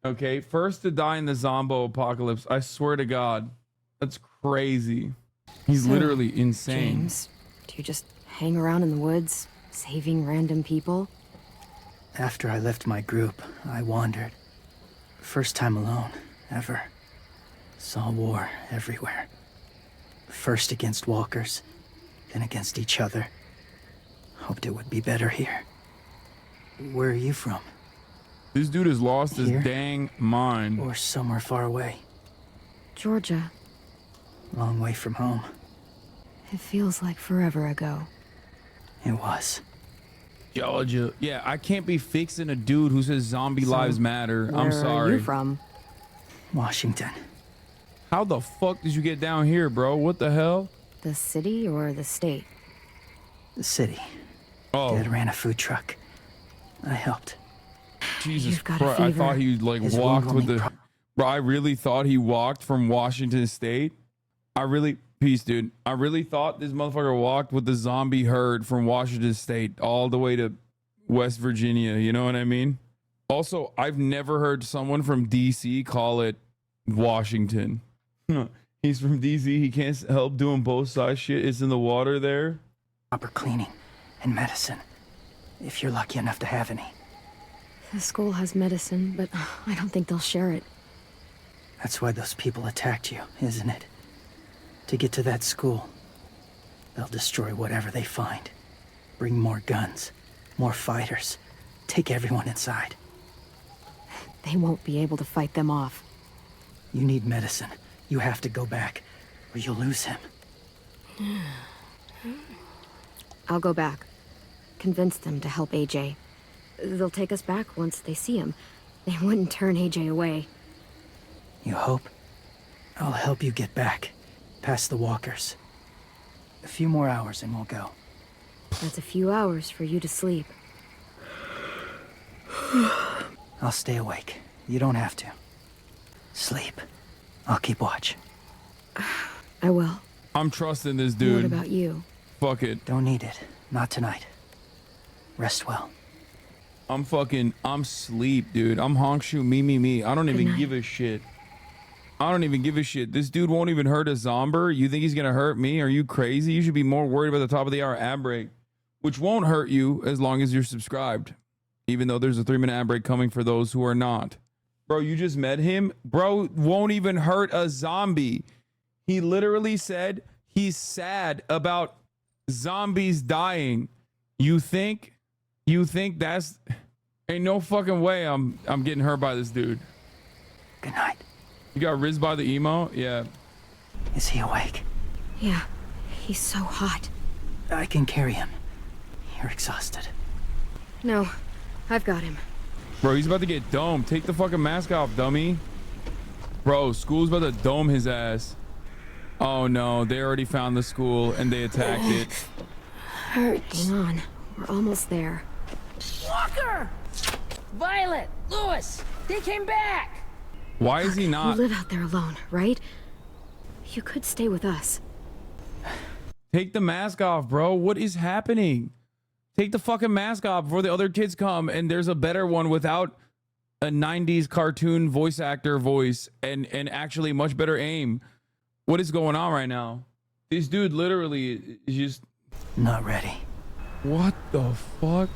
Okay, first to die in the zombo apocalypse. I swear to God. That's crazy. He's So, literally insane. James, do you just hang around in the woods, saving random people? After I left my group, I wandered. First time alone, ever. Saw war everywhere. First against walkers, then against each other. Hoped it would be better here. Where are you from? This dude has lost his Here? dang mind. Or somewhere far away? Georgia. Long way from home. It feels like forever ago. It was. Georgia. Yeah, I can't be fixing a dude who says zombie lives matter. I'm Where sorry. are you from? Washington. How the fuck did you get down here, bro? What the hell? The city or the state? The city. Oh. Dad ran a food truck. I helped. Jesus You've got a Christ. I fever. thought he like His walked wound with only the... Bro, I really thought he walked from Washington State. Peace, dude. I really thought this motherfucker walked with the zombie herd from Washington State all the way to West Virginia. You know what I mean? Also, I've never heard someone from DC call it Washington. He's from DC. He can't help doing both sides shit. It's in the water there. Proper cleaning and medicine, if you're lucky enough to have any. The school has medicine, but I don't think they'll share it. That's why those people attacked you, isn't it? To get to that school, they'll destroy whatever they find. Bring more guns, more fighters. Take everyone inside. They won't be able to fight them off. You need medicine. You have to go back, or you'll lose him. I'll go back. Convince them to help AJ. They'll take us back once they see him. They wouldn't turn AJ away. You hope? I'll help you get back, past the walkers. A few more hours and we'll go. That's a few hours for you to sleep. I'll stay awake. You don't have to. Sleep. I'll keep watch. I will. I'm trusting this dude. What about you? Fuck it. Don't need it. Not tonight. Rest well. I'm sleep, dude. I'm honk shoot me. I don't even give a shit. I don't even give a shit. This dude won't even hurt a zombie. You think he's gonna hurt me? Are you crazy? You should be more worried about the top of the hour ad break, which won't hurt you as long as you're subscribed. Even though there's a 3-minute ad break coming for those who are not. Bro, you just met him? Bro won't even hurt a zombie. He literally said he's sad about zombies dying. You think that's... Ain't no fucking way I'm getting hurt by this dude. Good night. You got rizzed by the emo? Yeah. Is he awake? Yeah. He's so hot. I can carry him. You're exhausted. No. I've got him. Bro, he's about to get domed. Take the fucking mask off, dummy. Bro, school's about to dome his ass. Oh no, they already found the school and they attacked it. Hurts. Hang on. We're almost there. Walker! Violet! Lewis! They came back! Why is he not? You live out there alone, right? You could stay with us. Take the mask off, bro. What is happening? Take the fucking mask off before the other kids come and there's a better one without a 90s cartoon voice actor voice and actually much better aim. What is going on right now? This dude literally is just... Not ready. What the fuck?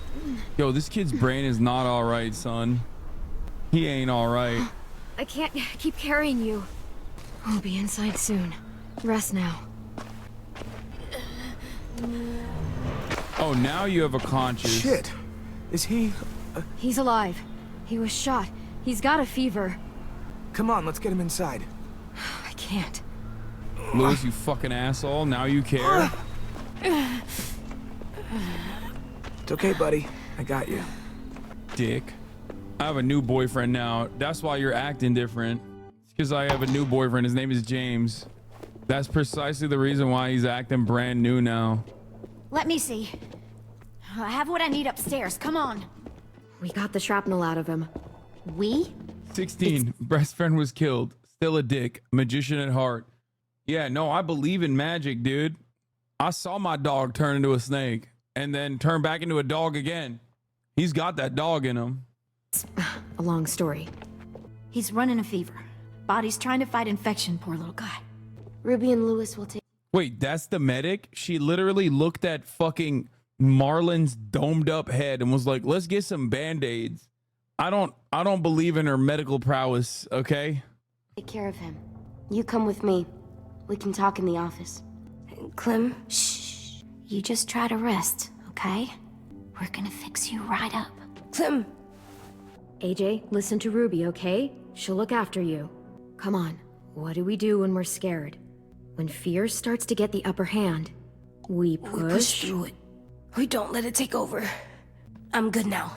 Yo, this kid's brain is not all right, son. He ain't all right. I can't keep carrying you. We'll be inside soon. Rest now. Oh, now you have a conscience. Shit. Is he... He's alive. He was shot. He's got a fever. Come on, let's get him inside. I can't. Lewis, you fucking asshole. Now you care? It's okay, buddy. I got you. Dick. I have a new boyfriend now. That's why you're acting different. It's because I have a new boyfriend. His name is James. That's precisely the reason why he's acting brand new now. Let me see. I have what I need upstairs. Come on. We got the shrapnel out of him. We? 16. Best friend was killed. Still a dick. Magician at heart. Yeah, no, I believe in magic, dude. I saw my dog turn into a snake and then turn back into a dog again. He's got that dog in him. It's a long story. He's running a fever. Body's trying to fight infection, poor little guy. Ruby and Lewis will take... Wait, that's the medic? She literally looked at fucking Marlon's domed up head and was like, let's get some band-aids. I don't believe in her medical prowess, okay? Take care of him. You come with me. We can talk in the office. Clem, shh. You just try to rest, okay? We're gonna fix you right up. Clem! AJ, listen to Ruby, okay? She'll look after you. Come on. What do we do when we're scared? When fear starts to get the upper hand, we push through it. We don't let it take over. I'm good now.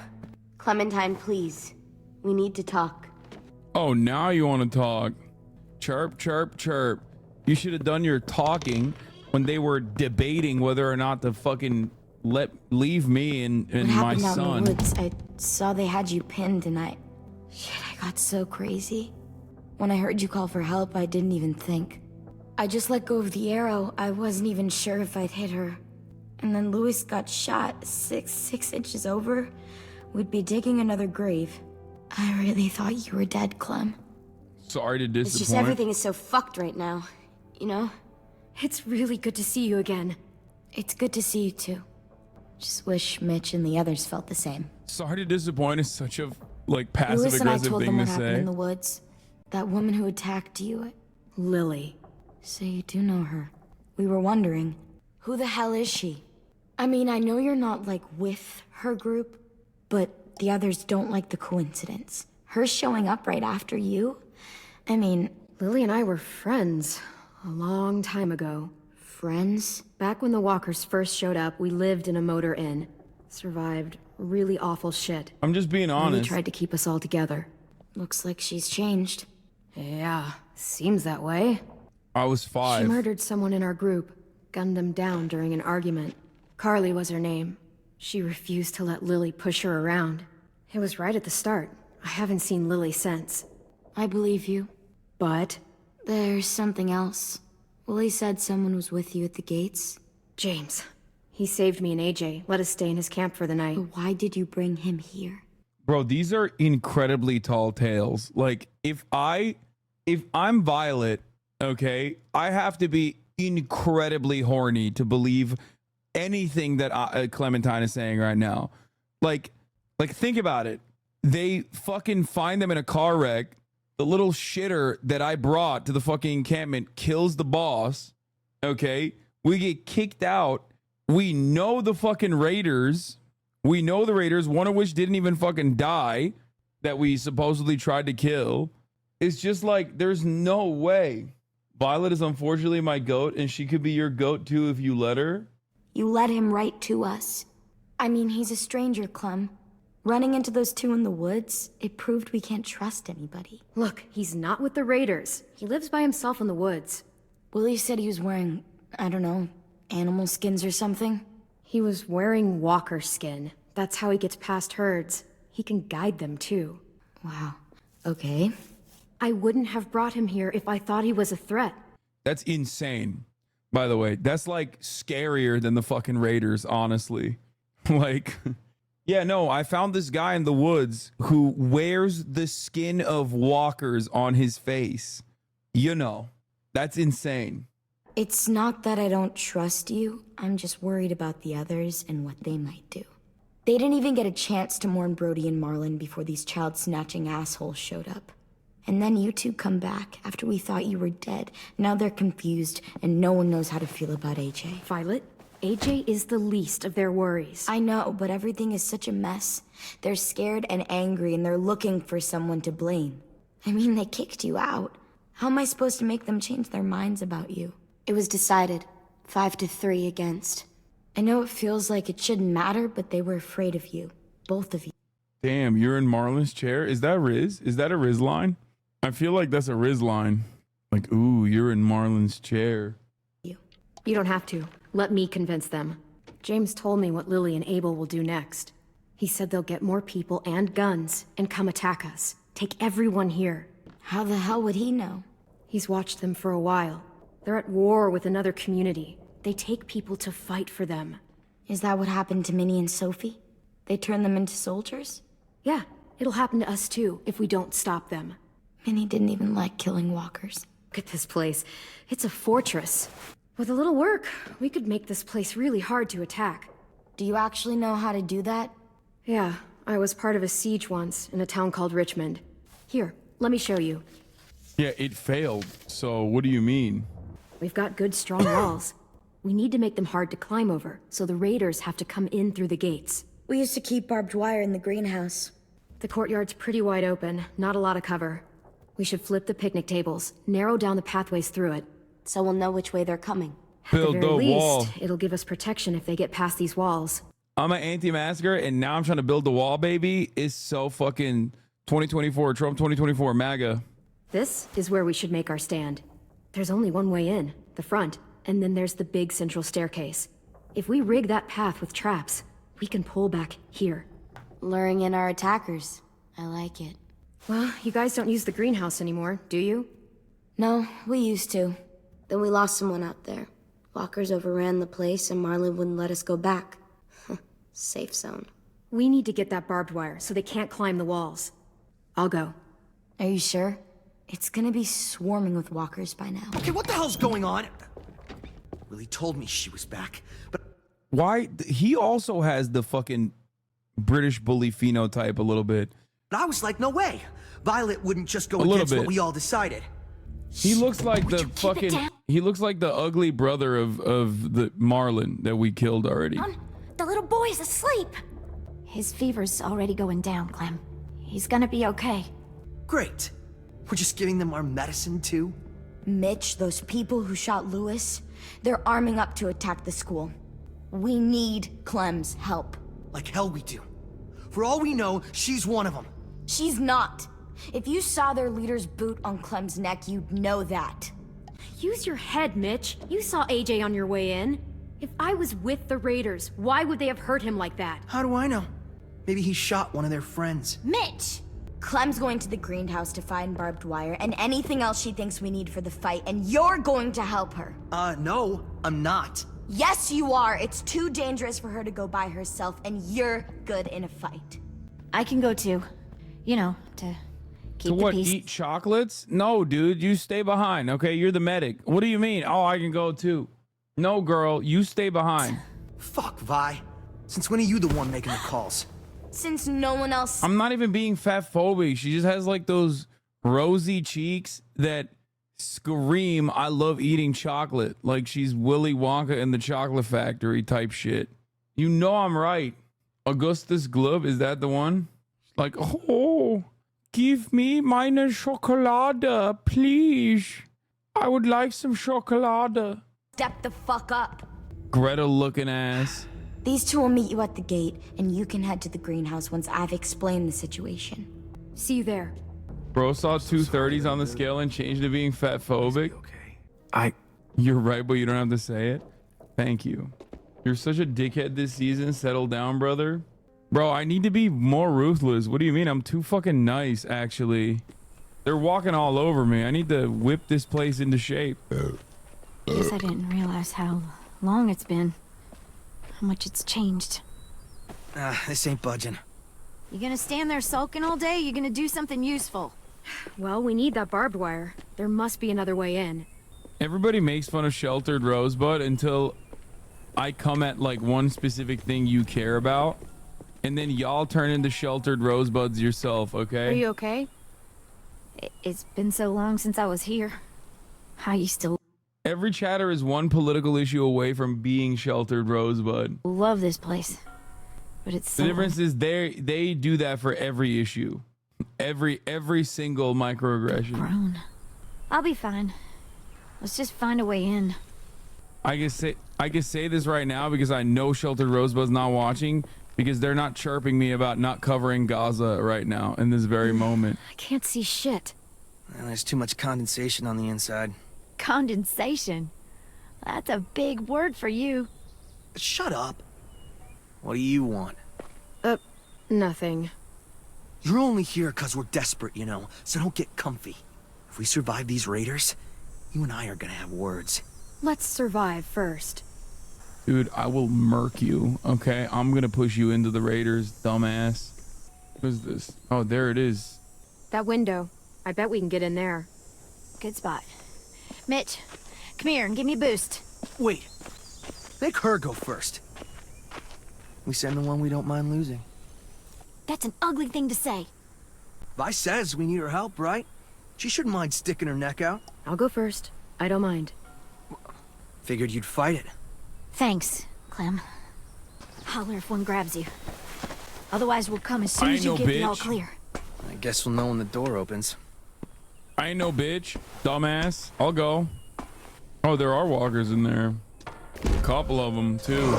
Clementine, please. We need to talk. Oh, now you want to talk. Chirp, chirp, chirp. You should have done your talking when they were debating whether or not to fucking leave me and What my happened out son. in the woods? I saw they had you pinned and I got so crazy. When I heard you call for help, I didn't even think. I just let go of the arrow. I wasn't even sure if I'd hit her. And then Lewis got shot 6 inches over. We'd be digging another grave. I really thought you were dead, Clem. Sorry to It's disappoint. just everything is so fucked right now, you know? It's really good to see you again. It's good to see you too. Just wish Mitch and the others felt the same. Sorry to disappoint is such a like passive Lewis and I aggressive told them thing what to happened say. in the woods. That woman who attacked you, Lily. So you do know her. We were wondering, who the hell is she? I mean, I know you're not like with her group, but the others don't like the coincidence. Her showing up right after you? I mean, Lily and I were friends a long time ago. Friends? Back when the walkers first showed up, we lived in a motor inn. Survived really awful shit. I'm just being Lily honest. tried to keep us all together. Looks like she's changed. Yeah, seems that way. I was 5. She murdered someone in our group, gunned them down during an argument. Carly was her name. She refused to let Lily push her around. It was right at the start. I haven't seen Lily since. I believe you. But there's something else. Willie said someone was with you at the gates. James. He saved me and AJ, let us stay in his camp for the night. But why did you bring him here? Bro, these are incredibly tall tales. Like, if I'm Violet, okay, I have to be incredibly horny to believe anything that Clementine is saying right now. Like, think about it. They fucking find them in a car wreck. The little shitter that I brought to the fucking encampment kills the boss. Okay, we get kicked out. We know the fucking raiders. We know the raiders, one of which didn't even fucking die, that we supposedly tried to kill. It's just like, there's no way. Violet is unfortunately my goat, and she could be your goat too if you let her. You led him right to us. I mean, he's a stranger, Clem. Running into those two in the woods, it proved we can't trust anybody. Look, he's not with the raiders. He lives by himself in the woods. Willie said he was wearing, I don't know, animal skins or something. He was wearing walker skin. That's how he gets past herds. He can guide them too. Wow. Okay. I wouldn't have brought him here if I thought he was a threat. That's insane. By the way, that's like scarier than the fucking raiders, honestly. Like, yeah, no, I found this guy in the woods who wears the skin of walkers on his face. You know, that's insane. It's not that I don't trust you. I'm just worried about the others and what they might do. They didn't even get a chance to mourn Brody and Marlon before these child-snatching assholes showed up. And then you two come back after we thought you were dead. Now they're confused, and no one knows how to feel about AJ. Violet, AJ is the least of their worries. I know, but everything is such a mess. They're scared and angry, and they're looking for someone to blame. I mean, they kicked you out. How am I supposed to make them change their minds about you? It was decided. 5-3 against. I know it feels like it shouldn't matter, but they were afraid of you. Both of you. Damn, you're in Marlon's chair? Is that Riz? Is that a Riz line? I feel like that's a Riz line. Like, ooh, you're in Marlon's chair. You don't have to. Let me convince them. James told me what Lily and Abel will do next. He said they'll get more people and guns and come attack us. Take everyone here. How the hell would he know? He's watched them for a while. They're at war with another community. They take people to fight for them. Is that what happened to Minnie and Sophie? They turned them into soldiers? Yeah, it'll happen to us too if we don't stop them. Minnie didn't even like killing walkers. Look at this place. It's a fortress. With a little work, we could make this place really hard to attack. Do you actually know how to do that? Yeah, I was part of a siege once in a town called Richmond. Here, let me show you. Yeah, it failed. So what do you mean? We've got good, strong walls. We need to make them hard to climb over, so the raiders have to come in through the gates. We used to keep barbed wire in the greenhouse. The courtyard's pretty wide open, not a lot of cover. We should flip the picnic tables, narrow down the pathways through it. So we'll know which way they're coming. Build At the the very wall. least, it'll give us protection if they get past these walls. I'm an anti-masker, and now I'm trying to build the wall, baby. It's so fucking 2024, Trump 2024, MAGA. This is where we should make our stand. There's only one way in, the front, and then there's the big central staircase. If we rig that path with traps, we can pull back here. Luring in our attackers. I like it. Well, you guys don't use the greenhouse anymore, do you? No, we used to. Then we lost someone out there. Walkers overran the place and Marlin wouldn't let us go back. Safe zone. We need to get that barbed wire so they can't climb the walls. I'll go. Are you sure? It's gonna be swarming with walkers by now. Okay, what the hell's going on? Willie told me she was back, but... Why? He also has the fucking British bully phenotype a little bit. But I was like, no way. Violet wouldn't just go A little against what bit. we all decided. He looks like the fucking... He looks like the ugly brother of the Marlin that we killed already. The little boy's asleep. His fever's already going down, Clem. He's gonna be okay. Great. We're just giving them our medicine, too? Mitch, those people who shot Lewis, they're arming up to attack the school. We need Clem's help. Like hell we do. For all we know, she's one of them. She's not. If you saw their leader's boot on Clem's neck, you'd know that. Use your head, Mitch. You saw AJ on your way in. If I was with the Raiders, why would they have hurt him like that? How do I know? Maybe he shot one of their friends. Mitch! Clem's going to the greenhouse to find barbed wire and anything else she thinks we need for the fight, and you're going to help her. No, I'm not. Yes, you are. It's too dangerous for her to go by herself, and you're good in a fight. I can go too. You know, to keep To the what, peace. eat chocolates? No, dude, you stay behind, okay? You're the medic. What do you mean? Oh, I can go too. No, girl, you stay behind. Fuck, Vi. Since when are you the one making the calls? Since no one else... I'm not even being fat phobic. She just has like those rosy cheeks that scream, I love eating chocolate. Like she's Willy Wonka in the chocolate factory type shit. You know I'm right. Augustus Glub, is that the one? Like, oh, give me meine Schokolade, please. I would like some chocolate. Step the fuck up. Greta looking ass. These two will meet you at the gate, and you can head to the greenhouse once I've explained the situation. See you there. Bro saw 230s on the scale and changed to being fat phobic. You're right, but you don't have to say it. Thank you. You're such a dickhead this season. Settle down, brother. Bro, I need to be more ruthless. What do you mean? I'm too fucking nice, actually. They're walking all over me. I need to whip this place into shape. Guess I didn't realize how long it's been. How much it's changed. This ain't budging. You gonna stand there sulking all day? You gonna do something useful? Well, we need that barbed wire. There must be another way in. Everybody makes fun of Sheltered Rosebud until I come at like one specific thing you care about. And then y'all turn into Sheltered Rosebuds yourself, okay? Are you okay? It's been so long since I was here. How you still Every chatter is one political issue away from being Sheltered Rosebud. love this place. But it's so The difference is they do that for every issue. Every single microaggression. grown. I'll be fine. Let's just find a way in. I can say this right now because I know Sheltered Rosebud's not watching because they're not chirping me about not covering Gaza right now in this very moment. I can't see shit. Well, there's too much condensation on the inside. Condensation. That's a big word for you. Shut up. What do you want? Nothing. You're only here because we're desperate, you know, so don't get comfy. If we survive these raiders, you and I are gonna have words. Let's survive first. Dude, I will murk you, okay? I'm gonna push you into the Raiders, dumbass. What is this? Oh, there it is. That window. I bet we can get in there. Good spot. Mitch, come here and give me a boost. Wait. Make her go first. We send the one we don't mind losing. That's an ugly thing to say. Vi says we need her help, right? She shouldn't mind sticking her neck out. I'll go first. I don't mind. Figured you'd fight it. Thanks, Clem. Holler if one grabs you. Otherwise, we'll come as soon I as you know, give the all bitch. clear. I guess we'll know when the door opens. I ain't no bitch, dumbass. I'll go. Oh, there are walkers in there. A couple of them too.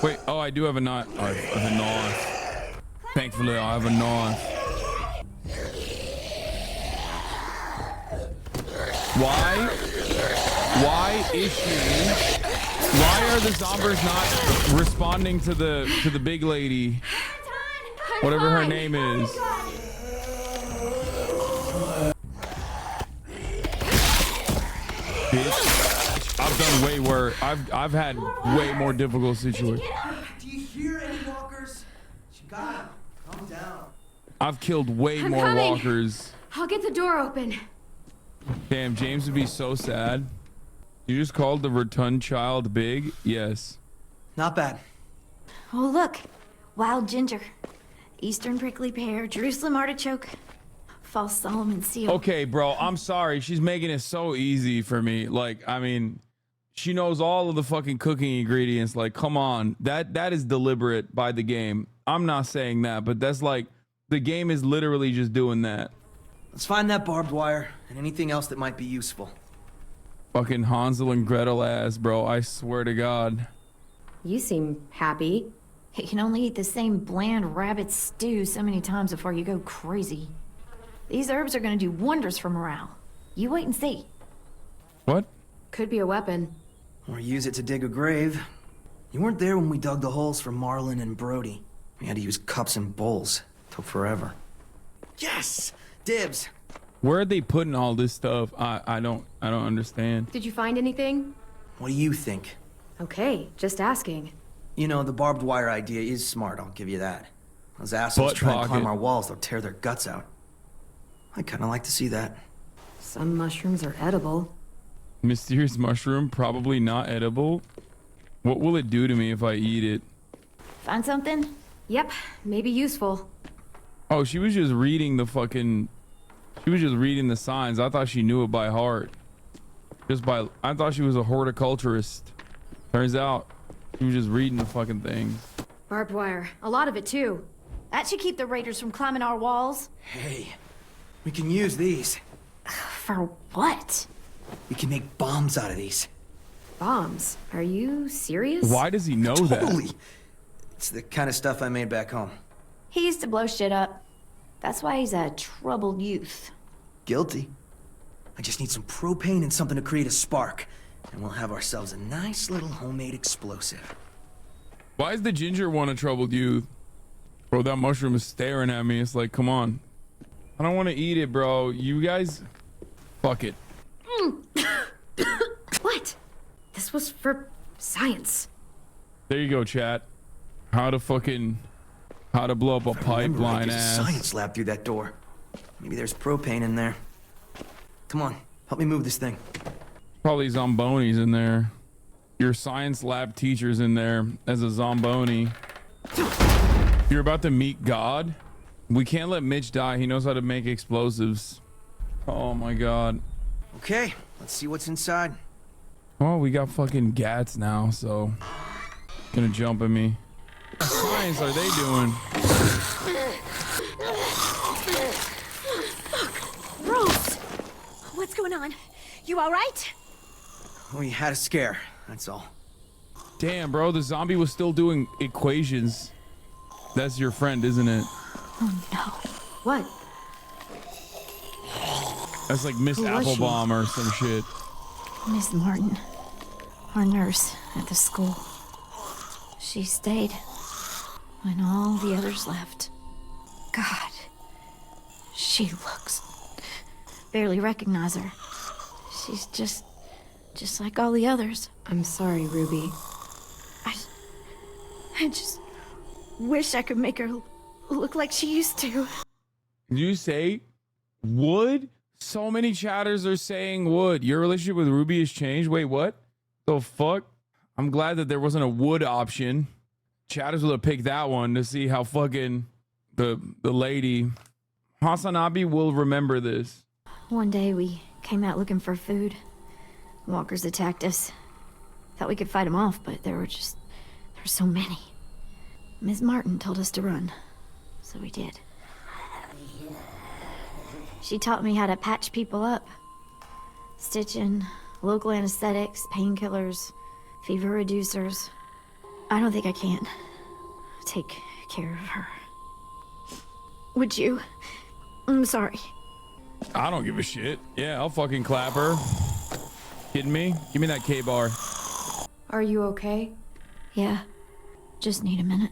Wait, oh, I do have a knife. I have a knife. Thankfully, I have a knife. Why is she? Why are the zombies not responding to the big lady? Whatever her name is. Bitch. I've done way worse. I've had way more difficult situations. Do you hear any walkers? She got him. Calm down. I've killed way I'm more coming. walkers. I'll get the door open. Damn, James would be so sad. You just called the rotund child big? Yes. Not bad. Oh, look. Wild ginger. Eastern prickly pear. Jerusalem artichoke. False Solomon seal. Okay, bro, I'm sorry. She's making it so easy for me. Like, I mean, she knows all of the fucking cooking ingredients. Like, come on. That is deliberate by the game. I'm not saying that, but that's like, the game is literally just doing that. Let's find that barbed wire and anything else that might be useful. Fucking Hansel and Gretel ass, bro. I swear to God. You seem happy. You can only eat the same bland rabbit stew so many times before you go crazy. These herbs are gonna do wonders for morale. You wait and see. What? Could be a weapon. Or use it to dig a grave. You weren't there when we dug the holes for Marlin and Brody. We had to use cups and bowls. Took forever. Yes! Dibs! Where are they putting all this stuff? I don't understand. Did you find anything? What do you think? Okay, just asking. You know, the barbed wire idea is smart, I'll give you that. Those assholes Butt try and pocket. climb our walls, they'll tear their guts out. I kinda like to see that. Some mushrooms are edible. Mysterious mushroom, probably not edible. What will it do to me if I eat it? Find something? Yep, maybe useful. Oh, she was just reading the fucking... She was just reading the signs. I thought she knew it by heart. I thought she was a horticulturist. Turns out, she was just reading the fucking things. Barbed wire. A lot of it, too. That should keep the raiders from climbing our walls. Hey, we can use these. For what? We can make bombs out of these. Bombs? Are you serious? Why does he know that? Totally. It's the kind of stuff I made back home. He used to blow shit up. That's why he's a troubled youth. Guilty. I just need some propane and something to create a spark. And we'll have ourselves a nice little homemade explosive. Why is the ginger one a troubled youth? Bro, that mushroom is staring at me. It's like, come on. I don't want to eat it, bro. You guys... Fuck it. What? This was for science. There you go, chat. How to blow up a pipeline There's a ass. science lab through that door. Maybe there's propane in there. Come on, help me move this thing. Probably Zombonis in there. Your science lab teacher's in there as a Zomboni. You're about to meet God? We can't let Mitch die. He knows how to make explosives. Oh my God. Okay, let's see what's inside. Oh, we got fucking gats now, so... Gonna jump at me. What science are they doing? Rose! What's going on? You alright? We had a scare, that's all. Damn, bro, the zombie was still doing equations. That's your friend, isn't it? Oh no. What? That's like Miss Who was she? Applebaum or some shit. Miss Martin. Our nurse at the school. She stayed when all the others left. God. She looks... Barely recognize her. She's just like all the others. I'm sorry, Ruby. I just wish I could make her look like she used to. Did you say wood? So many chatters are saying wood. Your relationship with Ruby has changed. Wait, what? The fuck? I'm glad that there wasn't a wood option. Chatters would have picked that one to see how fucking the lady. HasanAbi will remember this. One day we came out looking for food. Walkers attacked us. Thought we could fight them off, but there were so many. Miss Martin told us to run, so we did. She taught me how to patch people up. Stitching, local anesthetics, painkillers, fever reducers. I don't think I can take care of her. Would you? I'm sorry. I don't give a shit. Yeah, I'll fucking clap her. Kidding me? Give me that K-bar. Are you okay? Yeah. Just need a minute.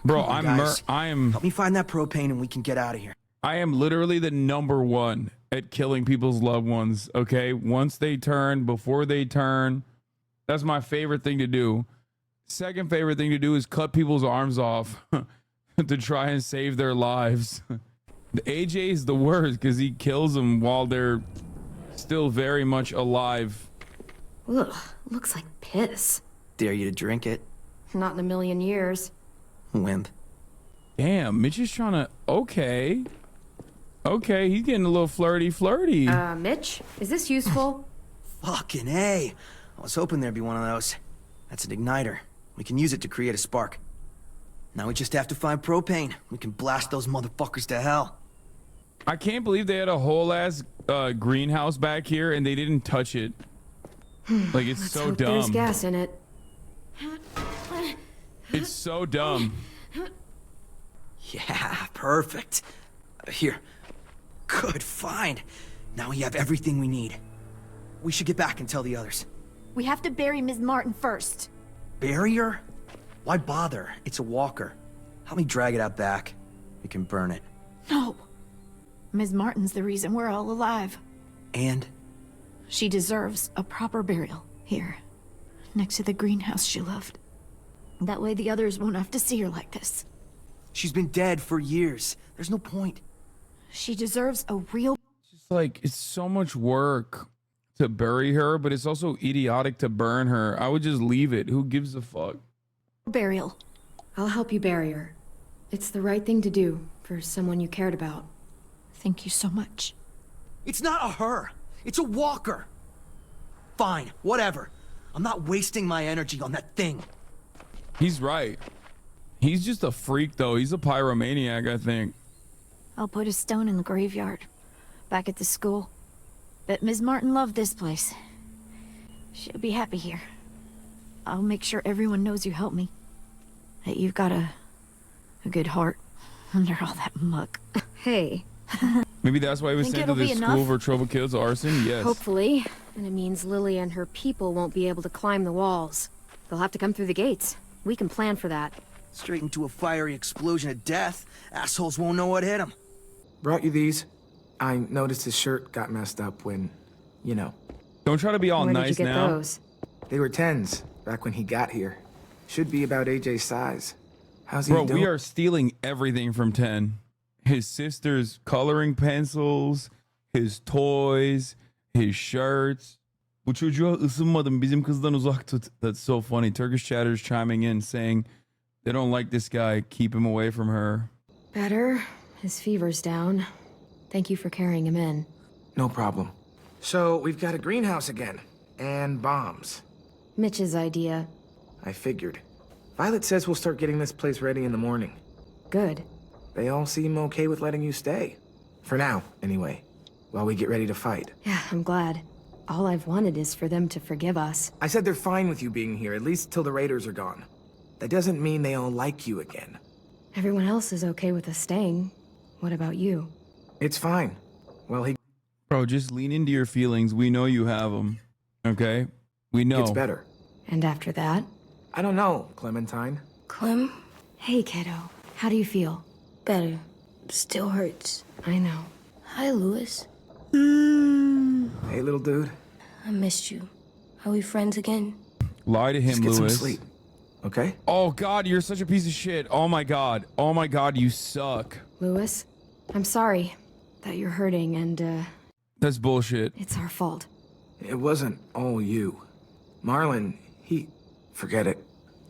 Bro, Come on, I am Help me find that propane and we can get out of here. I am literally the #1 at killing people's loved ones, okay? Once they turn, before they turn. That's my favorite thing to do. Second favorite thing to do is cut people's arms off to try and save their lives. The AJ is the worst because he kills them while they're still very much alive. Ugh, looks like piss. Dare you to drink it. Not in a million years. Wimp. Damn, Mitch is trying to... Okay, he's getting a little flirty. Mitch, is this useful? Fucking A. I was hoping there'd be one of those. That's an igniter. We can use it to create a spark. Now we just have to find propane. We can blast those motherfuckers to hell. I can't believe they had a whole ass greenhouse back here and they didn't touch it. Like, it's Let's so hope dumb. There's gas in it. It's so dumb. Yeah, perfect. Here. Good find. Now we have everything we need. We should get back and tell the others. We have to bury Ms. Martin first. Bury her? Why bother? It's a walker. Help me drag it out back. We can burn it. No. Ms. Martin's the reason we're all alive. And? She deserves a proper burial here, next to the greenhouse she loved. That way the others won't have to see her like this. She's been dead for years. There's no point. She deserves a real... It's like, it's so much work to bury her, but it's also idiotic to burn her. I would just leave it. Who gives a fuck? Burial. I'll help you bury her. It's the right thing to do for someone you cared about. Thank you so much. It's not a her. It's a walker. Fine, whatever. I'm not wasting my energy on that thing. He's right. He's just a freak, though. He's a pyromaniac, I think. I'll put a stone in the graveyard, back at the school. Bet Ms. Martin loved this place. She'll be happy here. I'll make sure everyone knows you helped me. That you've got a good heart under all that muck. Hey. Maybe that's why he was Think sent to it'll be this enough? school for trouble kills arson? Yes. Hopefully. And it means Lily and her people won't be able to climb the walls. They'll have to come through the gates. We can plan for that. Straight into a fiery explosion of death. Assholes won't know what hit them. Brought you these. I noticed his shirt got messed up when, you know. Don't try to be all Where nice did you get now. those? They were 10s, back when he got here. Should be about AJ's size. How's he Bro, doing? we are stealing everything from 10. His sister's coloring pencils, his toys, his shirts. Bu çocuğa ısınmadım, bizim kızdan uzak tut. That's so funny. Turkish chatters chiming in saying they don't like this guy. Keep him away from her. Better. His fever's down. Thank you for carrying him in. No problem. So, we've got a greenhouse again. And bombs. Mitch's idea. I figured. Violet says we'll start getting this place ready in the morning. Good. They all seem okay with letting you stay. For now, anyway. While we get ready to fight. Yeah, I'm glad. All I've wanted is for them to forgive us. I said they're fine with you being here, at least till the raiders are gone. That doesn't mean they all like you again. Everyone else is okay with us staying. What about you? It's fine. Well, he Bro, just lean into your feelings. We know you have them. Okay? We know. gets better. And after that? I don't know, Clementine. Clem? Hey, kiddo. How do you feel? Better. Still hurts. I know. Hi, Louis. Hey, little dude. I missed you. Are we friends again? Lie to him, Just get Louis. some sleep. Okay? Oh, God, you're such a piece of shit. Oh, my God. Oh, my God, you suck. Louis, I'm sorry that you're hurting and, That's bullshit. it's our fault. It wasn't all you. Marlon, forget it.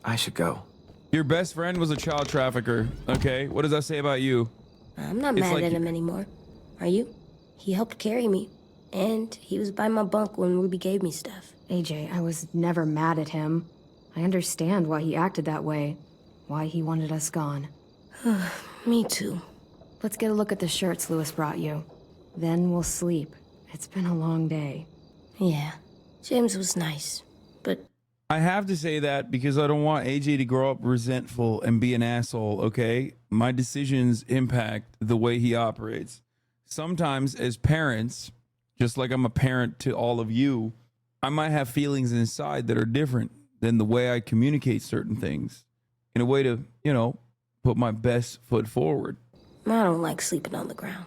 I should go. Your best friend was a child trafficker, okay? What does that say about you? I'm not It's mad like at you- him anymore. Are you? He helped carry me. And he was by my bunk when Ruby gave me stuff. AJ, I was never mad at him. I understand why he acted that way. Why he wanted us gone. Me too. Let's get a look at the shirts Louis brought you. Then we'll sleep. It's been a long day. Yeah. James was nice. But I have to say that because I don't want AJ to grow up resentful and be an asshole, okay? My decisions impact the way he operates. Sometimes as parents, just like I'm a parent to all of you, I might have feelings inside that are different than the way I communicate certain things in a way to, you know, put my best foot forward. I don't like sleeping on the ground.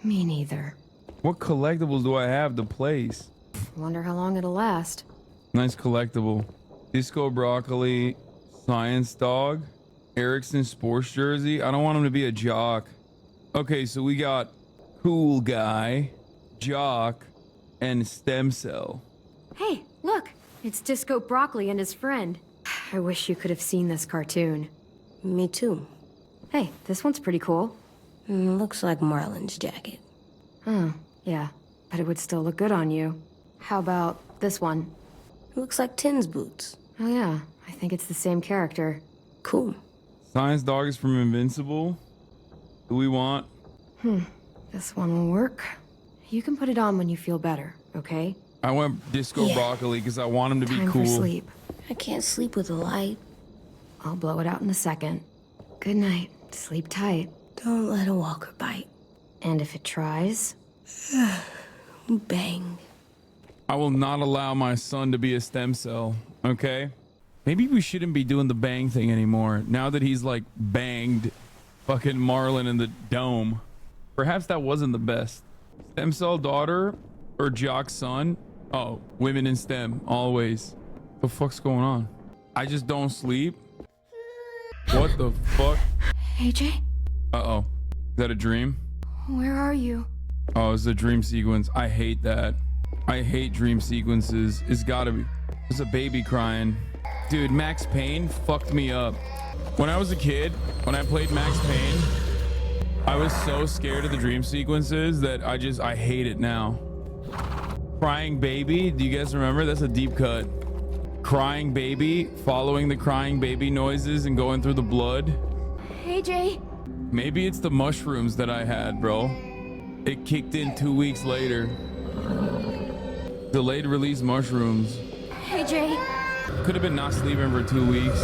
Me neither. What collectibles do I have to place? Wonder how long it'll last. Nice collectible. Disco Broccoli, Science Dog, Erickson sports jersey. I don't want him to be a jock. Okay, so we got Cool Guy, Jock, and Stem Cell. Hey, look! It's Disco Broccoli and his friend. I wish you could have seen this cartoon. Me too. Hey, this one's pretty cool. Looks like Marlin's jacket. Yeah, but it would still look good on you. How about this one? Looks like Tin's boots. Oh yeah, I think it's the same character. Cool. Science Dog is from Invincible. Who we want? This one will work. You can put it on when you feel better, okay? I went Disco Broccoli because I want him to be Time cool. for sleep. I can't sleep with a light. I'll blow it out in a second. Good night. Sleep tight. Don't let a walker bite. And if it tries... Bang. I will not allow my son to be a stem cell, okay? Maybe we shouldn't be doing the bang thing anymore, now that he's like banged fucking Marlin in the dome. Perhaps that wasn't the best. Stem cell daughter or jock son? Oh, women in STEM, always. The fuck's going on? I just don't sleep? What the fuck? AJ? Uh-oh. Is that a dream? Where are you? Oh, it's a dream sequence. I hate that. I hate dream sequences. It's gotta be. There's a baby crying. Dude, Max Payne fucked me up. When I was a kid, when I played Max Payne, I was so scared of the dream sequences that I hate it now. Crying baby, do you guys remember? That's a deep cut. Crying baby, following the crying baby noises and going through the blood. AJ? Maybe it's the mushrooms that I had, bro. It kicked in 2 weeks later. Delayed release mushrooms. AJ? Could have been not sleeping for 2 weeks.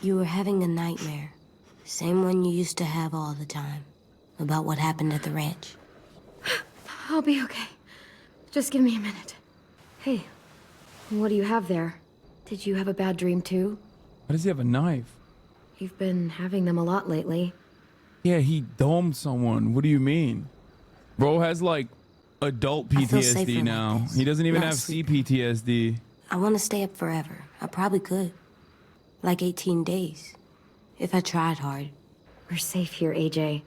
You were having a nightmare. Same one you used to have all the time. About what happened at the ranch. I'll be okay. Just give me a minute. Hey, what do you have there? Did you have a bad dream too? Why does he have a knife? You've been having them a lot lately. Yeah, he domed someone. What do you mean? Bro has like adult PTSD now. He doesn't even have CPTSD. I want to stay up forever. I probably could. Like 18 days. If I tried hard. We're safe here, AJ.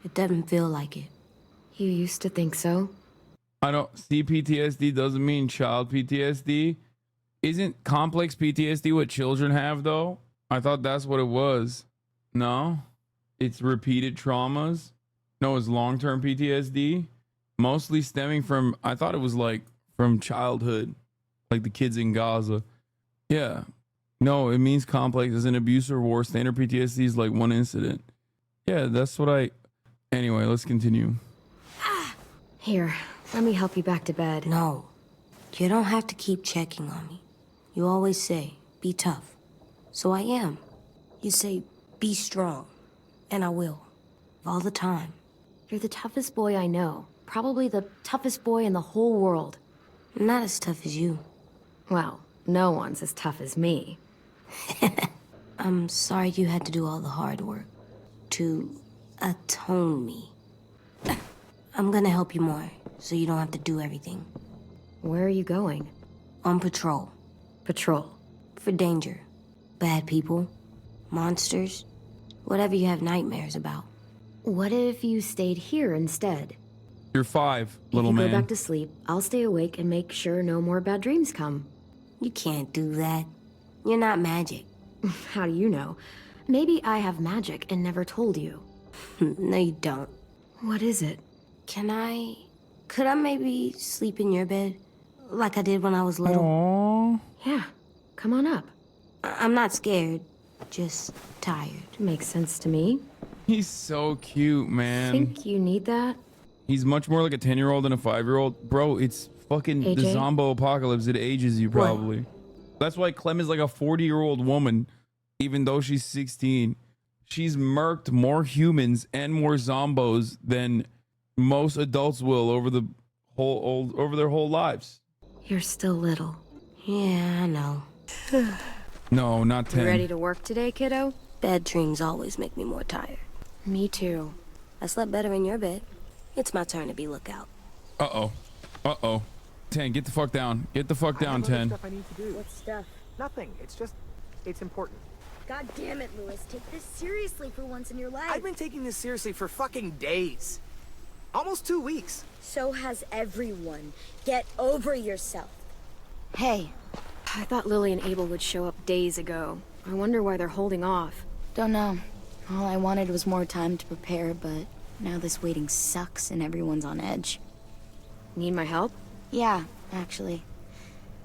It doesn't feel like it. You used to think so? I don't. CPTSD doesn't mean child PTSD. Isn't complex PTSD what children have though? I thought that's what it was. No? It's repeated traumas? No, it's long-term PTSD? Mostly stemming from, I thought it was like from childhood. Like the kids in Gaza. Yeah. No, it means complex as an abuse or war. Standard PTSD is like one incident. Yeah, that's what I... Anyway, let's continue. Here, let me help you back to bed. No. You don't have to keep checking on me. You always say, be tough. So I am. You say, be strong. And I will. All the time. You're the toughest boy I know. Probably the toughest boy in the whole world. Not as tough as you. Well, no one's as tough as me. I'm sorry you had to do all the hard work. To atone me. I'm gonna help you more, so you don't have to do everything. Where are you going? On patrol. Patrol? For danger. Bad people. Monsters. Whatever you have nightmares about. What if you stayed here instead? You're 5, little if you man. go back to sleep, I'll stay awake and make sure no more bad dreams come. You can't do that. You're not magic. How do you know? Maybe I have magic and never told you. No, you don't. What is it? Could I maybe sleep in your bed? Like I did when I was little? Aww. Yeah, come on up. I'm not scared, just tired. Makes sense to me. He's so cute, man. Think you need that? He's much more like a 10-year-old than a 5-year-old. Bro, it's Fucking the AJ? zombo apocalypse, it ages you probably. That's why Clem is like a 40-year-old woman, even though she's 16. She's murked more humans and more zombos than most adults will over their whole lives. You're still little. Yeah, I know. No, not 10. You ready to work today, kiddo? Bad dreams always make me more tired. Me too. I slept better in your bed. It's my turn to be lookout. Uh-oh. Uh-oh. 10, get the fuck down. Get the fuck down, 10. Stuff I need to do. What stuff? Nothing. It's important. God damn it, Lewis. Take this seriously for once in your life. I've been taking this seriously for fucking days. Almost 2 weeks. So has everyone. Get over yourself. Hey. I thought Lily and Abel would show up days ago. I wonder why they're holding off. Don't know. All I wanted was more time to prepare, but now this waiting sucks and everyone's on edge. Need my help? Yeah, actually.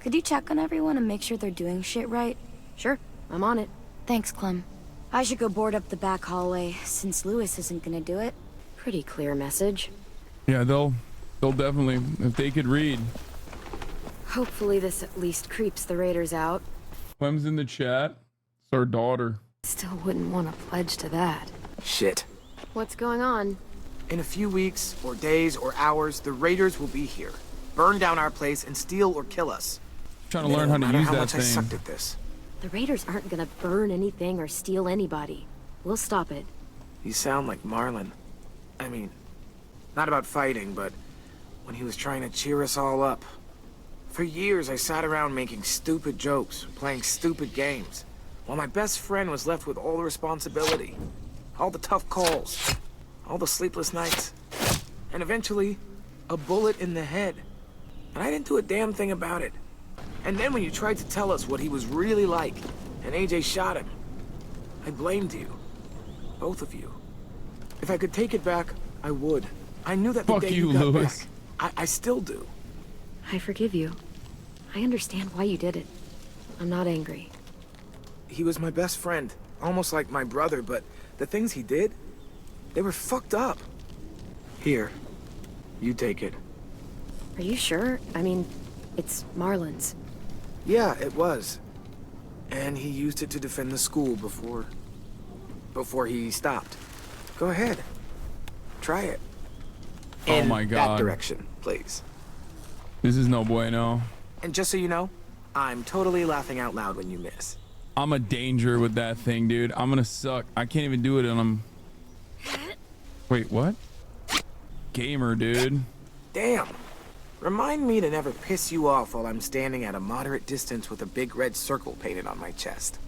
Could you check on everyone and make sure they're doing shit right? Sure, I'm on it. Thanks, Clem. I should go board up the back hallway, since Lewis isn't gonna do it. Pretty clear message. Yeah, they'll definitely, if they could read. Hopefully this at least creeps the raiders out. Clem's in the chat. It's our daughter. Still wouldn't want to pledge to that. Shit. What's going on? In a few weeks, or days, or hours, the raiders will be here. Burn down our place and steal or kill us. Trying to learn how to use that I thing. sucked at this. The raiders aren't gonna burn anything or steal anybody. We'll stop it. You sound like Marlon. I mean, not about fighting, but when he was trying to cheer us all up. For years, I sat around making stupid jokes, playing stupid games, while my best friend was left with all the responsibility, all the tough calls, all the sleepless nights, and eventually, a bullet in the head. And I didn't do a damn thing about it. And then when you tried to tell us what he was really like, and AJ shot him, I blamed you. Both of you. If I could take it back, I would. I knew that the Fuck day you, you got Lewis. back. I still do. I forgive you. I understand why you did it. I'm not angry. He was my best friend, almost like my brother, but the things he did, they were fucked up. Here, you take it. Are you sure? I mean, it's Marlon's. Yeah, it was. And he used it to defend the school before he stopped. Go ahead. Try it. Oh In my God. that direction, please. This is no bueno. And just so you know, I'm totally laughing out loud when you miss. I'm a danger with that thing, dude. I'm gonna suck. I can't even do it and I'm... Wait, what? Gamer, dude. Damn. Remind me to never piss you off while I'm standing at a moderate distance with a big red circle painted on my chest.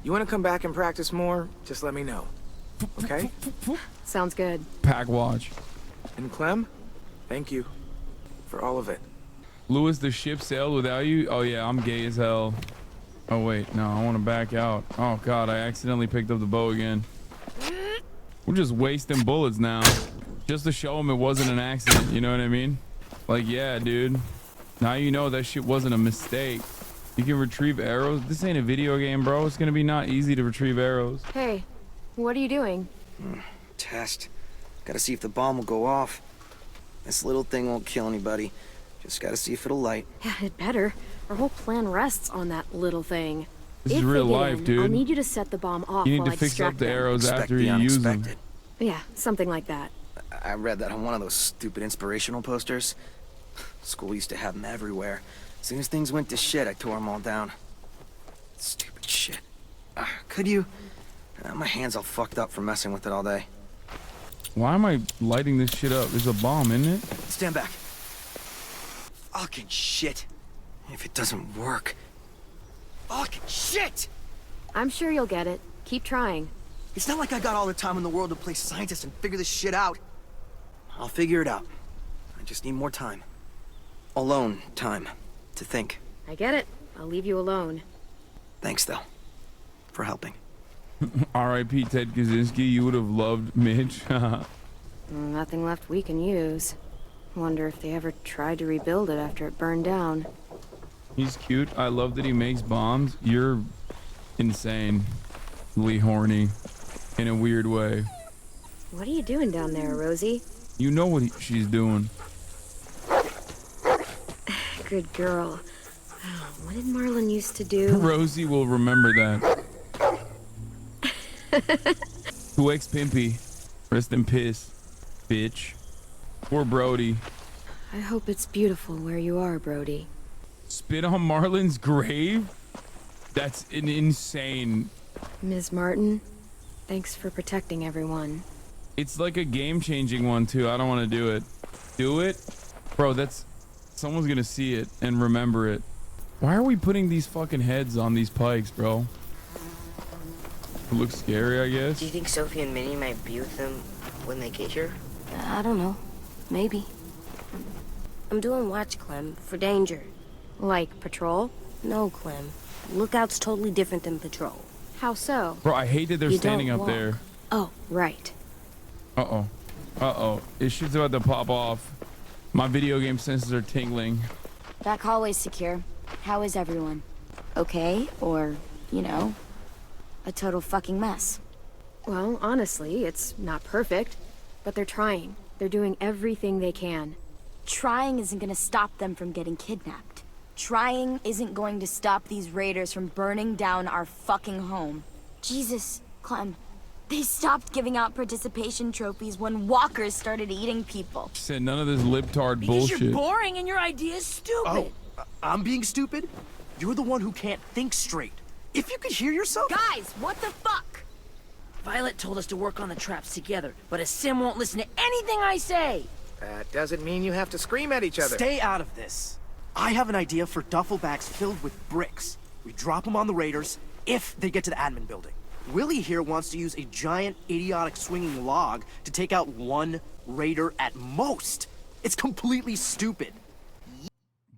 You want to come back and practice more? Just let me know. Okay? Sounds good. Pack watch. And Clem, thank you for all of it. Lewis, the ship sailed without you? Oh yeah, I'm gay as hell. Oh wait, no, I want to back out. Oh God, I accidentally picked up the bow again. We're just wasting bullets now. Just to show him it wasn't an accident, you know what I mean? Like, yeah, dude. Now you know that shit wasn't a mistake. You can retrieve arrows. This ain't a video game, bro. It's gonna be not easy to retrieve arrows. Hey, what are you doing? Test. Gotta see if the bomb will go off. This little thing won't kill anybody. Just gotta see if it'll light. Yeah, it better. Our whole plan rests on that little thing. This is If they real get life, in, dude. I'll need you to set the bomb off You need while to I fix up distract the them. arrows Expect after the you use them. unexpected. Yeah, something like that. I read that on one of those stupid inspirational posters. School used to have them everywhere. As soon as things went to shit, I tore them all down. Stupid shit. Could you? My hand's all fucked up from messing with it all day. Why am I lighting this shit up? There's a bomb, isn't it? Stand back. Fucking shit. If it doesn't work. Fucking shit! I'm sure you'll get it. Keep trying. It's not like I got all the time in the world to play scientist and figure this shit out. I'll figure it out. I just need more time. Alone time. To think. I get it. I'll leave you alone. Thanks, though. For helping. R.I.P. Ted Kaczynski. You would have loved Mitch. Nothing left we can use. Wonder if they ever tried to rebuild it after it burned down. He's cute. I love that he makes bombs. You're insane. Lee horny. In a weird way. What are you doing down there, Rosie? You know what she's doing. good girl. What did Marlon used to do? Rosie will remember that. Who ex Pimpy? Rest in piss, bitch. Poor Brody. I hope it's beautiful where you are, Brody. Spit on Marlon's grave? That's an insane. Ms. Martin, thanks for protecting everyone. It's like a game-changing one too. I don't want to do it. Do it? Bro, that's... Someone's gonna see it and remember it. Why are we putting these fucking heads on these pikes, bro? It looks scary, I guess. Do you think Sophie and Minnie might be with them when they get here? I don't know. Maybe. I'm doing watch, Clem, for danger. Like patrol? No, Clem. Lookout's totally different than patrol. How so? Bro, I hate that they're You standing don't up walk. there. Oh, right. Uh-oh. Uh-oh. This shit's about to pop off. My video game senses are tingling. Back hallway's secure. How is everyone? Okay? Or, you know, a total fucking mess? Well, honestly, it's not perfect, but they're trying. They're doing everything they can. Trying isn't gonna stop them from getting kidnapped. Trying isn't going to stop these raiders from burning down our fucking home. Jesus, Clem. They stopped giving out participation trophies when walkers started eating people. Said none of this libtard Because bullshit. you're boring and your idea's stupid. Oh, I'm being stupid? You're the one who can't think straight. If you could hear yourself... Guys, what the fuck? Violet told us to work on the traps together, but a sim won't listen to anything I say. That doesn't mean you have to scream at each other. Stay out of this. I have an idea for duffel bags filled with bricks. We drop them on the raiders if they get to the admin building. Willie here wants to use a giant, idiotic swinging log to take out one raider at most. It's completely stupid.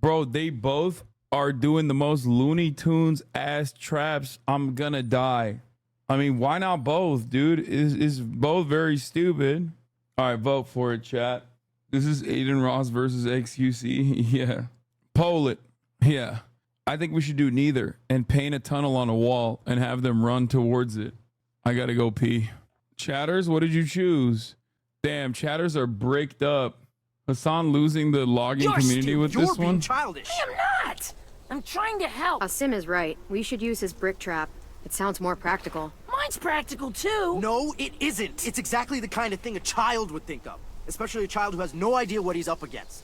Bro, they both are doing the most Looney Tunes ass traps. I'm gonna die. I mean, why not both, dude? Is both very stupid. All right, vote for it, chat. This is Aiden Ross versus XQC. Yeah. Poll it. Yeah. I think we should do neither and paint a tunnel on a wall and have them run towards it. I gotta go pee. Chatters, what did you choose? Damn, chatters are bricked up. Hasan losing the logging community with this one? Childish. I am not. I'm trying to help. Sim is right. We should use his brick trap. It sounds more practical. Mine's practical too. No, it isn't. It's exactly the kind of thing a child would think of. Especially a child who has no idea what he's up against.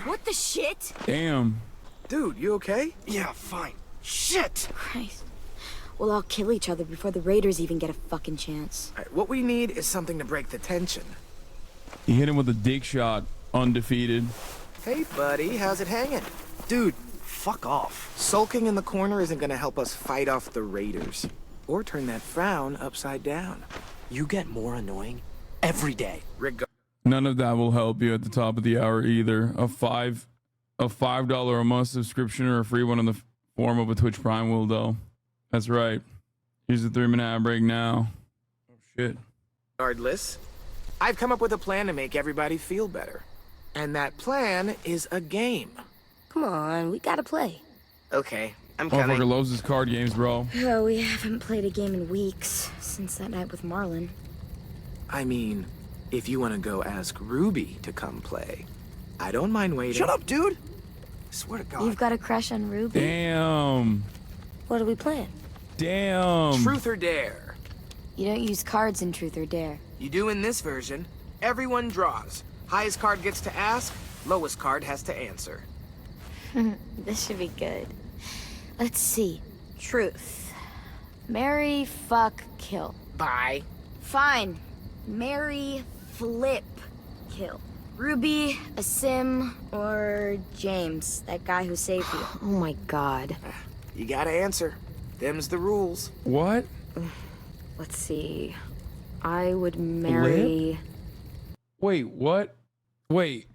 What the shit? Damn. Dude, you okay? Yeah, fine. Shit! Christ. We'll all kill each other before the raiders even get a fucking chance. All right, what we need is something to break the tension. He hit him with a dick shot. Undefeated. Hey, buddy, how's it hanging? Dude, fuck off. Sulking in the corner isn't gonna help us fight off the raiders. Or turn that frown upside down. You get more annoying every day. None of that will help you at the top of the hour either. A $5 a month subscription or a free one in the form of a Twitch Prime will, though. That's right. Here's the 3-minute ad break now. Oh, shit. Regardless, I've come up with a plan to make everybody feel better. And that plan is a game. Come on, we gotta play. Okay, I'm coming. Motherfucker loves his card games, bro. Oh, we haven't played a game in weeks since that night with Marlon. I mean, if you want to go ask Ruby to come play, I don't mind waiting. Shut up, dude! I swear to God. You've got a crush on Ruby? Damn. What are we playing? Damn. Truth or Dare. You don't use cards in Truth or Dare. You do in this version. Everyone draws. Highest card gets to ask, lowest card has to answer. This should be good. Let's see. Truth. Marry, fuck, kill. Bye. Fine. Marry, flip, kill. Ruby, a Sim, or James, that guy who saved you. Oh my god. You gotta answer. Them's the rules. What? Let's see. I would marry... Wait, what? Wait,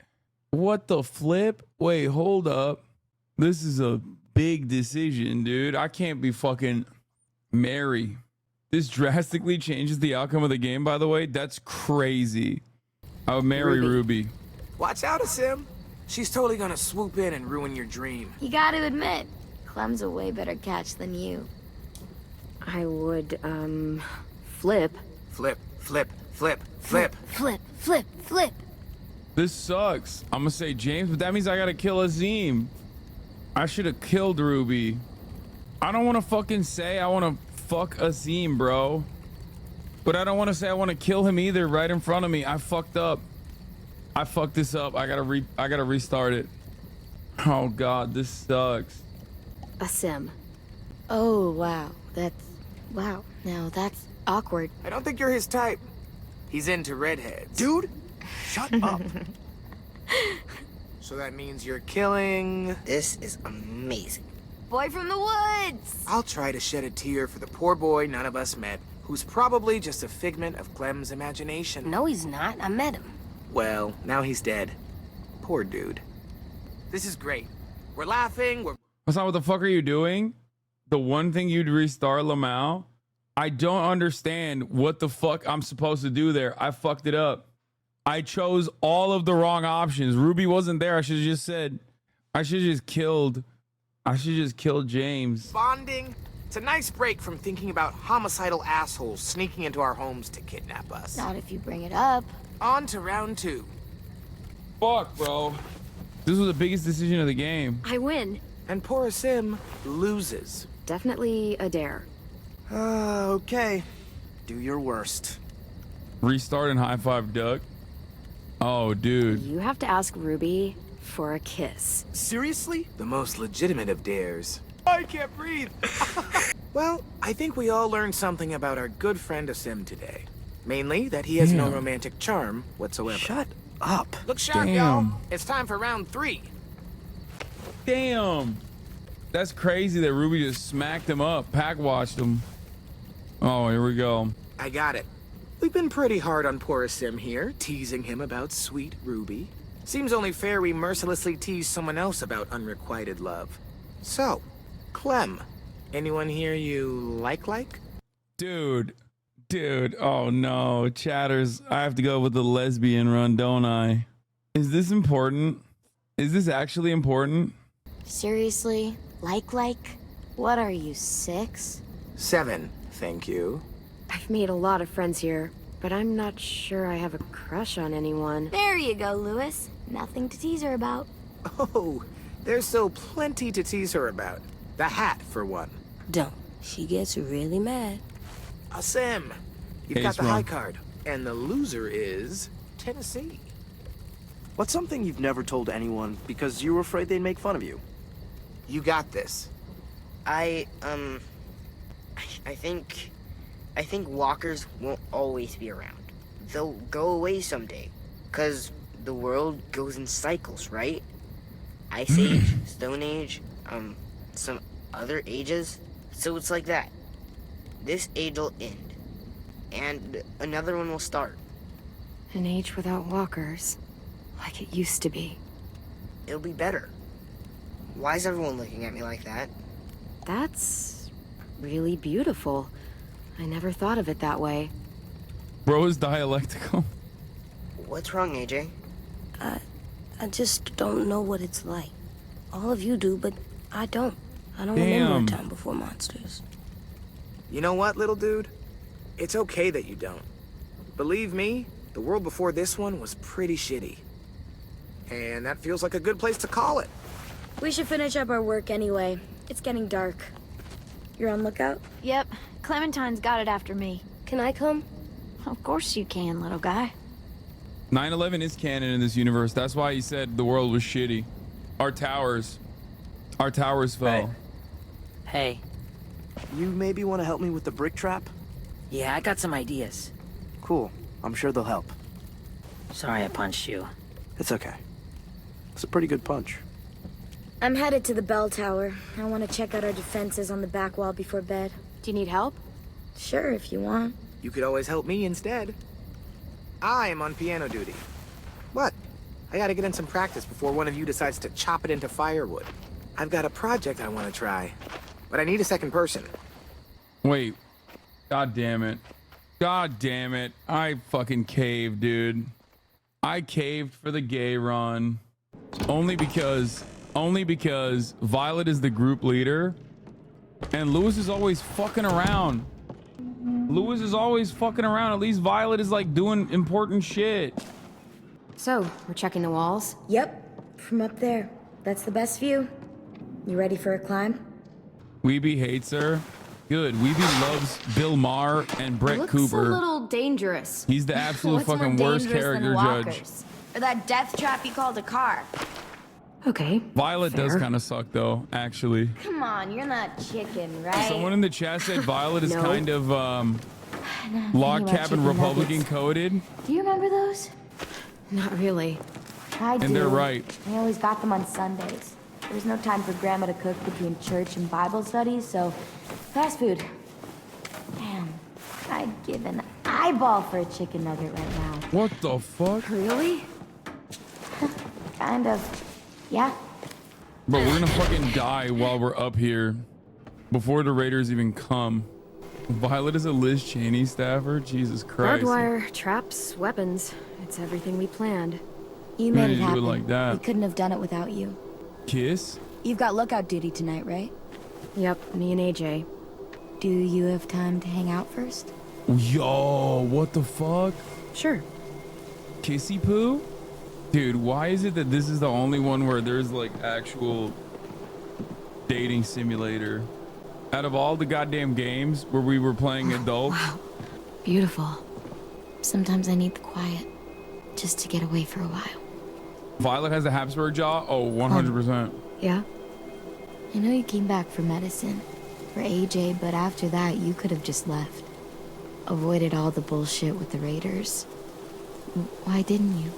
what the flip? Wait, hold up. This is a big decision, dude. I can't be fucking Mary. This drastically changes the outcome of the game, by the way. That's crazy. I would marry Ruby. Watch out, Sim. She's totally gonna swoop in and ruin your dream. You gotta admit, Clem's a way better catch than you. I would, flip. Flip, flip, flip, flip. Flip, flip, flip. This sucks. I'm gonna say James, but that means I gotta kill Azim. I should have killed Ruby. I don't want to fucking say I want to fuck Azim, bro. But I don't want to say I want to kill him either right in front of me. I fucked up. I fucked this up. I gotta restart it. Oh God, this sucks. Asim. Oh, wow. Wow. Now that's awkward. I don't think you're his type. He's into redheads. Dude, shut up. So that means you're killing... This is amazing. Boy from the woods! I'll try to shed a tear for the poor boy none of us met, who's probably just a figment of Clem's imagination. No, he's not. I met him. Well, now he's dead. Poor dude. This is great. We're laughing, we're... That's not what the fuck are you doing? The one thing you'd restart Lamau? I don't understand what the fuck I'm supposed to do there. I fucked it up. I chose all of the wrong options. Ruby wasn't there. I should have just said, I should have just killed James. Bonding. It's a nice break from thinking about homicidal assholes sneaking into our homes to kidnap us. Not if you bring it up. On to round 2. Fuck, bro. This was the biggest decision of the game. I win. And poor Asim loses. Definitely a dare. Okay. Do your worst. Restart and high five duck. Oh, dude. You have to ask Ruby for a kiss. Seriously? The most legitimate of dares. I can't breathe. Well, I think we all learned something about our good friend Asim today. Mainly that he has no romantic charm whatsoever. Shut up. Look sharp, y'all. It's time for round 3. Damn. That's crazy that Ruby just smacked him up. Pack watched him. Oh, here we go. I got it. We've been pretty hard on poor Asim here, teasing him about sweet Ruby. Seems only fair we mercilessly tease someone else about unrequited love. So, Clem, anyone here you like? Dude, oh no, chatters. I have to go with the lesbian run, don't I? Is this important? Is this actually important? Seriously? Like? What are you, 6? 7, thank you. I've made a lot of friends here, but I'm not sure I have a crush on anyone. There you go, Lewis. Nothing to tease her about. Oh, there's still plenty to tease her about. The hat, for one. Don't. She gets really mad. Asim, you've got the high card, and the loser is Tennessee. What's something you've never told anyone because you were afraid they'd make fun of you? You got this. I think walkers won't always be around. They'll go away someday, 'cause the world goes in cycles, right? Ice Age, Stone Age, some other ages. So it's like that. This age will end, and another one will start. An age without walkers, like it used to be. It'll be better. Why is everyone looking at me like that? That's really beautiful. I never thought of it that way. Bro is dialectical. What's wrong, AJ? I just don't know what it's like. All of you do, but I don't. I don't Damn. remember a time before monsters. You know what, little dude? It's okay that you don't. Believe me, the world before this one was pretty shitty. And that feels like a good place to call it. We should finish up our work anyway. It's getting dark. You're on lookout? Yep. Clementine's got it after me. Can I come? Of course you can, little guy. 9/11 is canon in this universe. That's why he said the world was shitty. Our towers fell. Hey. You maybe want to help me with the brick trap? Yeah, I got some ideas. Cool. I'm sure they'll help. Sorry I punched you. It's okay. It's a pretty good punch. I'm headed to the bell tower. I want to check out our defenses on the back wall before bed. Do you need help? Sure, if you want. You could always help me instead. I am on piano duty. What? I gotta get in some practice before one of you decides to chop it into firewood. I've got a project I want to try, but I need a second person. Wait. God damn it. God damn it. I fucking caved, dude. I caved for the gay run. Only because Violet is the group leader and Lewis is always fucking around. At least Violet is like doing important shit. So, we're checking the walls? Yep, from up there. That's the best view. You ready for a climb? Weeby hates her. Good. Weeby loves Bill Maher and Brett Looks Cooper. a little dangerous. He's the absolute What's more fucking worst dangerous character than judge. walkers? Or that death trap you called a car? Okay. Violet does fair. kind of suck though, actually. Come on, you're not chicken, right? Someone in the chat said Violet is No. kind of No, log about cabin chicken Republican nuggets. coded. Do you remember those? Not really. I do. And they're right. I always got them on Sundays. There was no time for Grandma to cook between church and Bible studies, so fast food. Man, I'd give an eyeball for a chicken nugget right now. What the fuck? Really? Kind of. Yeah. Bro, we're gonna fucking die while we're up here before the Raiders even come. Violet is a Liz Cheney staffer? Jesus Christ. Barbed wire, traps, weapons. It's everything we planned. You made Why it did you do it happen. like that? We couldn't have done it without you. Kiss? You've got lookout duty tonight, right? Yep, me and AJ. Do you have time to hang out first? Yo, what the fuck? Sure. Kissy poo? Dude, why is it that this is the only one where there's like actual dating simulator? Out of all the goddamn games where we were playing adults. Wow. Beautiful. Sometimes I need the quiet just to get away for a while. Violet has a Habsburg jaw? Oh, 100%. Yeah? I know you came back for medicine, for AJ, but after that, you could have just left. Avoided all the bullshit with the Raiders. Why didn't you?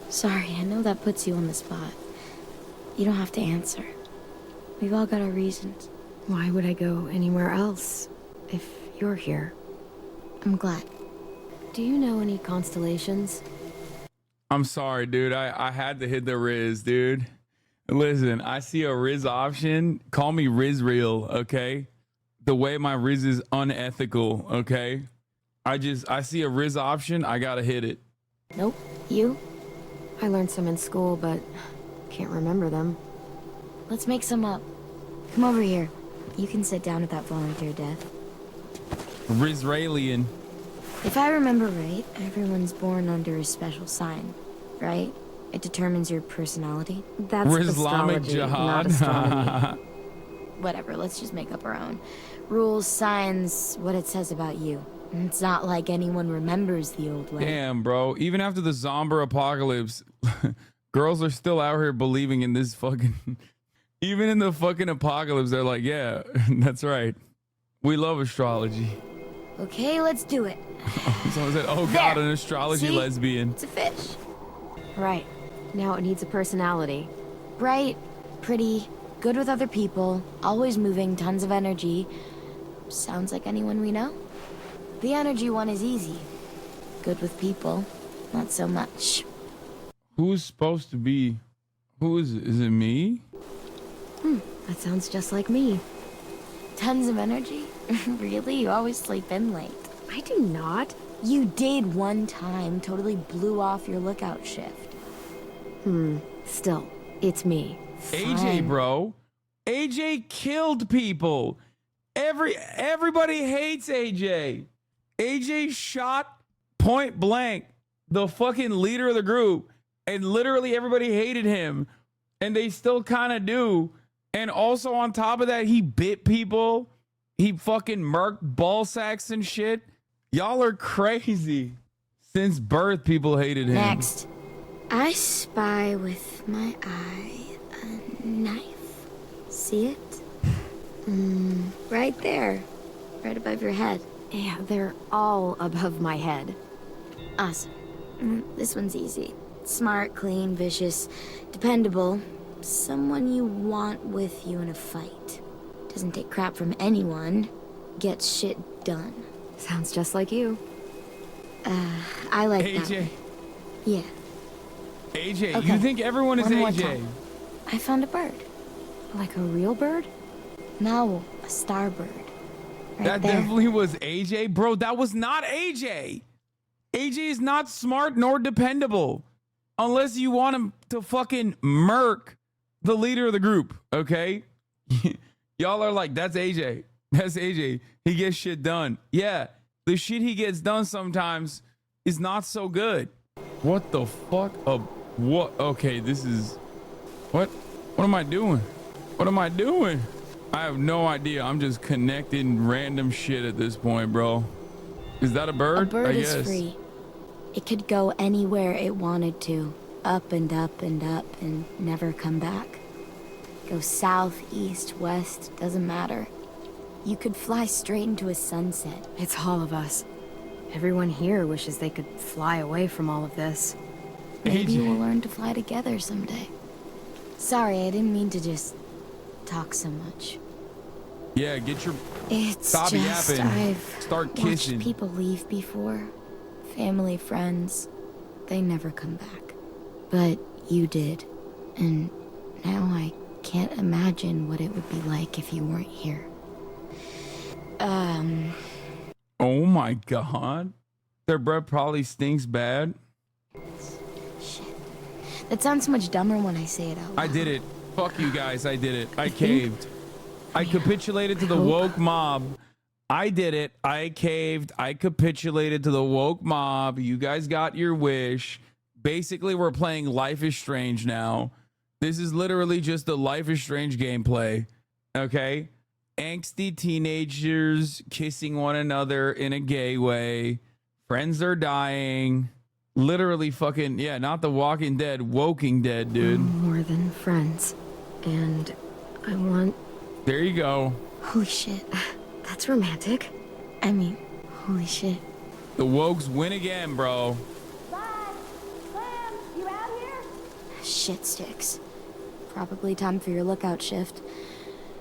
Sorry, I know that puts you on the spot. You don't have to answer. We've all got our reasons. Why would I go anywhere else if you're here? I'm glad. Do you know any constellations? I'm sorry, dude. I had to hit the Riz, dude. Listen, I see a Riz option. Call me Riz Real, okay? The way my Riz is unethical, okay? I see a Riz option. I gotta hit it. Nope. You? I learned some in school, but can't remember them. Let's make some up. Come over here. You can sit down with that volunteer death. Rizraelian. If I remember right, everyone's born under a special sign, right? It determines your personality. That's Islamic astrology, jihad. not astronomy. Whatever, let's just make up our own. Rules, signs, what it says about you. It's not like anyone remembers the old way. Damn, bro. Even after the zombie apocalypse, girls are still out here believing in this fucking... Even in the fucking apocalypse, they're like, yeah, that's right. We love astrology. Okay, let's do it. Someone said, oh God, There. an astrology See? lesbian. It's a fish. Right. Now it needs a personality. Bright, pretty, good with other people, always moving, tons of energy. Sounds like anyone we know. The energy one is easy. Good with people, not so much. Who's supposed to be? Who is it? Is it me? That sounds just like me. Tons of energy? Really? You always sleep in late. I do not. You did one time. Totally blew off your lookout shift. Still, it's me. AJ, Fine. bro. AJ killed people. Everybody hates AJ. AJ shot point blank the fucking leader of the group, and literally everybody hated him, and they still kind of do. And also on top of that, he bit people. He fucking murked ball sacks and shit. Y'all are crazy. Since birth, people hated him. Next. I spy with my eye a knife. See it? Right there. Right above your head. Yeah, they're all above my head. Awesome. This one's easy. Smart, clean, vicious, dependable. Someone you want with you in a fight. Doesn't take crap from anyone. Gets shit done. Sounds just like you. I like AJ. that one. Yeah. AJ, Okay. you think everyone is One more AJ? time. I found a bird. Like a real bird? No, a starbird. Right That there. definitely was AJ. Bro, that was not AJ. AJ is not smart nor dependable. Unless you want him to fucking murk the leader of the group, okay? Y'all are like, that's AJ. That's AJ. He gets shit done. Yeah, the shit he gets done sometimes is not so good. What the fuck? What? Okay, this is... What? What am I doing? What am I doing? I have no idea. I'm just connecting random shit at this point, bro. Is that a bird? A bird I is guess. free. It could go anywhere it wanted to. Up and up and up and never come back. Go south, east, west, doesn't matter. You could fly straight into a sunset. It's all of us. Everyone here wishes they could fly away from all of this. Maybe we'll learn to fly together someday. Sorry, I didn't mean to just talk so much. Yeah, get your... It's Stop just yapping. I've Start kissing. watched people leave before. Family, friends. They never come back. But you did. And now I can't imagine what it would be like if you weren't here. Oh my god. Their breath probably stinks bad. That sounds much dumber when I say it out loud. I did it. Fuck you guys. I did it. I caved. I capitulated to the woke mob. I did it. I caved. I capitulated to the woke mob. You guys got your wish. Basically, we're playing Life is Strange now. This is literally just the Life is Strange gameplay. Okay? Angsty teenagers kissing one another in a gay way. Friends are dying. Literally fucking, yeah, not the Walking Dead, Woking Dead, dude. More than friends. And I want... There you go. Holy shit. That's romantic. I mean, holy shit. The Wokes win again, bro. Shit sticks. Probably time for your lookout shift.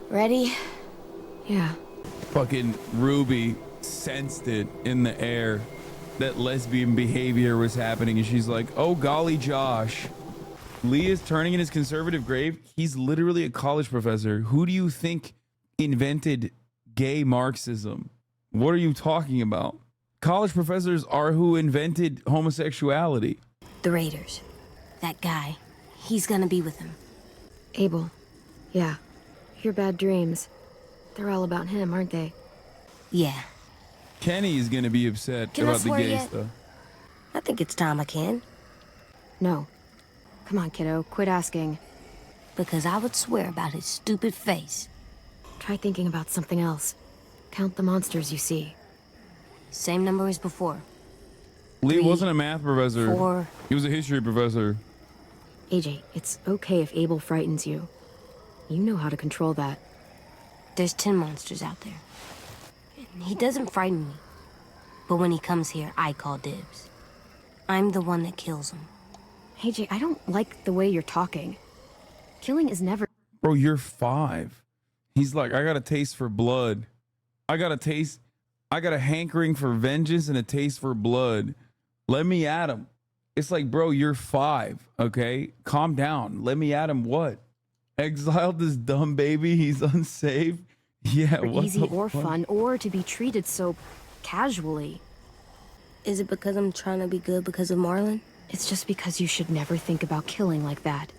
Ready? Yeah. Fucking Ruby sensed it in the air that lesbian behavior was happening, and she's like, oh golly Josh, Lee is turning in his conservative grave. He's literally a college professor. Who do you think invented gay Marxism? What are you talking about? College professors are who invented homosexuality. The Raiders. That guy. He's gonna be with him. Abel. Yeah. Your bad dreams. They're all about him, aren't they? Yeah. Kenny is gonna be upset Can I about the swear gay yet? stuff. I think it's time I can. No. Come on, kiddo. Quit asking. Because I would swear about his stupid face. Try thinking about something else. Count the monsters you see. Same number as before. Lee wasn't a math professor. 4. He was a history professor. AJ, it's okay if Abel frightens you. You know how to control that. There's 10 monsters out there. And he doesn't frighten me. But when he comes here, I call dibs. I'm the one that kills him. AJ, I don't like the way you're talking. Killing is never... Bro, you're 5. He's like, I got a taste for blood. I got a hankering for vengeance and a taste for blood. Let me at him. It's like, bro, you're 5, okay? Calm down. Let me at him. What? Exiled this dumb baby. He's unsafe. Yeah, what easy the or fuck? fun, or to be treated so casually. Is it because I'm trying to be good because of Marlon? It's just because you should never think about killing like that.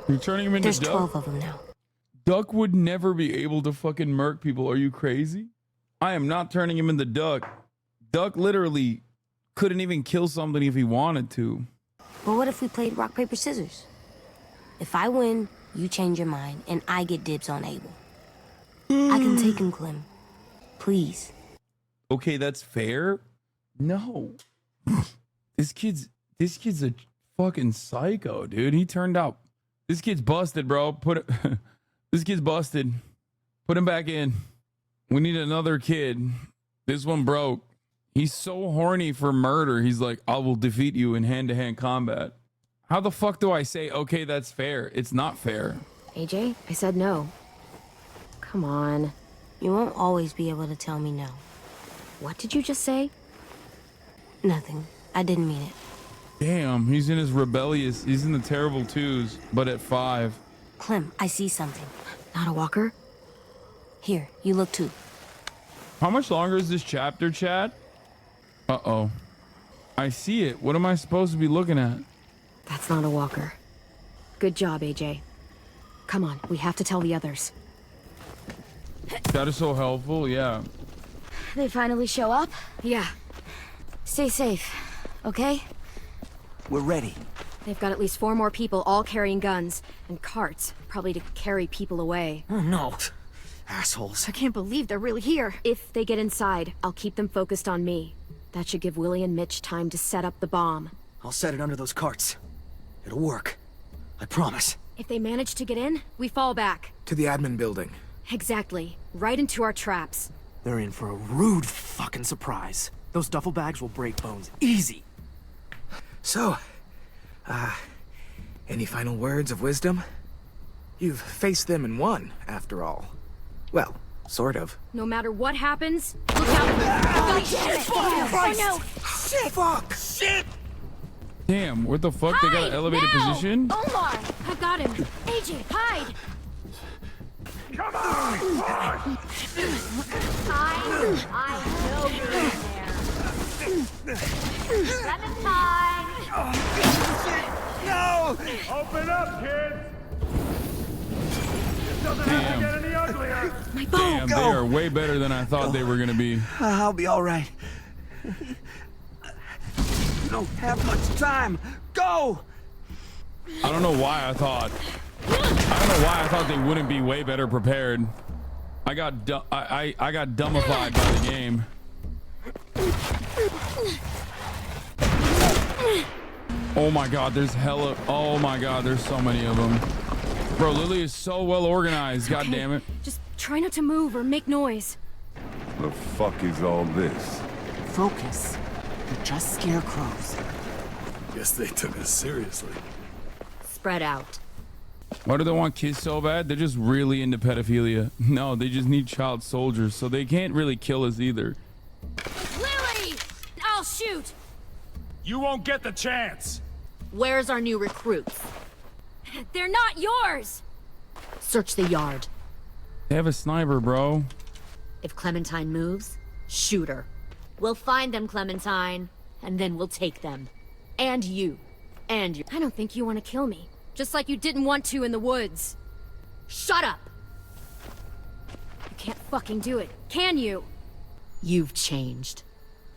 You're turning him into There's Duck? 12 of them now. Duck would never be able to fucking murk people. Are you crazy? I am not turning him into Duck. Duck literally couldn't even kill somebody if he wanted to. But what if we played rock, paper, scissors? If I win, you change your mind, and I get dibs on Abel. I can take him, Clem. Please. Okay, that's fair. No. This kid's a fucking psycho, dude. He turned out. This kid's busted, bro. This kid's busted. Put him back in. We need another kid. This one broke. He's so horny for murder. He's like, I will defeat you in hand-to-hand combat. How the fuck do I say, okay, that's fair? It's not fair. AJ, I said no. Come on. You won't always be able to tell me no. What did you just say? Nothing. I didn't mean it. Damn, he's in his rebellious. He's in the terrible 2s, but at 5. Clem, I see something. Not a walker? Here, you look too. How much longer is this chapter, chat? Uh-oh. I see it. What am I supposed to be looking at? That's not a walker. Good job, AJ. Come on, we have to tell the others. That is so helpful, yeah. They finally show up? Yeah. Stay safe. okay? We're ready. They've got at least 4 more people, all carrying guns. And carts, probably to carry people away. Oh, no. Assholes. I can't believe they're really here. If they get inside, I'll keep them focused on me. That should give Willie and Mitch time to set up the bomb. I'll set it under those carts. It'll work. I promise. If they manage to get in, we fall back. To the admin building. Exactly. Right into our traps. They're in for a rude fucking surprise. Those duffel bags will break bones. Easy. So, any final words of wisdom? You've faced them and won, after all. Well, sort of. No matter what happens, look out! God damn it! Oh no! Shit! Fuck! Shit! Damn, what the fuck? They got an elevated position? Omar! I got him! AJ, hide! Come on! I know you're in there. Clementine! No! Open up, kids! It doesn't have to get any uglier! Damn, they are way better than I thought they were gonna be. I'll be all right. You don't have much time. Go! I don't know why I thought they wouldn't be way better prepared. I got I got dumbified by the game. Oh my god, there's hella. Oh my god, there's so many of them. Bro, Lily is so well organized. God damn it. Just try not to move or make noise. The fuck is all this? Focus. They're just scarecrows. Guess they took us seriously. Spread out. Why do they want kids so bad? They're just really into pedophilia. No, they just need child soldiers, so they can't really kill us either. Lily! I'll shoot! You won't get the chance! Where's our new recruits? They're not yours! Search the yard. They have a sniper, bro. If Clementine moves, shoot her. We'll find them, Clementine, and then we'll take them. And you. And you. I don't think you want to kill me. Just like you didn't want to in the woods. Shut up! You can't fucking do it, can you? You've changed.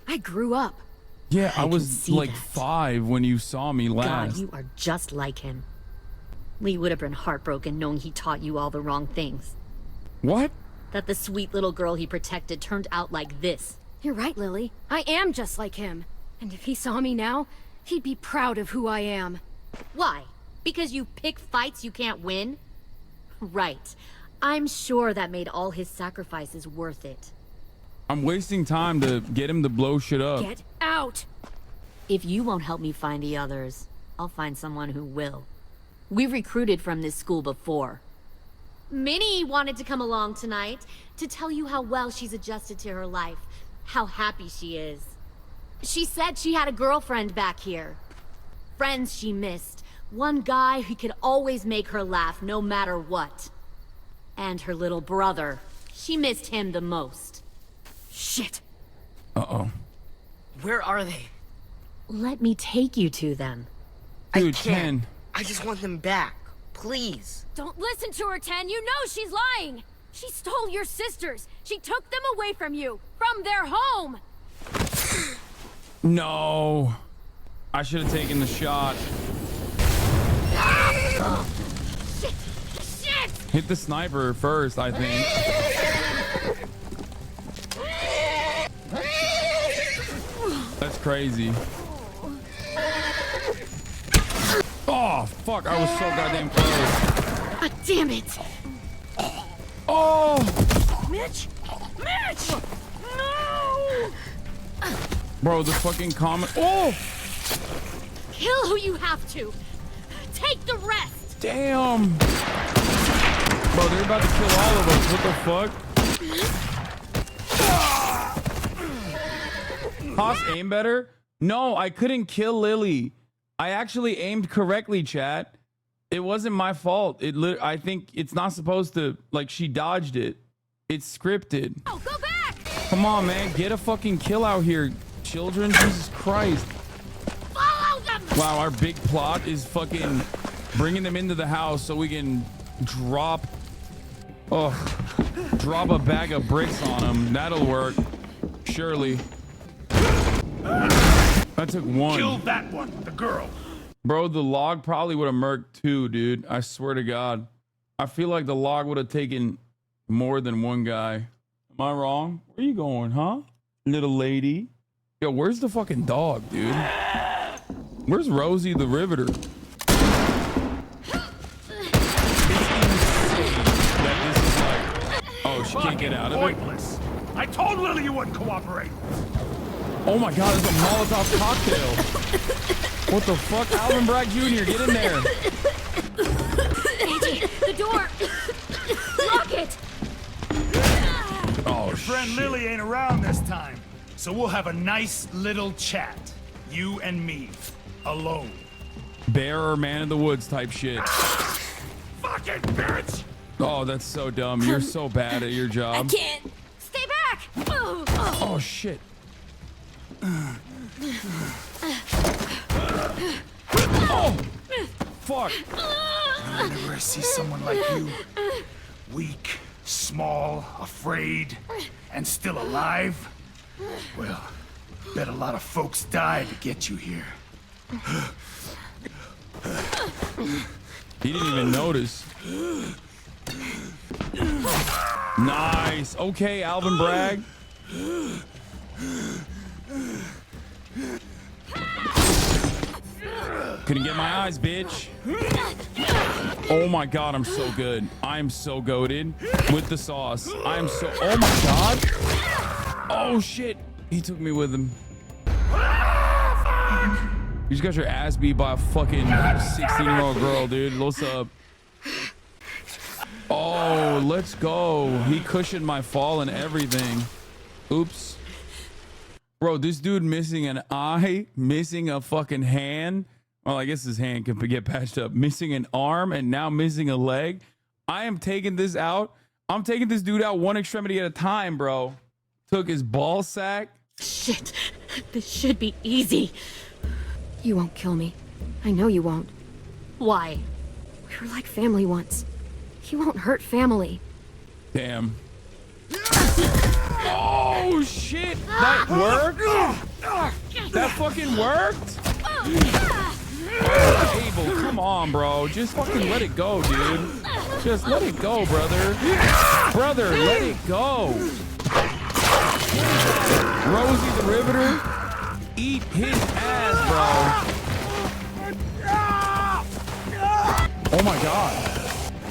I grew up. Yeah, I was see like that. 5 when you saw me last. God, you are just like him. Lee would have been heartbroken knowing he taught you all the wrong things. What? That the sweet little girl he protected turned out like this. You're right, Lily. I am just like him. And if he saw me now, he'd be proud of who I am. Why? Because you pick fights you can't win? Right. I'm sure that made all his sacrifices worth it. I'm wasting time to get him to blow shit up. Get out! If you won't help me find the others, I'll find someone who will. We've recruited from this school before. Minnie wanted to come along tonight to tell you how well she's adjusted to her life, how happy she is. She said she had a girlfriend back here. Friends she missed. One guy who could always make her laugh no matter what. And her little brother. She missed him the most. Shit. Uh-oh. Where are they? Let me take you to them. Dude, 10. I just want them back. Please. Don't listen to her, 10. You know she's lying. She stole your sisters. She took them away from you. From their home. No. I should have taken the shot. Shit! Shit! Hit the sniper first, I think. That's crazy. Oh, fuck. I was so goddamn close. God damn it! Oh! Mitch! Mitch! No! Bro, the fucking comment. Oh! Kill who you have to. Take the rest. Damn. Bro, they're about to kill all of us. What the fuck? Haas aim better? No, I couldn't kill Lily. I actually aimed correctly, chat. It wasn't my fault. I think it's not supposed to, like, she dodged it. It's scripted. Oh, go back! Come on, man. Get a fucking kill out here, children. Jesus Christ. Follow them! Wow, our big plot is fucking bringing them into the house so we can drop a bag of bricks on them. That'll work. Surely. I took one. Kill that one, the girl. Bro, the log probably would have murked two, dude. I swear to God. I feel like the log would have taken more than one guy. Am I wrong? Where you going, huh? Little lady. Yo, where's the fucking dog, dude? Where's Rosie the Riveter? Oh, she can't get out of it. Pointless. I told Lily you wouldn't cooperate. Oh my God, it's a Molotov cocktail. What the fuck? Alvin Bragg Jr., get in there. AJ, the door. Lock it. Oh, Your friend shit. Lily ain't around this time, so we'll have a nice little chat. You and me, alone. Bear or man in the woods type shit. Fucking bitch! Oh, that's so dumb. You're so bad at your job. I can't. Stay back. Oh, shit. Oh, fuck. Whenever I see someone like you, weak, small, afraid, and still alive, well, bet a lot of folks died to get you here. He didn't even notice. Nice. Okay, Alvin Bragg. Couldn't get my eyes, bitch. Oh my God, I'm so good. I'm so goated with the sauce. I'm so, oh my God. Oh shit. He took me with him. You just got your ass beat by a fucking 16-year-old girl, dude. What's up? Oh, let's go. He cushioned my fall and everything. Oops. Bro, this dude missing an eye, missing a fucking hand. Well, I guess his hand can get patched up. Missing an arm and now missing a leg. I am taking this out. I'm taking this dude out one extremity at a time, bro. Took his ball sack. Shit. This should be easy. You won't kill me. I know you won't. Why? We were like family once. You won't hurt family. Damn. Oh, shit. That worked? That fucking worked? Oh, Abel, come on, bro. Just fucking let it go, dude. Just let it go, brother. Brother, let it go. Rosie the Riveter, eat his ass, bro. Oh my God.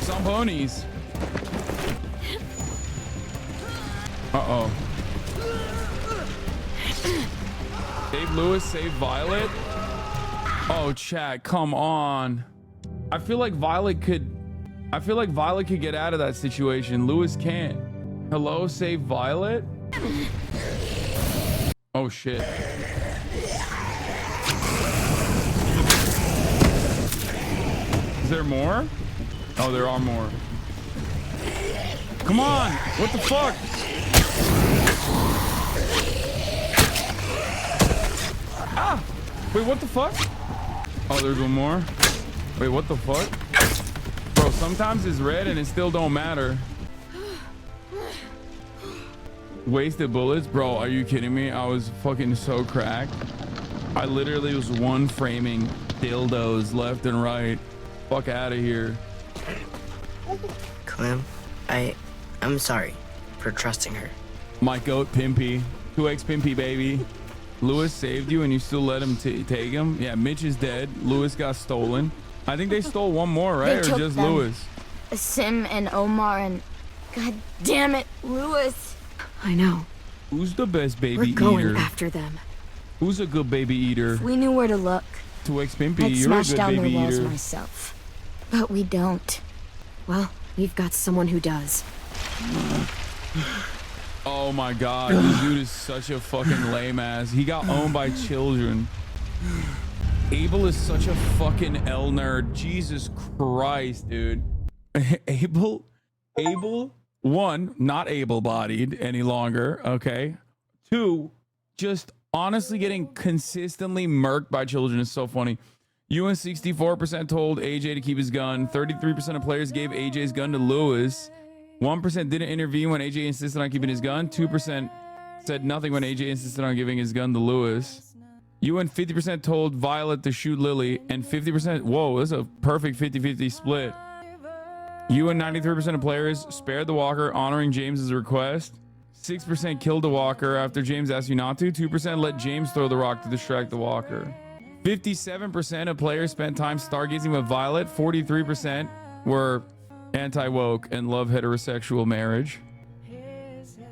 Some ponies. Uh-oh. Save Lewis, save Violet. Oh, chat, come on. I feel like Violet could get out of that situation. Lewis can't. Hello, save Violet? Oh shit. Is there more? Oh, there are more. Come on! What the fuck? Ah! Wait, what the fuck? Oh, there's one more. Wait, what the fuck? Bro, sometimes it's red and it still don't matter. Wasted bullets? Bro, are you kidding me? I was fucking so cracked. I literally was one framing dildos left and right. Fuck out of here. Clem, I'm sorry for trusting her. My goat Pimpy. 2x Pimpy, baby. Lewis saved you and you still let him take him? Yeah, Mitch is dead. Lewis got stolen. I think they stole one more, right? Or just them. Lewis? Sim and Omar and... God damn it, Lewis. I know. Who's the best baby We're going eater? after them. Who's a good baby eater? If we knew where to look, 2x Pimpy, I'd you're a smash good down their baby walls eater. myself. But we don't. Well, we've got someone who does. Oh my God, this dude is such a fucking lame ass. He got owned by children. Abel is such a fucking L nerd. Jesus Christ, dude. Abel, one, not able-bodied any longer, okay? Two, just honestly getting consistently murked by children is so funny. UN 64% told AJ to keep his gun. 33% of players gave AJ's gun to Lewis. 1% didn't intervene when AJ insisted on keeping his gun. 2% said nothing when AJ insisted on giving his gun to Lewis. You and 50% told Violet to shoot Lily, and 50%, whoa, this is a perfect 50-50 split. You and 93% of players spared the walker, honoring James's request. 6% killed the walker after James asked you not to. 2% let James throw the rock to distract the walker. 57% of players spent time stargazing with Violet. 43% were anti-woke and love heterosexual marriage.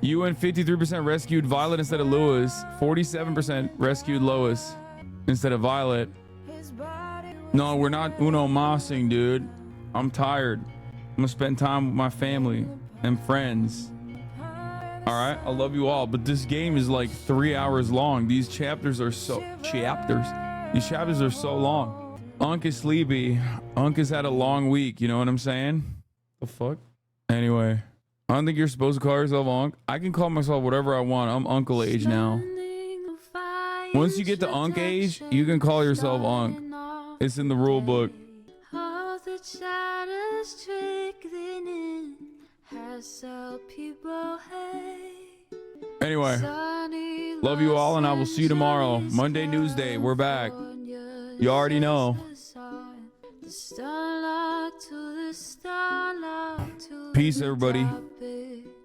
You and 53% rescued Violet instead of Lewis. 47% rescued Lois instead of Violet. No, we're not Uno Mossing, dude. I'm tired. I'm gonna spend time with my family and friends. All right, I love you all, but this game is like 3 hours long. These chapters are so These chapters are so long. Unk is sleepy. Unk has had a long week. You know what I'm saying? The fuck? Anyway. I don't think you're supposed to call yourself Unk. I can call myself whatever I want. I'm Uncle age now. Once you get to Unk age, you can call yourself Unk. It's in the rule book. Anyway, love you all, and I will see you tomorrow. Monday News Day. We're back. You already know. Peace, everybody.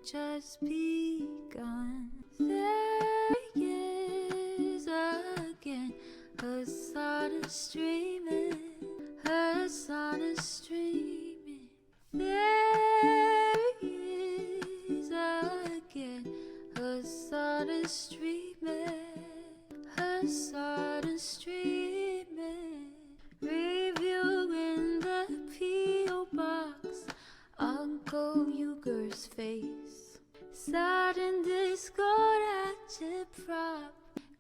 Just begun. There is again her sun is streaming, her sun is streaming. There is again her sun is streaming, her sun is streaming. Review in the P.O. box, Uncle Uger's face. Sat in Discord at your prop.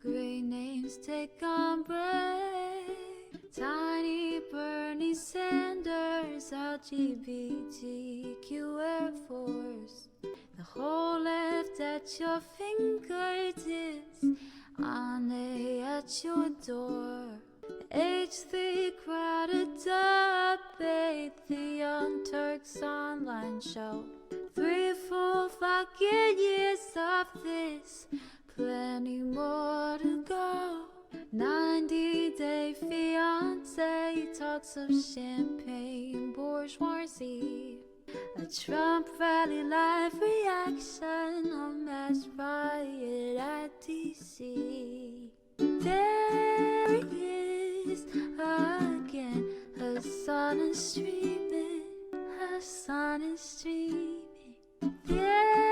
Great names take on break. Tiny Bernie Sanders, LGBTQ Air Force. The whole left at your fingertips, Ane at your door. H3 crowded up, the Young Turks online show. 3 full fucking years of this, plenty more to go. 90-day fiance, talks of champagne bourgeoisie. A Trump rally live reaction, a mass riot at DC. There is again, her sun is streaming, her sun is streaming. Yeah.